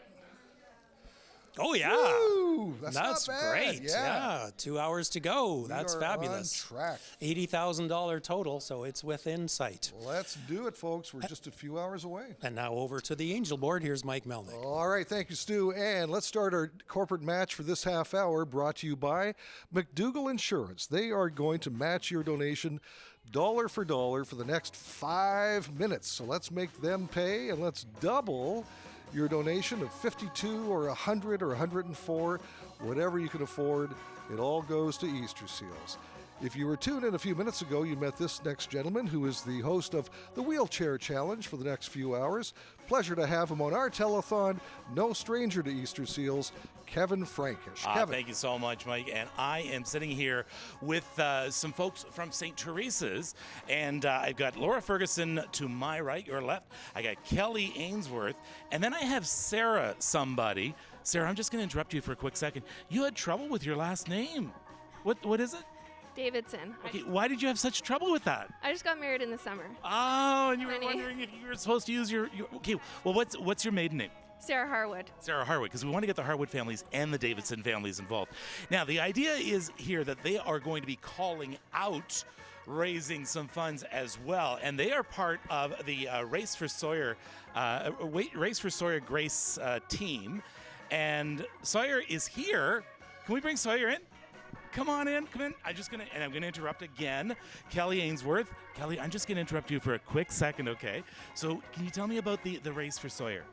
Oh, yeah. Woo, that's not bad. Great. Yeah. 2 hours to go. That's fabulous. On track. $80,000 total, so it's within sight. Let's do it, folks. We're just a few hours away. And now over to the Angel Board. Here's Mike Melnik. All right. Thank you, Stu. And let's start our corporate match for this half hour, brought to you by McDougall Insurance. They are going to match your donation dollar for dollar for the next 5 minutes. So let's make them pay, and let's double Your donation of 52 or 100 or 104, whatever you can afford, it all goes to Easter Seals. If you were tuned in a few minutes ago, you met this next gentleman who is the host of the Wheelchair Challenge for the next few hours. Pleasure to have him on our telethon. No stranger to Easter Seals, Kevin Frankish. Kevin. Thank you so much, Mike. And I am sitting here with some folks from St. Teresa's, and I've got Laura Ferguson to my right, your left. I got Kelly Ainsworth, and then I have Sarah somebody. Sarah, I'm just going to interrupt you for a quick second. You had trouble with your last name. What is it? Davidson. Okay, why did you have such trouble with that? I just got married in the summer. Oh, and you were wondering if you were supposed to use your okay. Well, what's your maiden name? Sarah Harwood. Sarah Harwood, because we want to get the Harwood families and the Davidson families involved. Now, the idea is here that they are going to be calling out raising some funds as well, and they are part of the Race for Sawyer Grace team. And Sawyer is here. Can we bring Sawyer in? Come on in, come in. I'm going to interrupt again. Kelly Ainsworth. Kelly, I'm just going to interrupt you for a quick second, okay? So can you tell me about the Race for Sawyer?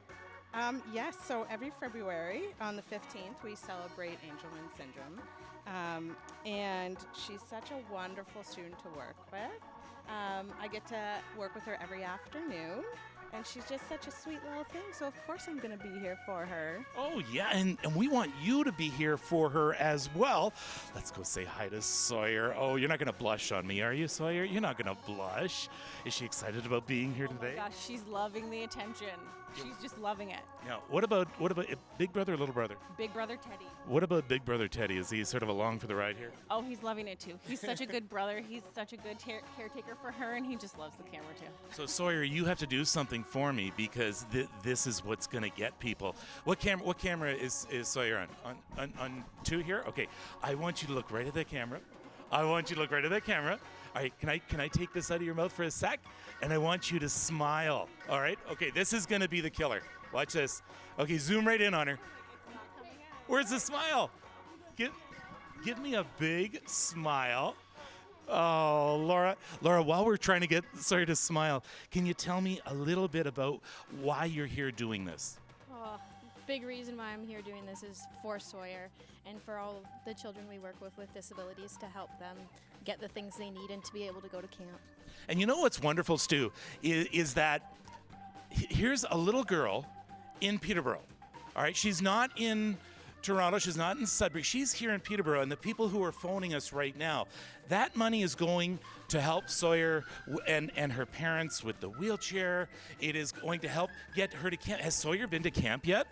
Yes, so every February on the 15th, we celebrate Angelman syndrome. And she's such a wonderful student to work with. I get to work with her every afternoon. And she's just such a sweet little thing, so of course I'm going to be here for her. Oh, yeah, and we want you to be here for her as well. Let's go say hi to Sawyer. Oh, you're not going to blush on me, are you, Sawyer? You're not going to blush. Is she excited about being here today? Oh my gosh, she's loving the attention. She's just loving it. Now, what about big brother or little brother? Big brother Teddy. What about big brother Teddy? Is he sort of along for the ride here? Oh, he's loving it too. He's such a good brother. He's such a good caretaker for her, and he just loves the camera too. So Sawyer, you have to do something for me because this is what's going to get people. What camera is Sawyer on? On 2 here? Okay. I want you to look right at that camera. All right, can I take this out of your mouth for a sec? And I want you to smile. All right? Okay, this is going to be the killer. Watch this. Okay, zoom right in on her. Where's the smile? Give me a big smile. Oh, Laura, while we're trying to get Sawyer to smile, can you tell me a little bit about why you're here doing this? Big reason why I'm here doing this is for Sawyer and for all of the children we work with disabilities to help them get the things they need and to be able to go to camp. And you know what's wonderful, Stu, is that here's a little girl in Peterborough. All right, she's not in Toronto, she's not in Sudbury, she's here in Peterborough, and the people who are phoning us right now, that money is going to help Sawyer and her parents with the wheelchair. It is going to help get her to camp. Has Sawyer been to camp yet?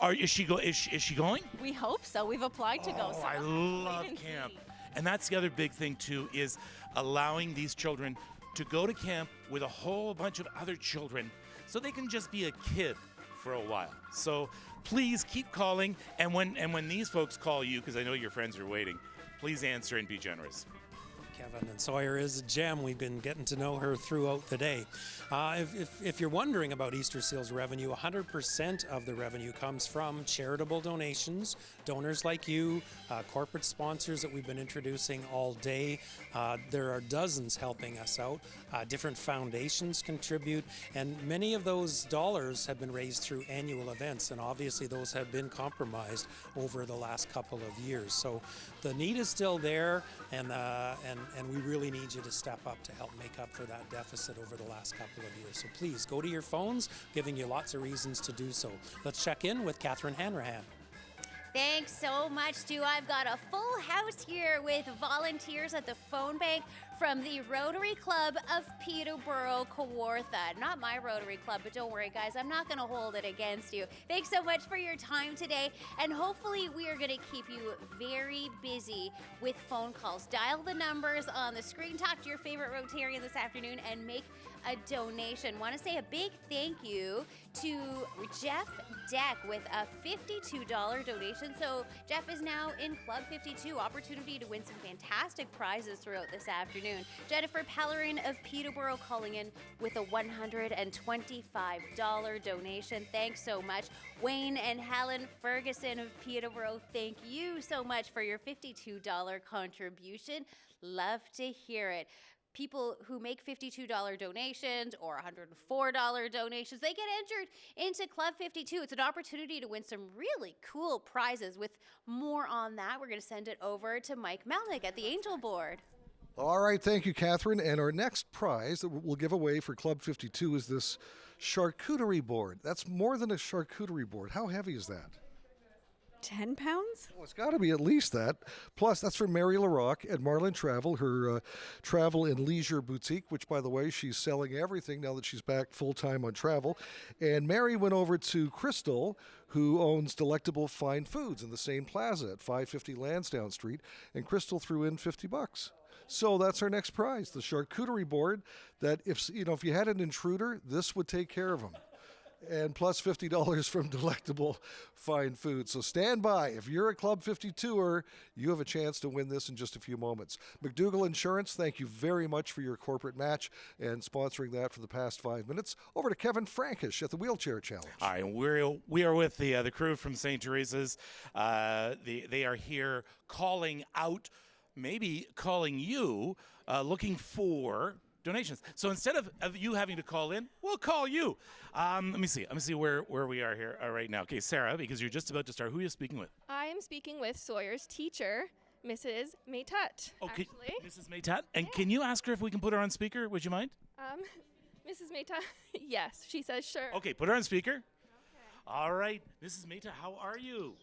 Is she going? We hope so. We've applied to go. So I love camp. And that's the other big thing, too, is allowing these children to go to camp with a whole bunch of other children so they can just be a kid for a while. So please keep calling. And when these folks call you, because I know your friends are waiting, please answer and be generous. Kevin and Sawyer is a gem. We've been getting to know her throughout the day. If you're wondering about Easter Seals revenue, 100% of the revenue comes from charitable donations, donors like you, corporate sponsors that we've been introducing all day. There are dozens helping us out. Different foundations contribute, and many of those dollars have been raised through annual events, and obviously those have been compromised over the last couple of years. So the need is still there, and we really need you to step up to help make up for that deficit over the last couple of years. So please go to your phones, giving you lots of reasons to do so. Let's check in with Catherine Hanrahan. Thanks so much, Stu. I've got a full house here with volunteers at the phone bank from the Rotary Club of Peterborough-Kawartha. Not my Rotary Club, but don't worry, guys. I'm not going to hold it against you. Thanks so much for your time today, and hopefully we are going to keep you very busy with phone calls. Dial the numbers on the screen, talk to your favorite Rotarian this afternoon, and make a donation. Want to say a big thank you to Jeff Deck with a $52 donation. So Jeff is now in Club 52. Opportunity to win some fantastic prizes throughout this afternoon. Jennifer Pellerin of Peterborough calling in with a $125 donation. Thanks so much. Wayne and Helen Ferguson of Peterborough, thank you so much for your $52 contribution. Love to hear it. people who make $52 donations or $104 donations, they get entered into Club 52. It's an opportunity to win some really cool prizes. With more on that, we're going to send it over to Mike Melnik at the Angel Board. All right, thank you, Catherine. And our next prize that we'll give away for Club 52 is this charcuterie board. That's more than a charcuterie board. How heavy is that? 10 pounds? Well, it's got to be at least that. Plus, that's from Mary LaRocque at Marlin Travel, her travel and leisure boutique, which, by the way, she's selling everything now that she's back full-time on travel. And Mary went over to Crystal, who owns Delectable Fine Foods in the same plaza at 550 Lansdowne Street, and Crystal threw in $50. So that's our next prize, the charcuterie board that if you had an intruder, this would take care of them. And plus $50 from Delectable Fine Foods. So stand by. If you're a Club 52er, you have a chance to win this in just a few moments. McDougall Insurance, thank you very much for your corporate match and sponsoring that for the past 5 minutes. Over to Kevin Frankish at the Wheelchair Challenge. All right, we are with the crew from St. Teresa's. They are here calling out, maybe calling you, looking for donations. So instead of you having to call in, we'll call you. Let me see where we are here right now. Okay, Sarah, because you're just about to start, who are you speaking with? I am speaking with Sawyer's teacher, Mrs. Maytut. Okay, Mrs. Maytut. And can you ask her if we can put her on speaker? Would you mind? Mrs. Maytut, yes, she says sure. Okay, put her on speaker. Okay. All right, Mrs. Maytut, how are you?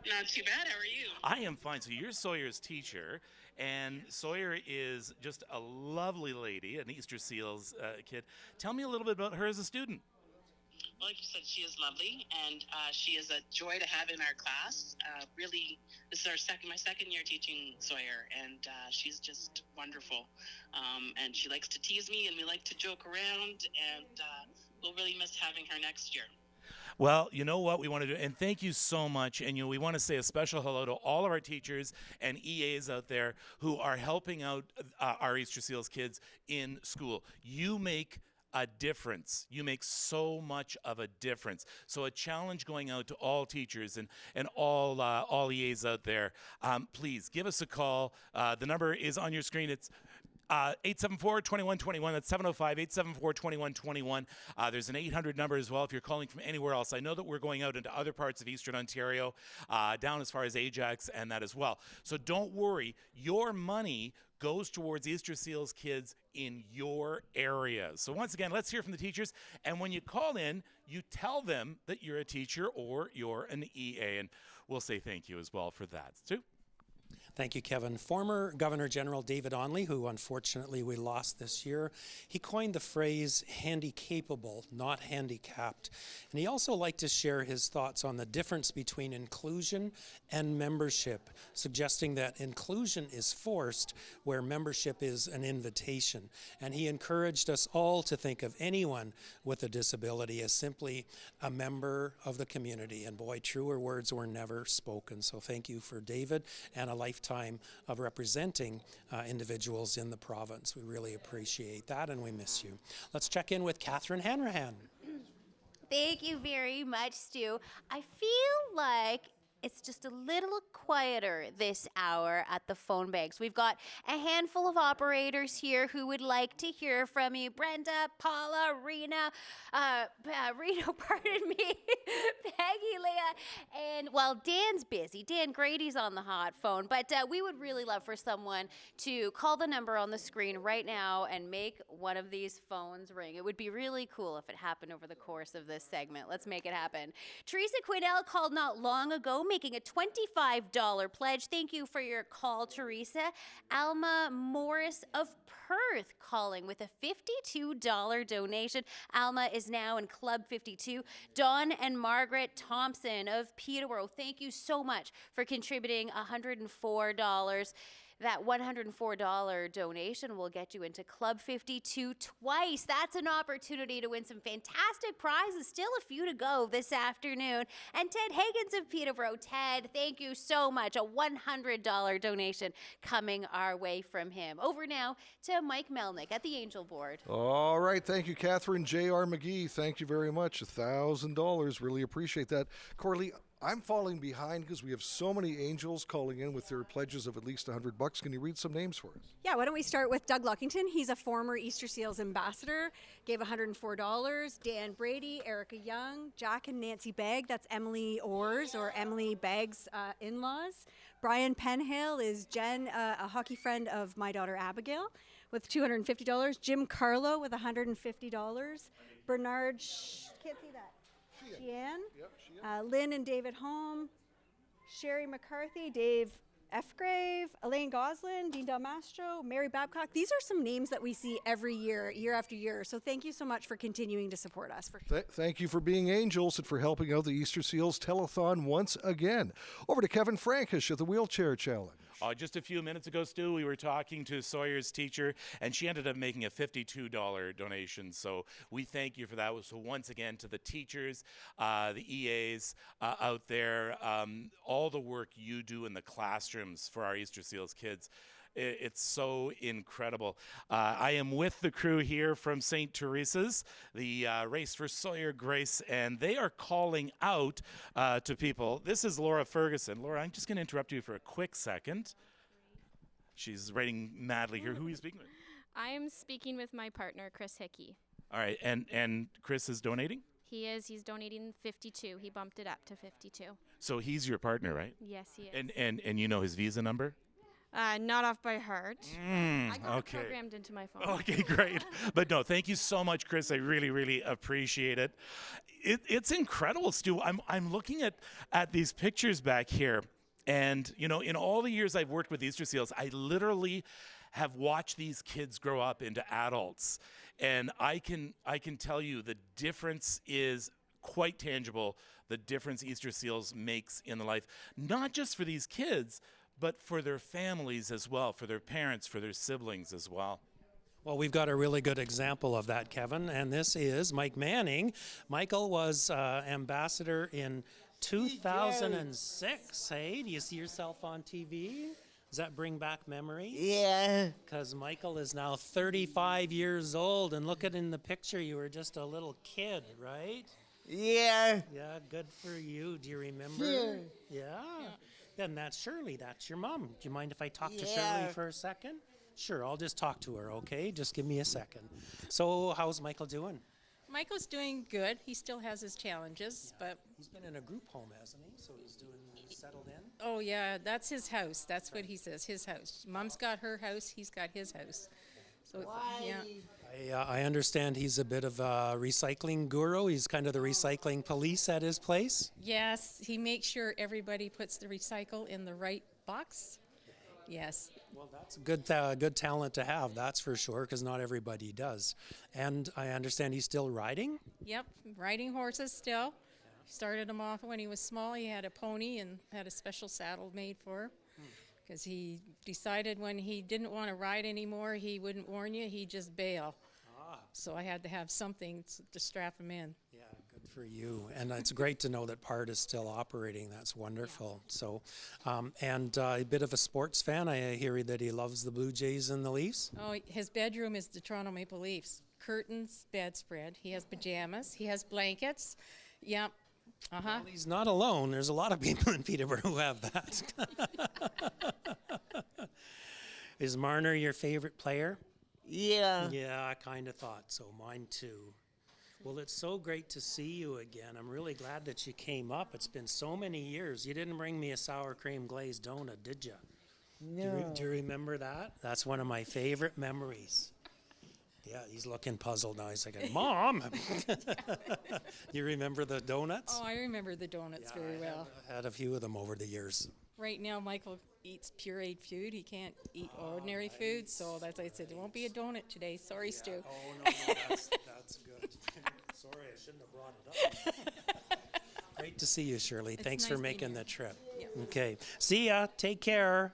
Not too bad. How are you? I am fine. So you're Sawyer's teacher, and Sawyer is just a lovely lady, an Easter Seals kid. Tell me a little bit about her as a student. Well, like you said, she is lovely, and she is a joy to have in our class. Really, this is my second year teaching Sawyer, and she's just wonderful. And she likes to tease me, and we like to joke around, and we'll really miss having her next year. Well, you know what we want to do, and thank you so much. And we want to say a special hello to all of our teachers and EAs out there who are helping out our Easter Seals kids in school. You make a difference. You make so much of a difference. So a challenge going out to all teachers and all EAs out there. Please give us a call. The number is on your screen. It's 874-2121. That's 705-874-2121. There's an 800 number as well if you're calling from anywhere else. I know that we're going out into other parts of Eastern Ontario, down as far as Ajax and that as well. So don't worry. Your money goes towards Easter Seals kids in your area. So once again, let's hear from the teachers. And when you call in, you tell them that you're a teacher or you're an EA. And we'll say thank you as well for that. Stu? Thank you, Kevin. Former Governor General David Onley, who unfortunately we lost this year, he coined the phrase handy-capable, not handicapped. And he also liked to share his thoughts on the difference between inclusion and membership, suggesting that inclusion is forced where membership is an invitation. And he encouraged us all to think of anyone with a disability as simply a member of the community. And boy, truer words were never spoken. So thank you for David and a lifetime of representing individuals in the province. We really appreciate that, and we miss you. Let's check in with Catherine Hanrahan. Thank you very much, Stu. I feel like it's just a little quieter this hour at the phone banks. We've got a handful of operators here who would like to hear from you. Brenda, Paula, Rena, pardon me, Peggy, Leah, and well, Dan's busy. Dan Grady's on the hot phone, but we would really love for someone to call the number on the screen right now and make one of these phones ring. It would be really cool if it happened over the course of this segment. Let's make it happen. Teresa Quinnell called not long ago, making a $25 pledge. Thank you for your call, Teresa. Alma Morris of Perth calling with a $52 donation. Alma is now in Club 52. Dawn and Margaret Thompson of Peterborough, thank you so much for contributing $104. That $104 donation will get you into Club 52 twice. That's an opportunity to win some fantastic prizes. Still a few to go this afternoon. And Ted Higgins of Peterborough. Ted, thank you so much. A $100 donation coming our way from him. Over now to Mike Melnik at the Angel Board. All right. Thank you, Catherine. J.R. McGee, thank you very much. $1,000. Really appreciate that. Corley, I'm falling behind because we have so many angels calling in with their pledges of at least $100. Can you read some names for us? Yeah, why don't we start with Doug Luckington? He's a former Easter Seals ambassador, gave $104. Dan Brady, Erica Young, Jack and Nancy Begg, that's Emily Orr's or Emily Begg's in-laws. Brian Penhale is Jen, a hockey friend of my daughter Abigail, with $250. Jim Carlo with $150. Bernard, can't see that. Sheehan. Lynn and David Holm, Sherry McCarthy, Dave Efgrave, Elaine Goslin, Dean Del Mastro, Mary Babcock. These are some names that we see every year, year after year. So thank you so much for continuing to support us. Thank you for being angels and for helping out the Easter Seals Telethon once again. Over to Kevin Frankish at the Wheelchair Challenge. Just a few minutes ago, Stu, we were talking to Sawyer's teacher, and she ended up making a $52 donation. So we thank you for that. So once again, to the teachers, the EAs out there, all the work you do in the classrooms for our Easter Seals kids. It's so incredible. I am with the crew here from St. Teresa's, the Race for Sawyer Grace, and they are calling out to people. This is Laura Ferguson. Laura, I'm just going to interrupt you for a quick second. She's writing madly here. Who are you speaking with? I am speaking with my partner, Chris Hickey. All right, and Chris is donating? He is. He's donating 52. He bumped it up to 52. So he's your partner, right? Yes, he is. And you know his visa number? Not off by heart. I got Okay. it programmed into my phone. Okay, great. But no, thank you so much, Chris. I really, really appreciate it. It's incredible, Stu. I'm looking at these pictures back here, and you know, in all the years I've worked with Easter Seals, I literally have watched these kids grow up into adults, and I can tell you the difference is quite tangible. The difference Easter Seals makes in the life, not just for these kids, but for their families as well, for their parents, for their siblings as well. Well, we've got a really good example of that, Kevin, and this is Mike Manning. Michael was ambassador in 2006. Hey, do you see yourself on TV? Does that bring back memories? Yeah. Because Michael is now 35 years old, and look at in the picture, you were just a little kid, right? Yeah. Yeah, good for you. Do you remember? Sure. Yeah. Then that's Shirley. That's your mom. Do you mind if I talk to Yeah. Shirley for a second? Sure, I'll just talk to her, okay? Just give me a second. So how's Michael doing? Michael's doing good. He still has his challenges, but He's been in a group home, hasn't he? So he's settled in? oh yeah, that's his house. That's what he says, his house. Mom's got her house, he's got his house. So yeah. I understand he's a bit of a recycling guru. He's kind of the recycling police at his place. Yes, he makes sure everybody puts the recycle in the right box. Yes. Well, that's a good talent to have, that's for sure, because not everybody does. And I understand he's still riding? Yep, riding horses still. Started him off when he was small. He had a pony and had a special saddle made for him. Because he decided when he didn't want to ride anymore, he wouldn't warn you, he'd just bail. So I had to have something to strap him in. Yeah, good for you. And it's great to know that PART is still operating. That's wonderful. So, and a bit of a sports fan. I hear that he loves the Blue Jays and the Leafs. Oh, his bedroom is the Toronto Maple Leafs. Curtains, bedspread. He has pajamas. He has blankets. Yep. Well, he's not alone. There's a lot of people in Peterborough who have that. Is Marner your favorite player? Yeah. Yeah, I kind of thought so. Mine too. Well, it's so great to see you again. I'm really glad that you came up. It's been so many years. You didn't bring me a sour cream glazed donut, did you? No. Do you remember that? That's one of my favorite memories. Yeah, he's looking puzzled now. He's like, Mom! You remember the donuts? Oh, I remember the donuts very well. I had a few of them over the years. Right now, Michael eats pureed food. He can't eat ordinary food, so that's why I said, there won't be a donut today. Sorry, Stu. Oh, no, that's good. Sorry, I shouldn't have brought it up. Great to see you, Shirley. It's Thanks nice for being making here. the trip. Yep. Okay. See ya. Take care.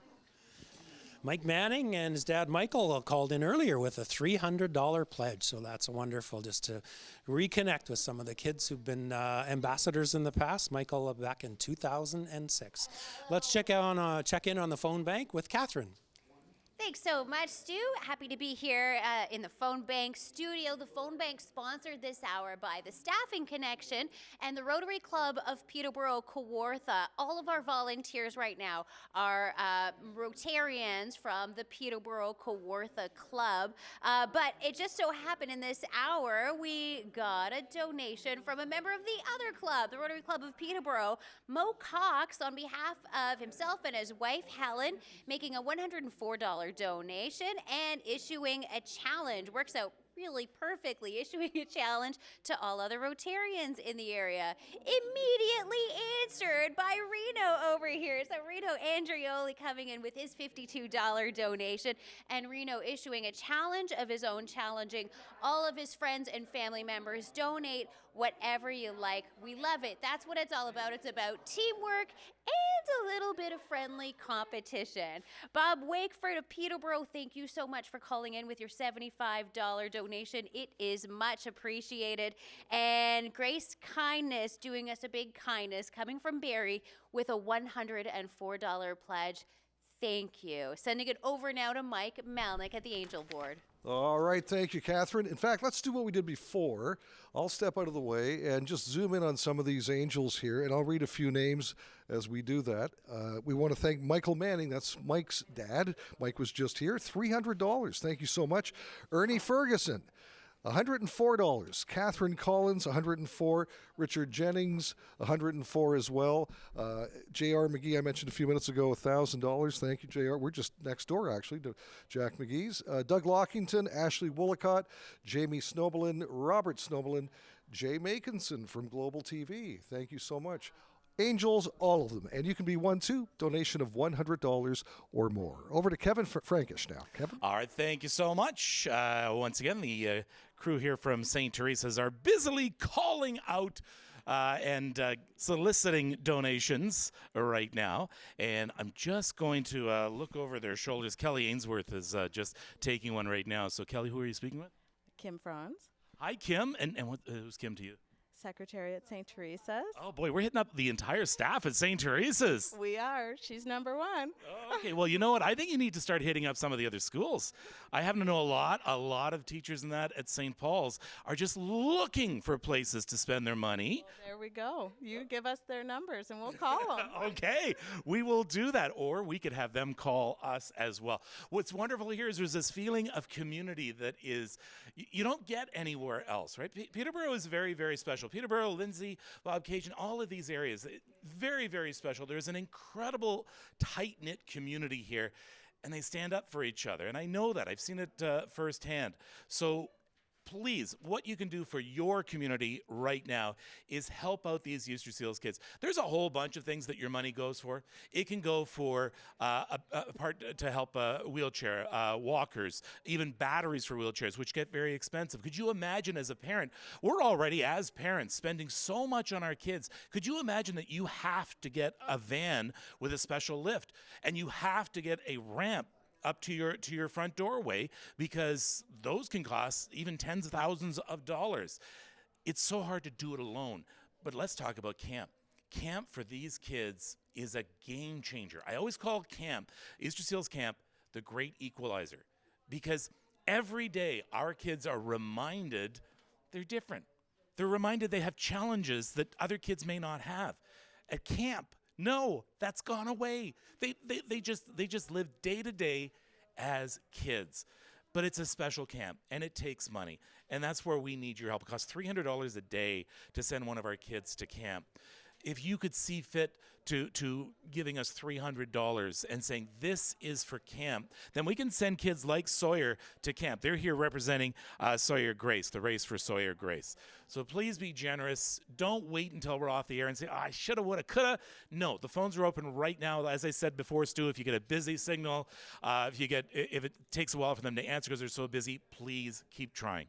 Mike Manning and his dad Michael called in earlier with a $300 pledge, so that's wonderful just to reconnect with some of the kids who've been ambassadors in the past. Michael back in 2006. Let's check in on the phone bank with Catherine. Thanks so much, Stu. Happy to be here in the Phone Bank studio. The Phone Bank sponsored this hour by the Staffing Connection and the Rotary Club of Peterborough-Kawartha. All of our volunteers right now are Rotarians from the Peterborough-Kawartha Club. But it just so happened in this hour we got a donation from a member of the other club, the Rotary Club of Peterborough, Mo Cox, on behalf of himself and his wife, Helen, making a $104 donation and issuing a challenge. Works out really perfectly, issuing a challenge to all other Rotarians in the area. Immediately answered by Reno over here. So Reno Andrioli coming in with his $52 donation, and Reno issuing a challenge of his own, challenging all of his friends and family members. Donate whatever you like. We love it. That's what it's all about. It's about teamwork and a little bit of friendly competition. Bob Wakeford of Peterborough, thank you so much for calling in with your $75 donation. It is much appreciated. And Grace Kindness doing us a big kindness, coming from Barrie with a $104 pledge. Thank you. Sending it over now to Mike Melnik at the Angel Board. All right, thank you, Catherine. In fact, let's do what we did before. I'll step out of the way and just zoom in on some of these angels here, and I'll read a few names as we do that. We want to thank Michael Manning. That's Mike's dad. Mike was just here. $300. Thank you so much. Ernie Ferguson, $104. Catherine Collins, $104. Richard Jennings, $104 as well. J.R. McGee, I mentioned a few minutes ago, $1,000. Thank you, J.R. We're just next door, actually, to Jack McGee's. Doug Lockington, Ashley Woolacott, Jamie Snobelin, Robert Snobelin, Jay Makinson from Global TV. Thank you so much. Angels, all of them. And you can be one too. Donation of $100 or more. Over to Kevin Frankish now. Kevin? All right, thank you so much. Once again, the crew here from St. Teresa's are busily calling out and soliciting donations right now. And I'm just going to look over their shoulders. Kelly Ainsworth is just taking one right now. So, Kelly, who are you speaking with? Kim Franz, Hi, Kim. And who's Kim to you? Secretary at St. Teresa's. Oh, boy, we're hitting up the entire staff at St. Teresa's. We are. She's number one. Okay, well, you know what? I think you need to start hitting up some of the other schools. I happen to know a lot of teachers in that at St. Paul's are just looking for places to spend their money. Well, there we go. You give us their numbers and we'll call them. Okay, we will do that, or we could have them call us as well. What's wonderful here is there's this feeling of community that is, you don't get anywhere else, right? Peterborough is very, very special. Peterborough-Lindsay, Bobcaygeon, all of these areas, very, very special. There's an incredible tight-knit community here, and they stand up for each other. And I know that. I've seen it firsthand. So please, what you can do for your community right now is help out these Easter Seals kids. There's a whole bunch of things that your money goes for. It can go for a part to help wheelchair walkers, even batteries for wheelchairs, which get very expensive. Could you imagine as a parent, we're already as parents spending so much on our kids. Could you imagine that you have to get a van with a special lift and you have to get a ramp up to your front doorway, because those can cost even tens of thousands of dollars. It's so hard to do it alone. But let's talk about camp. Camp for these kids is a game changer. I always call camp, Easter Seals Camp, the great equalizer, because every day our kids are reminded they're different. They're reminded they have challenges that other kids may not have. At camp, no, that's gone away. They just live day to day as kids. But it's a special camp, and it takes money. And that's where we need your help. It costs $300 a day to send one of our kids to camp. If you could see fit to giving us $300 and saying this is for camp, then we can send kids like Sawyer to camp. They're here representing Sawyer Grace, the race for Sawyer Grace. So please be generous. Don't wait until we're off the air and say, I shoulda, woulda, coulda. No, the phones are open right now. As I said before, Stu, if you get a busy signal, if it takes a while for them to answer because they're so busy, please keep trying.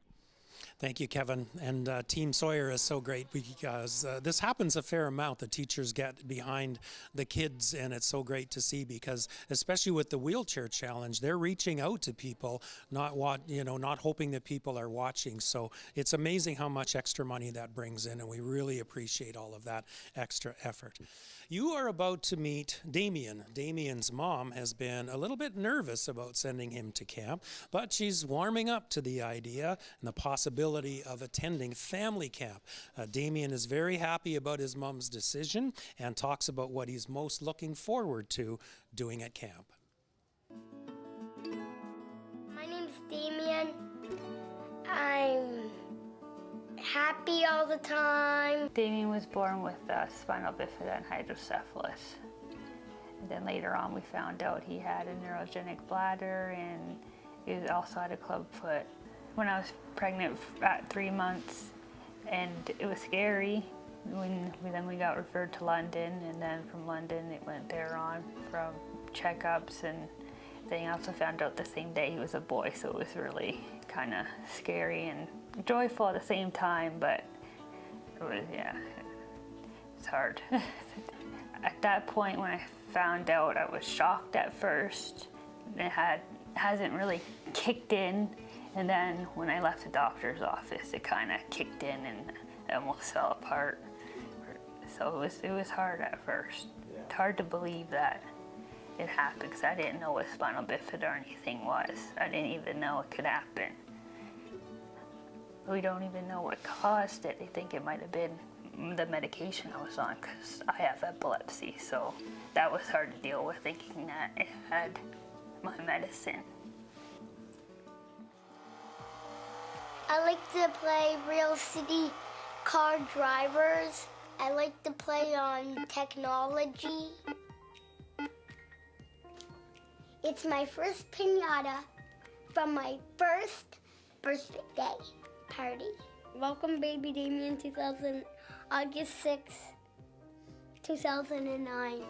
Thank you, Kevin. And Team Sawyer is so great because this happens a fair amount. The teachers get behind the kids, and it's so great to see because, especially with the wheelchair challenge, they're reaching out to people, not hoping that people are watching. So it's amazing how much extra money that brings in, and we really appreciate all of that extra effort. You are about to meet Damien. Damien's mom has been a little bit nervous about sending him to camp, but she's warming up to the idea and the possibility of attending family camp. Damien is very happy about his mom's decision and talks about what he's most looking forward to doing at camp. My name's Damien. I'm happy all the time. Damien was born with spinal bifida and hydrocephalus. And then later on we found out he had a neurogenic bladder and he also had a club foot. When I was pregnant at 3 months, and it was scary. Then we got referred to London, and then from London it went there on from checkups, and then I also found out the same day he was a boy, so it was really kind of scary and joyful at the same time, but it was, it's hard. At that point when I found out, I was shocked at first. It hasn't really kicked in, and then when I left the doctor's office, it kind of kicked in and it almost fell apart. So it was hard at first. Yeah. It's hard to believe that it happened because I didn't know what spinal bifida or anything was. I didn't even know it could happen. We don't even know what caused it. I think it might have been the medication I was on because I have epilepsy, so that was hard to deal with, thinking that it had my medicine. I like to play Real City Car Drivers. I like to play on technology. It's my first piñata from my first birthday party. Welcome, baby Damien, August 6, 2009.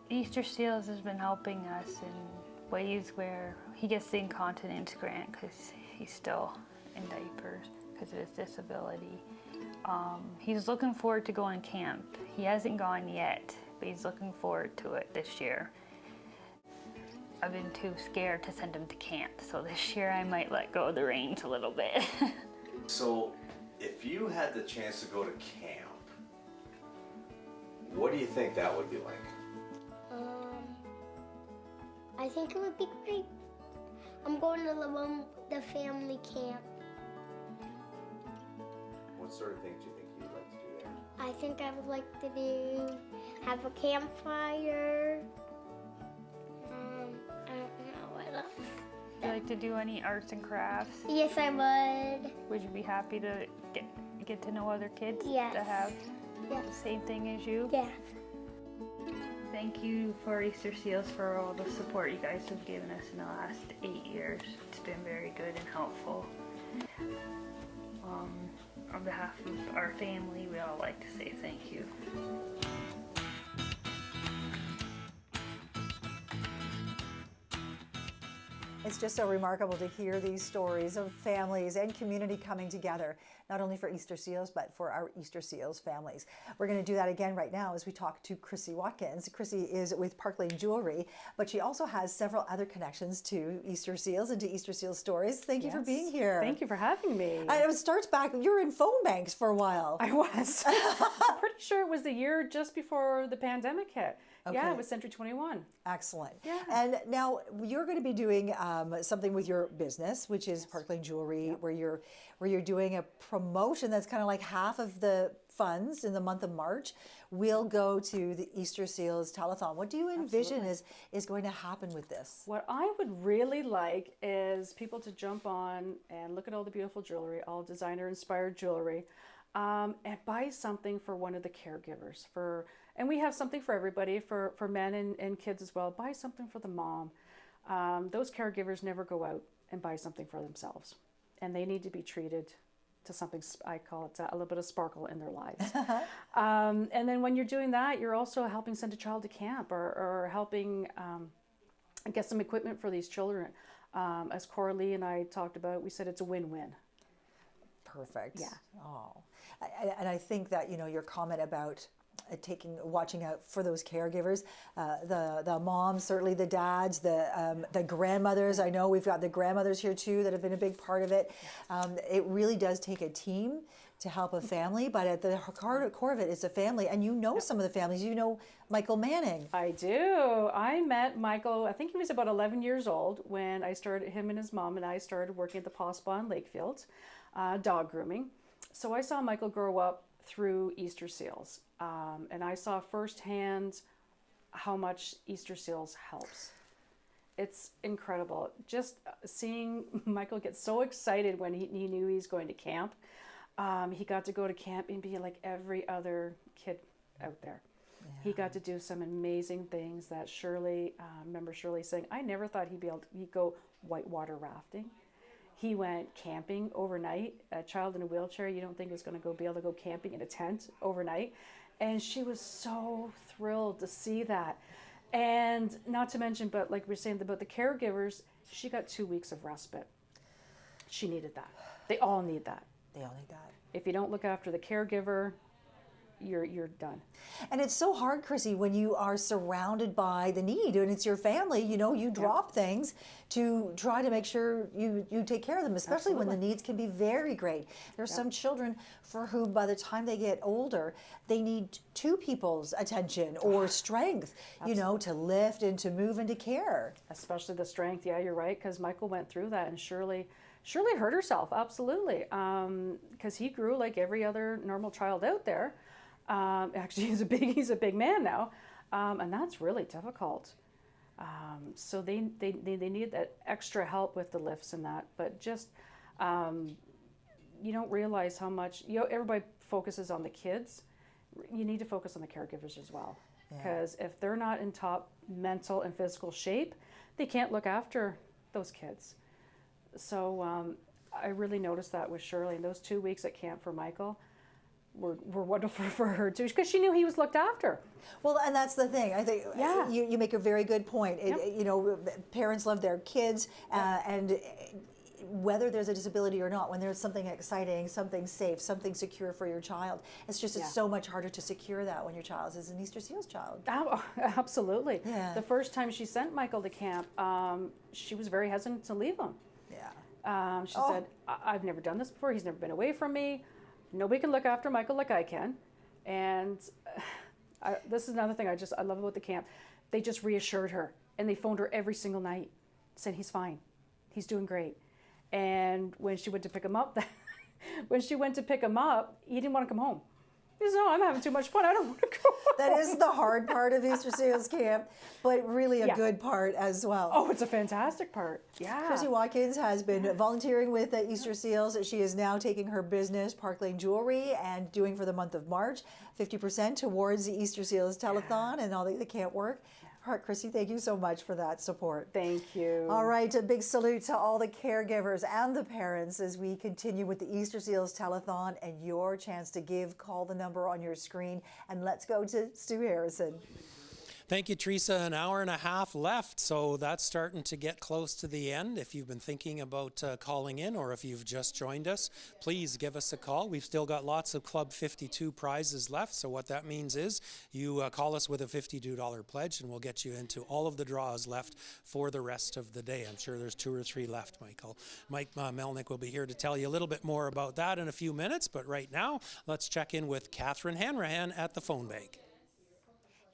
Easter Seals has been helping us in ways where he gets the incontinence grant because he's still in diapers because of his disability. He's looking forward to going to camp. He hasn't gone yet, but he's looking forward to it this year. I've been too scared to send him to camp, so this year I might let go of the reins a little bit. So, if you had the chance to go to camp, what do you think that would be like? I think it would be great. I'm going to the family camp. What sort of things do you think you'd like to do there? I think I would like to have a campfire. I don't know what else. Would you like to do any arts and crafts? Yes, I would. Would you be happy to get to know other kids Yes. that have Yes. the same thing as you? Yes. Thank you for Easter Seals for all the support you guys have given us in the last 8 years. It's been very good and helpful. On behalf of our family, we all like to say thank you. It's just so remarkable to hear these stories of families and community coming together, not only for Easter Seals, but for our Easter Seals families. We're going to do that again right now as we talk to Chrissy Watkins. Chrissy is with Park Lane Jewelry, but she also has several other connections to Easter Seals and to Easter Seals stories. Thank you for being here. Thank you for having me. And it starts back, you were in phone banks for a while. I was. I'm pretty sure it was the year just before the pandemic hit. Okay. Yeah, it was Century 21. Excellent. Yeah. And now you're going to be doing something with your business, which is Park Lane Jewelry, where you're doing a promotion that's kind of like half of the funds in the month of March will go to the Easter Seals Telethon. What do you envision is going to happen with this? What I would really like is people to jump on and look at all the beautiful jewelry, all designer-inspired jewelry, and buy something for one of the caregivers. And we have something for everybody, for men and kids as well. Buy something for the mom. Those caregivers never go out and buy something for themselves. And they need to be treated to something, I call it a little bit of sparkle in their lives. And then when you're doing that, you're also helping send a child to camp or helping get some equipment for these children. As Coralie and I talked about, we said it's a win-win. Perfect. Yeah. Oh, and I think that, you know, your comment about watching out for those caregivers, the moms, certainly the dads, the grandmothers. I know we've got the grandmothers here too that have been a big part of it. It really does take a team to help a family, but at the core of it is a family. And you know some of the families. You know Michael Manning. I do. I met Michael, I think he was about 11 years old when I started, him and his mom and I started working at the Paw Spa in Lakefield, dog grooming. So I saw Michael grow up through Easter Seals. And I saw firsthand how much Easter Seals helps. It's incredible. Just seeing Michael get so excited when he knew he's going to camp. He got to go to camp and be like every other kid out there. Yeah. He got to do some amazing things that Shirley, remember Shirley saying, I never thought he'd go whitewater rafting. He went camping overnight. A child in a wheelchair, you don't think is going to be able to go camping in a tent overnight. And she was so thrilled to see that. And not to mention, but like we're saying about the caregivers, she got 2 weeks of respite. She needed that. They all need that. They all need that. If you don't look after the caregiver, you're done. And it's so hard, Chrissy, when you are surrounded by the need and it's your family, you know, you drop things to try to make sure you take care of them, especially when the needs can be very great. There's some children for whom by the time they get older, they need two people's attention or strength, you know, to lift and to move and to care. Especially the strength. Yeah, you're right, because Michael went through that, and Shirley hurt herself, absolutely, because he grew like every other normal child out there. Actually, he's a big man now, and that's really difficult. So they need that extra help with the lifts and that. But just you don't realize how much everybody focuses on the kids. You need to focus on the caregivers as well, because if they're not in top mental and physical shape, they can't look after those kids. So I really noticed that with Shirley, and those 2 weeks at camp for Michael were wonderful for her too, because she knew he was looked after. Well, and that's the thing. I think you make a very good point. You know, parents love their kids, and whether there's a disability or not, when there's something exciting, something safe, something secure for your child, it's so much harder to secure that when your child is an Easter Seals child. Oh, absolutely. Yeah. The first time she sent Michael to camp, she was very hesitant to leave him. Yeah. She said, I've never done this before. He's never been away from me. Nobody can look after Michael like I can. And this is another thing I love about the camp. They just reassured her, and they phoned her every single night, said he's fine, he's doing great. And when she went to pick him up, he didn't want to come home. He said, no, I'm having too much fun. I don't want to go home. That is the hard part of Easter Seals Camp, but really a good part as well. Oh, it's a fantastic part. Yeah. Chrissy Watkins has been volunteering with the Easter Seals. She is now taking her business, Park Lane Jewelry, and doing for the month of March 50% towards the Easter Seals Telethon and all the camp work. All right, Chrissy, thank you so much for that support. Thank you. All right, a big salute to all the caregivers and the parents as we continue with the Easter Seals Telethon and your chance to give. Call the number on your screen, and let's go to Stu Harrison. Thank you, Teresa. An hour and a half left, so that's starting to get close to the end. If you've been thinking about calling in, or if you've just joined us, please give us a call. We've still got lots of Club 52 prizes left, so what that means is you call us with a $52 pledge, and we'll get you into all of the draws left for the rest of the day. I'm sure there's 2 or 3 left, Michael. Mike Melnik will be here to tell you a little bit more about that in a few minutes, but right now, let's check in with Catherine Hanrahan at the phone bank.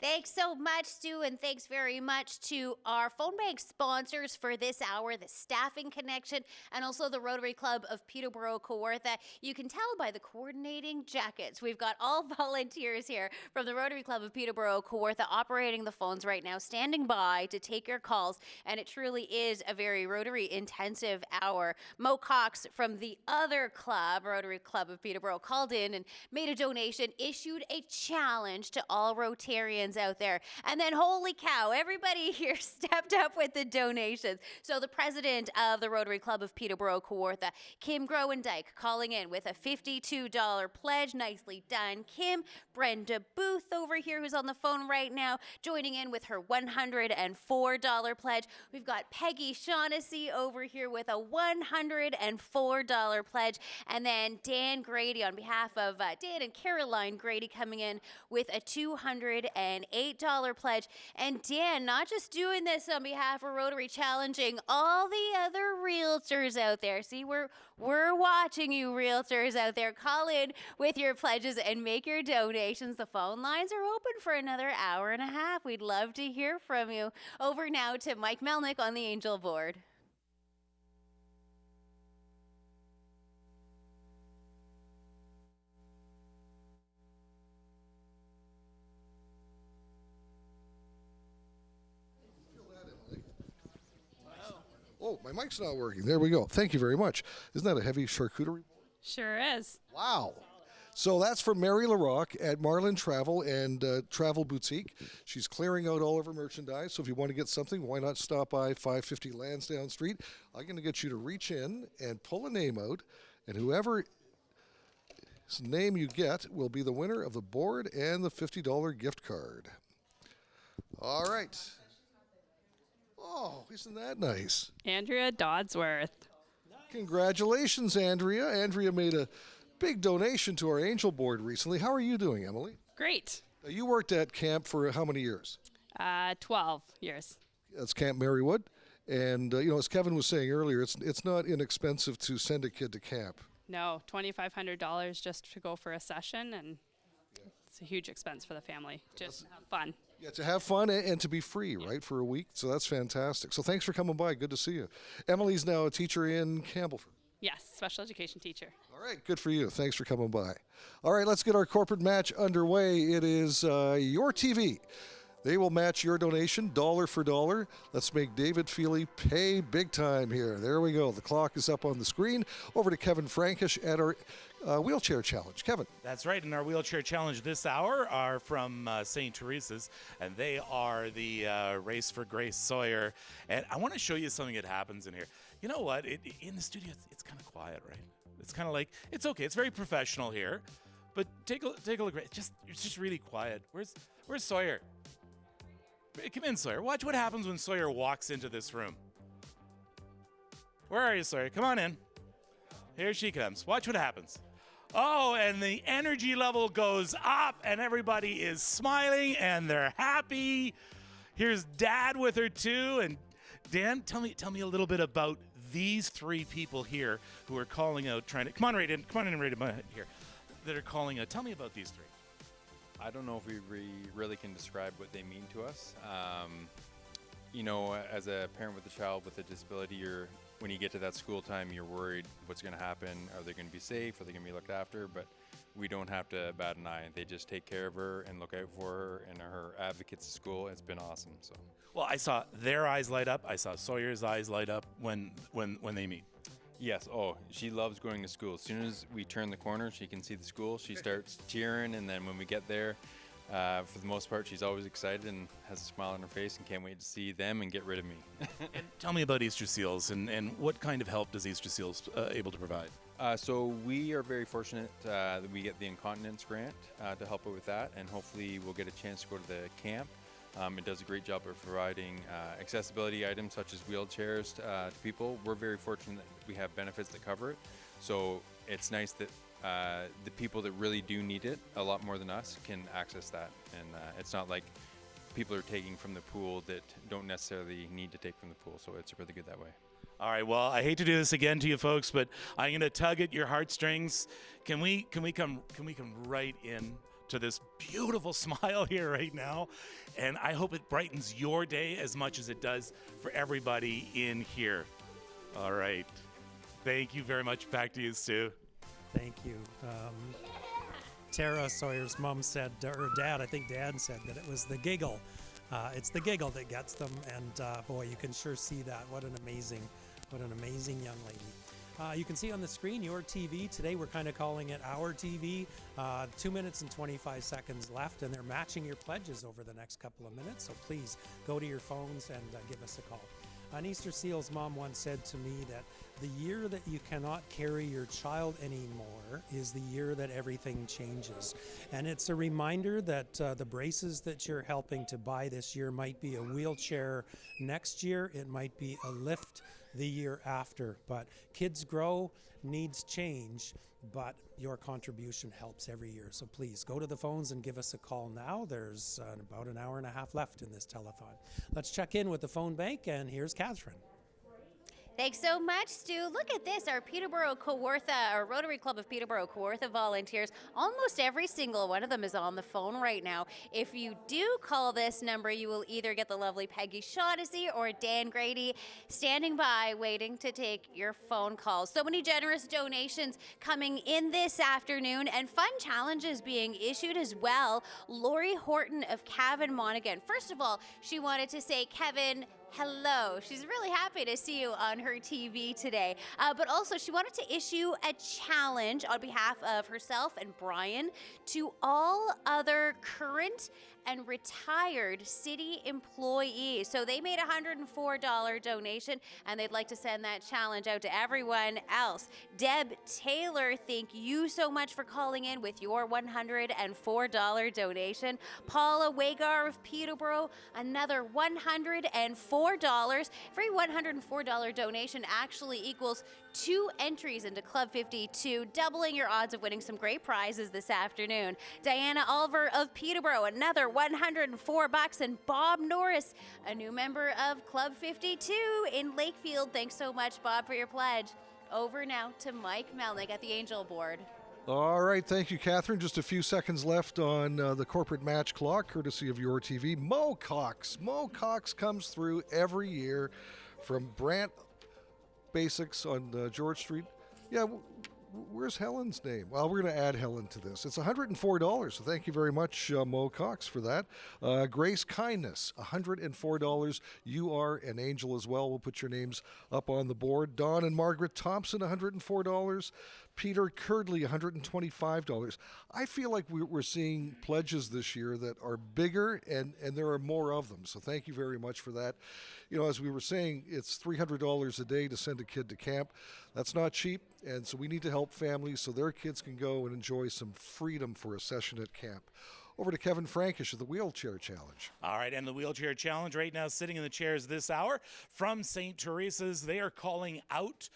Thanks so much, Stu, and thanks very much to our phone bank sponsors for this hour, the Staffing Connection, and also the Rotary Club of Peterborough-Kawartha. You can tell by the coordinating jackets. We've got all volunteers here from the Rotary Club of Peterborough-Kawartha operating the phones right now, standing by to take your calls, and it truly is a very Rotary-intensive hour. Mo Cox from the other club, Rotary Club of Peterborough, called in and made a donation, issued a challenge to all Rotarians ones out there. And then, holy cow, everybody here stepped up with the donations. So the president of the Rotary Club of Peterborough-Kawartha, Kim Groendyke, calling in with a $52 pledge. Nicely done, Kim. Brenda Booth over here, who's on the phone right now, joining in with her $104 pledge. We've got Peggy Shaughnessy over here with a $104 pledge. And then Dan Grady, on behalf of Dan and Caroline Grady, coming in with a $208 pledge. And Dan, not just doing this on behalf of Rotary, challenging all the other realtors out there. See, we're watching you, realtors out there. Call in with your pledges and make your donations. The phone lines are open for another hour and a half. We'd love to hear from you. Over now to Mike Melnik on the Angel board. Oh, my mic's not working. There we go. Thank you very much. Isn't that a heavy charcuterie board? Sure is. Wow. So that's from Mary LaRocque at Marlin Travel and Travel Boutique. She's clearing out all of her merchandise. So if you want to get something, why not stop by 550 Lansdowne Street? I'm going to get you to reach in and pull a name out, and whoever name you get will be the winner of the board and the $50 gift card. All right. Oh, isn't that nice? Andrea Dodsworth. Congratulations, Andrea. Andrea made a big donation to our Angel board recently. How are you doing, Emily? Great. You worked at camp for how many years? 12 years. That's Camp Marywood. And, as Kevin was saying earlier, it's not inexpensive to send a kid to camp. No, $2,500 just to go for a session, and it's a huge expense for the family. Just have fun. Yeah, to have fun and to be free, right, for a week. So that's fantastic. So thanks for coming by. Good to see you. Emily's now a teacher in Campbellford. Yes, special education teacher. All right, good for you. Thanks for coming by. All right, let's get our corporate match underway. It is Your TV. They will match your donation dollar for dollar. Let's make David Feely pay big time here. There we go. The clock is up on the screen. Over to Kevin Frankish at our wheelchair challenge. Kevin. That's right. And our wheelchair challenge this hour are from St. Teresa's, and they are the Race for Grace Sawyer. And I want to show you something that happens in here. You know what? In the studio, it's kind of quiet, right? It's kind of like, it's okay. It's very professional here. But take a look. It's just really quiet. Where's Sawyer? Come in, Sawyer. Watch what happens when Sawyer walks into this room. Where are you, Sawyer? Come on in. Here she comes. Watch what happens. Oh, and the energy level goes up, and everybody is smiling, and they're happy. Here's Dad with her, too. And Dan, tell me a little bit about these three people here who are calling out, come on in right here, that are calling out. Tell me about these three. I don't know if we really can describe what they mean to us. As a parent with a child with a disability, when you get to that school time, you're worried what's going to happen. Are they going to be safe? Are they going to be looked after? But we don't have to bat an eye. They just take care of her and look out for her and her advocates at school. It's been awesome. So. Well, I saw their eyes light up. I saw Sawyer's eyes light up when they meet. Yes. Oh, she loves going to school. As soon as we turn the corner, she can see the school. She starts cheering, and then when we get there, for the most part, she's always excited and has a smile on her face and can't wait to see them and get rid of me. And tell me about Easter Seals and what kind of help does Easter Seals able to provide? So we are very fortunate that we get the incontinence grant to help out with that, and hopefully we'll get a chance to go to the camp. It does a great job of providing accessibility items such as wheelchairs to people. We're very fortunate that we have benefits that cover it. So it's nice that the people that really do need it a lot more than us can access that. And it's not like people are taking from the pool that don't necessarily need to take from the pool. So it's really good that way. All right, well, I hate to do this again to you folks, but I'm going to tug at your heartstrings. Can we come right in to this beautiful smile here right now? And I hope it brightens your day as much as it does for everybody in here. All right. Thank you very much. Back to you, Stu. Thank you. Tara Sawyer's mom said, or Dad, I think Dad said that it was the giggle. It's the giggle that gets them, and boy, you can sure see that. What an amazing young lady. You can see on the screen your TV. Today we're kind of calling it Our TV. 2 minutes and 25 seconds left, and they're matching your pledges over the next couple of minutes. So please go to your phones and give us a call. An Easter Seals mom once said to me that the year that you cannot carry your child anymore is the year that everything changes. And it's a reminder that the braces that you're helping to buy this year might be a wheelchair next year. It might be a lift the year after. But kids grow, needs change, but your contribution helps every year. So please go to the phones and give us a call now. There's about an hour and a half left in this telethon. Let's check in with the phone bank, and here's Catherine. Thanks so much, Stu. Look at this, our our Rotary Club of Peterborough-Kawartha volunteers. Almost every single one of them is on the phone right now. If you do call this number, you will either get the lovely Peggy Shaughnessy or Dan Grady standing by waiting to take your phone calls. So many generous donations coming in this afternoon and fun challenges being issued as well. Lori Horton of Cavan Monaghan. First of all, she wanted to say, Kevin, hello. She's really happy to see you on her TV today. But also, she wanted to issue a challenge on behalf of herself and Brian to all other current and retired city employees. So they made a $104 donation, and they'd like to send that challenge out to everyone else. Deb Taylor, thank you so much for calling in with your $104 donation. Paula Wagar of Peterborough, another $104. Every $104 donation actually equals 2 entries into Club 52, doubling your odds of winning some great prizes this afternoon. Diana Oliver of Peterborough, another $104, and Bob Norris, a new member of Club 52 in Lakefield. Thanks so much, Bob, for your pledge. Over now to Mike Melnik at the Angel Board. All right, thank you, Catherine. Just a few seconds left on the corporate match clock, courtesy of your TV. Mo Cox. Mo Cox comes through every year from Brant Basics on George Street. Yeah, where's Helen's name? Well, we're going to add Helen to this. It's $104, so thank you very much, Mo Cox, for that. Grace Kindness, $104. You are an angel as well. We'll put your names up on the board. Don and Margaret Thompson, $104. Peter Curdley, $125. I feel like we're seeing pledges this year that are bigger, and there are more of them. So thank you very much for that. You know, as we were saying, it's $300 a day to send a kid to camp. That's not cheap, and so we need to help families so their kids can go and enjoy some freedom for a session at camp. Over to Kevin Frankish of the Wheelchair Challenge. All right, and the Wheelchair Challenge right now sitting in the chairs this hour from St. Teresa's. They are calling out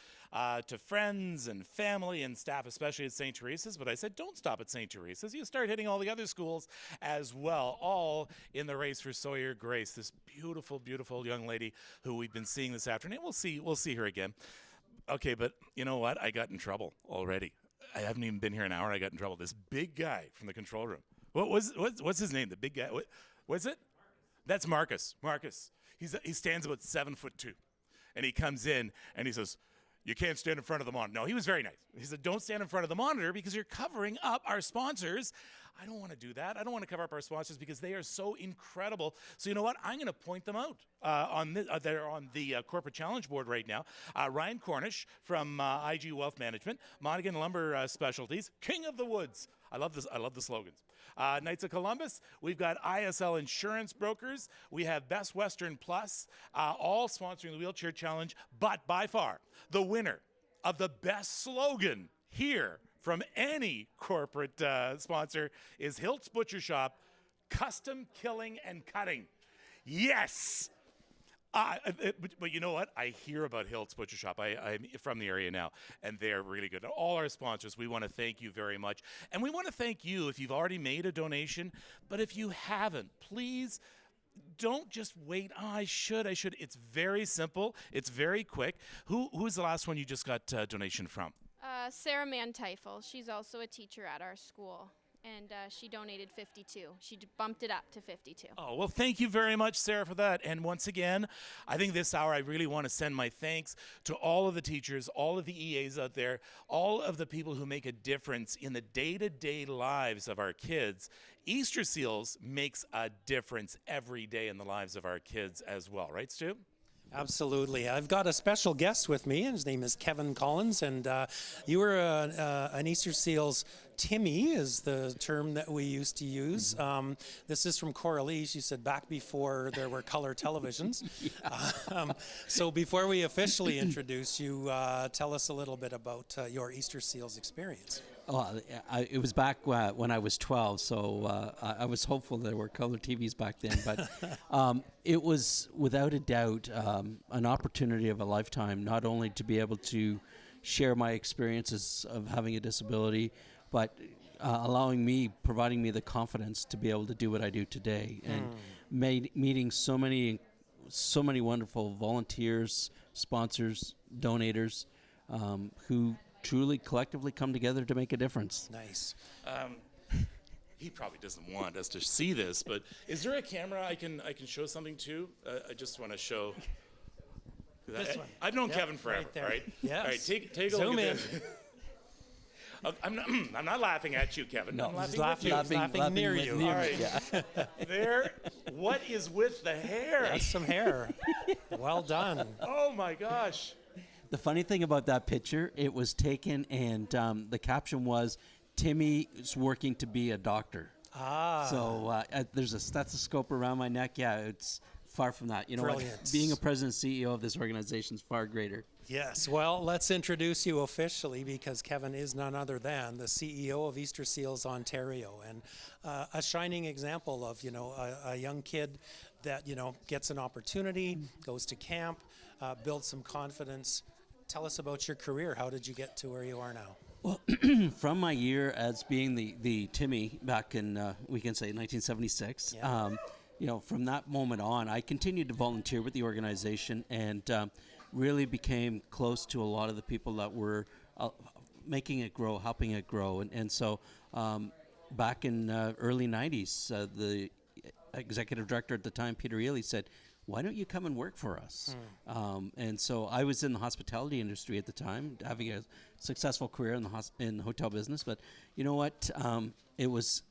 to friends and family and staff, especially at St. Teresa's. But I said, don't stop at St. Teresa's. You start hitting all the other schools as well, all in the race for Sawyer Grace, this beautiful, beautiful young lady who we've been seeing this afternoon. We'll see her again. Okay, but you know what? I got in trouble already. I haven't even been here an hour. I got in trouble. This big guy from the control room. What's his name? The big guy. What's it? That's Marcus. Marcus. He stands about 7'2", and he comes in and he says, "You can't stand in front of the monitor." No, he was very nice. He said, "Don't stand in front of the monitor because you're covering up our sponsors." I don't want to do that. I don't want to cover up our sponsors because they are so incredible. So you know what? I'm going to point them out. They're on the corporate challenge board right now. Ryan Cornish from IG Wealth Management, Monaghan Lumber Specialties, King of the Woods. I love this. I love the slogans. Knights of Columbus, we've got ISL Insurance Brokers, we have Best Western Plus, all sponsoring the Wheelchair Challenge, but by far the winner of the best slogan here from any corporate sponsor is Hilt's Butcher Shop, Custom Killing and Cutting. Yes! But you know what? I hear about Hilt's Butcher Shop. I'm from the area now, and they're really good. All our sponsors, we want to thank you very much. And we want to thank you if you've already made a donation. But if you haven't, please don't just wait. Oh, I should. It's very simple. It's very quick. Who's the last one you just got a donation from? Sarah Manteifel. She's also a teacher at our school. And she donated 52. She bumped it up to 52. Oh, well, thank you very much, Sarah, for that. And once again, I think this hour I really want to send my thanks to all of the teachers, all of the EAs out there, all of the people who make a difference in the day-to-day lives of our kids. Easter Seals makes a difference every day in the lives of our kids as well. Right, Stu? Absolutely. I've got a special guest with me, and his name is Kevin Collins, and you were an Easter Seals Timmy is the term that we used to use. This is from Coralie. She said back before there were color televisions. So before we officially introduce you, tell us a little bit about your Easter Seals experience. Well, it was back when I was 12, so I was hopeful there were color TVs back then. But it was, without a doubt, an opportunity of a lifetime, not only to be able to share my experiences of having a disability, but providing me the confidence to be able to do what I do today. And meeting so many wonderful volunteers, sponsors, donators, who truly collectively come together to make a difference. Nice. He probably doesn't want us to see this, but is there a camera I can show something to? I just want to show. This one. I've known Kevin forever, right? Yes. All right, take a Zoom look in. at this. I'm not laughing at you, Kevin. No, I'm laughing laughing, with you. laughing near you. All right. There. What is with the hair? That's some hair. Well done. Oh my gosh. The funny thing about that picture, it was taken and the caption was, "Timmy is working to be a doctor." So there's a stethoscope around my neck. Yeah, it's far from that. You know what? Being a president and CEO of this organization is far greater. Yes, well, let's introduce you officially because Kevin is none other than the CEO of Easter Seals Ontario, and a shining example of, a young kid that, gets an opportunity, goes to camp, builds some confidence. Tell us about your career. How did you get to where you are now? Well, from my year as being the Timmy back in, we can say 1976, from that moment on, I continued to volunteer with the organization and really became close to a lot of the people that were making it grow, helping it grow. And so back in early 90s, the executive director at the time, Peter Ely, said, "Why don't you come and work for us?" And so I was in the hospitality industry at the time, having a successful career in the hotel business. But you know what? It was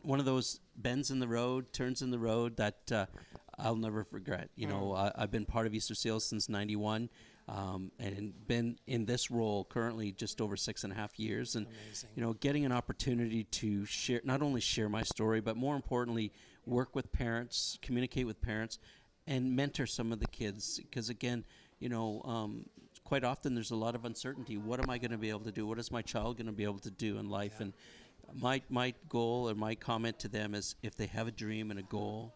one of those bends in the road, turns in the road that I'll never regret. I've been part of Easter Seals since '91, and been in this role currently just over 6.5 years. And getting an opportunity to share, not only share my story, but more importantly, work with parents, communicate with parents, and mentor some of the kids. Because again, quite often there's a lot of uncertainty. What am I going to be able to do? What is my child going to be able to do in life? And my goal or my comment to them is, if they have a dream and a goal,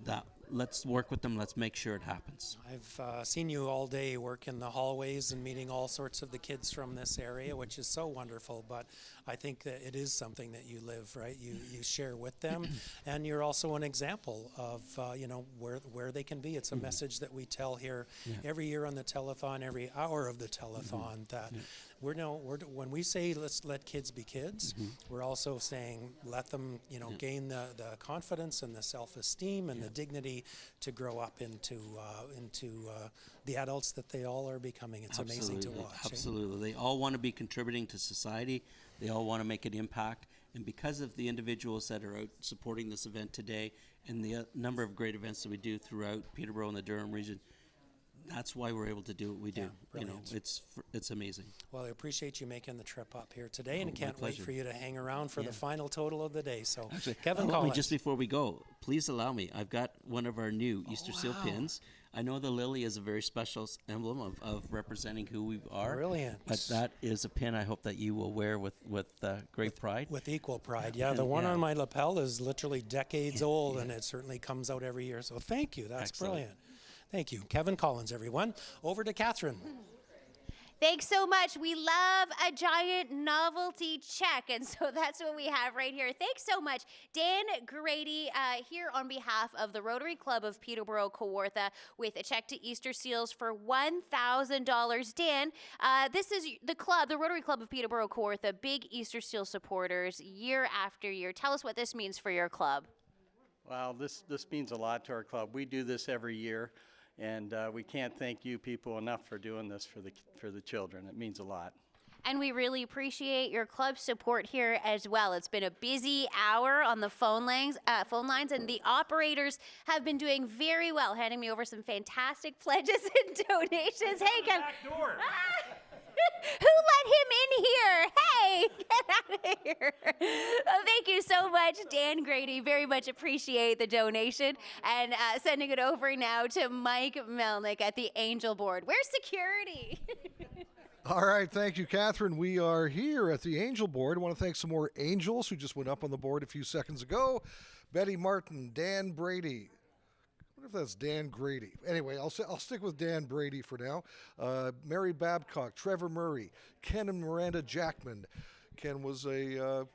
that let's work with them. Let's make sure it happens. I've seen you all day work in the hallways and meeting all sorts of the kids from this area, which is so wonderful. But I think that it is something that you live, right? You share with them, and you're also an example of where they can be. It's a message that we tell here every year on the telethon, every hour of the telethon, that when we say let's let kids be kids, we're also saying let them gain the confidence and the self-esteem and the dignity to grow up into the adults that they all are becoming. It's amazing to watch. Absolutely. They all want to be contributing to society. They all want to make an impact. And because of the individuals that are out supporting this event today and the number of great events that we do throughout Peterborough and the Durham region, that's why we're able to do what we do. It's amazing. Well, I appreciate you making the trip up here today, and can't pleasure. wait for you to hang around for the final total of the day. So, Actually, Kevin allow me, Collins. just before we go, please allow me. I've got one of our new Easter Seal pins. I know the lily is a very special emblem of representing who we are. Brilliant. But that is a pin I hope that you will wear with great pride. With equal pride. Yeah, the one on my lapel is literally decades old, and it certainly comes out every year. So thank you. That's Excellent. brilliant. Thank you. Kevin Collins, everyone. Over to Catherine. Thanks so much. We love a giant novelty check, and so that's what we have right here. Thanks so much, Dan Grady, here on behalf of the Rotary Club of Peterborough-Kawartha with a check to Easter Seals for $1,000. Dan, this is the club, the Rotary Club of Peterborough-Kawartha, big Easter Seal supporters year after year. Tell us what this means for your club. Well, this means a lot to our club. We do this every year. And we can't thank you people enough for doing this for the children. It means a lot. And we really appreciate your club support here as well. It's been a busy hour on the phone lines, and the operators have been doing very well, handing me over some fantastic pledges and donations. Hey, Kevin. Who let him in here? Hey, get out of here. Thank you so much, Dan Grady. Very much appreciate the donation. And sending it over now to Mike Melnik at the Angel Board. Where's security? All right, thank you, Catherine. We are here at the Angel Board. I want to thank some more Angels who just went up on the board a few seconds ago. Betty Martin, Dan Brady. I wonder if that's Dan Grady. Anyway, I'll stick with Dan Brady for now. Mary Babcock, Trevor Murray, Ken and Miranda Jackman. Ken was a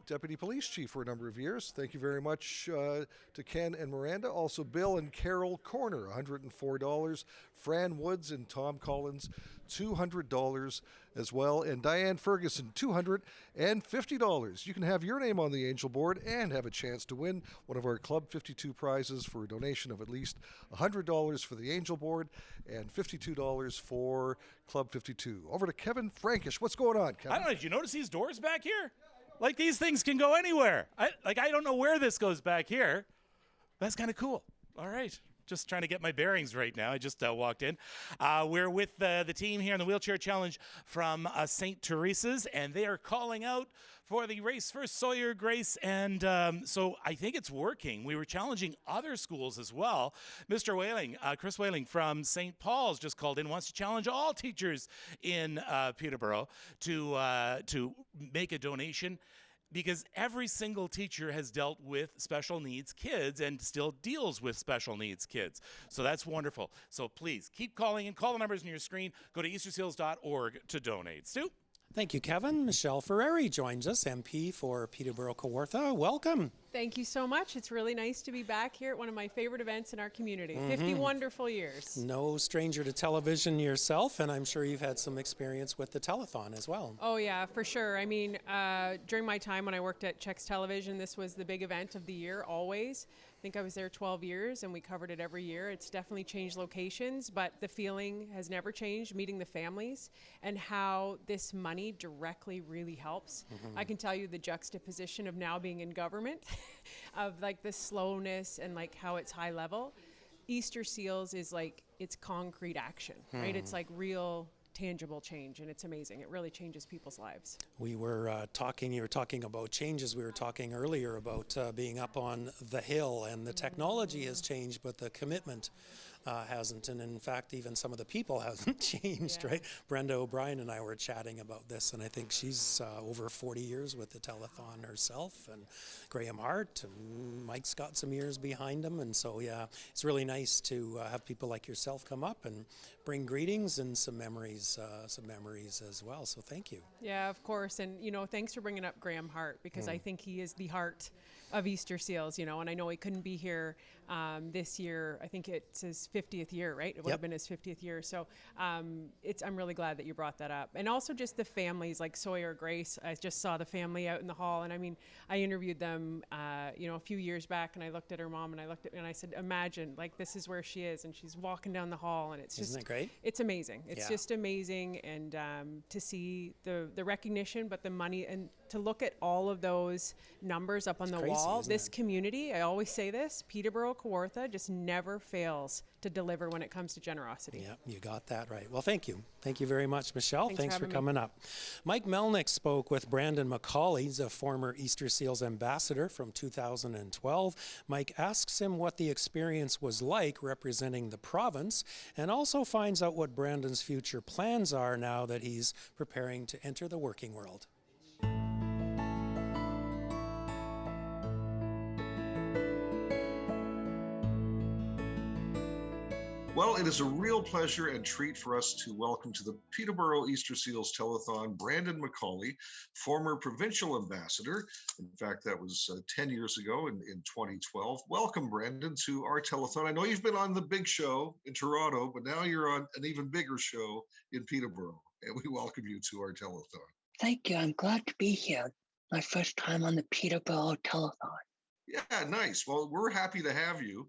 deputy police chief for a number of years. Thank you very much to Ken and Miranda. Also, Bill and Carol Corner, $104. Fran Woods and Tom Collins, $200 as well. And Diane Ferguson, $250. You can have your name on the Angel Board and have a chance to win one of our Club 52 prizes for a donation of at least $100 for the Angel Board and $52 for Club 52. Over to Kevin Frankish. What's going on, Kevin? I don't know. Did you notice these doors back here? Like, these things can go anywhere. I don't know where this goes back here. That's kind of cool. All right. Just trying to get my bearings right now. I just walked in. We're with the team here in the Wheelchair Challenge from St. Teresa's, and they are calling out for the race for Sawyer Grace. And so I think it's working. We were challenging other schools as well. Mr. Whaling, Chris Whaling from St. Paul's just called in, wants to challenge all teachers in Peterborough to make a donation, because every single teacher has dealt with special needs kids and still deals with special needs kids. So that's wonderful. So please keep calling in. Call the numbers on your screen. Go to easterseals.org to donate. Stu? Thank you, Kevin. Michelle Ferreri joins us, MP for Peterborough-Kawartha. Welcome. Thank you so much. It's really nice to be back here at one of my favorite events in our community. 50 wonderful years. No stranger to television yourself, and I'm sure you've had some experience with the telethon as well. Oh yeah, for sure. I mean, during my time when I worked at Chex Television, this was the big event of the year, always. I think I was there 12 years, and we covered it every year. It's definitely changed locations, but the feeling has never changed, meeting the families and how this money directly really helps. I can tell you the juxtaposition of now being in government, of like the slowness and like how it's high level. Easter Seals is like, it's concrete action, right? It's like real tangible change, and it's amazing. It really changes people's lives. We were you were talking about changes. We were talking earlier about being up on the hill, and the technology has changed, but the commitment hasn't. And in fact, even some of the people haven't changed, right? Brenda O'Brien and I were chatting about this, and I think she's over 40 years with the telethon herself, and Graham Hart, and Mike's got some years behind him. And so, yeah, it's really nice to have people like yourself come up and bring greetings and some memories as well. So thank you. Yeah, of course. And, you know, thanks for bringing up Graham Hart, because I think he is the heart of Easter Seals, you know, and I know he couldn't be here this year. I think it's his 50th year, right? It would have been his 50th year. So I'm really glad that you brought that up. And also just the families like Sawyer Grace. I just saw the family out in the hall, and I mean, I interviewed them, you know, a few years back, and I looked at her mom, and I said, imagine, like, this is where she is, and she's walking down the hall, and it's just, isn't it great? It's amazing. It's just amazing. And to see the recognition, but the money, and to look at all of those numbers up on the wall, this community, I always say this, Peterborough-Kawartha just never fails to deliver when it comes to generosity. Yeah, you got that right. Well, thank you. Thank you very much, Michelle. Thanks for having coming up. Mike Melnik spoke with Brandon McCauley. He's a former Easter Seals ambassador from 2012. Mike asks him what the experience was like representing the province, and also finds out what Brandon's future plans are now that he's preparing to enter the working world. Well, it is a real pleasure and treat for us to welcome to the Peterborough Easter Seals Telethon Brandon McCauley, former provincial ambassador. In fact, that was 10 years ago in 2012. Welcome, Brandon, to our telethon. I know you've been on the big show in Toronto, but now you're on an even bigger show in Peterborough, and we welcome you to our telethon. Thank you. I'm glad to be here. My first time on the Peterborough Telethon. Yeah, nice. Well, we're happy to have you.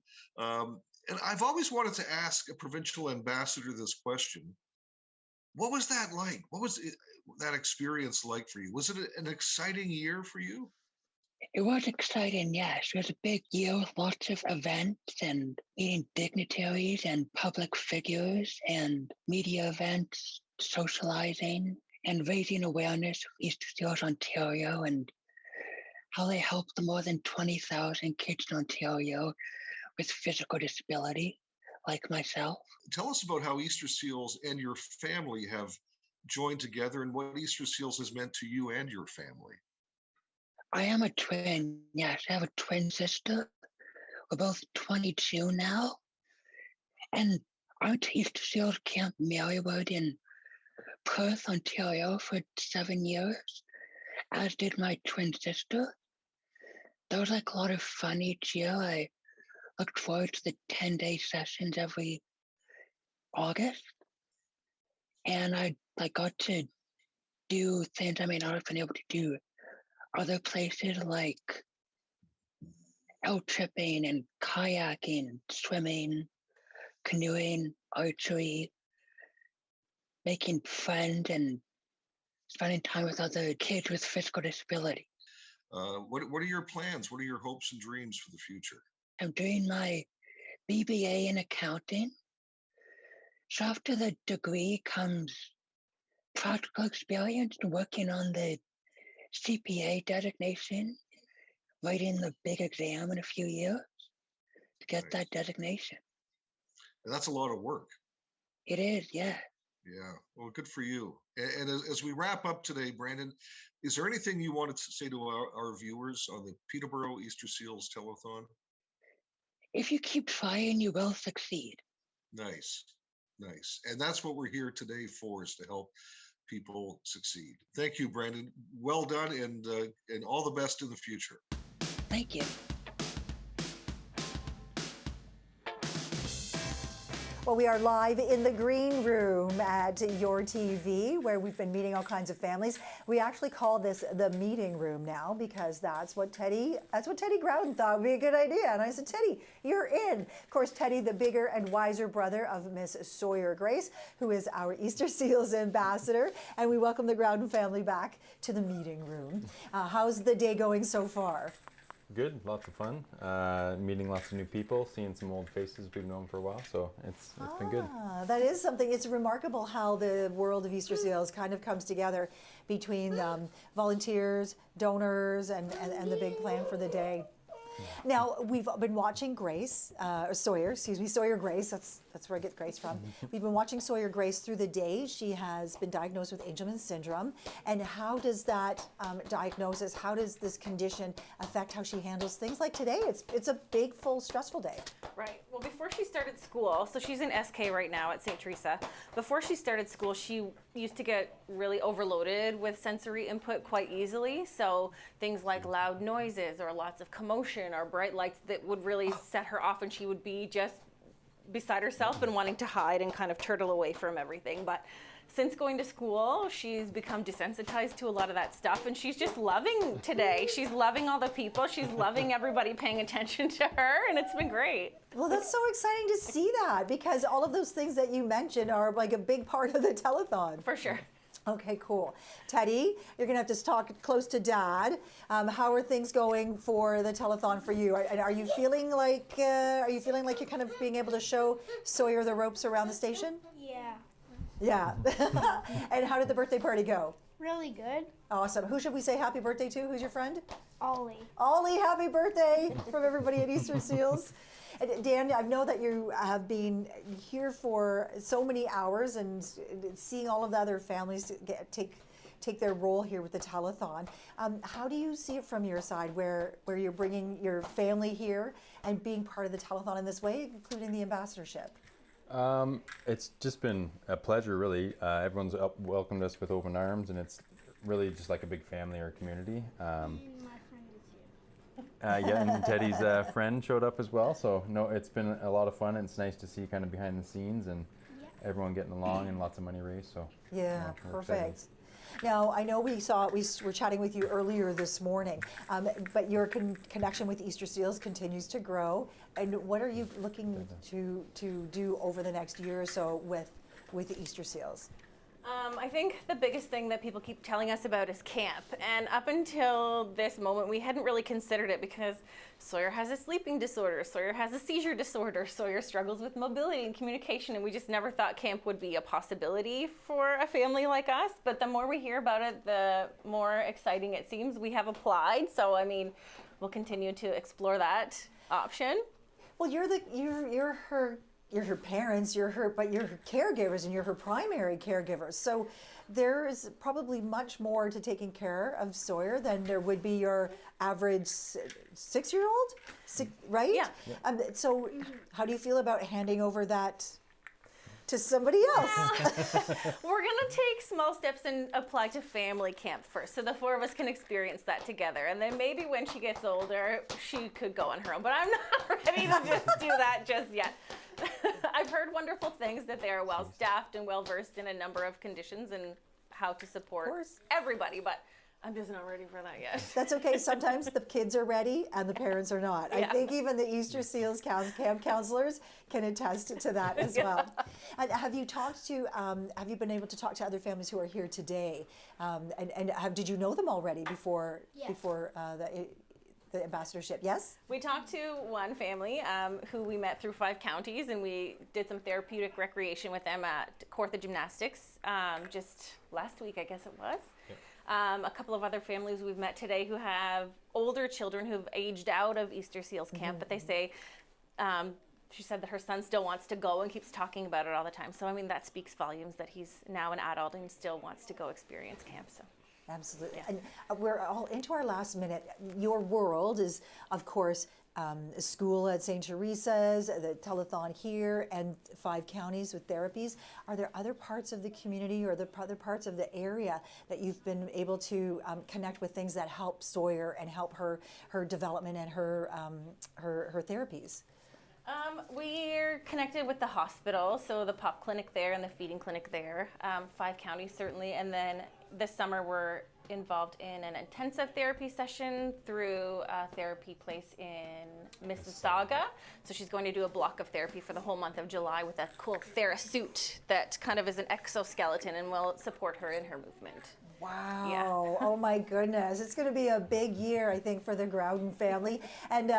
And I've always wanted to ask a provincial ambassador this question. What was that like? What was that experience like for you? Was it an exciting year for you? It was exciting, yes. It was a big year with lots of events and meeting dignitaries and public figures and media events, socializing and raising awareness of Easter Seals Ontario and how they help the more than 20,000 kids in Ontario with physical disability, like myself. Tell us about how Easter Seals and your family have joined together and what Easter Seals has meant to you and your family. I am a twin, yes. I have a twin sister. We're both 22 now. And I went to Easter Seals Camp Marywood in Perth, Ontario for 7 years, as did my twin sister. There was like a lot of fun each year. I looked forward to the 10-day sessions every August. And I got to do things I may not have been able to do other places, like out tripping and kayaking, swimming, canoeing, archery, making friends and spending time with other kids with physical disability. What are your plans? What are your hopes and dreams for the future? I'm doing my BBA in accounting. So after the degree comes practical experience and working on the CPA designation, writing the big exam in a few years to get that designation. And that's a lot of work. It is, yeah. Yeah, well, good for you. And as we wrap up today, Brandon, is there anything you wanted to say to our viewers on the Peterborough Easter Seals Telethon? If you keep trying, you will succeed. Nice, nice. And that's what we're here today for, is to help people succeed. Thank you, Brandon. Well done, and all the best in the future. Thank you. Well, we are live in the green room at Your TV, where we've been meeting all kinds of families. We actually call this the meeting room now because that's what Teddy Grouden thought would be a good idea. And I said, Teddy, you're in. Of course, Teddy, the bigger and wiser brother of Miss Sawyer Grace, who is our Easter Seals ambassador. And we welcome the Grouden family back to the meeting room. How's the day going so far? Good, lots of fun. Meeting lots of new people, seeing some old faces we've known for a while, so it's been good. That is something. It's remarkable how the world of Easter Seals kind of comes together between volunteers, donors, and the big plan for the day. Now, we've been watching Grace, Sawyer Grace, that's where I get Grace from. We've been watching Sawyer Grace through the day. She has been diagnosed with Angelman syndrome. And how does that diagnosis, how does this condition affect how she handles things like today? It's a big, full, stressful day. Right. Well, before she started school, so she's in SK right now at St. Teresa. Before she started school, she used to get really overloaded with sensory input quite easily. So things like loud noises or lots of commotion or bright lights that would really set her off, and she would be just beside herself and wanting to hide and kind of turtle away from everything. But since going to school, she's become desensitized to a lot of that stuff, and she's just loving today. She's loving all the people. She's loving everybody paying attention to her, and it's been great. Well, that's so exciting to see that, because all of those things that you mentioned are like a big part of the telethon. For sure. Okay, cool. Teddy, you're gonna have to talk close to Dad. How are things going for the telethon for you? Are you feeling like you're kind of being able to show Sawyer the ropes around the station? Yeah. Yeah. And how did the birthday party go? Really good. Awesome. Who should we say happy birthday to? Who's your friend? Ollie. Ollie, happy birthday from everybody at Easter Seals. And Dan, I know that you have been here for so many hours and seeing all of the other families take their role here with the telethon. How do you see it from your side, where you're bringing your family here and being part of the telethon in this way, including the ambassadorship? It's just been a pleasure, really. Everyone's welcomed us with open arms, and it's really just like a big family or community. Yeah, and Teddy's friend showed up as well, so no, it's been a lot of fun, and it's nice to see kind of behind the scenes and everyone getting along and lots of money raised. So yeah, perfect. Now, I know we were chatting with you earlier this morning, but your connection with Easter Seals continues to grow. And what are you looking to do over the next year or so with the Easter Seals? I think the biggest thing that people keep telling us about is camp. And up until this moment, we hadn't really considered it because Sawyer has a sleeping disorder, Sawyer has a seizure disorder, Sawyer struggles with mobility and communication, and we just never thought camp would be a possibility for a family like us. But the more we hear about it, the more exciting it seems. We have applied, so I mean, we'll continue to explore that option. Well, you're her parents, but you're her caregivers, and you're her primary caregivers. So there is probably much more to taking care of Sawyer than there would be your average 6-year-old, right? Yeah. So how do you feel about handing over that to somebody else? We're gonna take small steps and apply to family camp first, so the 4 of us can experience that together. And then maybe when she gets older, she could go on her own. But I'm not ready to just do that just yet. I've heard wonderful things, that they are well staffed and well versed in a number of conditions and how to support everybody, but I'm just not ready for that yet. That's okay. Sometimes the kids are ready and the parents are not. Yeah. I think even the Easter Seals camp counselors can attest to that as well. And have you been able to talk to other families who are here today? Did you know them already before the ambassadorship? Yes? We talked to one family who we met through 5 counties, and we did some therapeutic recreation with them at Kawartha Gymnastics just last week, I guess it was. Yep. A couple of other families we've met today who have older children who've aged out of Easter Seals camp, but they say, she said that her son still wants to go and keeps talking about it all the time. So, I mean, that speaks volumes that he's now an adult and still wants to go experience camp. So. Absolutely. And we're all into our last minute. Your world is, of course, school at St. Teresa's, the telethon here, and 5 counties with therapies. Are there other parts of the community or the other parts of the area that you've been able to connect with, things that help Sawyer and help her development and her therapies? We're connected with the hospital, so the pop clinic there and the feeding clinic there, 5 counties certainly, and then this summer we're involved in an intensive therapy session through a therapy place in Mississauga. So she's going to do a block of therapy for the whole month of July with a cool TheraSuit that kind of is an exoskeleton and will support her in her movement. Wow. Yeah. Oh my goodness. It's going to be a big year, I think, for the Groudon family. And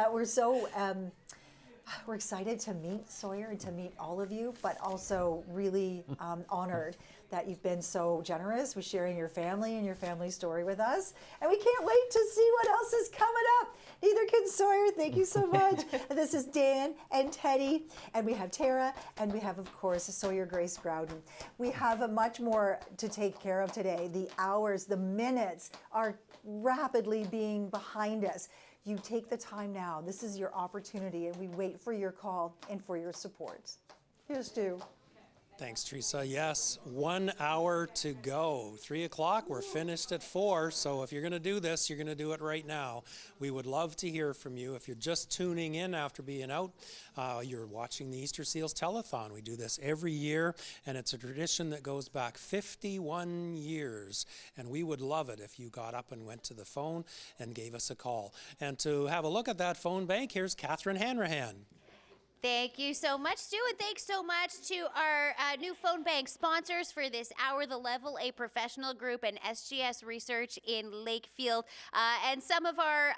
we're excited to meet Sawyer and to meet all of you, but also really honored that you've been so generous with sharing your family and your family story with us. And we can't wait to see what else is coming up. Neither can Sawyer. Thank you so much. And this is Dan and Teddy, and we have Tara, and we have, of course, Sawyer Grace Groudon. We have much more to take care of today. The hours, the minutes are rapidly being behind us. You take the time now. This is your opportunity, and we wait for your call and for your support. Here's Stu. Thanks, Teresa. Yes, 1 hour to go. 3 o'clock, we're finished at 4. So if you're going to do this, you're going to do it right now. We would love to hear from you. If you're just tuning in after being out, you're watching the Easter Seals Telethon. We do this every year, and it's a tradition that goes back 51 years. And we would love it if you got up and went to the phone and gave us a call. And to have a look at that phone bank, here's Catherine Hanrahan. Thank you so much, Stu, and thanks so much to our new phone bank sponsors for this hour, the Level A Professional Group and SGS Research in Lakefield, and some of our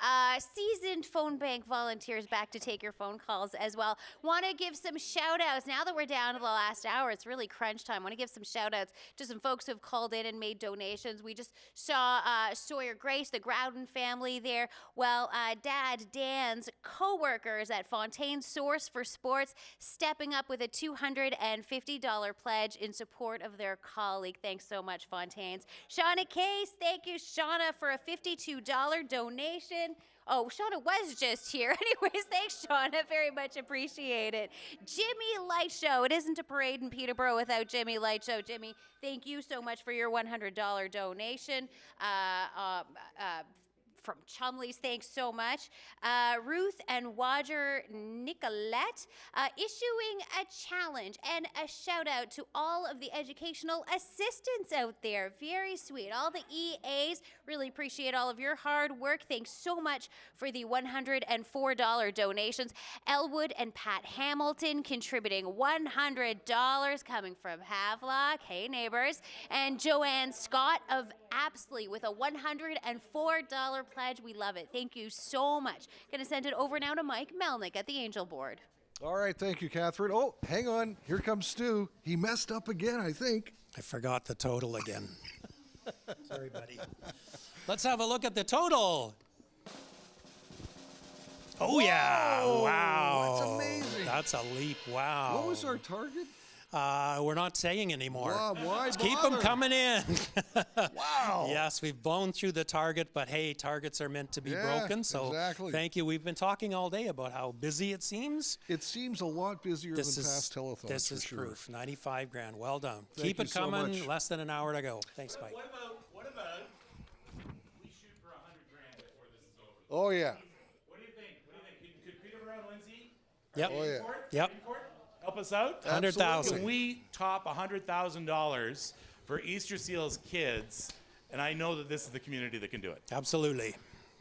seasoned phone bank volunteers back to take your phone calls as well. Want to give some shout-outs. Now that we're down to the last hour, it's really crunch time. Want to give some shout-outs to some folks who have called in and made donations. We just saw Sawyer Grace, the Groudon family there. Well, Dad Dan's co-workers at Fontaine Source for Sports stepping up with a $250 pledge in support of their colleague. Thanks so much, Fontaines. Shauna Case, thank you, Shauna, for a $52 donation. Oh, Shauna was just here. Anyways, thanks, Shauna. Very much appreciate it. Jimmy Light Show. It isn't a parade in Peterborough without Jimmy Light Show. Jimmy, thank you so much for your $100 donation. from Chumley's, thanks so much. Ruth and Roger Nicolette issuing a challenge and a shout out to all of the educational assistants out there. Very sweet. All the EAs, really appreciate all of your hard work. Thanks so much for the $104 donations. Elwood and Pat Hamilton contributing $100 coming from Havelock. Hey, neighbors. And Joanne Scott of Apsley with a $104 pledge. We love it. Thank you so much. Going to send it over now to Mike Melnik at the Angel Board. All right, thank you, Catherine. Oh, hang on. Here comes Stu. He messed up again, I think. I forgot the total again. Sorry, buddy. Let's have a look at the total. Oh, Whoa, yeah. Wow. That's amazing. That's a leap. Wow. What was our target? We're not saying anymore. Wow, why Let's keep them bother? coming in. Wow. Yes, we've blown through the target, but hey, targets are meant to be broken. So exactly. thank you. We've been talking all day about how busy it seems. It seems a lot busier than past telethons. This is sure. proof. 95 grand. Well done. Thank Keep you it so coming. much. Less than an hour to go. Thanks, Mike. What about we shoot for 100 grand before this is over? Oh, yeah. What do you think? Could Peterborough-Lindsay? Yep. Oh, yeah. Yep. Help us out? 100,000. Can we top $100,000 for Easter Seals kids? And I know that this is the community that can do it. Absolutely.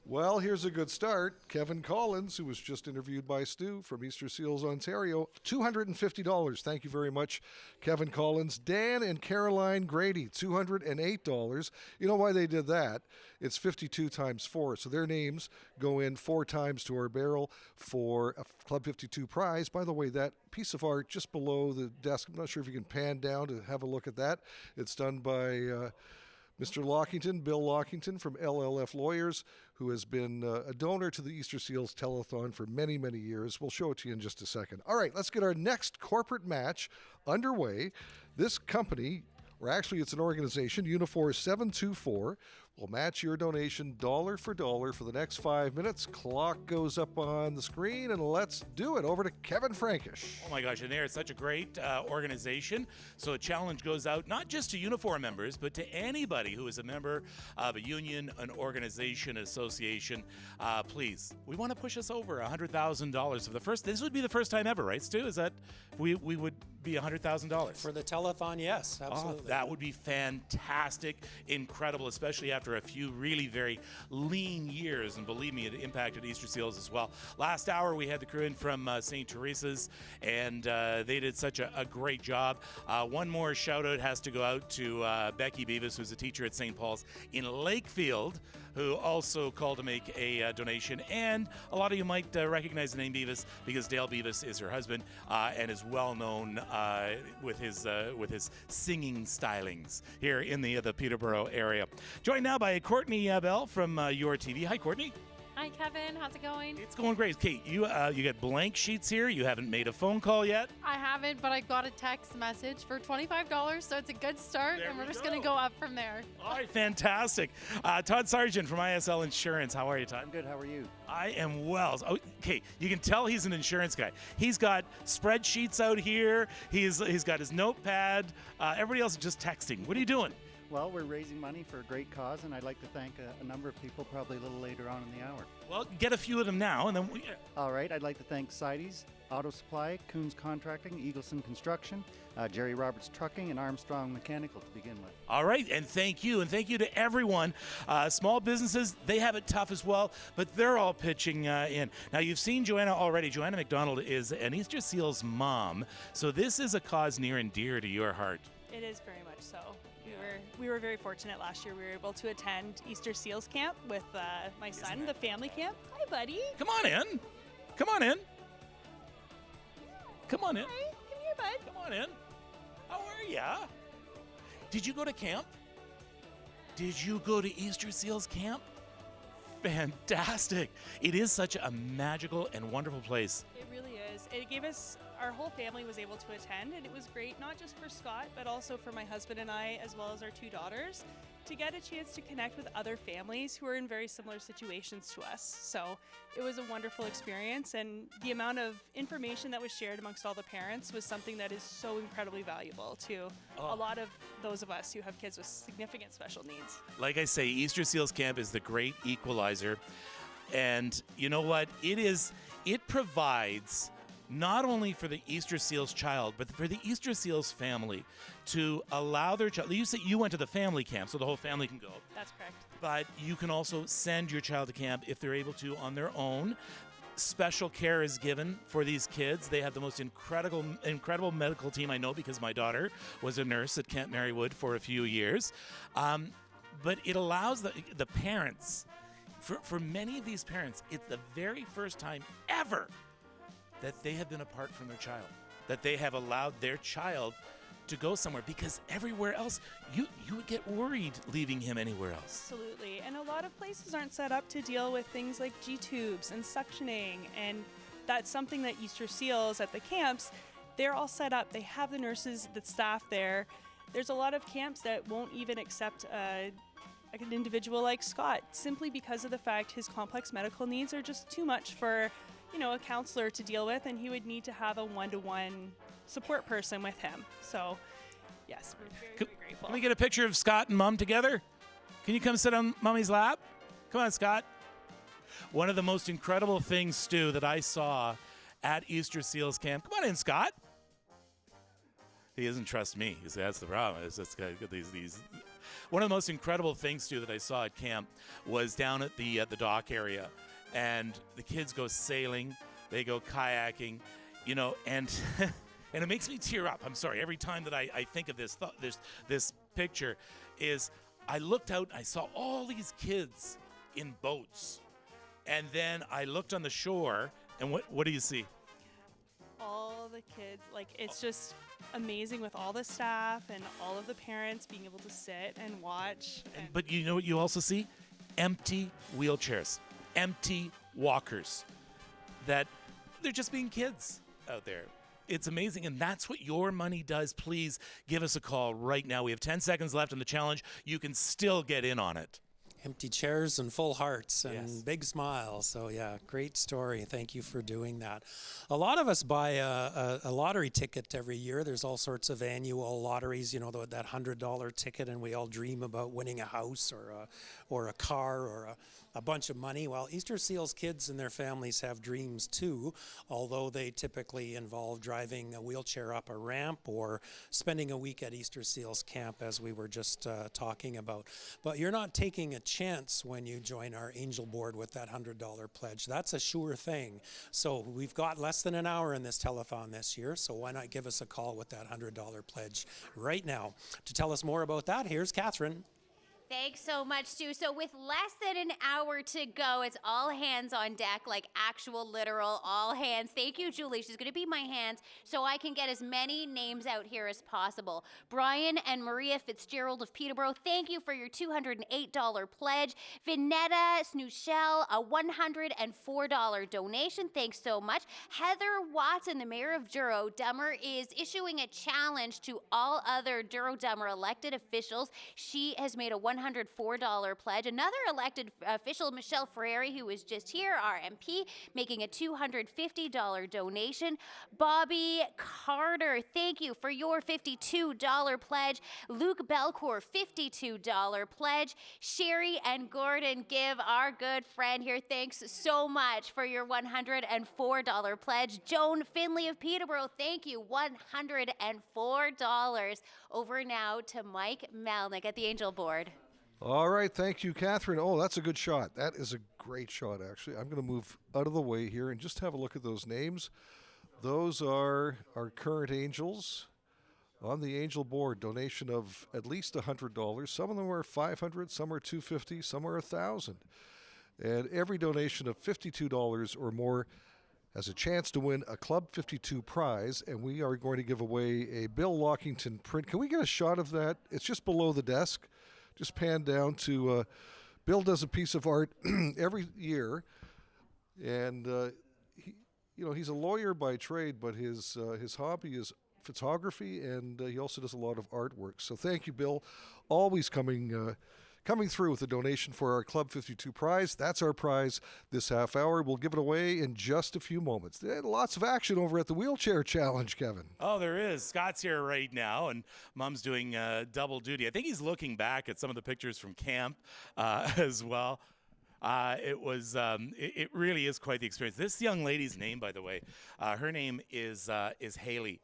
Well, here's a good start. Kevin Collins, who was just interviewed by Stu from Easter Seals, Ontario, $250. Thank you very much, Kevin Collins. Dan and Caroline Grady, $208. You know why they did that? It's 52 times 4. So their names go in 4 times to our barrel for a Club 52 prize. By the way, that piece of art just below the desk, I'm not sure if you can pan down to have a look at that. It's done by Mr. Lockington, Bill Lockington from LLF Lawyers, who has been a donor to the Easter Seals Telethon for many, many years. We'll show it to you in just a second. All right, let's get our next corporate match underway. This company, or actually it's an organization, Unifor 724, will match your donation dollar for the next 5 minutes. Clock goes up on the screen, and let's do it. Over to Kevin Frankish. Oh my gosh, and they're such a great organization. So a challenge goes out not just to Unifor members, but to anybody who is a member of a union, an organization, association. Please, we want to push us over $100,000 for the first. This would be the first time ever, right, Stu? Is that we would be $100,000 for the telethon? Yes, absolutely. Oh, that would be fantastic, incredible, especially after a few really very lean years. And believe me, it impacted Easter Seals as well. Last hour, we had the crew in from St. Teresa's, and they did such a great job. One more shout out has to go out to Becky Beavis, who's a teacher at St. Paul's in Lakefield, who also called to make a donation. And a lot of you might recognize the name Beavis because Dale Beavis is her husband and is well known with his singing stylings here in the Peterborough area. Joined now by Courtney Bell from Your TV. Hi, Courtney. Hi, Kevin. How's it going? It's going great. Kate, you got blank sheets here. You haven't made a phone call yet. I haven't, but I got a text message for $25, so it's a good start, and we're just going to go up from there. All right, fantastic. Todd Sargent from ISL Insurance. How are you, Todd? I'm good. How are you? I am well. Okay, you can tell he's an insurance guy. He's got spreadsheets out here. He's got his notepad. Everybody else is just texting. What are you doing? Well, we're raising money for a great cause, and I'd like to thank a number of people probably a little later on in the hour. Well, get a few of them now, and then All right, I'd like to thank CITES, Auto Supply, Coons Contracting, Eagleson Construction, Jerry Roberts Trucking, and Armstrong Mechanical to begin with. All right, and thank you to everyone. Small businesses, they have it tough as well, but they're all pitching in. Now, you've seen Joanna already. Joanna McDonald is an Easter Seals mom, so this is a cause near and dear to your heart. It is very much so. We were very fortunate last year. We were able to attend Easter Seals Camp with my son, the family camp. Hi, buddy. Come on in. Come on in. Come on in. Hi, come here, bud. Come on in. How are ya? Did you go to camp? Did you go to Easter Seals Camp? Fantastic. It is such a magical and wonderful place. It really is. It gave us, our whole family was able to attend, and it was great, not just for Scott, but also for my husband and I, as well as our 2 daughters, to get a chance to connect with other families who are in very similar situations to us. So it was a wonderful experience, and the amount of information that was shared amongst all the parents was something that is so incredibly valuable to a lot of those of us who have kids with significant special needs. Like I say, Easter Seals Camp is the great equalizer. And you know what? It provides not only for the Easter Seals child, but for the Easter Seals family to allow their child. You say you went to the family camp, so the whole family can go. That's correct. But you can also send your child to camp if they're able to on their own. Special care is given for these kids. They have the most incredible medical team I know, because my daughter was a nurse at Camp Marywood for a few years. But it allows the parents, for many of these parents, it's the very first time ever that they have been apart from their child, that they have allowed their child to go somewhere, because everywhere else, you would get worried leaving him anywhere else. Absolutely. And a lot of places aren't set up to deal with things like G-tubes and suctioning, and that's something that Easter Seals at the camps, they're all set up. They have the nurses, the staff there. There's a lot of camps that won't even accept an individual like Scott, simply because of the fact his complex medical needs are just too much for a counselor to deal with, and he would need to have a one-to-one support person with him. So, yes, we're very grateful. Can we get a picture of Scott and Mom together? Can you come sit on Mommy's lap? Come on, Scott. One of the most incredible things, Stu, that I saw at Easter Seals Camp. Come on in, Scott. He doesn't trust me. You see, that's the problem. It's just these. One of the most incredible things, Stu, that I saw at camp was down at the dock area. And the kids go sailing, they go kayaking, and and it makes me tear up. I'm sorry. Every time that I think of this picture, is I looked out and I saw all these kids in boats, and then I looked on the shore, and what do you see? All the kids, it's just amazing with all the staff and all of the parents being able to sit and watch. But you know what you also see? Empty wheelchairs. Empty walkers, that they're just being kids out there. It's amazing, and that's what your money does. Please give us a call right now. We have 10 seconds left in the challenge. You can still get in on it. Empty chairs and full hearts and big smiles. So yeah, great story. Thank you for doing that. A lot of us buy a lottery ticket every year. There's all sorts of annual lotteries, that $100 ticket, and we all dream about winning a house or a car or a bunch of money. Well, Easter Seals kids and their families have dreams too, although they typically involve driving a wheelchair up a ramp or spending a week at Easter Seals camp, as we were just talking about. But you're not taking a chance when you join our Angel Board with that $100 pledge. That's a sure thing. So we've got less than an hour in this telethon this year, so why not give us a call with that $100 pledge right now? To tell us more about that, here's Catherine. Thanks so much, Stu. So with less than an hour to go, it's all hands on deck, like actual, literal, all hands. Thank you, Julie. She's going to be my hands so I can get as many names out here as possible. Brian and Maria Fitzgerald of Peterborough, thank you for your $208 pledge. Vinetta Snooshell, a $104 donation. Thanks so much. Heather Watson, the mayor of Duro-Dummer, is issuing a challenge to all other Duro-Dummer elected officials. She has made a $104 pledge. Another elected official, Michelle Ferreri, who was just here, our MP, making a $250 donation. Bobby Carter, thank you for your $52 pledge. Luke Belcourt, $52 pledge. Sherry and Gordon give our good friend here, thanks so much for your $104 pledge. Joan Finley of Peterborough, thank you, $104. Over now to Mike Melnik at the Angel Board. All right, thank you, Catherine. Oh, that's a good shot. That is a great shot, actually. I'm going to move out of the way here and just have a look at those names. Those are our current Angels on the Angel Board. Donation of at least $100. Some of them are $500, some are $250, some are $1,000. And every donation of $52 or more has a chance to win a Club 52 prize, and we are going to give away a Bill Lockington print. Can we get a shot of that? It's just below the desk. Just pan down to Bill does a piece of art every year, and he's a lawyer by trade, but his hobby is photography, and he also does a lot of artwork. So thank you, Bill. Always coming through with a donation for our Club 52 prize. That's our prize this half hour. We'll give it away in just a few moments. Lots of action over at the Wheelchair Challenge, Kevin. Oh, there is. Scott's here right now, and Mom's doing double duty. I think he's looking back at some of the pictures from camp as well. It really is quite the experience. This young lady's name, by the way, her name is Haley.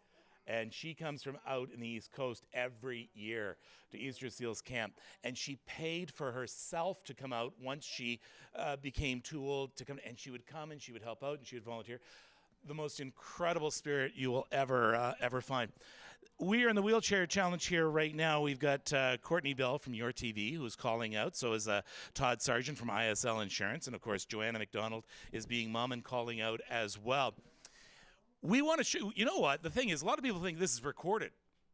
And she comes from out in the East Coast every year to Easter Seals Camp. And she paid for herself to come out once she became too old to come. And she would come and she would help out and she would volunteer. The most incredible spirit you will ever find. We are in the Wheelchair Challenge here right now. We've got Courtney Bell from Your TV who's calling out. So is Todd Sargent from ISL Insurance. And, of course, Joanna McDonald is being mom and calling out as well. We want to show, you know what, the thing is, a lot of people think this is recorded.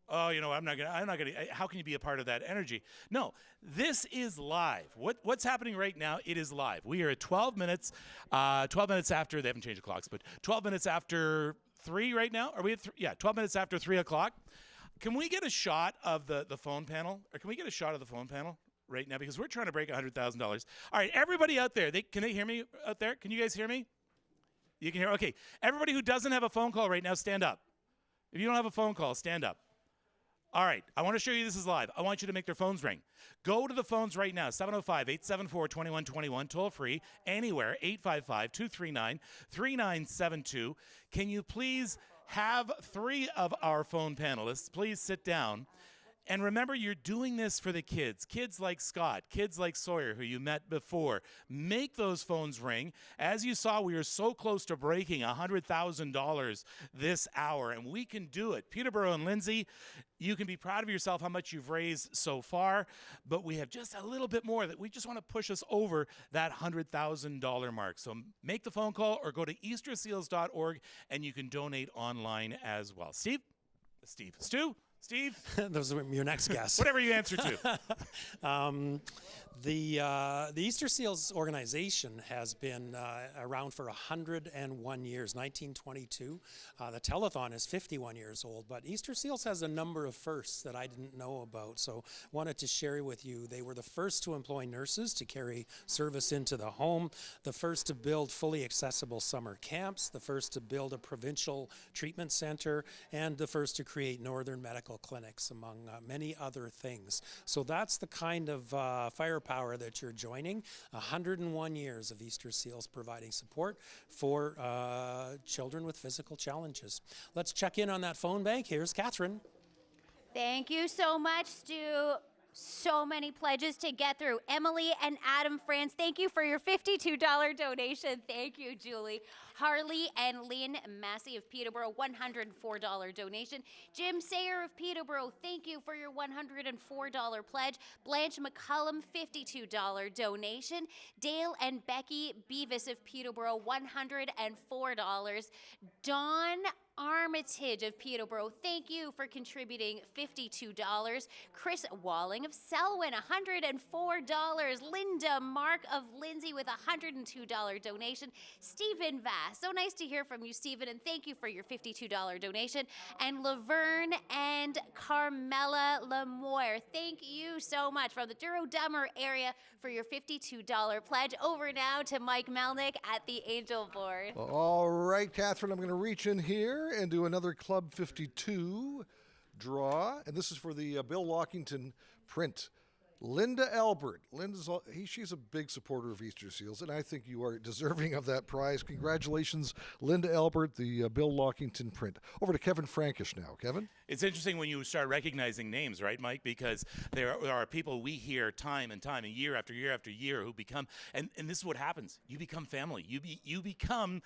Oh, I'm not gonna, how can you be a part of that energy? No, this is live. What's happening right now, it is live. We are at 12 minutes after, they haven't changed the clocks, but 12 minutes after 3 right now? Are we at 12 minutes after 3 o'clock. Can we get a shot of the phone panel? Or can we get a shot of the phone panel right now? Because we're trying to break $100,000. All right, everybody out there, can they hear me out there? Can you guys hear me? You can hear, okay. Everybody who doesn't have a phone call right now, stand up. If you don't have a phone call, stand up. All right, I want to show you this is live. I want you to make their phones ring. Go to the phones right now, 705-874-2121, toll free, anywhere, 855-239-3972. Can you please have 3 of our phone panelists please sit down? And remember, you're doing this for the kids like Scott, kids like Sawyer, who you met before. Make those phones ring. As you saw, we are so close to breaking $100,000 this hour, and we can do it. Peterborough and Lindsay, you can be proud of yourself how much you've raised so far, but we have just a little bit more that we just want to push us over that $100,000 mark. So make the phone call or go to easterseals.org, and you can donate online as well. Stu? Those are your next guess. Whatever you answer to. The Easter Seals organization has been around for 101 years, 1922. The Telethon is 51 years old, but Easter Seals has a number of firsts that I didn't know about, so wanted to share with you. They were the first to employ nurses to carry service into the home, the first to build fully accessible summer camps, the first to build a provincial treatment center, and the first to create northern medical clinics, among many other things. So that's the kind of firepower that you're joining. 101 years of Easter Seals providing support for children with physical challenges. Let's check in on that phone bank. Here's Catherine. Thank you so much, Stu. So many pledges to get through. Emily and Adam France, thank you for your $52 donation. Thank you, Julie. Harley and Lynn Massey of Peterborough, $104 donation. Jim Sayer of Peterborough, thank you for your $104 pledge. Blanche McCullum, $52 donation. Dale and Becky Beavis of Peterborough, $104. Dawn Armitage of Peterborough, thank you for contributing $52. Chris Walling of Selwyn, $104. Linda Mark of Lindsay with a $102 donation. Stephen Vass, so nice to hear from you, Stephen, and thank you for your $52 donation. And Laverne and Carmela Lemoire, thank you so much from the Duro-Dummer area for your $52 pledge. Over now to Mike Melnik at the Angel Board. All right, Catherine, I'm going to reach in here and do another Club 52 draw, and this is for the Bill Lockington print. Linda Albert. She's a big supporter of Easter Seals, and I think you are deserving of that prize. Congratulations, Linda Albert, the Bill Lockington print. Over to Kevin Frankish now. Kevin? It's interesting when you start recognizing names, right, Mike? Because there are people we hear time and time, and year after year after year, who become, and this is what happens. You become family. You become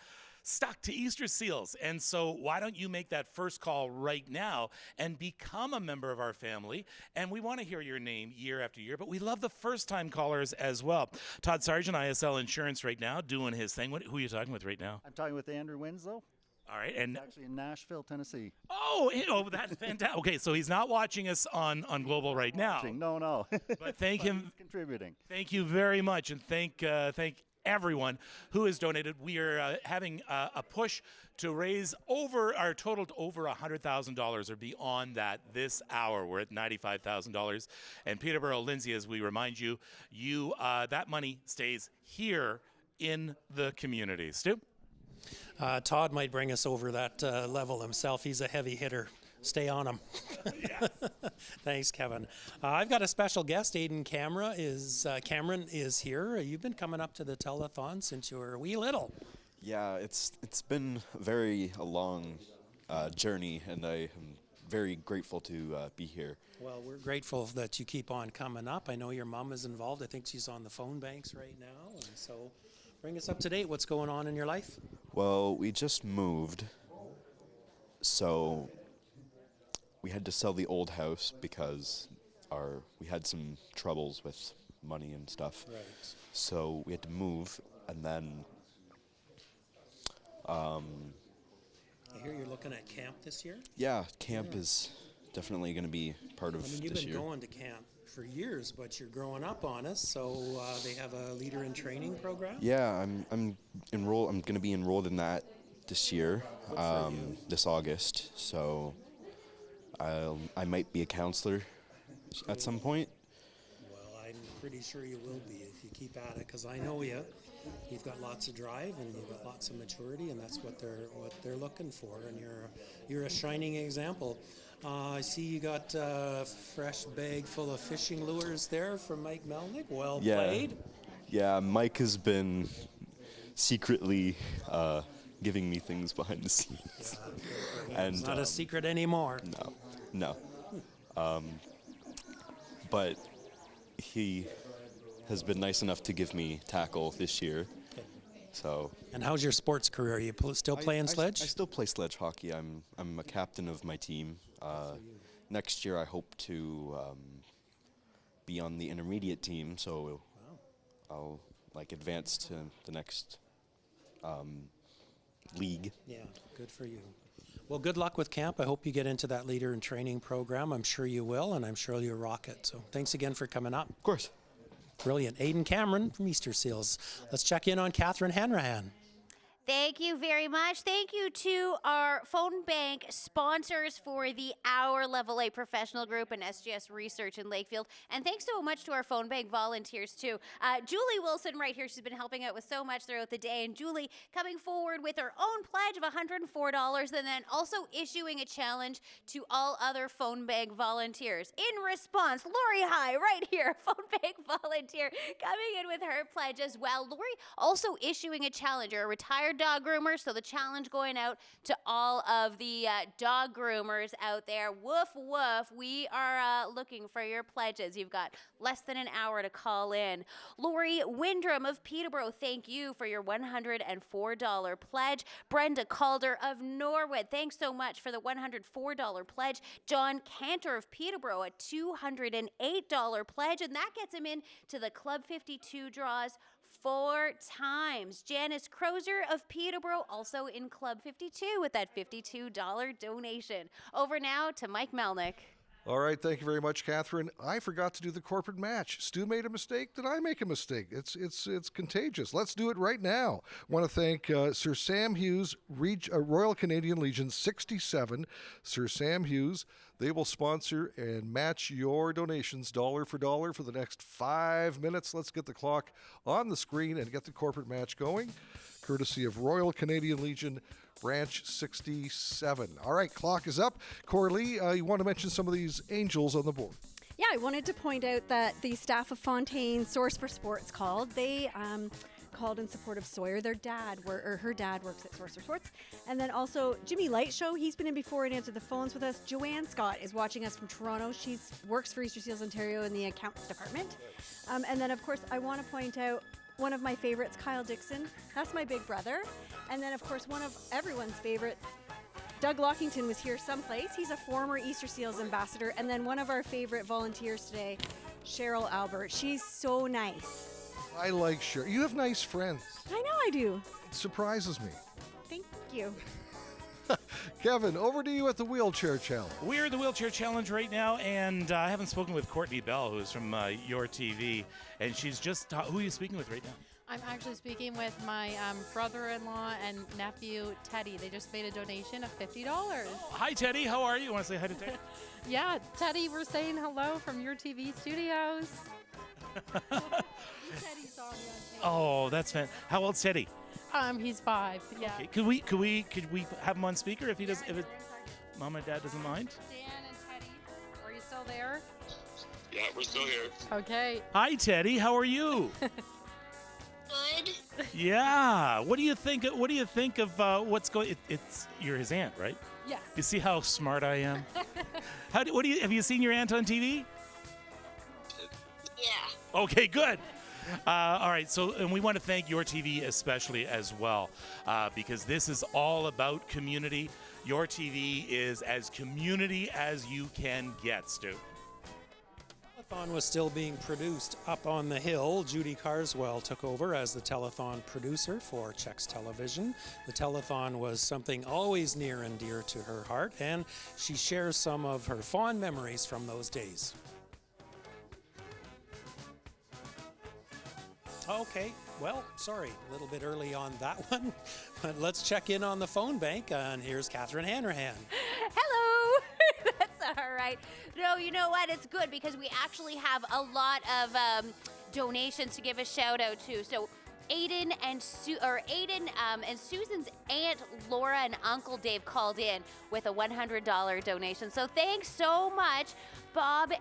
stuck to Easter Seals. And so why don't you make that first call right now and become a member of our family? And we want to hear your name year after year, but we love the first-time callers as well. Todd Sargent, ISL Insurance right now, doing his thing. Who are you talking with right now? I'm talking with Andrew Winslow. All right. And he's actually in Nashville, Tennessee. Oh, that's fantastic. Okay, so he's not watching us on Global right now. No. But thank him. He's contributing. Thank you very much, and thank everyone who has donated. We are having a push to raise our total to over $100,000 or beyond that this hour. We're at $95,000. And Peterborough-Lindsay, as we remind you, that money stays here in the community. Stu? Todd might bring us over that level himself. He's a heavy hitter. Stay on him. Thanks, Kevin. I've got a special guest. Aiden Cameron is here. You've been coming up to the telethon since you were a wee little. Yeah, it's been a long journey, and I am very grateful to be here. Well, we're grateful that you keep on coming up. I know your mom is involved. I think she's on the phone banks right now, and so bring us up to date. What's going on in your life? Well, we just moved, so we had to sell the old house because we had some troubles with money and stuff. Right. So we had to move, and then I hear you're looking at camp this year? yeah, camp is definitely going to be part of I mean, you've this been year. going to camp for years, but you're growing up on us, so they have a leader in training program? Yeah, I'm enrolled. I'm going to be enrolled in that this year, this August. So I might be a counselor at some point. Well, I'm pretty sure you will be if you keep at it, because I know you. You've got lots of drive and you've got lots of maturity, and that's what they're looking for. And you're a shining example. I see you got a fresh bag full of fishing lures there from Mike Melnik. Well played. Yeah, Mike has been secretly giving me things behind the scenes. And it's not a secret anymore. No. But he has been nice enough to give me tackle this year. So. And how's your sports career? Are you still playing sledge? I still play sledge hockey. I'm a captain of my team. Next year I hope to be on the intermediate team, so I'll advance to the next league. Yeah, good for you. Well, good luck with camp. I hope you get into that leader in training program. I'm sure you will, and I'm sure you'll rock it. So thanks again for coming up. Of course. Brilliant. Aiden Cameron from Easter Seals. Let's check in on Catherine Hanrahan. Thank you very much. Thank you to our phone bank sponsors for the Our Level A Professional Group and SGS Research in Lakefield. And thanks so much to our phone bank volunteers, too. Julie Wilson right here. She's been helping out with so much throughout the day. And Julie coming forward with her own pledge of $104 and then also issuing a challenge to all other phone bank volunteers. In response, Lori High right here, phone bank volunteer, coming in with her pledge as well. Lori also issuing a challenge, or a retired dog groomer, so the challenge going out to all of the dog groomers out there. Woof, woof. We are looking for your pledges. You've got less than an hour to call in. Lori Windrum of Peterborough, thank you for your $104 pledge. Brenda Calder of Norwood, thanks so much for the $104 pledge. John Cantor of Peterborough, a $208 pledge, and that gets him in to the Club 52 draws 4 times. Janice Crozer of Peterborough, also in Club 52 with that $52 donation. Over now to Mike Melnik. All right, thank you very much, Catherine. I forgot to do the corporate match. Stu made a mistake. Did I make a mistake? It's contagious. Let's do it right now. I want to thank Sir Sam Hughes, Royal Canadian Legion 67. Sir Sam Hughes. They will sponsor and match your donations dollar for dollar for the next 5 minutes. Let's get the clock on the screen and get the corporate match going, courtesy of Royal Canadian Legion Branch 67. All right, clock is up. Coralie, you want to mention some of these angels on the board? Yeah, I wanted to point out that the staff of Fontaine Source for Sports called in support of Sawyer. Her dad works at Source for Sports. And then also Jimmy Light Show. He's been in before and answered the phones with us. Joanne Scott is watching us from Toronto. She works for Easter Seals Ontario in the accounts department. And then, of course, I want to point out one of my favorites, Kyle Dixon. That's my big brother. And then, of course, one of everyone's favorites, Doug Lockington, was here someplace. He's a former Easter Seals ambassador. And then one of our favorite volunteers today, Cheryl Albert. She's so nice. I like Cheryl. You have nice friends. I know I do. It surprises me. Thank you. Kevin, over to you at the Wheelchair Challenge. We're at the Wheelchair Challenge right now, and I haven't spoken with Courtney Bell, who's from Your TV, and she's just... who are you speaking with right now? I'm actually speaking with my brother-in-law and nephew, Teddy. They just made a donation of $50. Hi, Teddy. How are you? Want to say hi to Teddy? Yeah, Teddy, we're saying hello from your TV studios. Teddy saw me on TV. Oh, that's fantastic. How old's Teddy? He's 5. Yeah. Okay. Could we have him on speaker if he does? If Mom and Dad doesn't mind? Dan and Teddy, are you still there? Yeah, we're still here. Okay. Hi, Teddy. How are you? Good. Yeah. What do you think? What do you think of what's going? You're his aunt, right? Yes. You see how smart I am. Have you seen your aunt on TV? Yeah. Okay, good. All right, and we want to thank Your TV especially as well, because this is all about community. Your TV is as community as you can get, Stu. Telethon was still being produced up on the hill. Judy Carswell took over as the Telethon producer for Checks Television. The Telethon was something always near and dear to her heart, and she shares some of her fond memories from those days. Okay, well, sorry, a little bit early on that one, but let's check in on the phone bank, and here's Catherine Hanrahan. Hello. That's all right. No, you know what? It's good because we actually have a lot of donations to give a shout out to. So Aiden and Susan's aunt Laura and Uncle Dave called in with a $100 donation. So thanks so much. Bob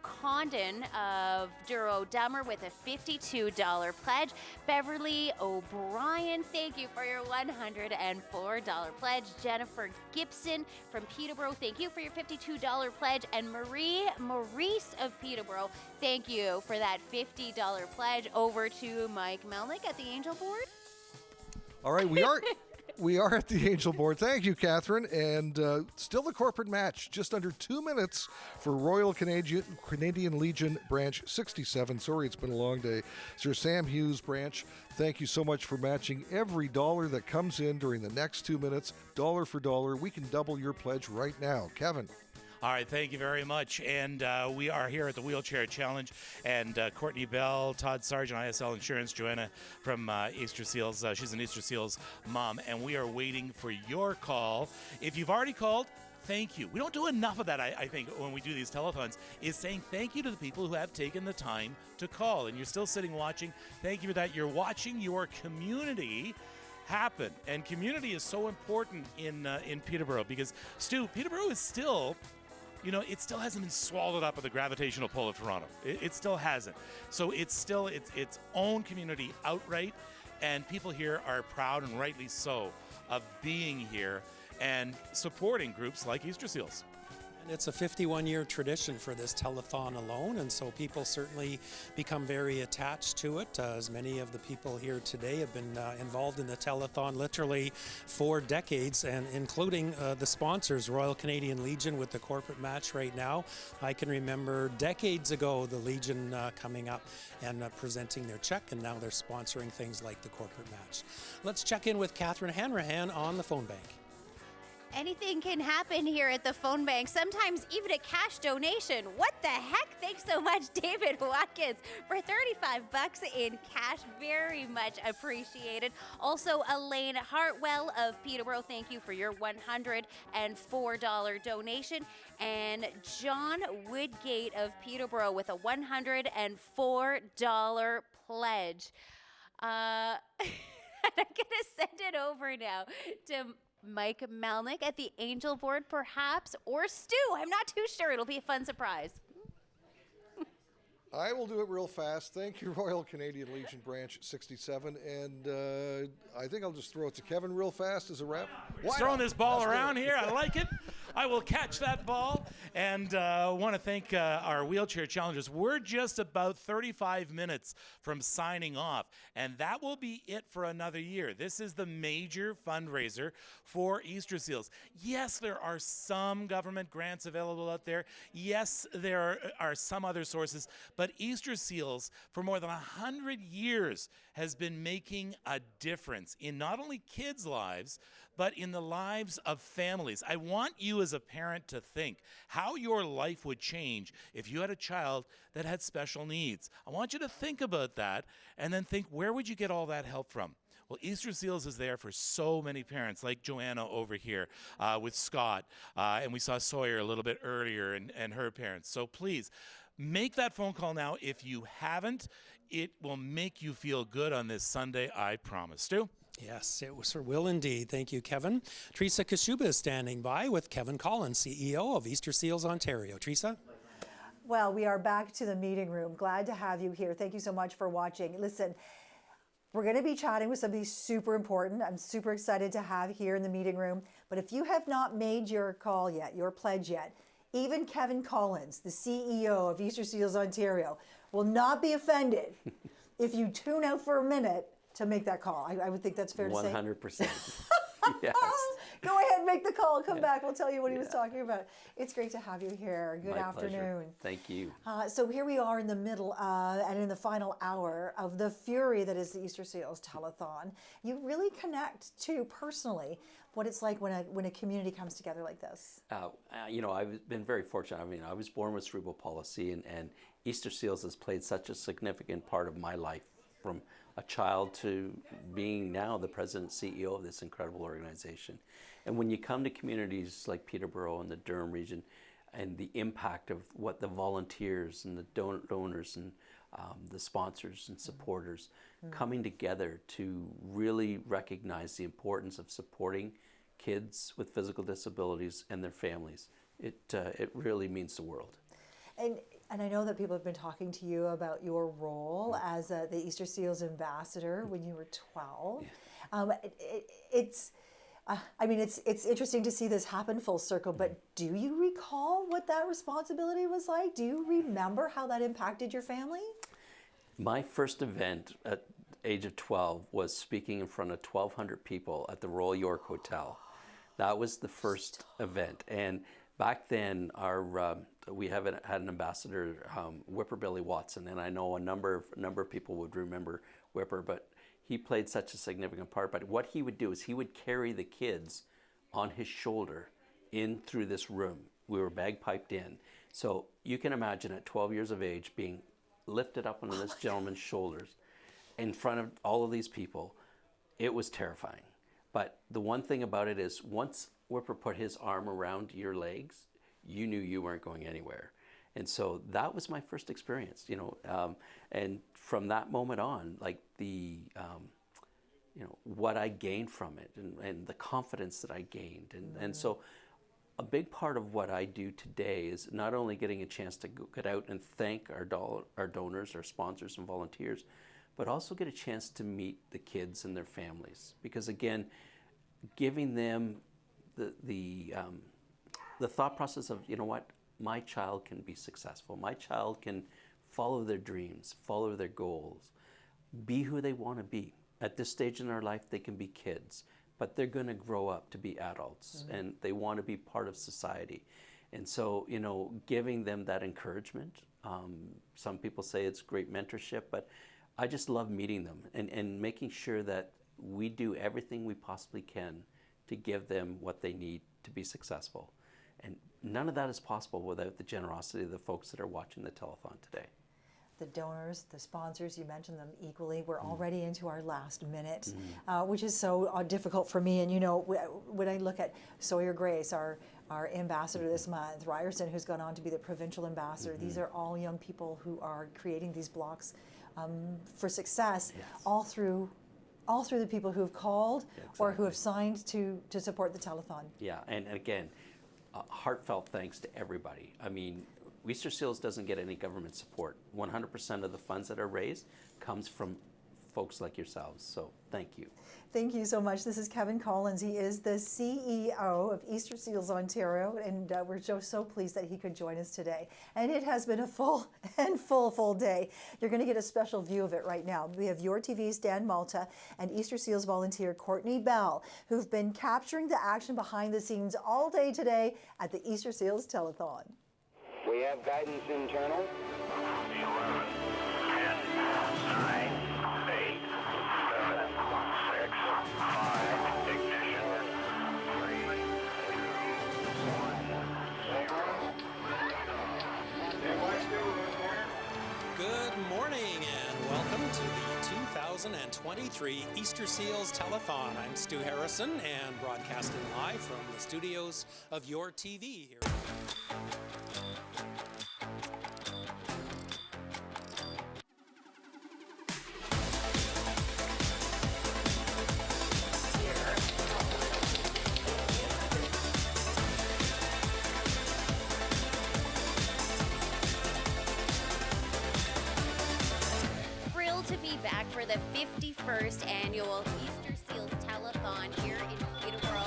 Condon of Duro Dummer with a $52 pledge. Beverly O'Brien, thank you for your $104 pledge. Jennifer Gibson from Peterborough, thank you for your $52 pledge. And Maurice of Peterborough, thank you for that $50 pledge. Over to Mike Melnik at the Angel Board. All right, we are at the Angel Board. Thank you, Catherine. And still the corporate match. Just under 2 minutes for Royal Canadian Legion Branch 67. Sorry, it's been a long day. Sir Sam Hughes Branch, thank you so much for matching every dollar that comes in during the next 2 minutes. Dollar for dollar. We can double your pledge right now. Kevin. All right, thank you very much. And we are here at the Wheelchair Challenge. And Courtney Bell, Todd Sargent, ISL Insurance, Joanna from Easter Seals. She's an Easter Seals mom. And we are waiting for your call. If you've already called, thank you. We don't do enough of that, I think, when we do these telethons, is saying thank you to the people who have taken the time to call. And you're still sitting watching. Thank you for that. You're watching your community happen. And community is so important in Peterborough because, Stu, Peterborough is still... it still hasn't been swallowed up by the gravitational pull of Toronto. It still hasn't. So it's still its own community outright, and people here are proud, and rightly so, of being here and supporting groups like Easter Seals. And it's a 51-year tradition for this telethon alone, and so people certainly become very attached to it. As many of the people here today have been involved in the telethon literally for decades, and including the sponsors, Royal Canadian Legion with the corporate match right now. I can remember decades ago the Legion coming up and presenting their check, and now they're sponsoring things like the corporate match. Let's check in with Catherine Hanrahan on the phone bank. Anything can happen here at the phone bank, sometimes even a cash donation. What the heck? Thanks so much, David Watkins, for $35 in cash. Very much appreciated. Also, Elaine Hartwell of Peterborough, thank you for your $104 donation. And John Woodgate of Peterborough with a $104 pledge. I'm going to send it over now to Mike Melnik at the Angel Board, perhaps, or Stu. I'm not too sure. It'll be a fun surprise. I will do it real fast. Thank you, Royal Canadian Legion Branch 67. And I think I'll just throw it to Kevin real fast as a wrap. He's throwing this ball around here. I like it. I will catch that ball. And want to thank our wheelchair challengers. We're just about 35 minutes from signing off. And that will be it for another year. This is the major fundraiser for Easter Seals. Yes, there are some government grants available out there. Yes, there are some other sources. But Easter Seals, for more than 100 years, has been making a difference in not only kids' lives, but in the lives of families. I want you as a parent to think how your life would change if you had a child that had special needs. I want you to think about that and then think, where would you get all that help from? Well, Easter Seals is there for so many parents, like Joanna over here with Scott, and we saw Sawyer a little bit earlier and her parents. So please, make that phone call now. If you haven't, it will make you feel good on this Sunday, I promise. Stu? Yes, it will indeed. Thank you, Kevin. Teresa Kashuba is standing by with Kevin Collins, CEO of Easter Seals Ontario. Teresa? Well, we are back to the meeting room. Glad to have you here. Thank you so much for watching. Listen, we're going to be chatting with somebody super important. I'm super excited to have here in the meeting room. But if you have not made your call yet, your pledge yet, even Kevin Collins, the CEO of Easter Seals Ontario, will not be offended if you tune out for a minute to make that call. I would think that's fair to say. 100%. Yes. Go ahead, make the call, come back. We'll tell you what he was talking about. It's great to have you here. Good afternoon. Pleasure. Thank you. So here we are in the middle and in the final hour of the fury that is the Easter Seals Telethon. You really connect to personally what it's like when a community comes together like this. I've been very fortunate. I mean, I was born with cerebral palsy, and Easter Seals has played such a significant part of my life, from a child to being now the president and CEO of this incredible organization. And when you come to communities like Peterborough and the Durham region, and the impact of what the volunteers and the donors and the sponsors and supporters coming together to really recognize the importance of supporting kids with physical disabilities and their families, it really means the world. And I know that people have been talking to you about your role as the Easter Seals ambassador when you were 12. It's interesting to see this happen full circle, but do you recall what that responsibility was like? Do you remember how that impacted your family? My first event at the age of 12 was speaking in front of 1,200 people at the Royal York Hotel. That was the first event. And back then, we had an ambassador, Whipper Billy Watson, and I know a number of people would remember Whipper, but he played such a significant part. But what he would do is he would carry the kids on his shoulder in through this room. We were bagpiped in. So you can imagine at 12 years of age being lifted up on this gentleman's shoulders in front of all of these people. It was terrifying. But the one thing about it is once Whipper put his arm around your legs, you knew you weren't going anywhere. And so that was my first experience, and from that moment on, like what I gained from it and the confidence that I gained. And so a big part of what I do today is not only getting a chance to get out and thank our donors, our sponsors and volunteers, but also get a chance to meet the kids and their families. Because again, giving them the thought process of, my child can be successful. My child can follow their dreams, follow their goals, be who they want to be. At this stage in their life, they can be kids, but they're going to grow up to be adults, and they want to be part of society. And so, giving them that encouragement. Some people say it's great mentorship, but I just love meeting them and making sure that we do everything we possibly can to give them what they need to be successful. And none of that is possible without the generosity of the folks that are watching the telethon today. The donors, the sponsors, you mentioned them equally. We're already into our last minute, which is so difficult for me. And when I look at Sawyer Grace, our ambassador this month, Ryerson, who's gone on to be the provincial ambassador, these are all young people who are creating these blocks for success, all through the people who have called or who have signed to support the telethon. Yeah, and again, heartfelt thanks to everybody. I mean, Easter Seals doesn't get any government support. 100% of the funds that are raised comes from folks like yourselves, so thank you. Thank you so much. This is Kevin Collins. He is the CEO of Easter Seals Ontario, and we're so pleased that he could join us today. And it has been a full day. You're going to get a special view of it right now. We have Your TV's Dan Malta and Easter Seals volunteer Courtney Bell, who've been capturing the action behind the scenes all day today at the Easter Seals Telethon. We have guidance internal. 11, 10, 9, 8, 7, 6, 5, ignition, 3, 2, 1. 2023 Easter Seals Telethon. I'm Stu Harrison and broadcasting live from the studios of your TV here. To be back for the 51st annual Easter Seals Telethon here in Peterborough.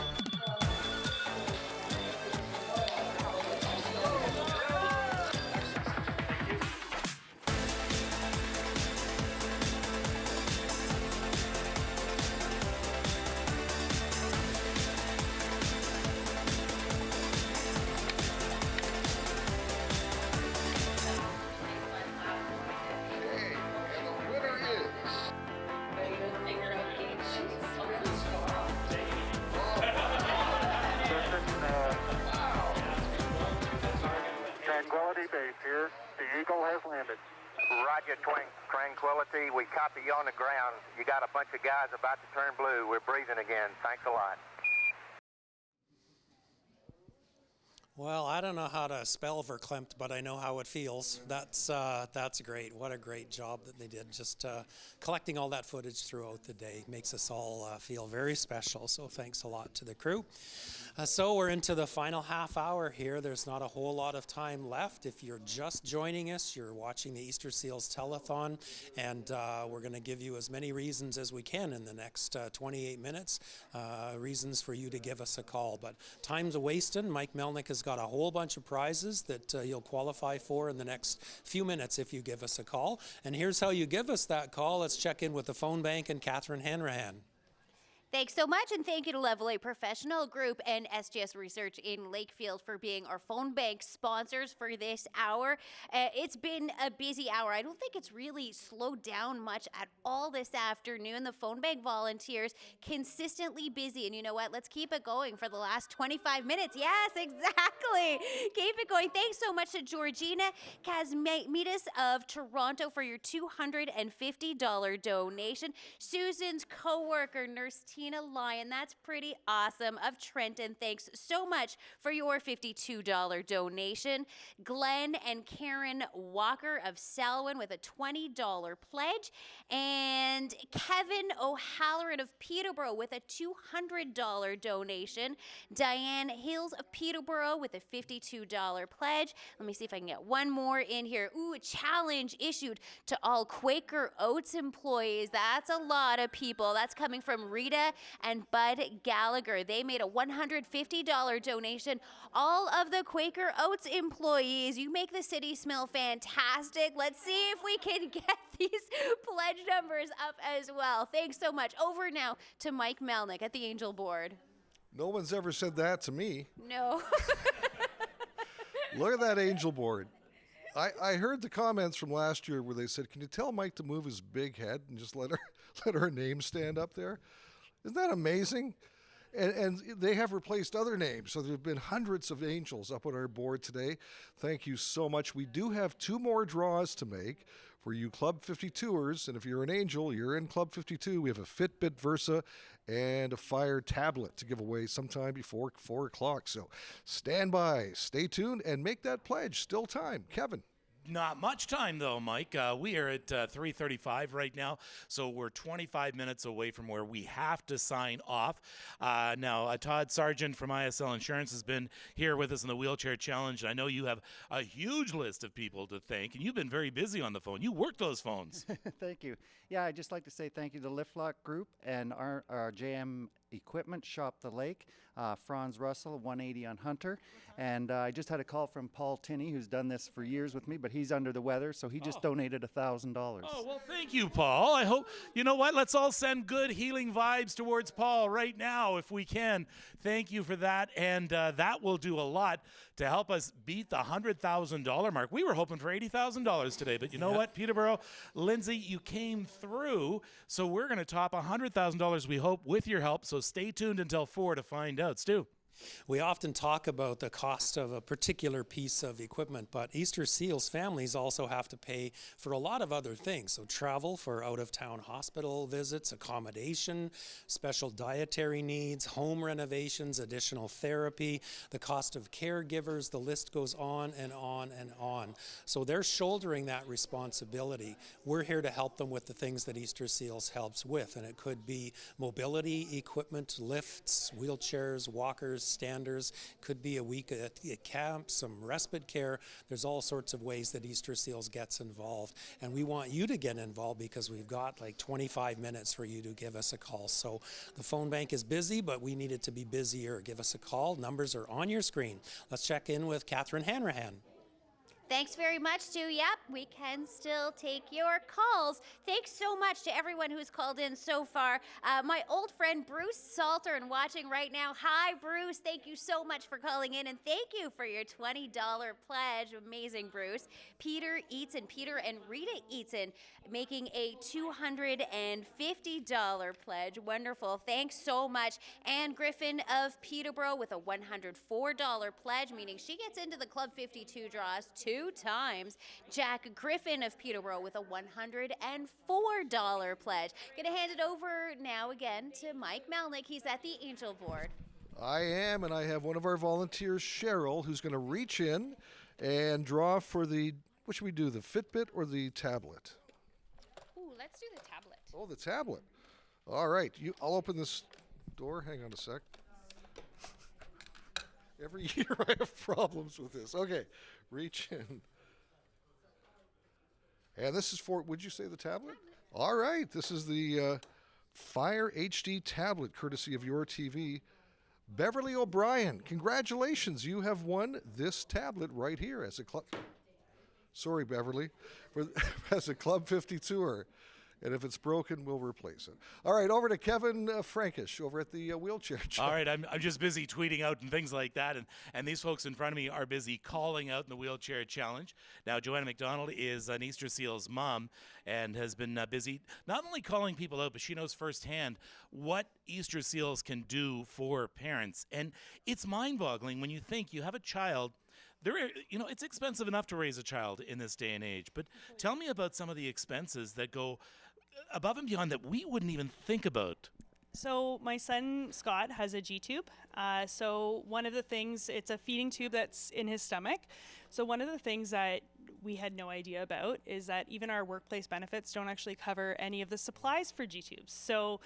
Tranquility Base here. The Eagle has landed. Roger, Tranquility. We copy you on the ground. You got a bunch of guys about to turn blue. We're breathing again. Thanks a lot. Well, I don't know how to spell verklempt, but I know how it feels. That's great. What a great job that they did. Just collecting all that footage throughout the day makes us all feel very special. So thanks a lot to the crew. So we're into the final half hour here. There's not a whole lot of time left. If you're just joining us, you're watching the Easter Seals Telethon, and we're going to give you as many reasons as we can in the next 28 minutes, reasons for you to give us a call. But time's a-wasting. Mike Melnik has got a whole bunch of prizes that you'll qualify for in the next few minutes if you give us a call. And here's how you give us that call. Let's check in with the phone bank and Catherine Hanrahan. Thanks so much, and thank you to Level A Professional Group and SGS Research in Lakefield for being our phone bank sponsors for this hour. It's been a busy hour. I don't think it's really slowed down much at all this afternoon. The phone bank volunteers consistently busy, and you know what? Let's keep it going for the last 25 minutes. Yes, exactly. Keep it going. Thanks so much to Georgina Kazmaitis of Toronto for your $250 donation. Susan's co-worker, Nurse Tina Lyon, that's pretty awesome, of Trenton. Thanks so much for your $52 donation. Glenn and Karen Walker of Selwyn with a $20 pledge. And Kevin O'Halloran of Peterborough with a $200 donation. Diane Hills of Peterborough with a $52 pledge. Let me see if I can get one more in here. Ooh, a challenge issued to all Quaker Oats employees. That's a lot of people. That's coming from Rita and Bud Gallagher. They made a $150 donation. All of the Quaker Oats employees, you make the city smell fantastic. Let's see if we can get these pledge numbers up as well. Thanks so much. Over now to Mike Melnik at the Angel Board. No one's ever said that to me. No. Look at that Angel Board. I heard the comments from last year where they said, can you tell Mike to move his big head and just let her name stand up there? Isn't that amazing? And they have replaced other names. So there have been hundreds of angels up on our board today. Thank you so much. We do have 2 more draws to make for you Club 52ers. And if you're an angel, you're in Club 52. We have a Fitbit Versa and a Fire tablet to give away sometime before 4 o'clock. So stand by, stay tuned, and make that pledge. Still time. Kevin. Not much time, though, Mike. We are at 3:35 right now, so we're 25 minutes away from where we have to sign off. Now, Todd Sargent from ISL Insurance has been here with us in the Wheelchair Challenge, and I know you have a huge list of people to thank, and you've been very busy on the phone. You work those phones. Thank you. Yeah, I'd just like to say thank you to Lift Lock Group and our JM Equipment Shop the Lake, Franz Russell, 180 on Hunter. And I just had a call from Paul Tinney, who's done this for years with me, but he's under the weather, so he just donated $1,000. Oh, well, thank you, Paul. I hope, you know what, let's all send good healing vibes towards Paul right now if we can. Thank you for that, and that will do a lot to help us beat the $100,000 mark. We were hoping for $80,000 today, but you know what, Peterborough-Lindsay, you came through, so we're going to top $100,000, we hope, with your help, so stay tuned until 4 to find out. Stu. We often talk about the cost of a particular piece of equipment, but Easter Seals families also have to pay for a lot of other things. So travel for out-of-town hospital visits, accommodation, special dietary needs, home renovations, additional therapy, the cost of caregivers, the list goes on and on and on. So they're shouldering that responsibility. We're here to help them with the things that Easter Seals helps with, and it could be mobility equipment, lifts, wheelchairs, walkers, standers, could be a week at camp, some respite care. There's all sorts of ways that Easter Seals gets involved. And we want you to get involved because we've got like 25 minutes for you to give us a call. So the phone bank is busy, but we need it to be busier. Give us a call. Numbers are on your screen. Let's check in with Catherine Hanrahan. Thanks very much, Stu. Yep, we can still take your calls. Thanks so much to everyone who's called in so far. My old friend Bruce Salter and watching right now. Hi, Bruce. Thank you so much for calling in, and thank you for your $20 pledge. Amazing, Bruce. Peter and Rita Eaton making a $250 pledge. Wonderful. Thanks so much. Ann Griffin of Peterborough with a $104 pledge, meaning she gets into the Club 52 draws 2 times. Jack Griffin of Peterborough with a $104 pledge. Gonna hand it over now again to Mike Melnik. He's at the Angel board. I am, and I have one of our volunteers, Cheryl, who's going to reach in and draw for the, what should we do, the Fitbit or the tablet? Ooh, let's do the tablet. Oh, the tablet. All right, I'll open this door. Hang on a sec. Every year I have problems with this. Okay, reach in. And this is for, would you say the tablet? All right, this is the Fire HD tablet, courtesy of your TV. Beverly O'Brien, congratulations. You have won this tablet right here as a club. Sorry, Beverly. As a Club 52er. And if it's broken, we'll replace it. All right, over to Kevin Frankish over at the wheelchair challenge. All right, I'm just busy tweeting out and things like that, and these folks in front of me are busy calling out in the wheelchair challenge. Now, Joanna McDonald is an Easter Seals mom and has been busy not only calling people out, but she knows firsthand what Easter Seals can do for parents. And it's mind-boggling when you think you have a child. It's expensive enough to raise a child in this day and age, but tell me about some of the expenses that go above and beyond that we wouldn't even think about. So my son Scott has a G-tube. So one of the things, it's a feeding tube that's in his stomach. So one of the things that we had no idea about is that even our workplace benefits don't actually cover any of the supplies for G-tubes. So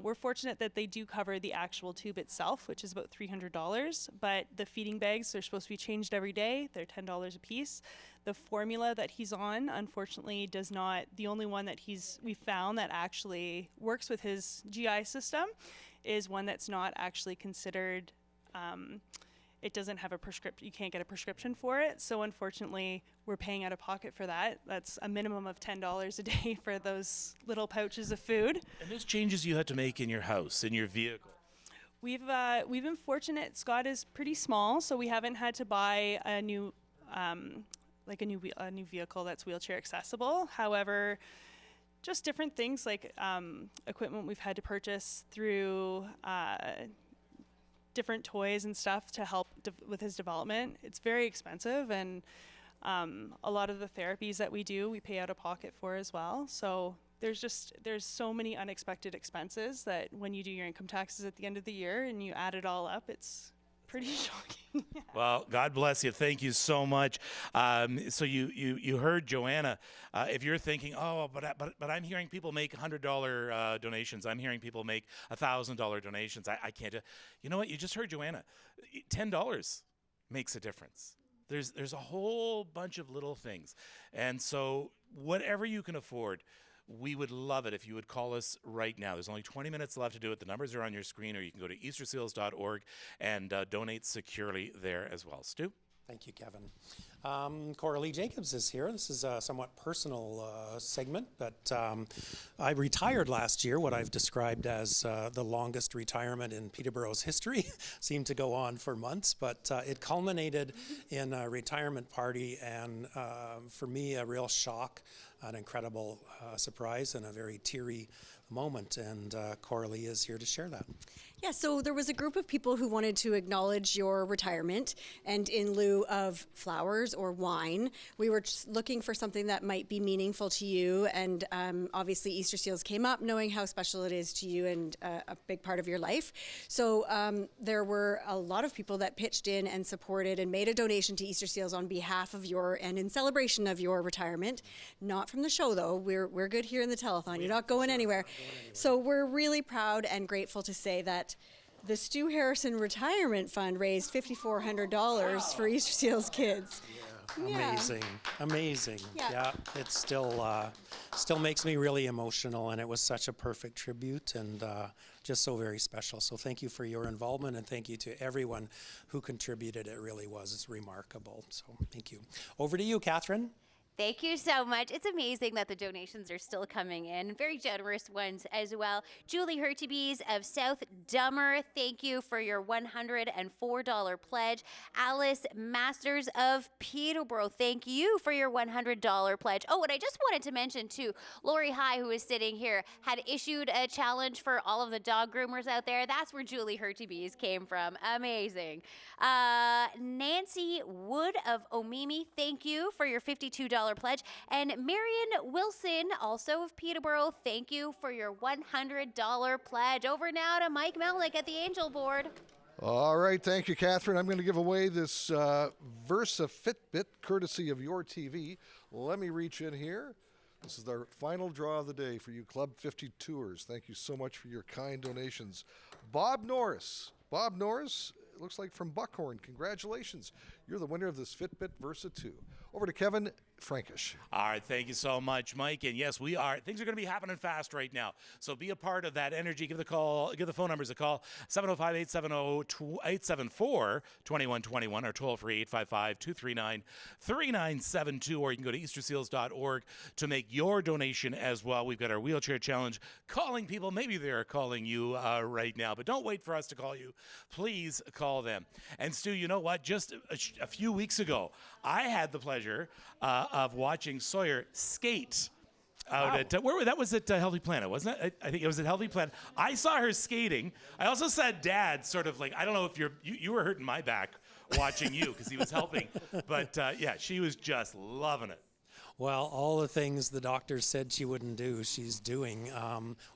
we're fortunate that they do cover the actual tube itself, which is about $300, but the feeding bags, they're supposed to be changed every day. They're $10 a piece. The formula that he's on, unfortunately, does not, the only one that we found that actually works with his GI system is one that's not actually considered, it doesn't have a prescription, you can't get a prescription for it. So unfortunately, we're paying out of pocket for that. That's a minimum of $10 a day for those little pouches of food. And those changes you had to make in your house, in your vehicle. We've been fortunate. Scott is pretty small, so we haven't had to buy a new vehicle that's wheelchair accessible. However, just different things like equipment we've had to purchase through different toys and stuff to help with his development. It's very expensive, and a lot of the therapies that we do, we pay out of pocket for as well. So there's so many unexpected expenses that when you do your income taxes at the end of the year and you add it all up, it's pretty shocking. Yeah. Well, God bless you. Thank you so much. So you heard Joanna. If you're thinking, oh, but I'm hearing people make $100 donations. I'm hearing people make $1,000 donations. I can't. You know what? You just heard Joanna. $10 makes a difference. There's a whole bunch of little things, and so whatever you can afford. We would love it if you would call us right now. There's only 20 minutes left to do it. The numbers are on your screen, or you can go to easterseals.org and donate securely there as well. Stu? Thank you, Kevin. Coralie Jacobs is here. This is a somewhat personal segment, but I retired last year, what I've described as the longest retirement in Peterborough's history. Seemed to go on for months, but it culminated in a retirement party, and for me, a real shock. an incredible surprise and a very teary moment. And Coralie is here to share that. Yeah, so there was a group of people who wanted to acknowledge your retirement, and in lieu of flowers or wine, we were just looking for something that might be meaningful to you. And obviously, Easter Seals came up, knowing how special it is to you and a big part of your life. So there were a lot of people that pitched in and supported and made a donation to Easter Seals on behalf of your and in celebration of your retirement. Not from the show, though. We're good here in the telethon. You're not going anywhere. So we're really proud and grateful to say that the Stu Harrison Retirement Fund raised $5,400 for Easter Seals kids. Amazing, amazing. Yeah, it still makes me really emotional, and it was such a perfect tribute and just so very special. So thank you for your involvement, and thank you to everyone who contributed. It really was. It's remarkable. So thank you. Over to you, Catherine. Thank you so much. It's amazing that the donations are still coming in. Very generous ones as well. Julie Hurtubise of South Dummer, thank you for your $104 pledge. Alice Masters of Peterborough, thank you for your $100 pledge. Oh, and I just wanted to mention too, Lori High, who is sitting here, had issued a challenge for all of the dog groomers out there. That's where Julie Hurtubise came from. Amazing. Nancy Wood of Omimi, thank you for your $52 pledge. And Marion Wilson, also of Peterborough, thank you for your $100 pledge. Over now to Mike Melnik at the Angel Board. All right, thank you, Catherine. I'm going to give away this Versa Fitbit, courtesy of your TV. Let me reach in here. This is our final draw of the day for you Club 50 tours. Thank you so much for your kind donations. Bob Norris. Bob Norris, it looks like from Buckhorn. Congratulations. You're the winner of this Fitbit Versa 2. Over to Kevin Frankish. All right, thank you so much, Mike. And yes, we are. Things are going to be happening fast right now. So be a part of that energy. Give the phone numbers a call, 705-874-2121 or toll free 855-239-3972, or you can go to easterseals.org to make your donation as well. We've got our wheelchair challenge calling people. Maybe they're calling you right now, but don't wait for us to call you. Please call them. And Stu, you know what? Just a few weeks ago, I had the pleasure of watching Sawyer skate out at that was at Healthy Planet, wasn't it? I think it was at Healthy Planet. I saw her skating. I also saw Dad sort of like, I don't know if you were hurting my back watching you because he was helping, but yeah, she was just loving it. Well, all the things the doctor said she wouldn't do, she's doing.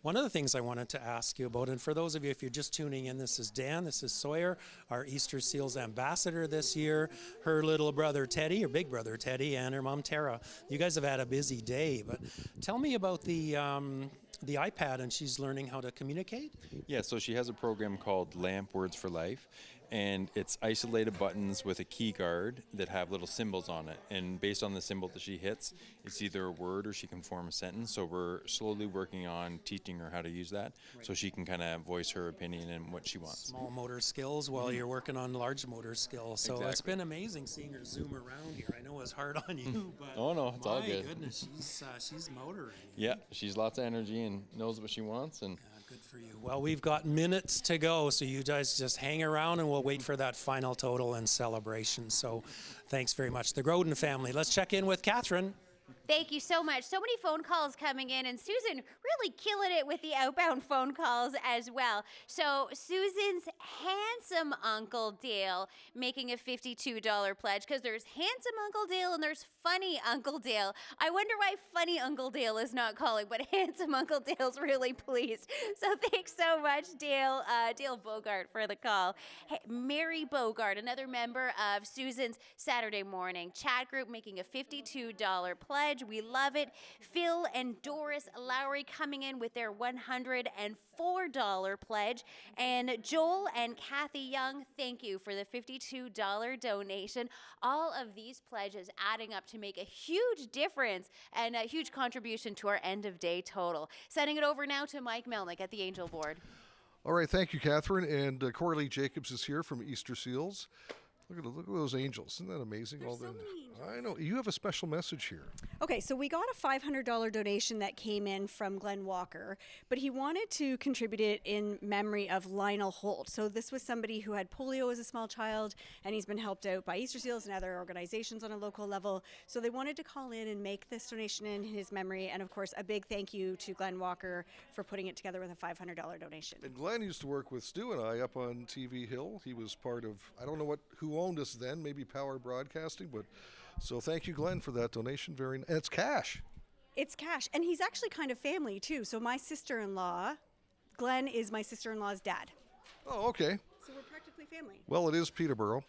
One of the things I wanted to ask you about, and for those of you, if you're just tuning in, this is Dan, this is Sawyer, our Easter Seals ambassador this year, her little brother Teddy, her big brother Teddy, and her mom Tara. You guys have had a busy day, but tell me about the iPad, and she's learning how to communicate? Yeah, so she has a program called Lamp Words for Life, and it's isolated buttons with a key guard that have little symbols on it. And based on the symbol that she hits, it's either a word or she can form a sentence. So we're slowly working on teaching her how to use that so she can kind of voice her opinion and what she wants. Small motor skills while you're working on large motor skills. So It's been amazing seeing her zoom around here. I know it's hard on you, but oh no, it's all good. My goodness, she's motoring. Yeah, she's lots of energy and knows what she wants. And good for you. Well, we've got minutes to go, so you guys just hang around and we'll wait for that final total and celebration. So thanks very much. The Groden family. Let's check in with Catherine. Thank you so much. So many phone calls coming in, and Susan really killing it with the outbound phone calls as well. So Susan's handsome Uncle Dale making a $52 pledge, because there's handsome Uncle Dale and there's funny Uncle Dale. I wonder why funny Uncle Dale is not calling, but handsome Uncle Dale's really pleased. So thanks so much, Dale Bogart, for the call. Hey, Mary Bogart, another member of Susan's Saturday morning chat group, making a $52 pledge. We love it. Phil and Doris Lowry coming in with their $104 pledge. And Joel and Kathy Young, thank you for the $52 donation. All of these pledges adding up to make a huge difference and a huge contribution to our end of day total. Sending it over now to Mike Melnik at the Angel Board. All right, thank you, Catherine. And Coralie Jacobs is here from Easter Seals. Look at those angels. Isn't that amazing? All the, I know. You have a special message here. Okay, so we got a $500 donation that came in from Glenn Walker, but he wanted to contribute it in memory of Lionel Holt. So this was somebody who had polio as a small child, and he's been helped out by Easter Seals and other organizations on a local level. So they wanted to call in and make this donation in his memory. And of course, a big thank you to Glenn Walker for putting it together with a $500 donation. And Glenn used to work with Stu and I up on TV Hill. He was part of, I don't know who owned us then, maybe Power Broadcasting, but so thank you, Glenn, for that donation. And it's cash. It's cash. And he's actually kind of family, too. So my sister-in-law, Glenn is my sister-in-law's dad. Oh, okay. So we're practically family. Well, it is Peterborough.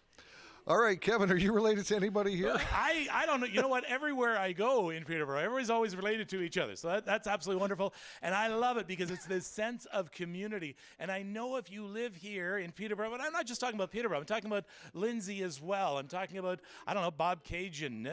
All right, Kevin, are you related to anybody here? I don't know. You know what? Everywhere I go in Peterborough, everybody's always related to each other. So that's absolutely wonderful. And I love it because it's this sense of community. And I know if you live here in Peterborough, but I'm not just talking about Peterborough. I'm talking about Lindsay as well. I'm talking about, I don't know, Bob Cajun,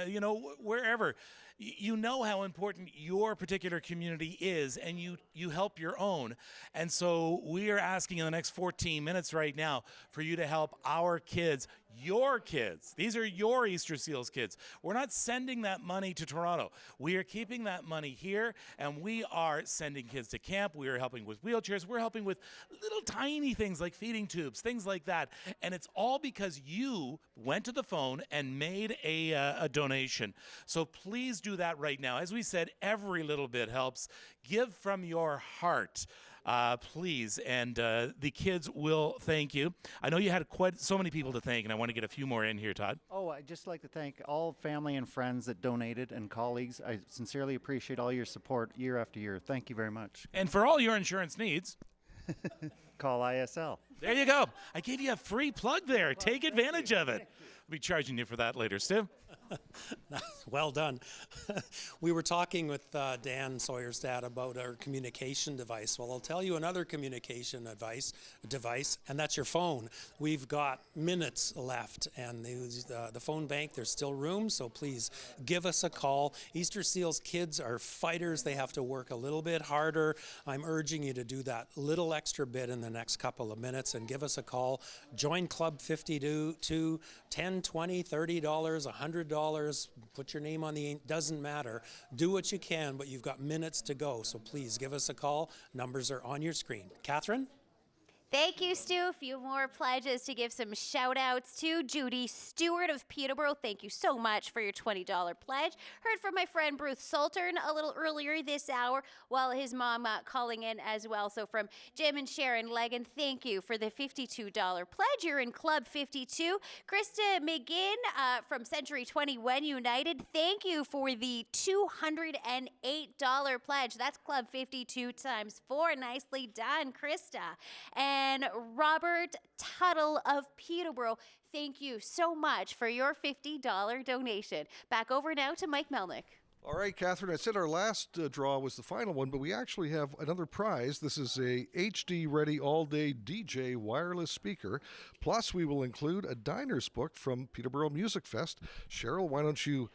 wherever. You know how important your particular community is, and you help your own. And so we are asking in the next 14 minutes right now for you to help our kids, your kids. These are your Easter Seals kids. We're not sending that money to Toronto. We are keeping that money here, and we are sending kids to camp. We are helping with wheelchairs. We're helping with little tiny things like feeding tubes, things like that. And it's all because you went to the phone and made a donation. So please do that right now. As we said, every little bit helps. Give from your heart. Please, and the kids will thank you. I know you had quite so many people to thank, and I want to get a few more in here, Todd. Oh, I'd just like to thank all family and friends that donated and colleagues. I sincerely appreciate all your support year after year. Thank you very much. And for all your insurance needs, call ISL. There you go. I gave you a free plug there. Take advantage of it. I'll be charging you for that later, Stu. Well done. We were talking with Dan Sawyer's dad about our communication device. Well, I'll tell you another communication device, and that's your phone. We've got minutes left, and the phone bank, there's still room, so please give us a call. Easter Seals kids are fighters. They have to work a little bit harder. I'm urging you to do that little extra bit in the next couple of minutes and give us a call. Join Club 52, $10, $20, $30, $100. Put your name on doesn't matter. Do what you can, but you've got minutes to go. So please give us a call. Numbers are on your screen. Catherine? Thank you, Stu. A few more pledges to give some shout outs to Judy Stewart of Peterborough. Thank you so much for your $20 pledge. Heard from my friend Bruce Saltern a little earlier this hour, while his mom calling in as well. So from Jim and Sharon Legan, thank you for the $52 pledge. You're in Club 52. Krista McGinn from Century 21 United, thank you for the $208 pledge. That's Club 52 times 4. Nicely done, Krista. And Robert Tuttle of Peterborough, thank you so much for your $50 donation. Back over now to Mike Melnik. All right, Catherine, I said our last draw was the final one, but we actually have another prize. This is a HD Ready All-Day DJ wireless speaker. Plus, we will include a diner's book from Peterborough Music Fest. Cheryl, why don't you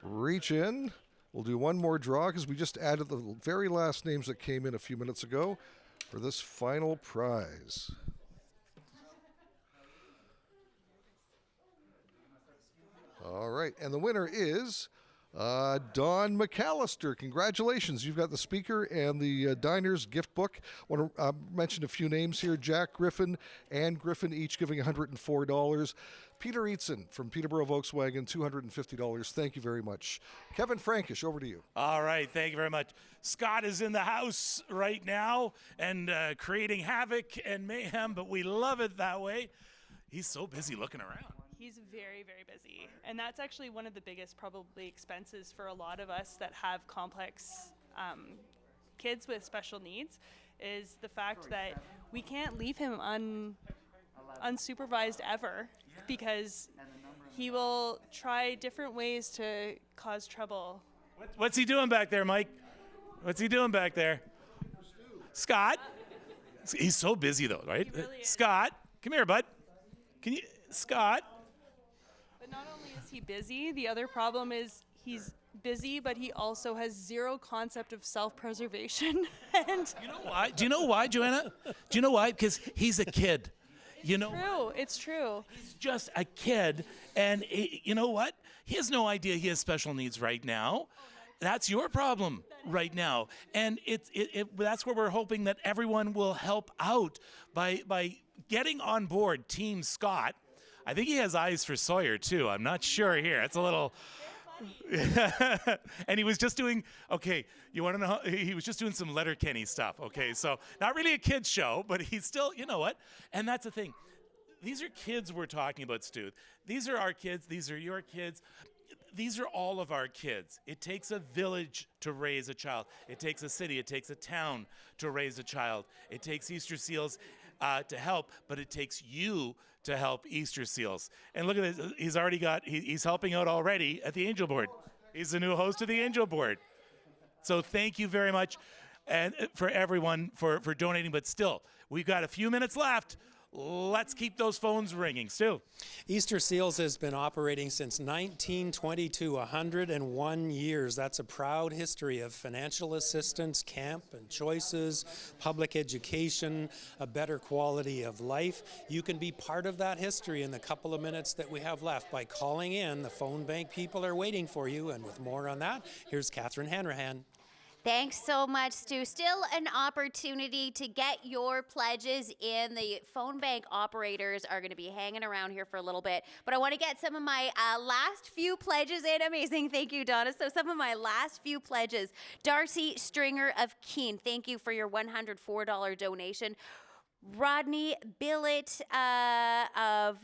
reach in? We'll do one more draw because we just added the very last names that came in a few minutes ago for this final prize. All right, and the winner is Don McAllister. Congratulations. You've got the speaker and the diner's gift book. I want to mention a few names here. Jack Griffin, Ann Griffin, each giving $104. Peter Eatson from Peterborough Volkswagen, $250. Thank you very much. Kevin Frankish, over to you. All right, thank you very much. Scott is in the house right now and creating havoc and mayhem, but we love it that way. He's so busy looking around. He's very, very busy. And that's actually one of the biggest probably expenses for a lot of us that have complex kids with special needs, is the fact that we can't leave him unsupervised ever, because he will try different ways to cause trouble. What's he doing back there, Mike? What's he doing back there? Scott? He's so busy though, right? Really Scott, come here, bud. Can you, Scott? But not only is he busy, the other problem is he's busy, but he also has zero concept of self-preservation. And you know why? Do you know why, Joanna? Do you know why? Because he's a kid. You know, True, it's true. he's just a kid, and you know what? He has no idea he has special needs right now. That's your problem right now, and that's where we're hoping that everyone will help out by getting on board Team Scott. I think he has eyes for Sawyer too. I'm not sure here. It's a little. And he was just doing, okay, you want to know, he was just doing some Letterkenny stuff, okay? So not really a kid's show, but he's still, you know what? And that's the thing. These are kids we're talking about, Stu. These are our kids. These are your kids. These are all of our kids. It takes a village to raise a child. It takes a city. It takes a town to raise a child. It takes Easter Seals to help, but it takes you to help Easter Seals. And look at this. He's already got, he's helping out already at the Angel Board. He's the new host of the Angel Board. So thank you very much and for everyone for donating. But still, we've got a few minutes left. Let's keep those phones ringing. Stu. Easter Seals has been operating since 1922, 101 years. That's a proud history of financial assistance, camp and choices, public education, a better quality of life. You can be part of that history in the couple of minutes that we have left by calling in. The phone bank people are waiting for you. And with more on that, here's Catherine Hanrahan. Thanks so much, Stu. Still an opportunity to get your pledges in. The phone bank operators are going to be hanging around here for a little bit. But I want to get some of my last few pledges in. Amazing. Thank you, Donna. So some of my last few pledges. Darcy Stringer of Keene, thank you for your $104 donation. Rodney Billett of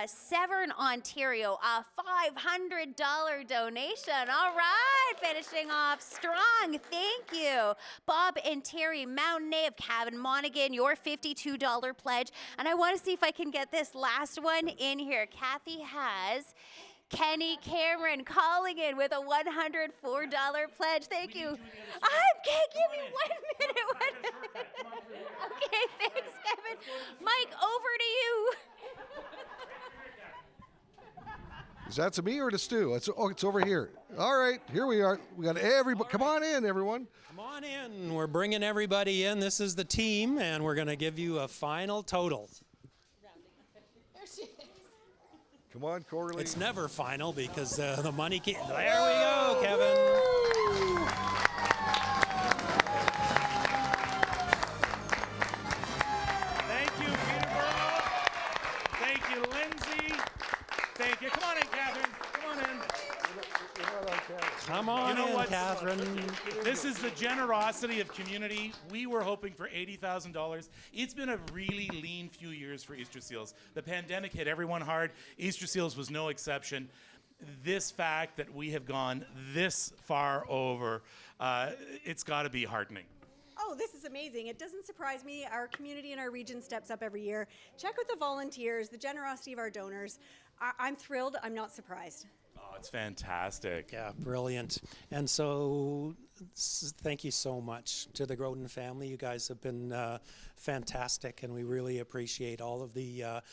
Severn, Ontario, a $500 donation. All right, finishing off strong. Thank you. Bob and Terry Mountain of Cavan Monaghan, your $52 pledge. And I want to see if I can get this last one in here. Kathy has Kenny Cameron calling in with a $104 pledge. Thank you. Okay, give me 1 minute. Okay, thanks, Kevin. Mike, over to you. Is that to me or to Stu? It's over here. All right, here we are. We got everybody. Come on in, everyone. Come on in. We're bringing everybody in. This is the team, and we're going to give you a final total. Come on, Coralie. It's never final because the money can't. There we go, Kevin. Thank you, Peterborough. Thank you, Lindsay. Thank you. Come on in, Catherine. Come on in. Come on in, Catherine. This is the generosity of community. We were hoping for $80,000. It's been a really lean few years for Easter Seals. The pandemic hit everyone hard. Easter Seals was no exception. This fact that we have gone this far over, it's got to be heartening. Oh, this is amazing. It doesn't surprise me. Our community and our region steps up every year. Check with the volunteers, the generosity of our donors. I'm thrilled. I'm not surprised. Oh, it's fantastic. Yeah, brilliant. And so thank you so much to the Groden family. You guys have been fantastic, and we really appreciate all of the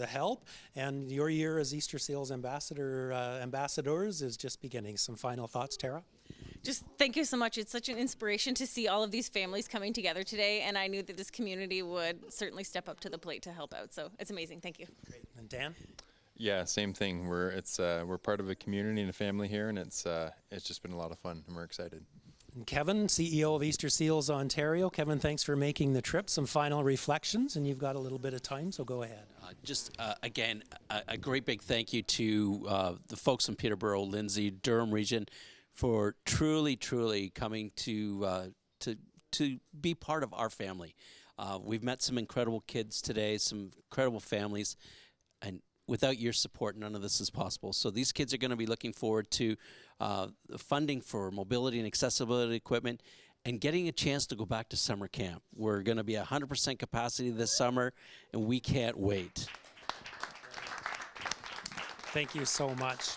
help. And your year as Easter Seals ambassadors is just beginning. Some final thoughts, Tara? Just thank you so much. It's such an inspiration to see all of these families coming together today, and I knew that this community would certainly step up to the plate to help out. So it's amazing. Thank you. Great. And Dan? Yeah, same thing. We're part of a community and a family here, and it's just been a lot of fun, and we're excited. And Kevin, CEO of Easter Seals Ontario. Kevin, thanks for making the trip. Some final reflections, and you've got a little bit of time, so go ahead. Again, a great big thank you to the folks in Peterborough-Lindsay, Durham region, for truly coming to be part of our family. We've met some incredible kids today, some incredible families, and without your support, none of this is possible. So these kids are going to be looking forward to funding for mobility and accessibility equipment and getting a chance to go back to summer camp. We're going to be 100% capacity this summer, and we can't wait. Thank you so much.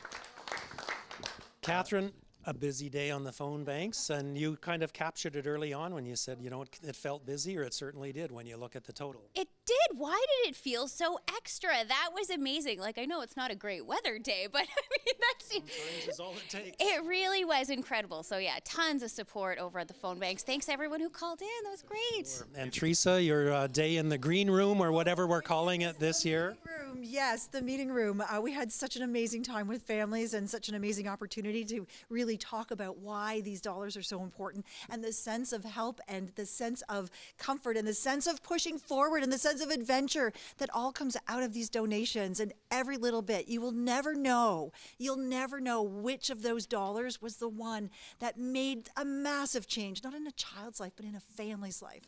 Catherine, a busy day on the phone banks, and you kind of captured it early on when you said, you know, it felt busy, or it certainly did when you look at the total. It did. Why did it feel so extra? That was amazing. Like, I know it's not a great weather day, but I mean, sometimes is all it takes. It really was incredible. So yeah, tons of support over at the phone banks. Thanks everyone who called in. That was great. Sure. And Teresa, your day in the green room, or whatever we're calling it this year. Yes, the meeting room. We had such an amazing time with families and such an amazing opportunity to really talk about why these dollars are so important, and the sense of help and the sense of comfort and the sense of pushing forward and the sense of adventure that all comes out of these donations. And every little bit, you will never know. You'll never know which of those dollars was the one that made a massive change, not in a child's life, but in a family's life.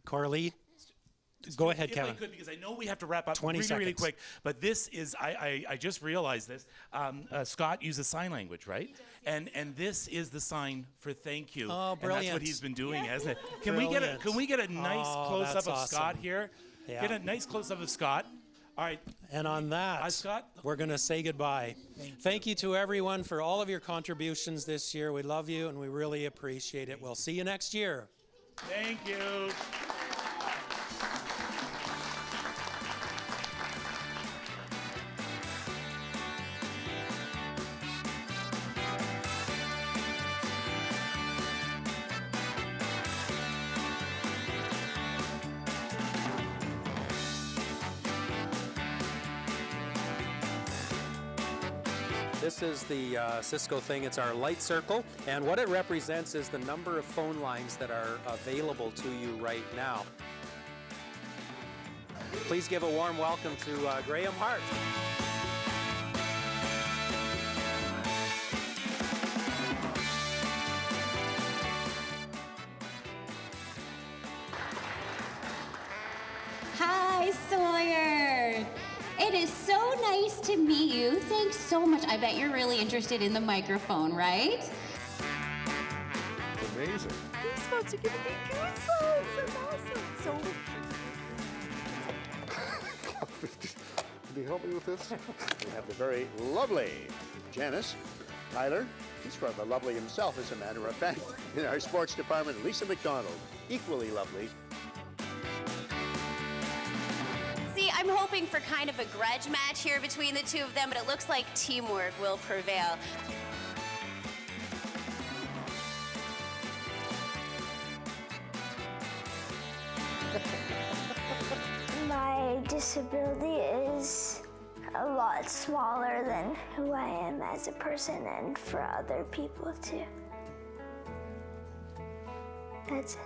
Coralie? Go ahead, Kevin. If I could, because I know we have to wrap up 20 really, really seconds. quick. But this is, I just realized this. Scott uses sign language, right? And this is the sign for thank you. Oh, brilliant. And that's what he's been doing, hasn't it? Brilliant. Can we get a nice close-up that's of awesome. Scott here? Yeah. Get a nice close-up of Scott. All right. And on that, Scott, we're going to say goodbye. Thank you to everyone for all of your contributions this year. We love you, and we really appreciate it. We'll see you next year. Thank you. This is the Cisco thing. It's our light circle, and what it represents is the number of phone lines that are available to you right now. Please give a warm welcome to Graham Hart. Hi, Sawyer. It is so nice to meet you. Thanks so much. I bet you're really interested in the microphone, right? Amazing. Goosebumps are giving me goosebumps. That's awesome. Can you help me with this? We have the very lovely Janice. Tyler, he's rather lovely himself, as a matter of fact. In our sports department, Lisa McDonald, equally lovely. See, I'm hoping for kind of a grudge match here between the two of them, but it looks like teamwork will prevail. My disability is a lot smaller than who I am as a person and for other people too. That's it.